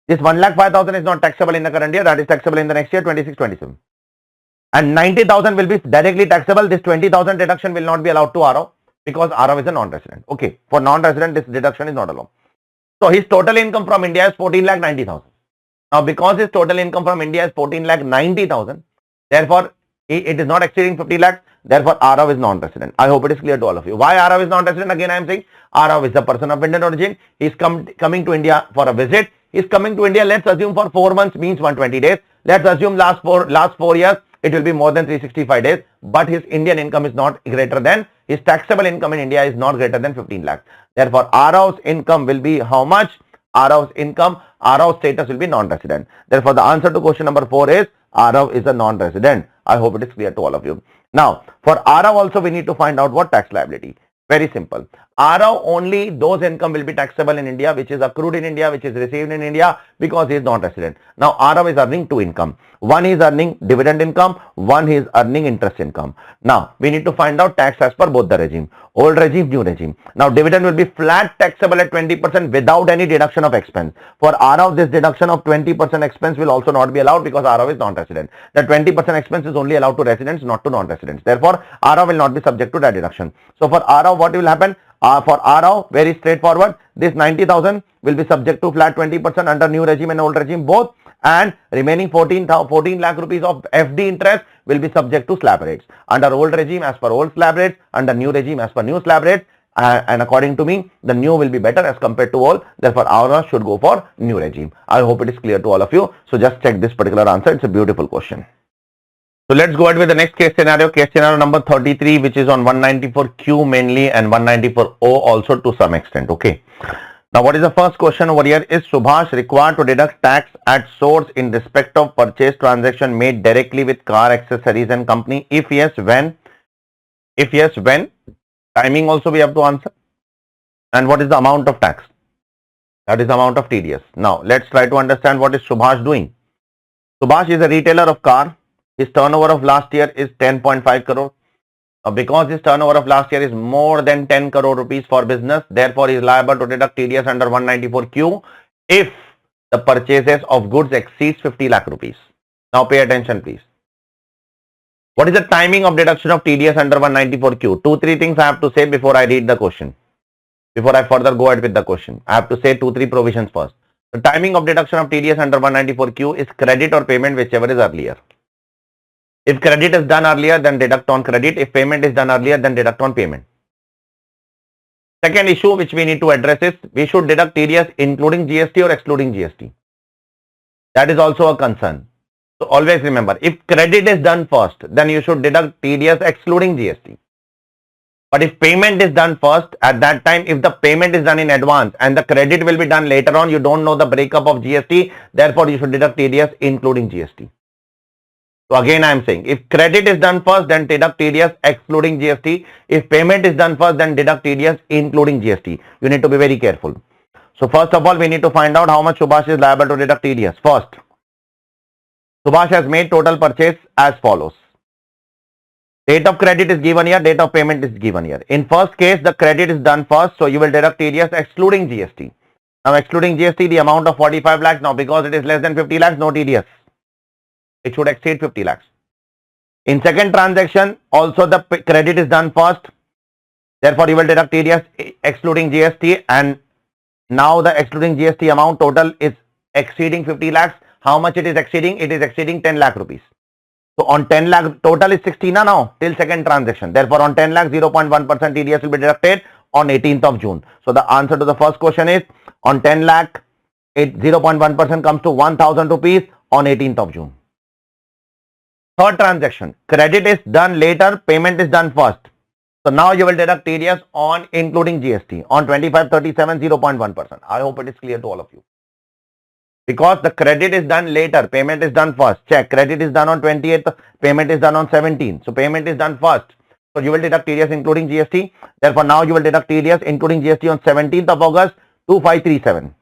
This 1,05,000 is not taxable in the current year, that is taxable in the next year, 26-27. And 90,000 will be directly taxable. This 20,000 deduction will not be allowed to Aarav because Aarav is a non-resident. Okay, for non-resident this deduction is not allowed. So his total income from India is 14,90,000. Now because his total income from India is 14,90,000, therefore it is not exceeding 50 lakhs. Therefore, Aarav is non-resident. I hope it is clear to all of you. Why Aarav is non-resident? Again, I am saying Aarav is a person of Indian origin. He is coming to India for a visit. He is coming to India, let's assume for 4 months means 120 days. Let's assume last four years, it will be more than 365 days. But his Indian income is not greater than, his taxable income in India is not greater than 15 lakhs. Therefore, Aarav's income will be how much? Aarav's income, Aarav's status will be non-resident. Therefore, the answer to question number 4 is Aarav is a non-resident. I hope it is clear to all of you. Now, for Aarav also we need to find out what tax liability. Very simple. Aarav only those income will be taxable in India which is accrued in India, which is received in India because he is not resident. Now, Aarav is earning 2 income. One is earning dividend income, one is earning interest income. Now, we need to find out tax as per both the regime. Old regime, new regime. Now, dividend will be flat taxable at 20% without any deduction of expense. For Aarav, this deduction of 20% expense will also not be allowed because Aarav is non-resident. The 20% expense is only allowed to residents, not to non-residents. Therefore, Aarav will not be subject to that deduction. So, for Aarav, what will happen? For Aarav, very straightforward, this 90,000 will be subject to flat 20% under new regime and old regime both, and remaining 14 lakh rupees of FD interest will be subject to slab rates. Under old regime as per old slab rates, under new regime as per new slab rates. and according to me, the new will be better as compared to old. Therefore, ours should go for new regime. I hope it is clear to all of you. So just check this particular answer. It's a beautiful question. So let's go ahead with the next case scenario. Case scenario number 33, which is on 194Q mainly and 194O also to some extent. Okay. Now, what is the first question over here? Is Subhash required to deduct tax at source in respect of purchase transaction made directly with car accessories and company? If yes, when? If yes, when? Timing also we have to answer. And what is the amount of tax? That is the amount of TDS. Now, let's try to understand what is Subhash doing. Subhash is a retailer of car. His turnover of last year is 10.5 crore. Because his turnover of last year is more than 10 crore rupees for business, therefore he is liable to deduct TDS under 194Q if the purchases of goods exceeds 50 lakh rupees. Now pay attention please. What is the timing of deduction of TDS under 194Q? 2-3 things I have to say before I read the question. Before I further go ahead with the question, I have to say 2-3 provisions first. The timing of deduction of TDS under 194Q is credit or payment, whichever is earlier. If credit is done earlier, then deduct on credit. If payment is done earlier, then deduct on payment. Second issue which we need to address is we should deduct TDS including GST or excluding GST. That is also a concern. So always remember, if credit is done first, then you should deduct TDS excluding GST. But if payment is done first, at that time, if the payment is done in advance and the credit will be done later on, you don't know the breakup of GST, therefore you should deduct TDS including GST. So again I am saying, if credit is done first, then deduct TDS excluding GST. If payment is done first, then deduct TDS including GST. You need to be very careful. So first of all, we need to find out how much Subhash is liable to deduct TDS. First, Subhash has made total purchase as follows. Date of credit is given here, date of payment is given here. In first case, the credit is done first, so you will deduct TDS excluding GST. Now excluding GST, the amount of 45 lakhs. Now because it is less than 50 lakhs, no TDS. It should exceed 50 lakhs. In second transaction, also the credit is done first. Therefore, you will deduct TDS excluding GST, and now the excluding GST amount total is exceeding 50 lakhs. How much it is exceeding? It is exceeding 10 lakh rupees. So on 10 lakh, total is 60 now till second transaction. Therefore, on 10 lakh, 0.1% TDS will be deducted on 18th of June. So the answer to the first question is on 10 lakh, 0.1% comes to 1000 rupees on 18th of June. Third transaction, credit is done later, payment is done first. So now you will deduct TDS on including GST on 25/37, 0.1%. I hope it is clear to all of you. Because the credit is done later, payment is done first. Check, credit is done on 28th, payment is done on 17th. So payment is done first. So you will deduct TDS including GST. Therefore now you will deduct TDS including GST on 17th of August, 2537.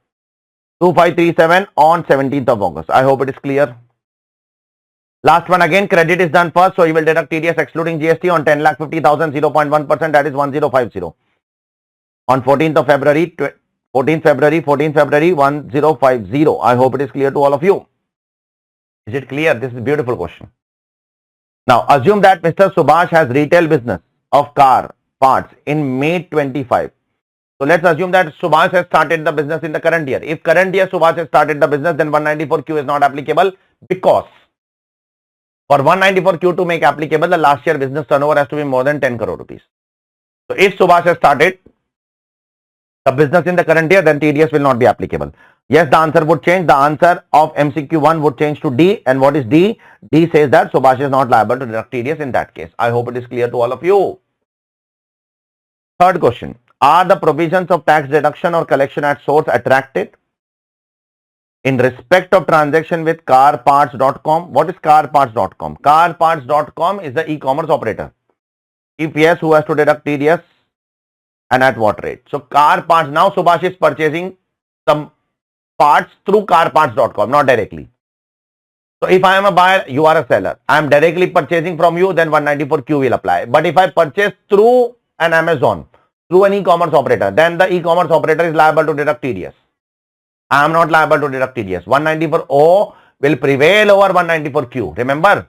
2537 on 17th of August. I hope it is clear. Last one again, credit is done first, so you will deduct TDS excluding GST on 10,50,000, 0.1%, that is 1050. On 14th of February, 14th February, 1050. I hope it is clear to all of you. Is it clear? This is a beautiful question. Now, assume that Mr. Subhash has retail business of car parts in May 25. So let's assume that Subhash has started the business in the current year. If current year Subhash has started the business, then 194Q is not applicable, because for 194Q to make applicable, the last year business turnover has to be more than 10 crore rupees. So if Subhash has started the business in the current year, then TDS will not be applicable. Yes, the answer would change. The answer of MCQ 1 would change to D. And what is D? D says that Subhash is not liable to deduct TDS in that case. I hope it is clear to all of you. Third question. Are the provisions of tax deduction or collection at source attracted in respect of transaction with carparts.com? What is carparts.com? Carparts.com is the e-commerce operator. If yes, who has to deduct TDS and at what rate? So carparts, now Subhash is purchasing some parts through carparts.com, not directly. So if I am a buyer, you are a seller, I am directly purchasing from you, then 194Q will apply. But if I purchase through an Amazon, through an e-commerce operator, then the e-commerce operator is liable to deduct TDS. I am not liable to deduct TDS. 194O will prevail over 194Q. Remember,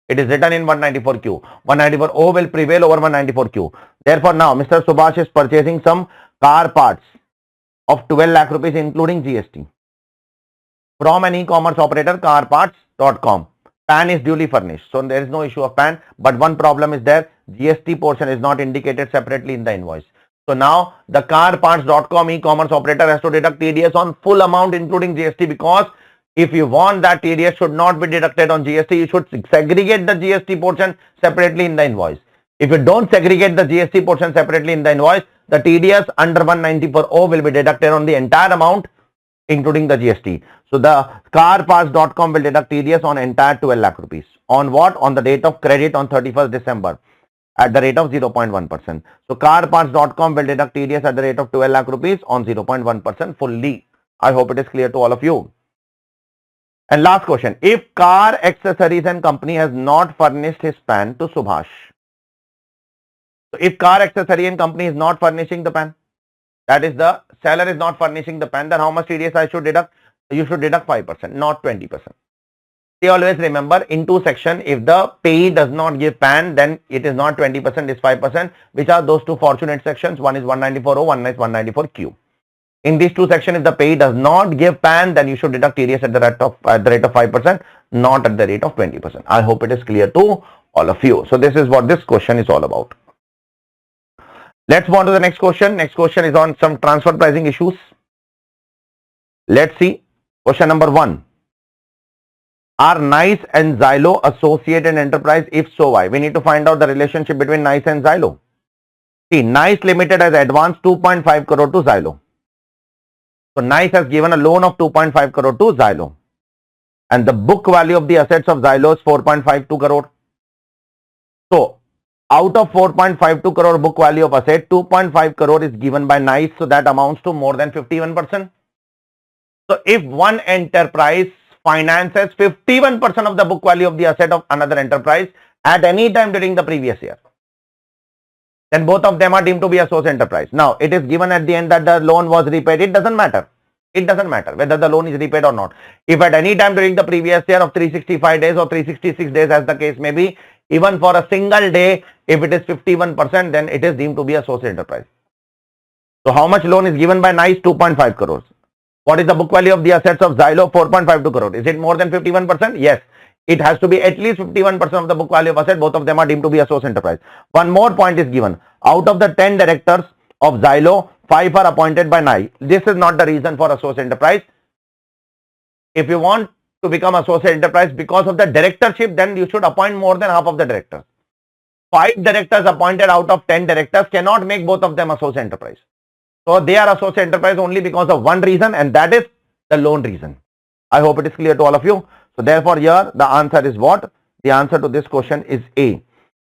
it is written in 194Q. 194O will prevail over 194Q. Therefore, now Mr. Subhash is purchasing some car parts of 12 lakh rupees including GST from an e-commerce operator, carparts.com. PAN is duly furnished. So there is no issue of PAN. But one problem is there. GST portion is not indicated separately in the invoice. So now the carparts.com e-commerce operator has to deduct TDS on full amount including GST, because if you want that TDS should not be deducted on GST, you should segregate the GST portion separately in the invoice. If you don't segregate the GST portion separately in the invoice, the TDS under 194O will be deducted on the entire amount including the GST. So the carparts.com will deduct TDS on entire 12 lakh rupees. On what? On the date of credit on 31st December. At the rate of 0.1%. So carparts.com will deduct TDS at the rate of 12 lakh rupees on 0.1% fully. I hope it is clear to all of you. And last question. If car accessories and company has not furnished his PAN to Subhash. So if car accessory and company is not furnishing the PAN, that is the seller is not furnishing the PAN, then how much TDS I should deduct? You should deduct 5%, not 20%. Always remember, in two section, if the payee does not give PAN, then it is not 20%, it's 5%. Which are those two fortunate sections? One is 194O, one is 194Q. In these two sections, if the payee does not give PAN, then you should deduct TDS at the rate of 5%, not at the rate of 20%. I hope it is clear to all of you. So this is what this question is all about. Let's move on to the next question. Next question is on some transfer pricing issues. Let's see. Question number 1. Are NICE and Xylo associated enterprise? If so, why? We need to find out the relationship between NICE and Xylo. See, NICE Limited has advanced 2.5 crore to Xylo. So NICE has given a loan of 2.5 crore to Xylo. And the book value of the assets of Xylo is 4.52 crore. So out of 4.52 crore book value of asset, 2.5 crore is given by NICE. So that amounts to more than 51%. So if one enterprise finances 51% of the book value of the asset of another enterprise at any time during the previous year, then both of them are deemed to be associate enterprise. Now, it is given at the end that the loan was repaid. It doesn't matter. It doesn't matter whether the loan is repaid or not. If at any time during the previous year of 365 days or 366 days as the case may be, even for a single day, if it is 51%, then it is deemed to be associate enterprise. So, how much loan is given by NICE? 2.5 crores. What is the book value of the assets of Xylo? 4.52 crore. Is it more than 51%? Yes. It has to be at least 51% of the book value of asset. Both of them are deemed to be associate enterprise. One more point is given. Out of the 10 directors of Xylo, 5 are appointed by NICE. This is not the reason for associate enterprise. If you want to become associate enterprise because of the directorship, then you should appoint more than half of the directors. 5 directors appointed out of 10 directors cannot make both of them associate enterprise. So they are associate enterprise only because of one reason, and that is the loan reason. I hope it is clear to all of you. So therefore here the answer is what? The answer to this question is A.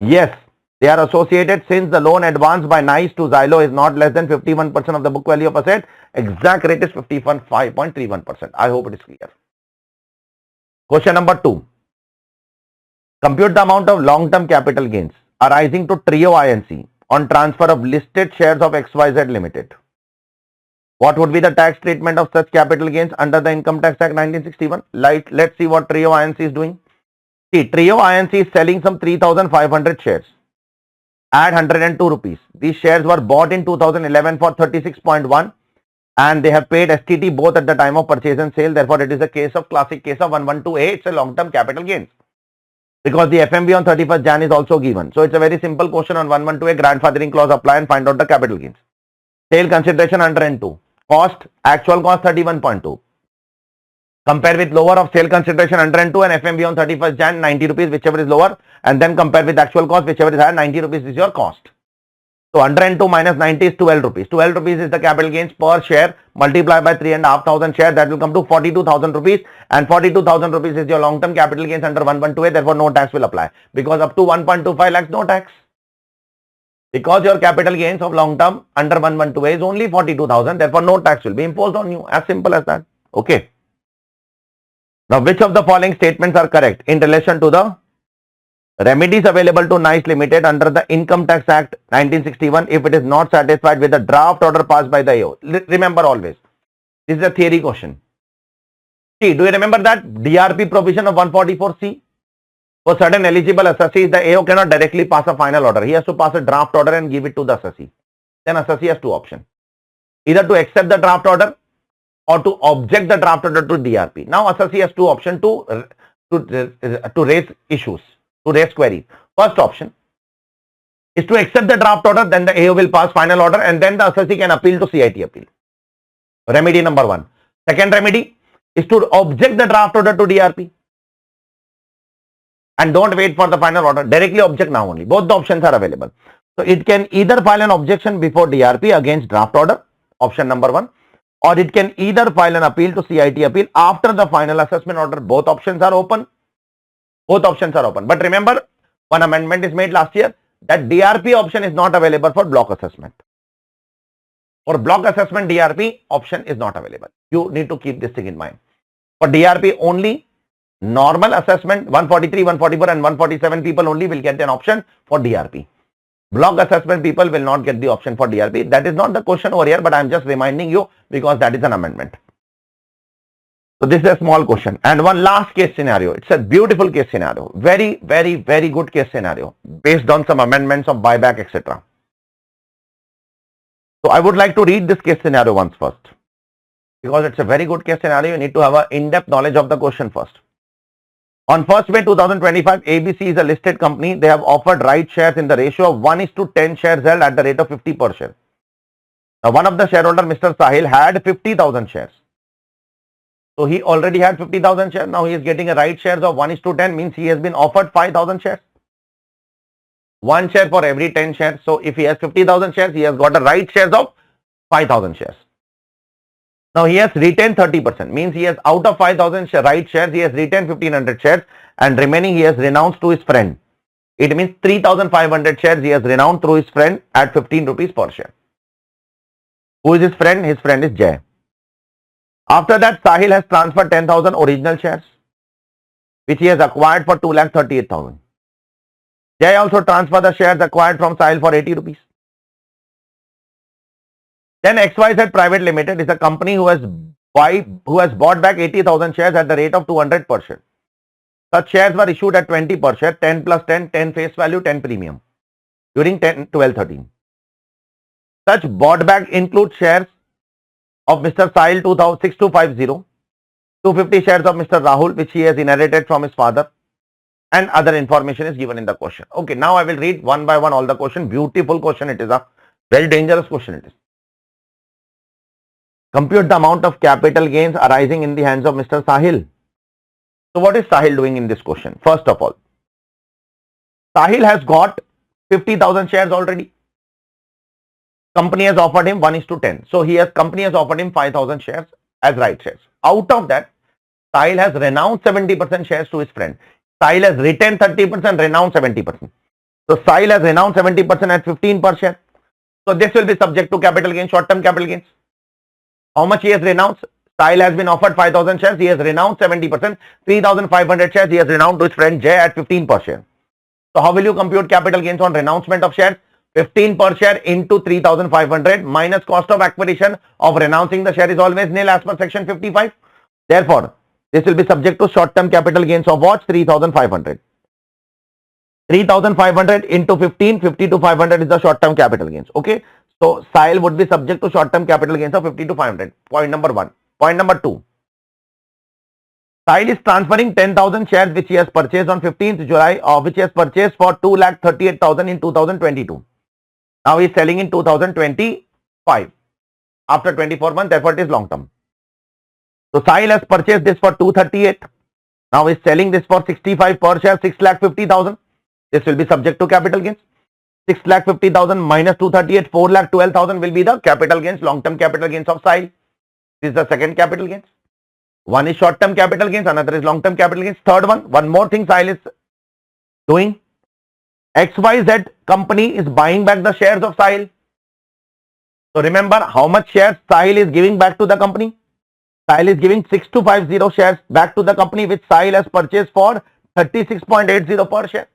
Yes, they are associated since the loan advanced by NICE to Xylo is not less than 51% of the book value of asset. Exact rate is 55.31%. I hope it is clear. Question number 2. Compute the amount of long-term capital gains arising to Trio Inc. on transfer of listed shares of XYZ Limited. What would be the tax treatment of such capital gains under the Income Tax Act 1961? Let's see what Trio Inc. is doing. See, Trio Inc. is selling some 3,500 shares at 102 rupees. These shares were bought in 2011 for 36.1 and they have paid STT both at the time of purchase and sale. Therefore, it is a classic case of 112A. It's a long-term capital gains. Because the FMV on 31st Jan is also given. So, it's a very simple question on 112A. Grandfathering clause apply and find out the capital gains. Sale consideration 102. Cost, actual cost 31.2. Compare with lower of sale consideration 102 and FMV on 31st Jan 90 rupees, whichever is lower, and then compare with actual cost, whichever is higher. 90 rupees is your cost. So 102 minus 90 is 12 rupees. 12 rupees is the capital gains per share. Multiply by 3,500 shares, that will come to 42,000 rupees, and 42,000 rupees is your long term capital gains under 112A. Therefore no tax will apply, because up to 1.25 lakhs no tax. Because your capital gains of long term under 112A is only 42,000, therefore no tax will be imposed on you. As simple as that. Okay. Now, which of the following statements are correct in relation to the remedies available to NICE Limited under the Income Tax Act 1961 if it is not satisfied with the draft order passed by the AO? Remember always, this is a theory question. See, do you remember that DRP provision of 144C? For certain eligible assessees, the AO cannot directly pass a final order. He has to pass a draft order and give it to the assessee. Then assessee has two options. Either to accept the draft order or to object the draft order to DRP. Now assessee has two options to raise issues, to raise queries. First option, is to accept the draft order, then the AO will pass final order and then the assessee can appeal to CIT appeal. Remedy number 1. Second remedy is to object the draft order to DRP. And don't wait for the final order. Directly object now only. Both the options are available. So it can either file an objection before DRP against draft order, option number 1, or it can either file an appeal to CIT appeal after the final assessment order. Both options are open. Both options are open. But remember, one amendment is made last year that DRP option is not available for block assessment. For block assessment, DRP option is not available. You need to keep this thing in mind. For DRP only, normal assessment 143, 144 and 147 people only will get an option for DRP. Block assessment people will not get the option for DRP. That is not the question over here, but I am just reminding you because that is an amendment. So this is a small question. And one last case scenario. It's a beautiful case scenario. Very, very, very good case scenario based on some amendments of buyback, etc. So I would like to read this case scenario once first. Because it's a very good case scenario, you need to have an in-depth knowledge of the question first. On 1st May 2025, ABC is a listed company. They have offered right shares in the ratio of 1:10 shares held at the rate of 50 per share. Now, one of the shareholder, Mr. Sahil, had 50,000 shares. So he already had 50,000 shares. Now he is getting a right shares of 1:10, means he has been offered 5,000 shares. 1 share for every 10 shares. So if he has 50,000 shares, he has got a right shares of 5,000 shares. Now he has retained 30%, means he has out of 5,000 right shares, he has retained 1,500 shares and remaining he has renounced to his friend. It means 3,500 shares he has renounced through his friend at 15 rupees per share. Who is his friend? His friend is Jay. After that, Sahil has transferred 10,000 original shares, which he has acquired for 2,38,000. Jay also transferred the shares acquired from Sahil for 80 rupees. Then XYZ Private Limited is a company who has bought back 80,000 shares at the rate of 200 per share. Such shares were issued at 20 per share, 10 plus 10, 10 face value, 10 premium during 10, 12, 13. Such bought back include shares of Mr. Sahil 6250, 250 shares of Mr. Rahul which he has inherited from his father, and other information is given in the question. Okay, now I will read one by one all the question. Beautiful question it is, a very dangerous question it is. Compute the amount of capital gains arising in the hands of Mr. Sahil. So what is Sahil doing in this question? First of all, Sahil has got 50,000 shares already. Company has offered him 1:10. So company has offered him 5,000 shares as right shares. Out of that, Sahil has renounced 70% shares to his friend. Sahil has retained 30%, renounced 70%. So Sahil has renounced 70% at 15 per share. So this will be subject to capital gains, short-term capital gains. How much he has renounced? Sahil has been offered 5,000 shares. He has renounced 70%. 3,500 shares he has renounced to his friend Jay at 15 per share. So how will you compute capital gains on renouncement of shares? 15 per share into 3,500 minus cost of acquisition of renouncing the share is always nil as per section 55. Therefore, this will be subject to short-term capital gains of what? 3,500. 3,500 into 15, 50 to 500 is the short-term capital gains. Okay. So Sahil would be subject to short-term capital gains of 50 to 500. Point number 1. Point number 2. Sahil is transferring 10,000 shares which he has purchased on 15th July or which he has purchased for 2,38,000 in 2022. Now he is selling in 2025 after 24 months, therefore it is long term. So Sahil has purchased this for 238. Now he is selling this for 65 per share, 6,50,000. This will be subject to capital gains. 6,50,000 minus 238, 4,12,000 will be the capital gains, long-term capital gains of Sahil. This is the second capital gains. One is short-term capital gains, another is long-term capital gains. Third one more thing Sahil is doing. XYZ company is buying back the shares of Sahil. So remember how much shares Sahil is giving back to the company. Sahil is giving 6250 shares back to the company which Sahil has purchased for 36.80 per share.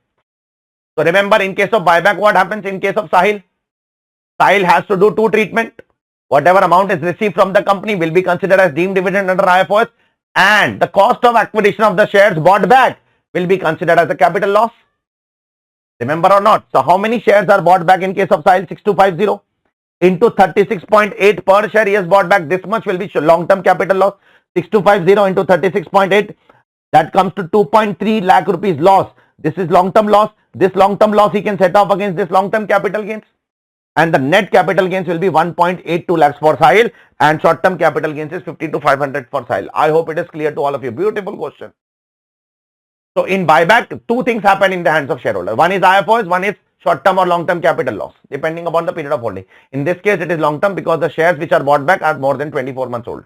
So remember, in case of buyback, what happens in case of Sahil? Sahil has to do two treatment. Whatever amount is received from the company will be considered as deemed dividend under IFRS, and the cost of acquisition of the shares bought back will be considered as a capital loss. Remember or not? So how many shares are bought back in case of Sahil? 6250 into 36.8 per share he has bought back. This much will be long-term capital loss. 6250 into 36.8, that comes to 2.3 lakh rupees loss. This is long-term loss. this long-term loss he can set off against this long-term capital gains. And the net capital gains will be 1.82 lakhs for Sahil and short-term capital gains is 50 to 500 for Sahil. I hope it is clear to all of you. Beautiful question. So in buyback, two things happen in the hands of shareholder. One is IFOs, one is short-term or long-term capital loss, depending upon the period of holding. In this case, it is long-term because the shares which are bought back are more than 24 months old.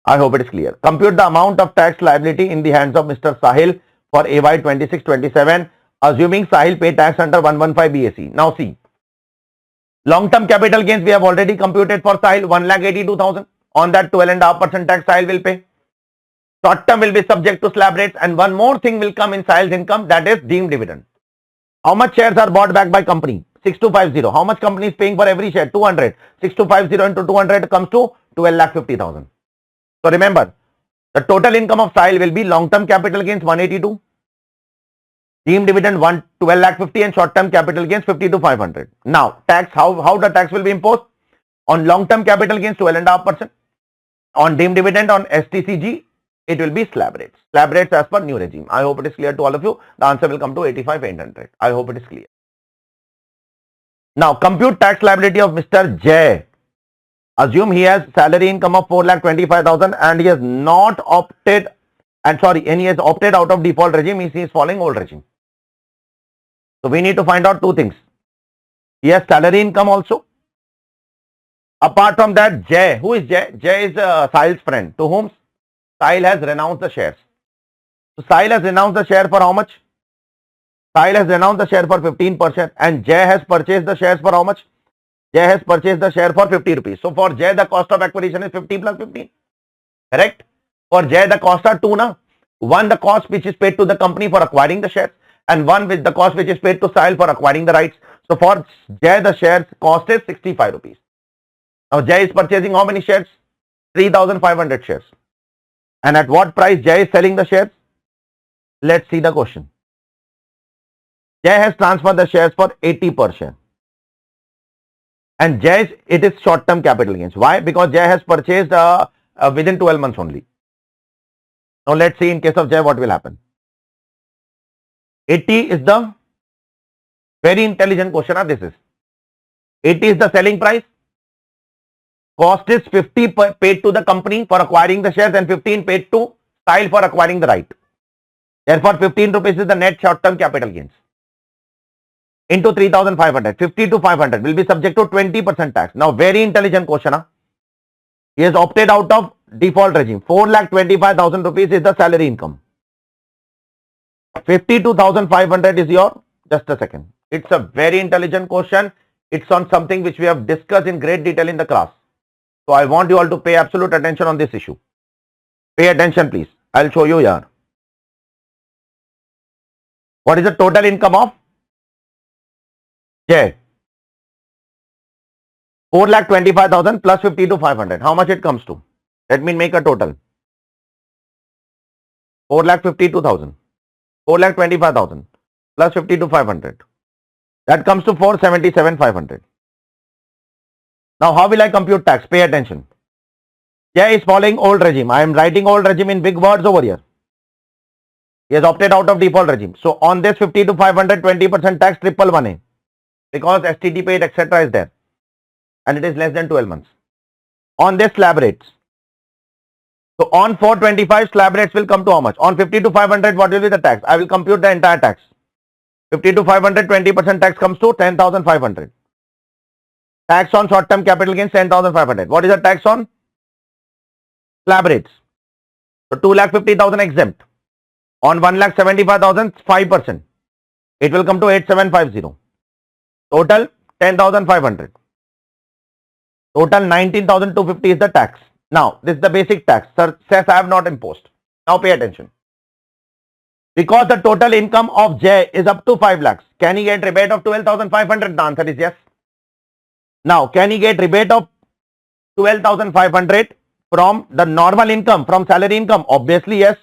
I hope it is clear. Compute the amount of tax liability in the hands of Mr. Sahil for AY 26-27, assuming Sahil pay tax under 115 BAC. Now see, long-term capital gains we have already computed for Sahil 1,82,000. On that 12.5% tax Sahil will pay. Short-term will be subject to slab rates, and one more thing will come in Sahil's income, that is deemed dividend. How much shares are bought back by company? 6250. How much company is paying for every share? 200. 6250 into 200 comes to 12,50,000. So remember, the total income of Sahil will be long-term capital gains 182, deemed dividend 12,50,000 and short-term capital gains 50 to 500. Now, tax, how the tax will be imposed? On long-term capital gains 12.5%. On deemed dividend on STCG, it will be slab rates. Slab rates as per new regime. I hope it is clear to all of you. The answer will come to 85,800. I hope it is clear. Now, compute tax liability of Mr. J. Assume he has salary income of 4,25,000 and he has not opted, and he has opted out of default regime. He is following old regime. So we need to find out two things. He has salary income also. Apart from that, J. Who is J? J is Sahil's friend, to whom Sahil has renounced the shares. So Sahil has renounced the share for how much? Sahil has renounced the share for 15% and J has purchased the shares for how much? J has purchased the share for 50 rupees. So for J, the cost of acquisition is 50 plus 15. Correct? For J, the costs are two now. One, the cost which is paid to the company for acquiring the shares, and one with the cost which is paid to Sahil for acquiring the rights. So for J, the shares cost is 65 rupees. Now J is purchasing how many shares? 3,500 shares. And at what price J is selling the shares? Let's see the question. J has transferred the shares for 80 per share. And J, it is short-term capital gains. Why? Because J has purchased within 12 months only. Now let's see in case of J what will happen. 80 is the very intelligent question. This is 80 is the selling price. Cost is 50 paid to the company for acquiring the shares and 15 paid to Sahil for acquiring the right. Therefore, 15 rupees is the net short-term capital gains. Into 3,500. 50 to 500 will be subject to 20% tax. Now, very intelligent question. He has opted out of default regime. 4,25,000 rupees is the salary income. 52,500 is your, just a second. It's a very intelligent question. It's on something which we have discussed in great detail in the class. So I want you all to pay absolute attention on this issue. Pay attention, please. I'll show you here. What is the total income of J? 4,25,000 plus 50 to 500. How much it comes to? Let me make a total. 4,52,000. 4,25,000 plus 50 to 500. That comes to 477,500. Now, how will I compute tax? Pay attention. J is following old regime. I am writing old regime in big words over here. He has opted out of default regime. So, on this 50 to 500, 20% tax 111A. Because STT paid, etc. is there. And it is less than 12 months. On this slab rates. So, on 425, slab rates will come to how much? On 50 to 500, what will be the tax? I will compute the entire tax. 50 to 500, 20% tax comes to 10,500. Tax on short-term capital gains 10,500. What is the tax on slab rates? So 2,50,000 exempt. On 1,75,000, 5%. It will come to 8,750. Total 10,500. Total 19,250 is the tax. Now, this is the basic tax. Sir says I have not imposed. Now pay attention. Because the total income of J is up to 5 lakhs. Can he get rebate of 12,500? The answer is yes. Now, can he get rebate of 12,500 from the normal income, from salary income? Obviously, yes.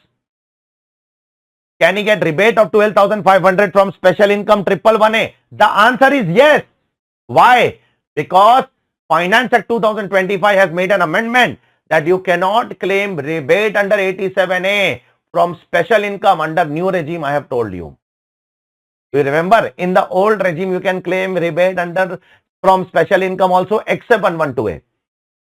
Can he get rebate of 12,500 from special income 111A? The answer is yes. Why? Because Finance Act 2025 has made an amendment that you cannot claim rebate under 87A from special income under new regime, I have told you. You remember, in the old regime, you can claim rebate from special income also, except 112A.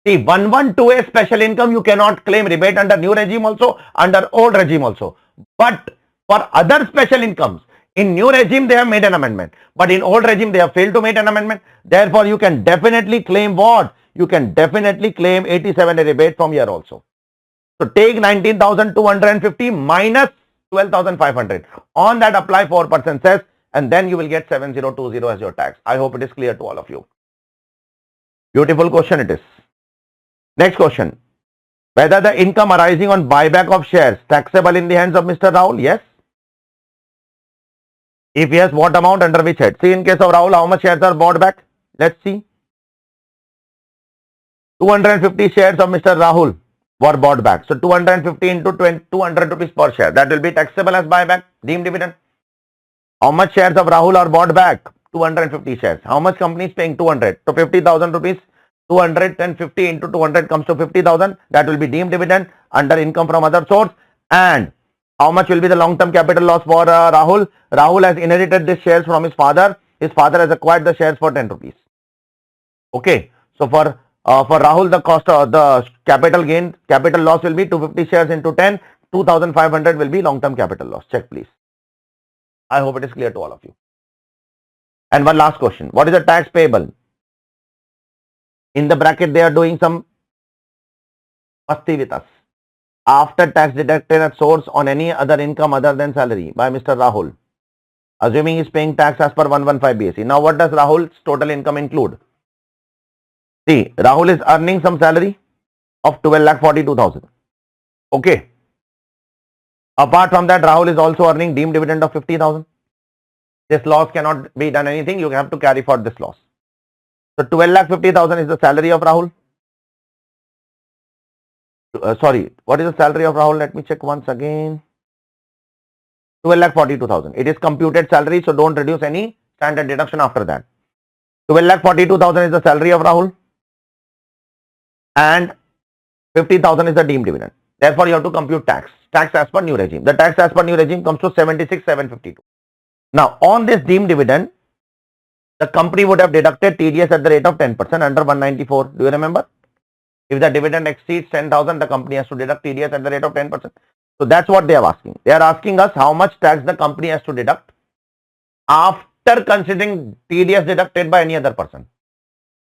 See, 112A special income, you cannot claim rebate under new regime also, under old regime also. But for other special incomes, in new regime, they have made an amendment. But in old regime, they have failed to make an amendment. Therefore, you can definitely claim what? You can definitely claim 87A rebate from here also. So take 19,250 minus 12,500. On that, apply 4% cess, and then you will get 7020 as your tax. I hope it is clear to all of you. Beautiful question it is. Next question. Whether the income arising on buyback of shares taxable in the hands of Mr. Rahul? Yes. If yes, what amount, under which head? See, in case of Rahul, how much shares are bought back? Let's see. 250 shares of Mr. Rahul were bought back. So 250 into 200 rupees per share. That will be taxable as buyback, deemed dividend. How much shares of Rahul are bought back? 250 shares. How much company is paying? 200. So 50,000 rupees. 250 into 200 comes to 50,000. That will be deemed dividend under income from other source. And how much will be the long-term capital loss for Rahul? Rahul has inherited these shares from his father. His father has acquired the shares for 10 rupees. Okay. So for Rahul, the cost of the capital loss will be 250 shares into 10. 2,500 will be long-term capital loss. Check please. I hope it is clear to all of you. And one last question. What is the tax payable? In the bracket, they are doing some masti with us. After tax deducted at source on any other income other than salary by Mr. Rahul. Assuming he is paying tax as per 115 BSE. Now, what does Rahul's total income include? See, Rahul is earning some salary of 12,42,000. Okay. Apart from that, Rahul is also earning deemed dividend of 50,000. This loss cannot be done anything. You have to carry for this loss. So 12,50,000 is the salary of Rahul. Sorry, what is the salary of Rahul? Let me check once again. 12,42,000. It is computed salary, so don't reduce any standard deduction after that. 12,42,000 is the salary of Rahul. And 50,000 is the deemed dividend. Therefore, you have to compute tax. Tax as per new regime. The tax as per new regime comes to 76,752. Now, on this deemed dividend, the company would have deducted TDS at the rate of 10% under 194. Do you remember? If the dividend exceeds 10,000, the company has to deduct TDS at the rate of 10%. So that's what they are asking. They are asking us how much tax the company has to deduct after considering TDS deducted by any other person.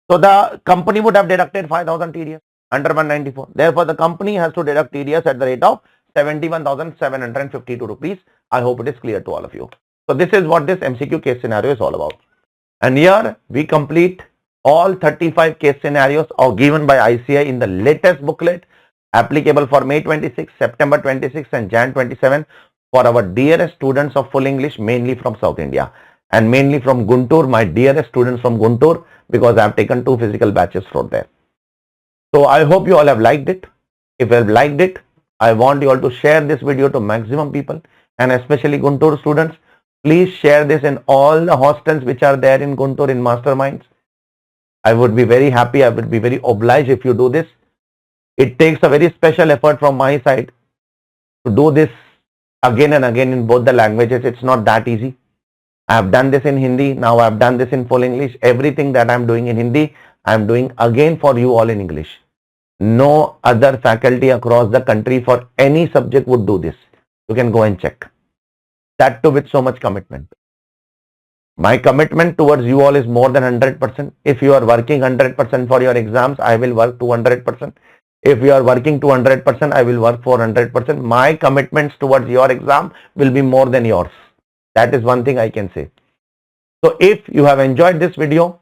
So the company would have deducted 5,000 TDS under 194. Therefore, the company has to deduct TDS at the rate of 71,752 rupees. I hope it is clear to all of you. So this is what this MCQ case scenario is all about. And here we complete all 35 case scenarios are given by ICI in the latest booklet applicable for May 26, September 26 and Jan 27 for our dearest students of full English, mainly from South India and mainly from Guntur, my dearest students from Guntur, because I have taken 2 physical batches from there. So I hope you all have liked it. If you have liked it, I want you all to share this video to maximum people and especially Guntur students. Please share this in all the hostels which are there in Guntur in masterminds. I would be very happy. I would be very obliged if you do this. It takes a very special effort from my side to do this again and again in both the languages. It's not that easy. I have done this in Hindi. Now I have done this in full English. Everything that I am doing in Hindi, I am doing again for you all in English. No other faculty across the country for any subject would do this. You can go and check. That too with so much commitment. My commitment towards you all is more than 100%. If you are working 100% for your exams, I will work 200%. If you are working 200%, I will work 400%. My commitments towards your exam will be more than yours. That is one thing I can say. So if you have enjoyed this video,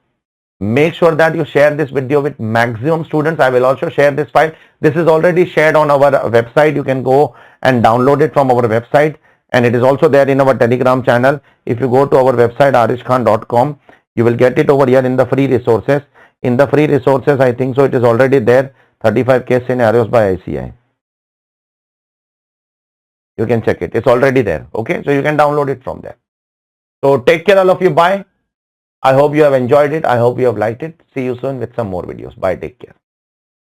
make sure that you share this video with maximum students. I will also share this file. This is already shared on our website. You can go and download it from our website. And it is also there in our Telegram channel. If you go to our website aarishkhan.com, you will get it over here in the free resources. In the free resources, I think so it is already there. 35 case scenarios by ICI. You can check it. It's already there. Okay. So you can download it from there. So take care all of you. Bye. I hope you have enjoyed it. I hope you have liked it. See you soon with some more videos. Bye. Take care.